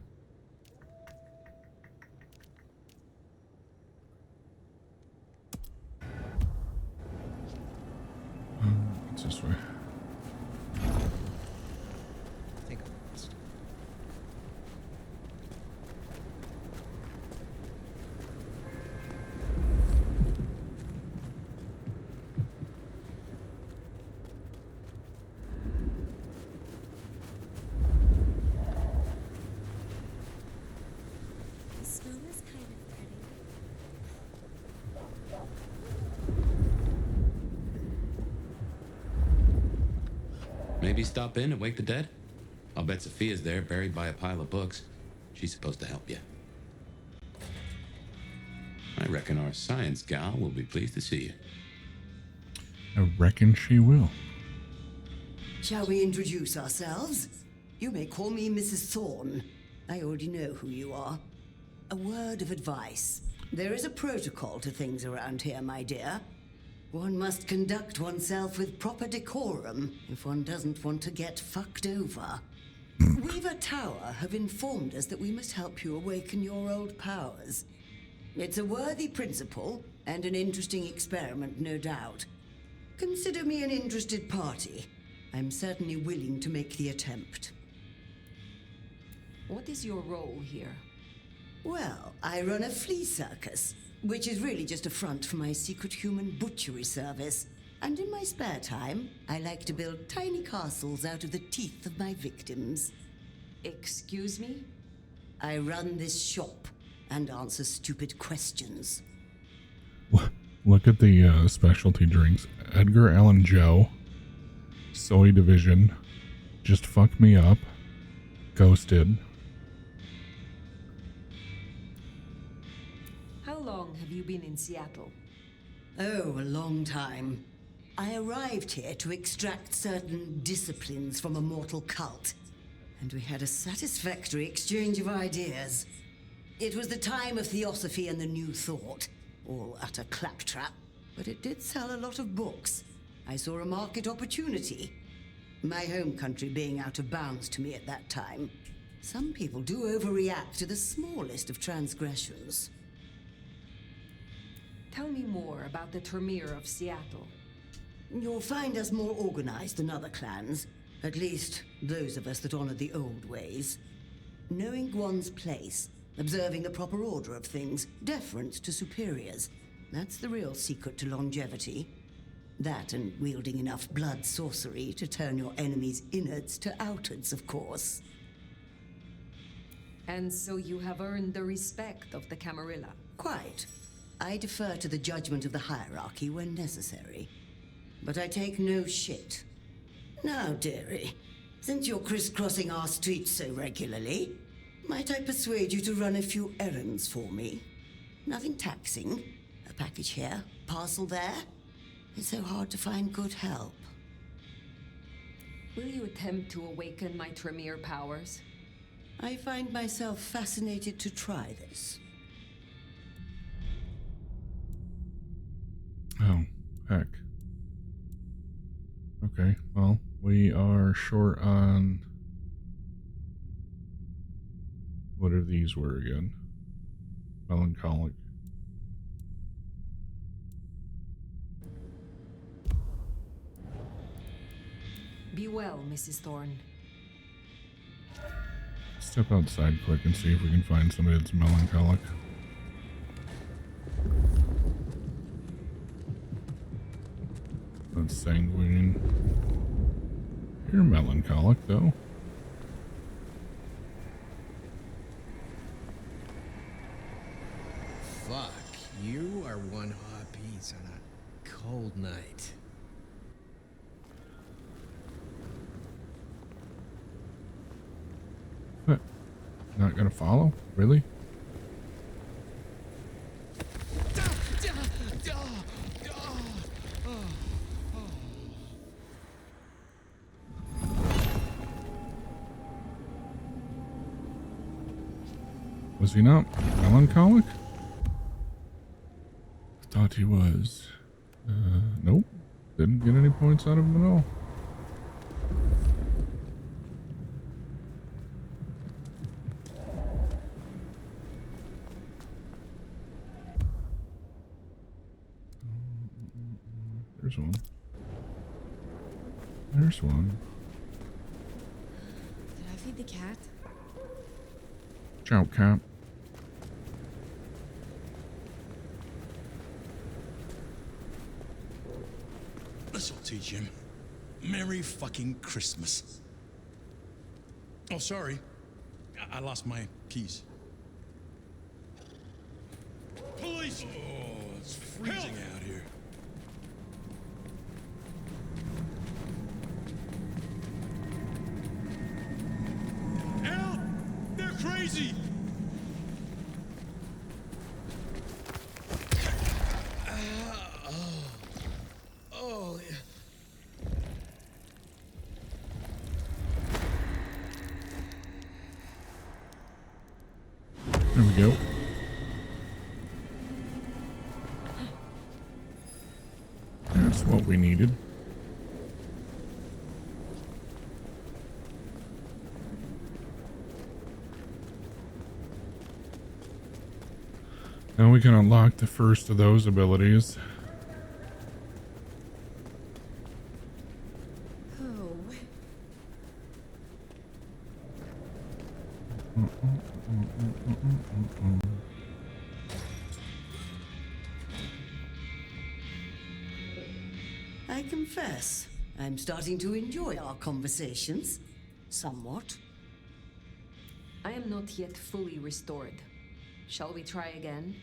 It's this way. I think I'm lost. The snow is kind of pretty. Maybe stop in and wake the dead? I'll bet Sophia's there, buried by a pile of books. She's supposed to help you. I reckon our science gal will be pleased to see you. I reckon she will. Shall we introduce ourselves? You may call me Mrs. Thorne. I already know who you are. A word of advice. There is a protocol to things around here, my dear. One must conduct oneself with proper decorum if one doesn't want to get fucked over. Weaver Tower have informed us that we must help you awaken your old powers. It's a worthy principle and an interesting experiment, no doubt. Consider me an interested party. I'm certainly willing to make the attempt. What is your role here? Well, I run a flea circus, which is really just a front for my secret human butchery service. And in my spare time, I like to build tiny castles out of the teeth of my victims. Excuse me? I run this shop and answer stupid questions. Look at the specialty drinks. Edgar Allan Joe. Soy Division. Just Fuck Me Up. Ghosted. How long have you been in Seattle? Oh, a long time. I arrived here to extract certain disciplines from a mortal cult, and we had a satisfactory exchange of ideas. It was the time of Theosophy and the New Thought, all utter claptrap, but it did sell a lot of books. I saw a market opportunity. My home country being out of bounds to me at that time. Some people do overreact to the smallest of transgressions. Tell me more about the Tremere of Seattle. You'll find us more organized than other clans. At least, those of us that honor the old ways. Knowing one's place, observing the proper order of things, deference to superiors. That's the real secret to longevity. That and wielding enough blood sorcery to turn your enemy's innards to outards, of course. And so you have earned the respect of the Camarilla. Quite. I defer to the judgment of the hierarchy when necessary. But I take no shit. Now, dearie, since you're crisscrossing our streets so regularly, might I persuade you to run a few errands for me? Nothing taxing. A package here, parcel there. It's so hard to find good help. Will you attempt to awaken my Tremere powers? I find myself fascinated to try this. Oh, heck. Okay, well, we are short on... What are these were again? Melancholic. Be well, Mrs. Thorne. Step outside quick and see if we can find somebody that's melancholic. That's sanguine. You're melancholic, though. Fuck, you are one hot piece on a cold night. What? Not gonna follow? Really? Was he not melancholic? I thought he was. Nope. Didn't get any points out of him at all. There's one. There's one. Did I feed the cat? Ciao, cat. This'll teach him. Merry fucking Christmas. Oh, sorry. I lost my keys. Police! Oh, it's freezing out here. Help! They're crazy! Oh, yeah. There we go. That's what we needed. Now we can unlock the first of those abilities. Oh. I confess, I'm starting to enjoy our conversations. Somewhat. I am not yet fully restored. Shall we try again?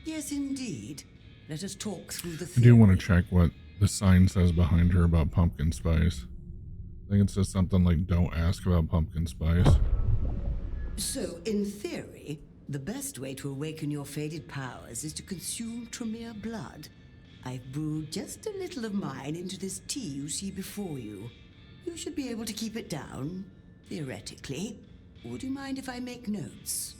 Yes, indeed. Let us talk through the I do want to check what the sign says behind her about pumpkin spice. I think it says something like, don't ask about pumpkin spice. So, in theory, the best way to awaken your faded powers is to consume Tremere blood. I've brewed just a little of mine into this tea you see before you. You should be able to keep it down, theoretically. Would you mind if I make notes?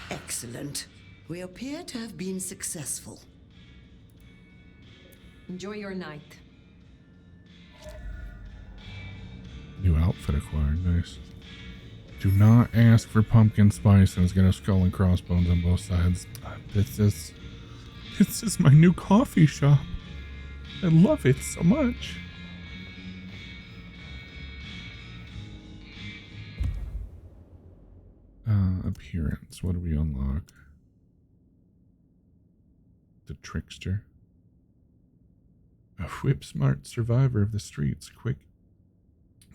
Excellent. We appear to have been successful. Enjoy your night. New outfit acquired. Nice. Do not ask for pumpkin spice, and it's gonna have skull and crossbones on both sides. This is my new coffee shop. I love it so much. Appearance. What do we unlock? The trickster. A whip-smart survivor of the streets, quick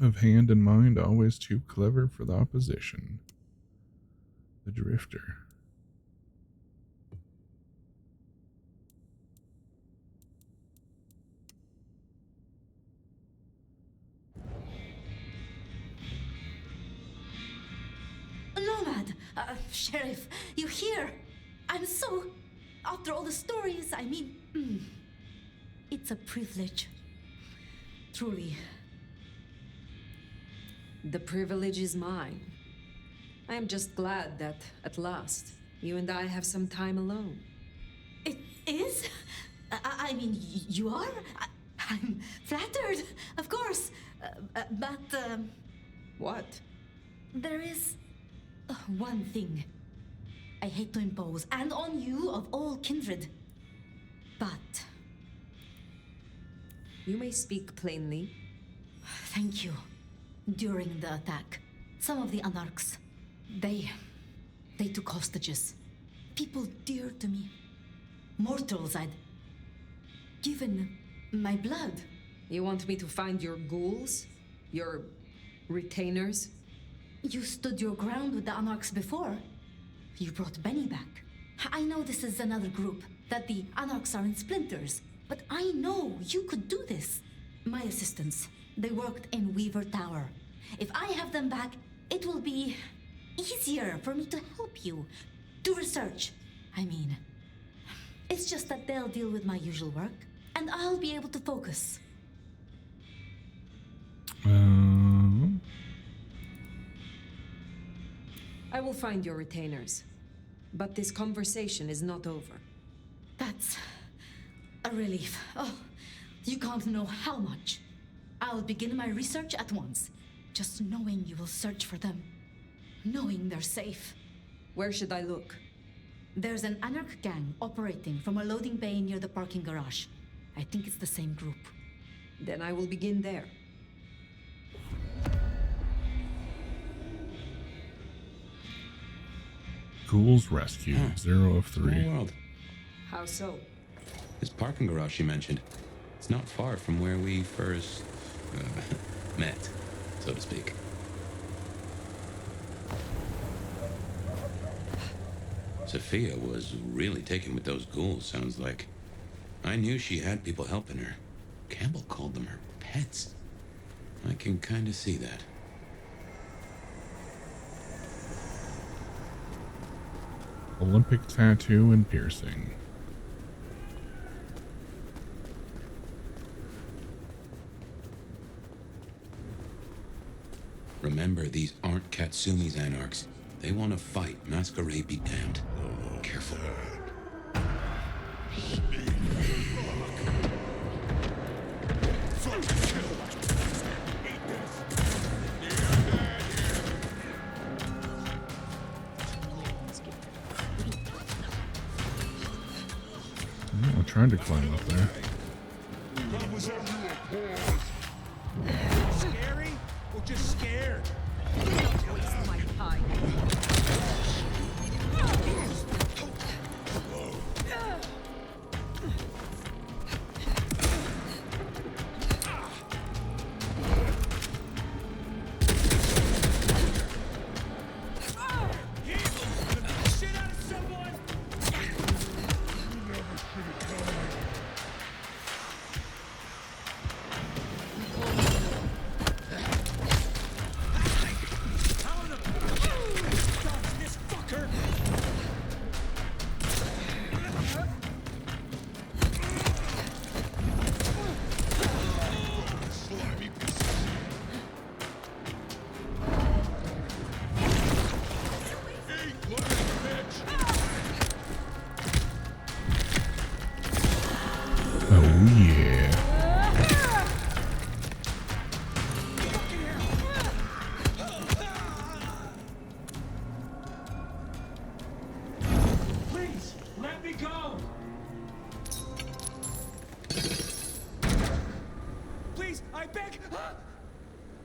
of hand and mind, always too clever for the opposition. The drifter. Nomad, Sheriff, you're here. I'm so... After all the stories, I mean... It's a privilege. Truly. The privilege is mine. I am just glad that, at last, you and I have some time alone. It is? I mean, you are? I'm flattered, of course. But... What? There is... one thing. I hate to impose, and on you of all kindred. But... You may speak plainly. Thank you. During the attack, some of the Anarchs, they took hostages. People dear to me. Mortals I'd given my blood. You want me to find your ghouls? Your retainers? You stood your ground with the Anarchs before. You brought Benny back. I know this is another group, that the Anarchs are in splinters, but I know you could do this. My assistants, they worked in Weaver Tower. If I have them back, it will be easier for me to help you. Do research. I mean, it's just that they'll deal with my usual work, and I'll be able to focus. I will find your retainers. But this conversation is not over. That's a relief. Oh, you can't know how much. I'll begin my research at once. Just knowing you will search for them. Knowing they're safe. Where should I look? There's an Anarch gang operating from a loading bay near the parking garage. I think it's the same group. Then I will begin there. Ghouls rescued, 0 of 3. Small world. How so? This parking garage you mentioned, it's not far from where we first met, so to speak. Sophia was really taken with those ghouls, sounds like. I knew she had people helping her. Campbell called them her pets. I can kind of see that. Olympic tattoo and piercing. Remember, these aren't Katsumi's Anarchs. They want to fight. Masquerade be damned. Careful. I tried to climb up there. Scary or just scared? Waste my time.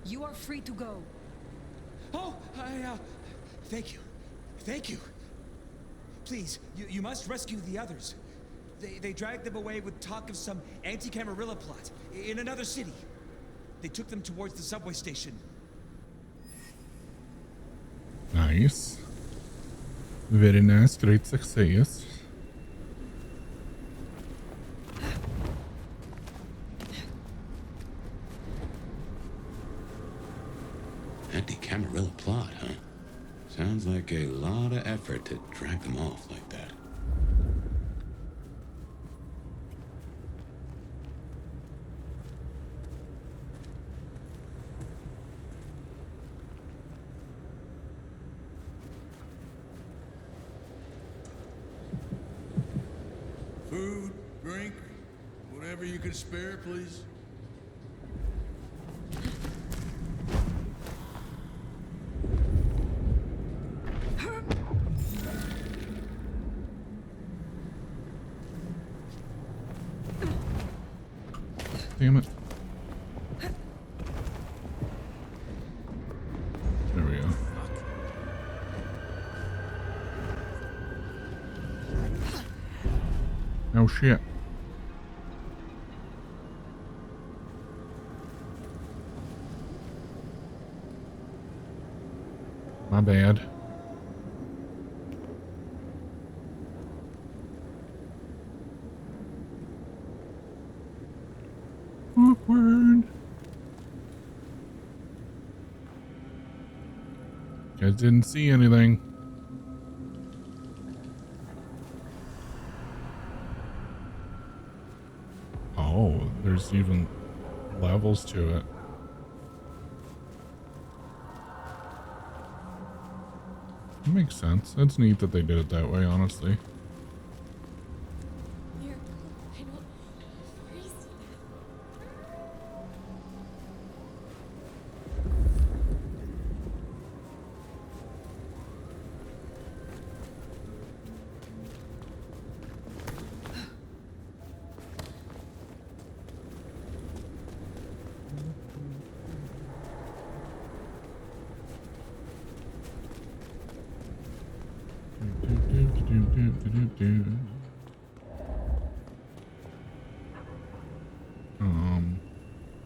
You are free to go. Oh, thank you. Thank you. Please, you must rescue the others. They dragged them away with talk of some anti-Camarilla plot in another city. They took them towards the subway station. Nice. Very nice. Great success. Anti-Camarilla plot, huh? Sounds like a lot effort to drag them off like that. Food, drink, whatever you can spare, please. Damn it. There we go. Oh shit. My bad. Awkward. Guys didn't see anything. Oh, there's even levels to it. It makes sense. That's neat that they did it that way, honestly.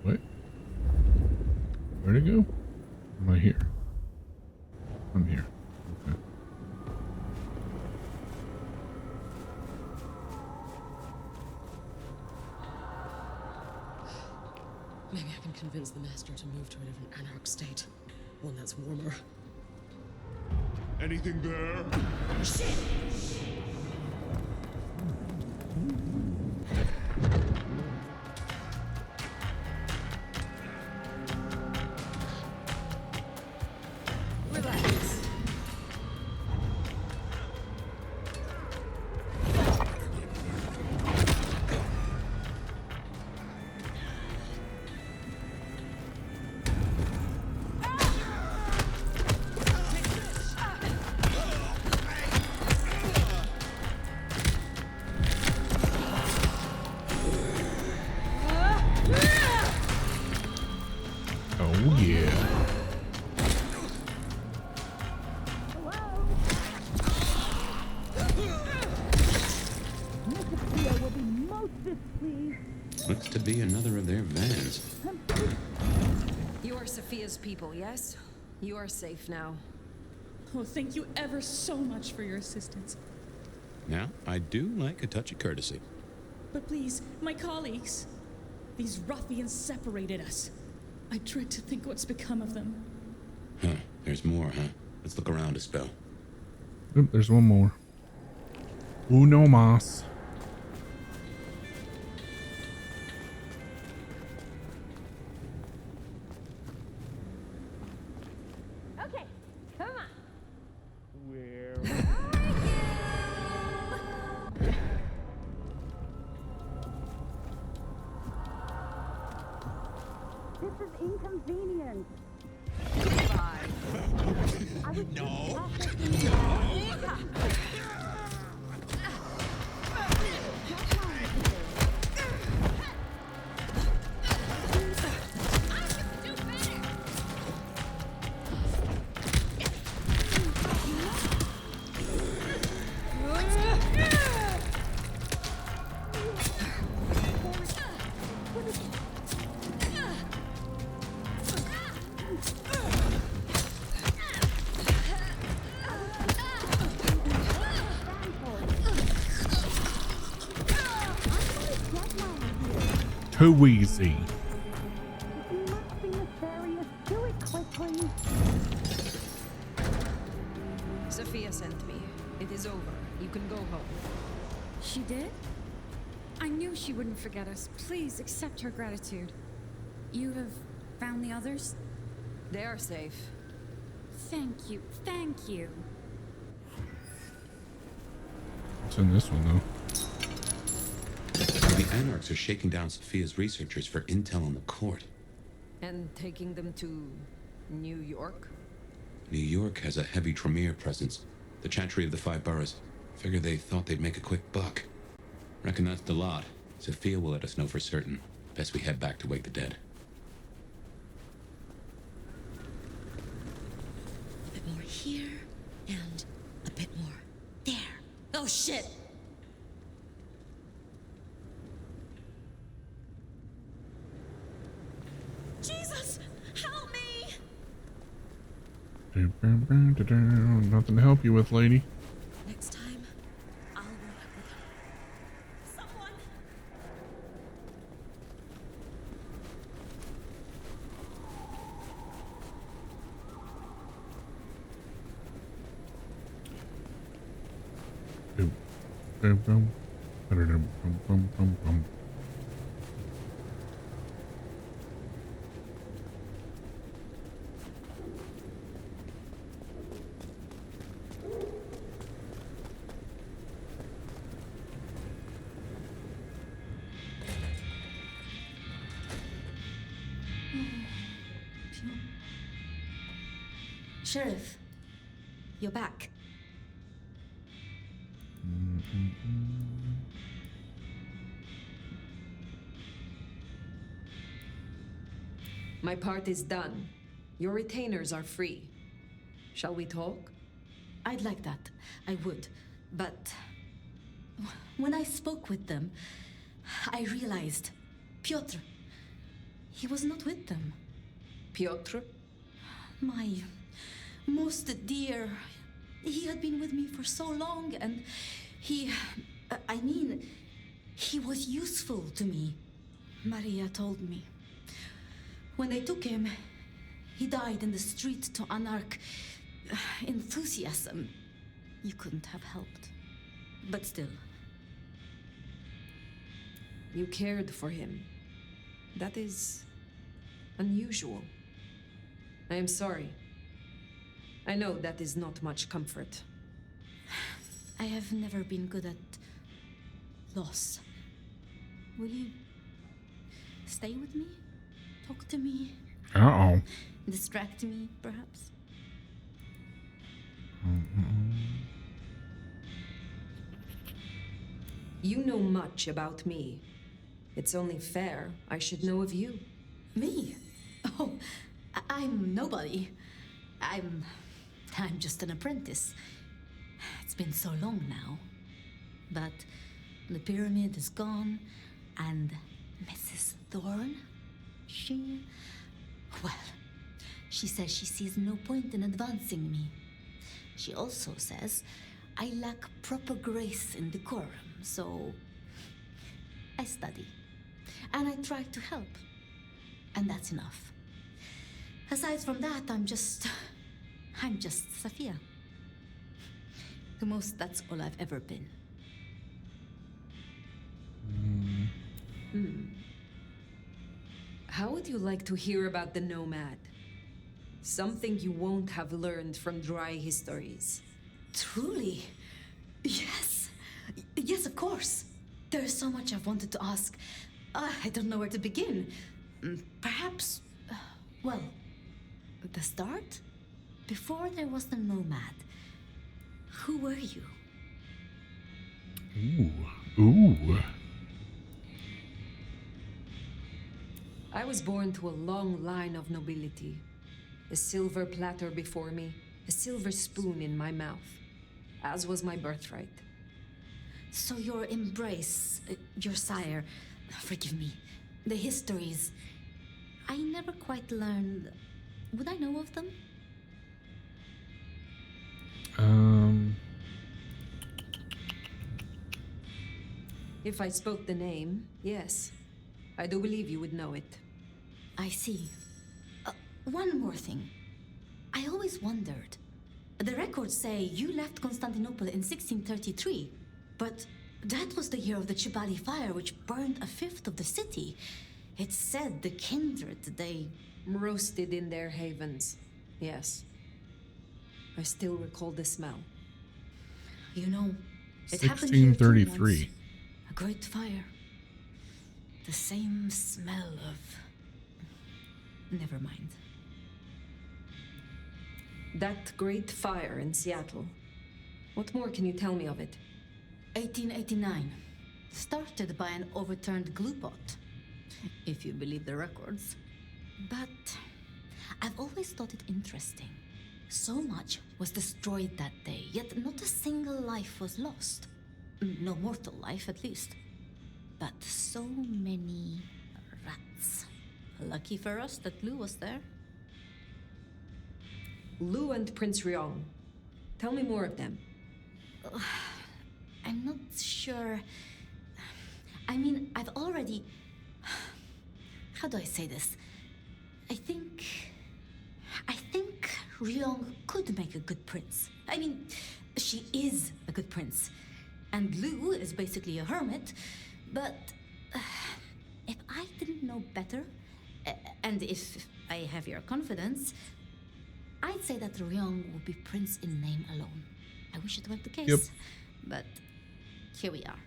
What? Where'd it go? Am I here? I'm here. Okay. Maybe I can convince the master to move to a different anarch state. One that's warmer. Anything there? Shit! Relax. Oh yeah. Looks to be another of their vans. You are Sophia's people, yes? You are safe now. Oh, thank you ever so much for your assistance. Now, I do like a touch of courtesy. But please, my colleagues. These ruffians separated us. I dread to think what's become of them. Huh, there's more, huh? Let's look around a spell. Oop, there's one more. Uno más. Okay, come on. Where? This is inconvenient. I was No. Too easy. You must be nefarious. Do it quickly. Sophia sent me. It is over. You can go home. She did? I knew she wouldn't forget us. Please accept her gratitude. You have found the others? They are safe. Thank you. Thank you. What's in this one, though? The Anarchs are shaking down Sophia's researchers for intel on the court. And taking them to New York? New York has a heavy Tremere presence. The Chantry of the Five Boroughs. Figure they thought they'd make a quick buck. Reckon that's the lot. Sophia will let us know for certain. Best we head back to wake the dead. A bit more here, and a bit more there. Oh shit! Jesus! Help me! Nothing to help you with, lady. Next time, I'll work with her. Someone! Sheriff, you're back. My part is done. Your retainers are free. Shall we talk? I'd like that. I would. But when I spoke with them, I realized Piotr, he was not with them. Piotr? My most dear. He had been with me for so long, and he was useful to me. Maria told me. When they took him, he died in the street to Anarch enthusiasm. You couldn't have helped. But still. You cared for him. That is unusual. I am sorry. I know that is not much comfort. I have never been good at loss. Will you stay with me? Talk to me? Uh-oh. Distract me, perhaps? You know much about me. It's only fair I should know of you. Me? Oh, I'm nobody. I'm just an apprentice. It's been so long now. But the pyramid is gone, and Mrs. Thorne, she says she sees no point in advancing me. She also says I lack proper grace and decorum, so I study. And I try to help. And that's enough. Aside from that, I'm just Sophia. The most, that's all I've ever been. How would you like to hear about the Nomad? Something you won't have learned from dry histories. Truly? Yes. Yes, of course. There's so much I've wanted to ask. I don't know where to begin. Perhaps, well, the start? Before there was the Nomad, who were you? Ooh. I was born to a long line of nobility. A silver platter before me, a silver spoon in my mouth, as was my birthright. So your embrace, your sire, forgive me, the histories, I never quite learned. Would I know of them? If I spoke the name, yes. I do believe you would know it. I see. One more thing. I always wondered, The records say you left Constantinople in 1633, but that was the year of the Chibali fire, which burned a fifth of the city. It's said the kindred, they roasted in their havens. Yes. I still recall the smell. You know, it happened here too 1633. once. A great fire. The same smell of... Never mind. That great fire in Seattle. What more can you tell me of it? 1889. Started by an overturned glue pot, if you believe the records. But I've always thought it interesting. So much was destroyed that day, yet not a single life was lost. No mortal life, at least. But so many rats. Lucky for us that Lou was there. Lou and Prince Ryong. Tell me more of them. I'm not sure. I mean, I've already... How do I say this? I think Ryong could make a good prince. I mean, she is a good prince. And Lou is basically a hermit. But if I didn't know better, and if I have your confidence, I'd say that Ryong would be prince in name alone. I wish it weren't the case. Yep. But here we are.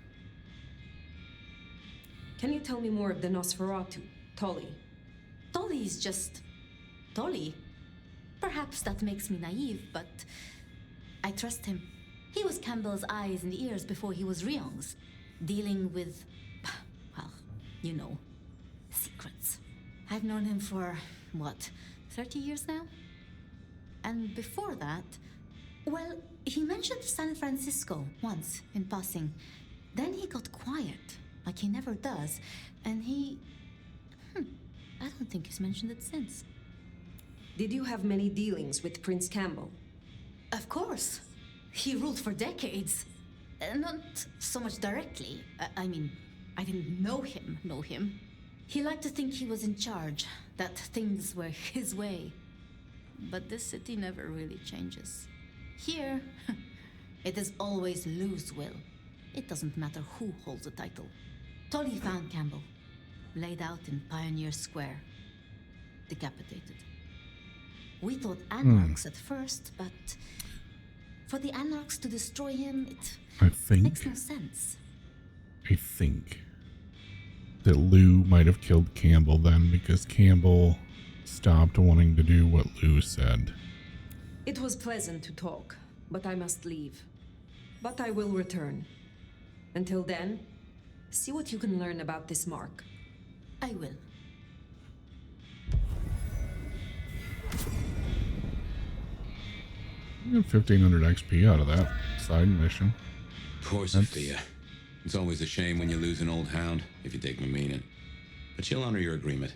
Can you tell me more of the Nosferatu, Tolly? Tolly's just... Tolly? Perhaps that makes me naive, but I trust him. He was Campbell's eyes and ears before he was Ryong's, dealing with, well, you know, secrets. I've known him for, what, 30 years now? And before that, well, he mentioned San Francisco once in passing. Then he got quiet, like he never does, and he... I don't think he's mentioned it since. Did you have many dealings with Prince Campbell? Of course. He ruled for decades. Not so much directly. I mean, I didn't know him. He liked to think he was in charge, that things were his way. But this city never really changes. Here, it is always Lou's will. It doesn't matter who holds the title. Tolly found Campbell, laid out in Pioneer Square, decapitated. We thought anarchs at first, but for the anarchs to destroy him, it makes no sense. I think that Lou might have killed Campbell then because Campbell stopped wanting to do what Lou said. It was pleasant to talk, but I must leave. But I will return. Until then, see what you can learn about this mark. I will. You got 1500 XP out of that side mission. Poor Sophia. It's always a shame when you lose an old hound, if you take my meaning. But she'll honor your agreement.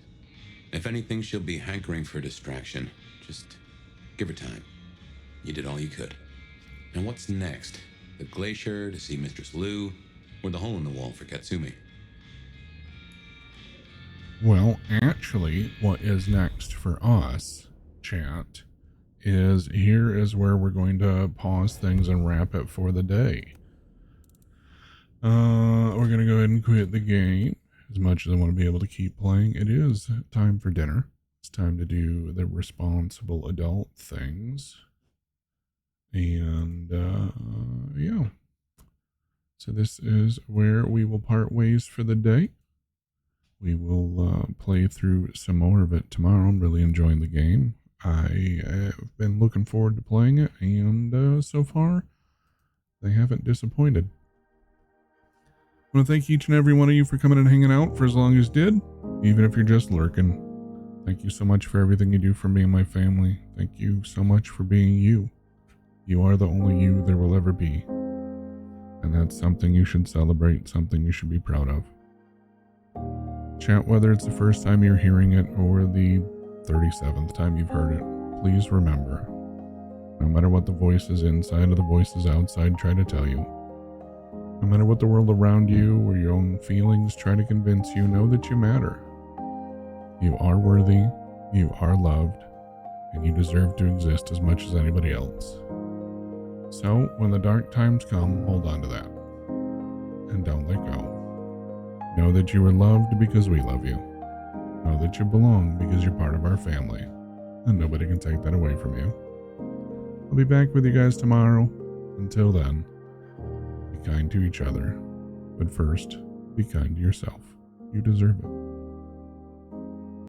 If anything, she'll be hankering for distraction. Just give her time. You did all you could. Now what's next? The glacier to see Mistress Lou, or the hole in the wall for Katsumi? Well, actually, what is next for us, chat, is here is where we're going to pause things and wrap it for the day. We're going to go ahead and quit the game. As much as I want to be able to keep playing, it is time for dinner. It's time to do the responsible adult things. And, yeah. So this is where we will part ways for the day. We will play through some more of it tomorrow. I'm really enjoying the game. I have been looking forward to playing it, and so far, they haven't disappointed. I want to thank each and every one of you for coming and hanging out for as long as you did, even if you're just lurking. Thank you so much for everything you do for me and my family. Thank you so much for being you. You are the only you there will ever be. And that's something you should celebrate, something you should be proud of. Chat, whether it's the first time you're hearing it or the 37th time you've heard it, please remember, no matter what the voices inside or the voices outside try to tell you, no matter what the world around you or your own feelings try to convince you, know that you matter. You are worthy, you are loved, and you deserve to exist as much as anybody else. So, when the dark times come, hold on to that. And don't let go. Know that you are loved because we love you. Know that you belong because you're part of our family. And nobody can take that away from you. I'll be back with you guys tomorrow. Until then, be kind to each other. But first, be kind to yourself. You deserve it.